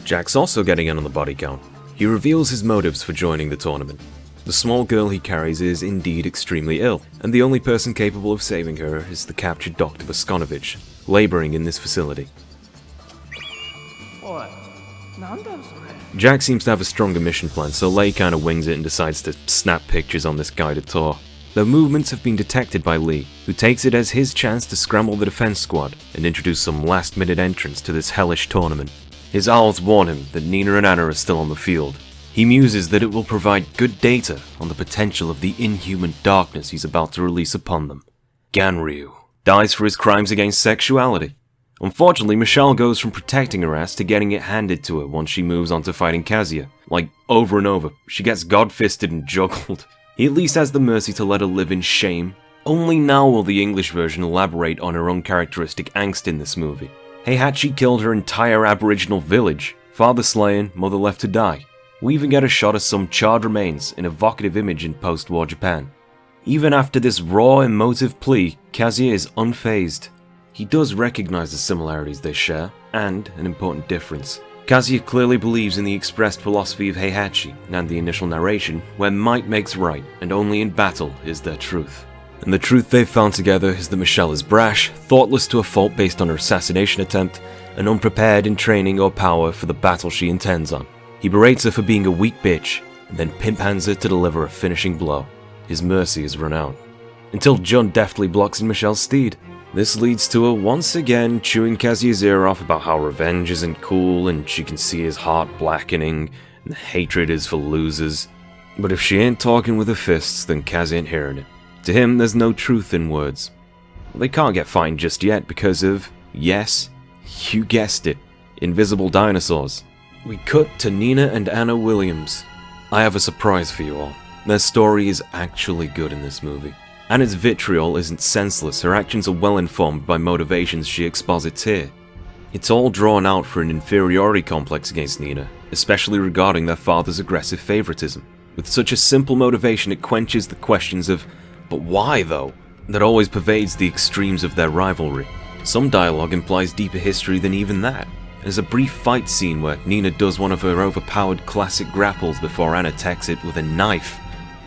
Jack's also getting in on the body count. He reveals his motives for joining the tournament. The small girl he carries is indeed extremely ill, and the only person capable of saving her is the captured Dr. Voskonovich, laboring in this facility. Jack seems to have a stronger mission plan, so Lei kinda wings it and decides to snap pictures on this guided tour. Their movements have been detected by Lee, who takes it as his chance to scramble the defense squad and introduce some last-minute entrants to this hellish tournament. His owls warn him that Nina and Anna are still on the field. He muses that it will provide good data on the potential of the inhuman darkness he's about to release upon them. Ganryu dies for his crimes against sexuality. Unfortunately, Michelle goes from protecting her ass to getting it handed to her once she moves on to fighting Kazuya. Like, over and over. She gets god-fisted and juggled. He at least has the mercy to let her live in shame. Only now will the English version elaborate on her uncharacteristic angst in this movie. Heihachi killed her entire aboriginal village. Father slain, mother left to die. We even get a shot of some charred remains, an evocative image in post-war Japan. Even after this raw, emotive plea, Kazuya is unfazed. He does recognize the similarities they share, and an important difference. Kazuya clearly believes in the expressed philosophy of Heihachi and the initial narration, where might makes right, and only in battle is there truth. And the truth they've found together is that Michelle is brash, thoughtless to a fault based on her assassination attempt, and unprepared in training or power for the battle she intends on. He berates her for being a weak bitch, and then pimp hands her to deliver a finishing blow. His mercy is run out. Until Jun deftly blocks in Michelle's steed. This leads to her once again chewing Kazuya's ear off about how revenge isn't cool and she can see his heart blackening and the hatred is for losers. But if she ain't talking with her fists, then Kaz ain't hearing it. To him, there's no truth in words. They can't get fighting just yet because of, yes, you guessed it, invisible dinosaurs. We cut to Nina and Anna Williams. I have a surprise for you all. Their story is actually good in this movie. Anna's vitriol isn't senseless, her actions are well informed by motivations she exposits here. It's all drawn out for an inferiority complex against Nina, especially regarding their father's aggressive favoritism. With such a simple motivation, it quenches the questions of, but why though, that always pervades the extremes of their rivalry. Some dialogue implies deeper history than even that, There's a brief fight scene where Nina does one of her overpowered classic grapples before Anna attacks it with a knife.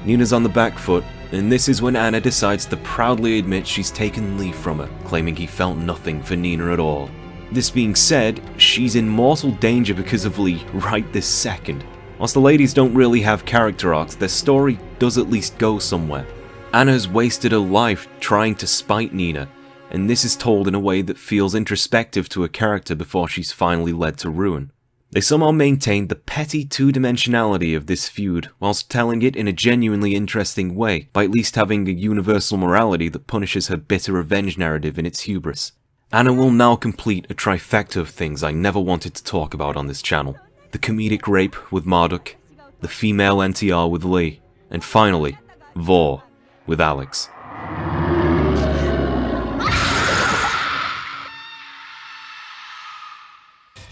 Nina's on the back foot, and this is when Anna decides to proudly admit she's taken Lee from her, claiming he felt nothing for Nina at all. This being said, she's in mortal danger because of Lee right this second. Whilst the ladies don't really have character arcs, their story does at least go somewhere. Anna's wasted her life trying to spite Nina, and this is told in a way that feels introspective to her character before she's finally led to ruin. They somehow maintain the petty two-dimensionality of this feud, whilst telling it in a genuinely interesting way, by at least having a universal morality that punishes her bitter revenge narrative in its hubris. Anna will now complete a trifecta of things I never wanted to talk about on this channel. The comedic rape with Marduk, the female NTR with Lee, and finally, Vor with Alex.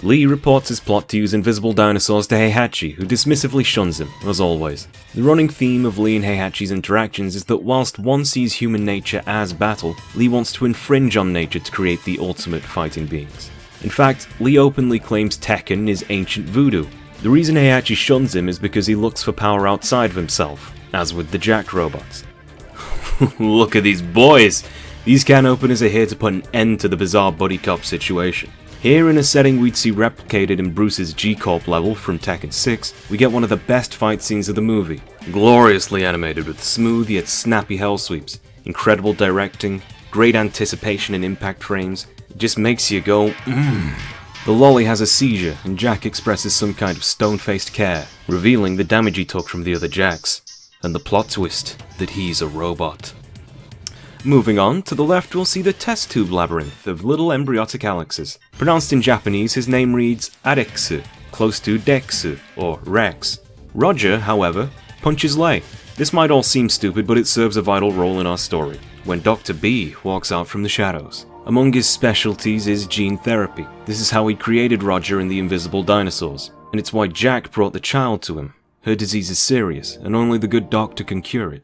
Lee reports his plot to use invisible dinosaurs to Heihachi, who dismissively shuns him, as always. The running theme of Lee and Heihachi's interactions is that whilst one sees human nature as battle, Lee wants to infringe on nature to create the ultimate fighting beings. In fact, Lee openly claims Tekken is ancient voodoo. The reason Heihachi shuns him is because he looks for power outside of himself, as with the Jack robots. Look at these boys! These can openers are here to put an end to the bizarre buddy cop situation. Here, in a setting we'd see replicated in Bruce's G-Corp level from Tekken 6, we get one of the best fight scenes of the movie. Gloriously animated with smooth yet snappy hell sweeps, incredible directing, great anticipation in impact frames. It just makes you go, mmm. The lolly has a seizure, and Jack expresses some kind of stone-faced care, revealing the damage he took from the other Jacks. And the plot twist, that he's a robot. Moving on, to the left we'll see the test tube labyrinth of little embryotic Alexes. Pronounced in Japanese, his name reads Arexu, close to Dexu, or Rex. Roger, however, punches Lei. This might all seem stupid, but it serves a vital role in our story, when Dr. B walks out from the shadows. Among his specialties is gene therapy. This is how he created Roger and the invisible dinosaurs, and it's why Jack brought the child to him. Her disease is serious, and only the good doctor can cure it.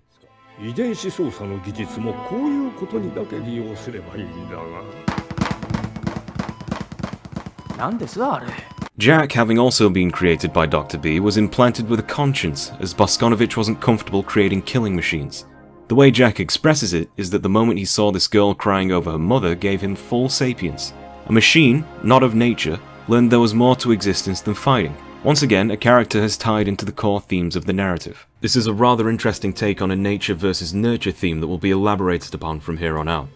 Jack, having also been created by Dr. B, was implanted with a conscience, as Boskonovich wasn't comfortable creating killing machines. The way Jack expresses it is that the moment he saw this girl crying over her mother gave him full sapience. A machine, not of nature, learned there was more to existence than fighting. Once again, a character has tied into the core themes of the narrative. This is a rather interesting take on a nature versus nurture theme that will be elaborated upon from here on out.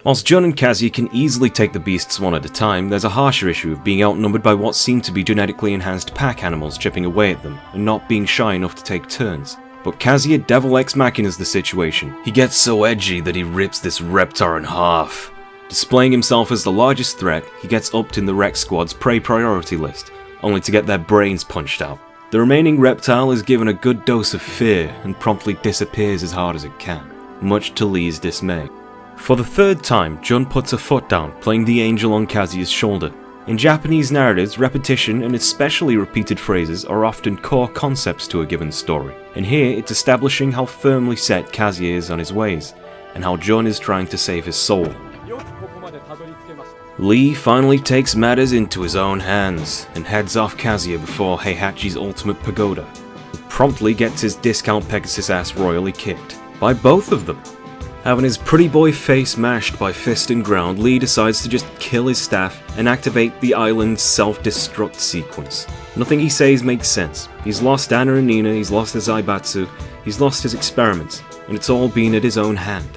Whilst Jun and Kazuya can easily take the beasts one at a time, there's a harsher issue of being outnumbered by what seem to be genetically enhanced pack animals chipping away at them, and not being shy enough to take turns. But Kazuya Devil Ex Machina's the situation. He gets so edgy that he rips this Reptar in half. Displaying himself as the largest threat, he gets upped in the Rex Squad's prey priority list, only to get their brains punched out. The remaining reptile is given a good dose of fear and promptly disappears as hard as it can, much to Lee's dismay. For the third time, Jun puts a foot down, playing the angel on Kazuya's shoulder. In Japanese narratives, repetition and especially repeated phrases are often core concepts to a given story, and here it's establishing how firmly set Kazuya is on his ways, and how Jun is trying to save his soul. Lee finally takes matters into his own hands, and heads off Kazuya before Heihachi's ultimate pagoda. He promptly gets his discount Pegasus ass royally kicked, by both of them. Having his pretty boy face mashed by fist and ground, Lee decides to just kill his staff and activate the island's self-destruct sequence. Nothing he says makes sense. He's lost Anna and Nina, he's lost his Zaibatsu, he's lost his experiments, and it's all been at his own hand.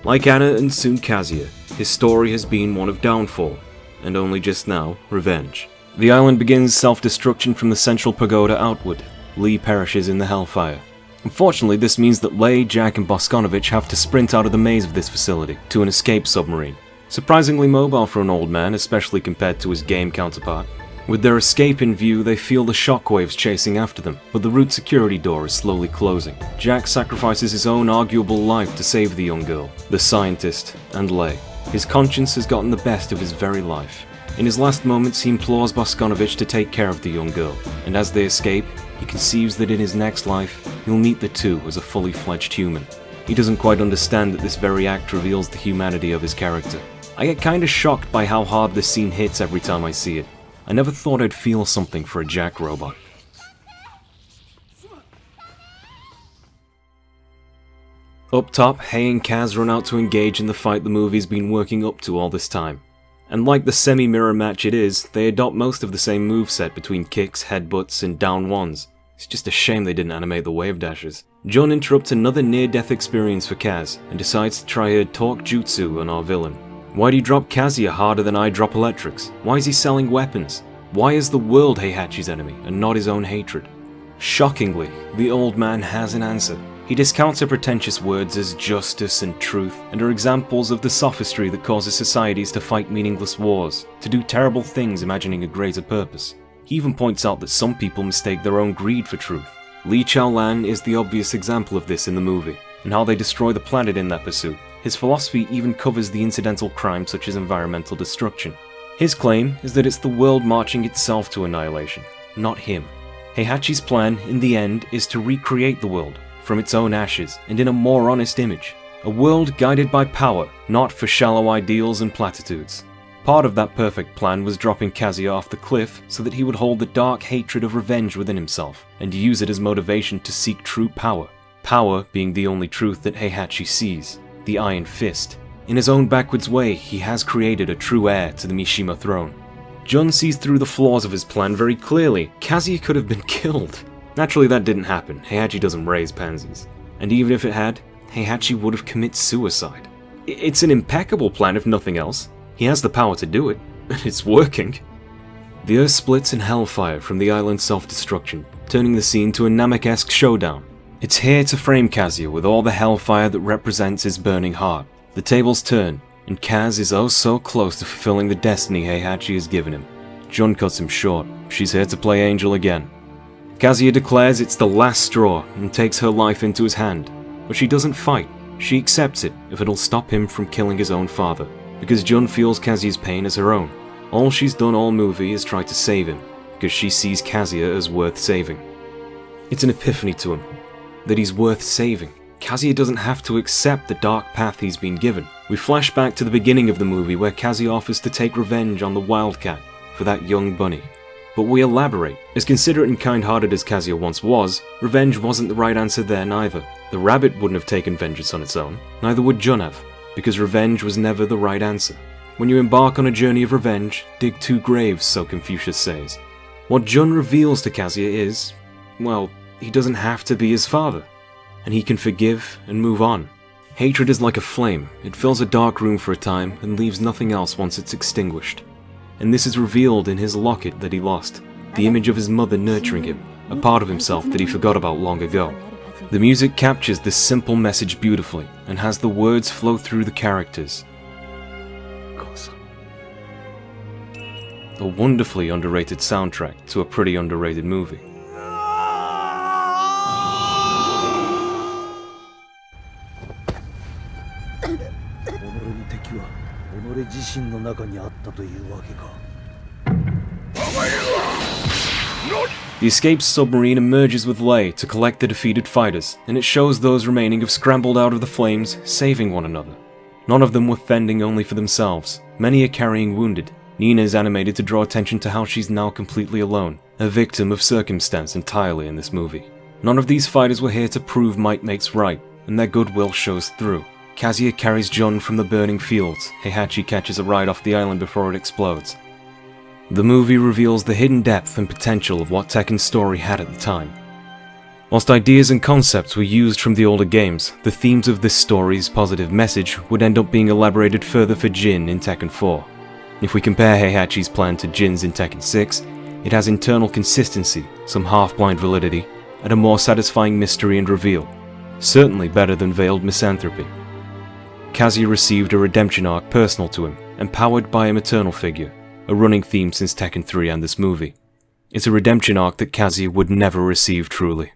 Like Anna and soon Kazuya, his story has been one of downfall, and only just now, revenge. The island begins self-destruction from the central pagoda outward. Lee perishes in the hellfire. Unfortunately, this means that Lei, Jack and Boskonovich have to sprint out of the maze of this facility to an escape submarine. Surprisingly mobile for an old man, especially compared to his game counterpart. With their escape in view, they feel the shockwaves chasing after them, but the route security door is slowly closing. Jack sacrifices his own arguable life to save the young girl, the scientist, and Lei. His conscience has gotten the best of his very life. In his last moments, he implores Boskonovich to take care of the young girl, and as they escape, he conceives that in his next life, he'll meet the two as a fully fledged human. He doesn't quite understand that this very act reveals the humanity of his character. I get kinda shocked by how hard this scene hits every time I see it. I never thought I'd feel something for a Jack robot. Up top, Hei and Kaz run out to engage in the fight the movie's been working up to all this time. And like the semi-mirror match it is, they adopt most of the same moveset between kicks, headbutts, and down ones. It's just a shame they didn't animate the wave dashes. Jun interrupts another near-death experience for Kaz, and decides to try her talk jutsu on our villain. Why do you drop Kazuya harder than I drop electrics? Why is he selling weapons? Why is the world Heihachi's enemy, and not his own hatred? Shockingly, the old man has an answer. He discounts her pretentious words as justice and truth, and are examples of the sophistry that causes societies to fight meaningless wars, to do terrible things imagining a greater purpose. He even points out that some people mistake their own greed for truth. Li Chaolan is the obvious example of this in the movie, and how they destroy the planet in that pursuit. His philosophy even covers the incidental crimes such as environmental destruction. His claim is that it's the world marching itself to annihilation, not him. Heihachi's plan, in the end, is to recreate the world, from its own ashes, and in a more honest image. A world guided by power, not for shallow ideals and platitudes. Part of that perfect plan was dropping Kazuya off the cliff so that he would hold the dark hatred of revenge within himself, and use it as motivation to seek true power. Power being the only truth that Heihachi sees, the Iron Fist. In his own backwards way, he has created a true heir to the Mishima throne. Jun sees through the flaws of his plan very clearly. Kazuya could have been killed. Naturally that didn't happen, Heihachi doesn't raise pansies. And even if it had, Heihachi would have committed suicide. It's an impeccable plan if nothing else. He has the power to do it, and it's working. The earth splits in hellfire from the island's self-destruction, turning the scene to a Namek-esque showdown. It's here to frame Kazuya with all the hellfire that represents his burning heart. The tables turn, and Kaz is oh so close to fulfilling the destiny Heihachi has given him. Jun cuts him short. She's here to play angel again. Kazuya declares it's the last straw and takes her life into his hand, but she doesn't fight. She accepts it if it'll stop him from killing his own father, because Jun feels Kazuya's pain as her own. All she's done all movie is try to save him, because she sees Kazuya as worth saving. It's an epiphany to him, that he's worth saving. Kazuya doesn't have to accept the dark path he's been given. We flash back to the beginning of the movie where Kazuya offers to take revenge on the Wildcat for that young bunny. But we elaborate. As considerate and kind-hearted as Kazuya once was, revenge wasn't the right answer there neither. The rabbit wouldn't have taken vengeance on its own, neither would Jun have, because revenge was never the right answer. When you embark on a journey of revenge, dig 2 graves, so Confucius says. What Jun reveals to Kazuya is, well, he doesn't have to be his father, and he can forgive and move on. Hatred is like a flame. It fills a dark room for a time and leaves nothing else once it's extinguished. And this is revealed in his locket that he lost, the image of his mother nurturing him, a part of himself that he forgot about long ago. The music captures this simple message beautifully, and has the words flow through the characters. A wonderfully underrated soundtrack to a pretty underrated movie. The escaped submarine emerges with Lei to collect the defeated fighters, and it shows those remaining have scrambled out of the flames, saving one another. None of them were fending only for themselves. Many are carrying wounded. Nina is animated to draw attention to how she's now completely alone, a victim of circumstance entirely in this movie. None of these fighters were here to prove might makes right, and their goodwill shows through. Kazuya carries Jun from the burning fields. Heihachi catches a ride off the island before it explodes. The movie reveals the hidden depth and potential of what Tekken's story had at the time. Whilst ideas and concepts were used from the older games, the themes of this story's positive message would end up being elaborated further for Jin in Tekken 4. If we compare Heihachi's plan to Jin's in Tekken 6, it has internal consistency, some half-blind validity, and a more satisfying mystery and reveal. Certainly better than veiled misanthropy. Kazuya received a redemption arc personal to him, empowered by a maternal figure, a running theme since Tekken 3 and this movie. It's a redemption arc that Kazuya would never receive truly.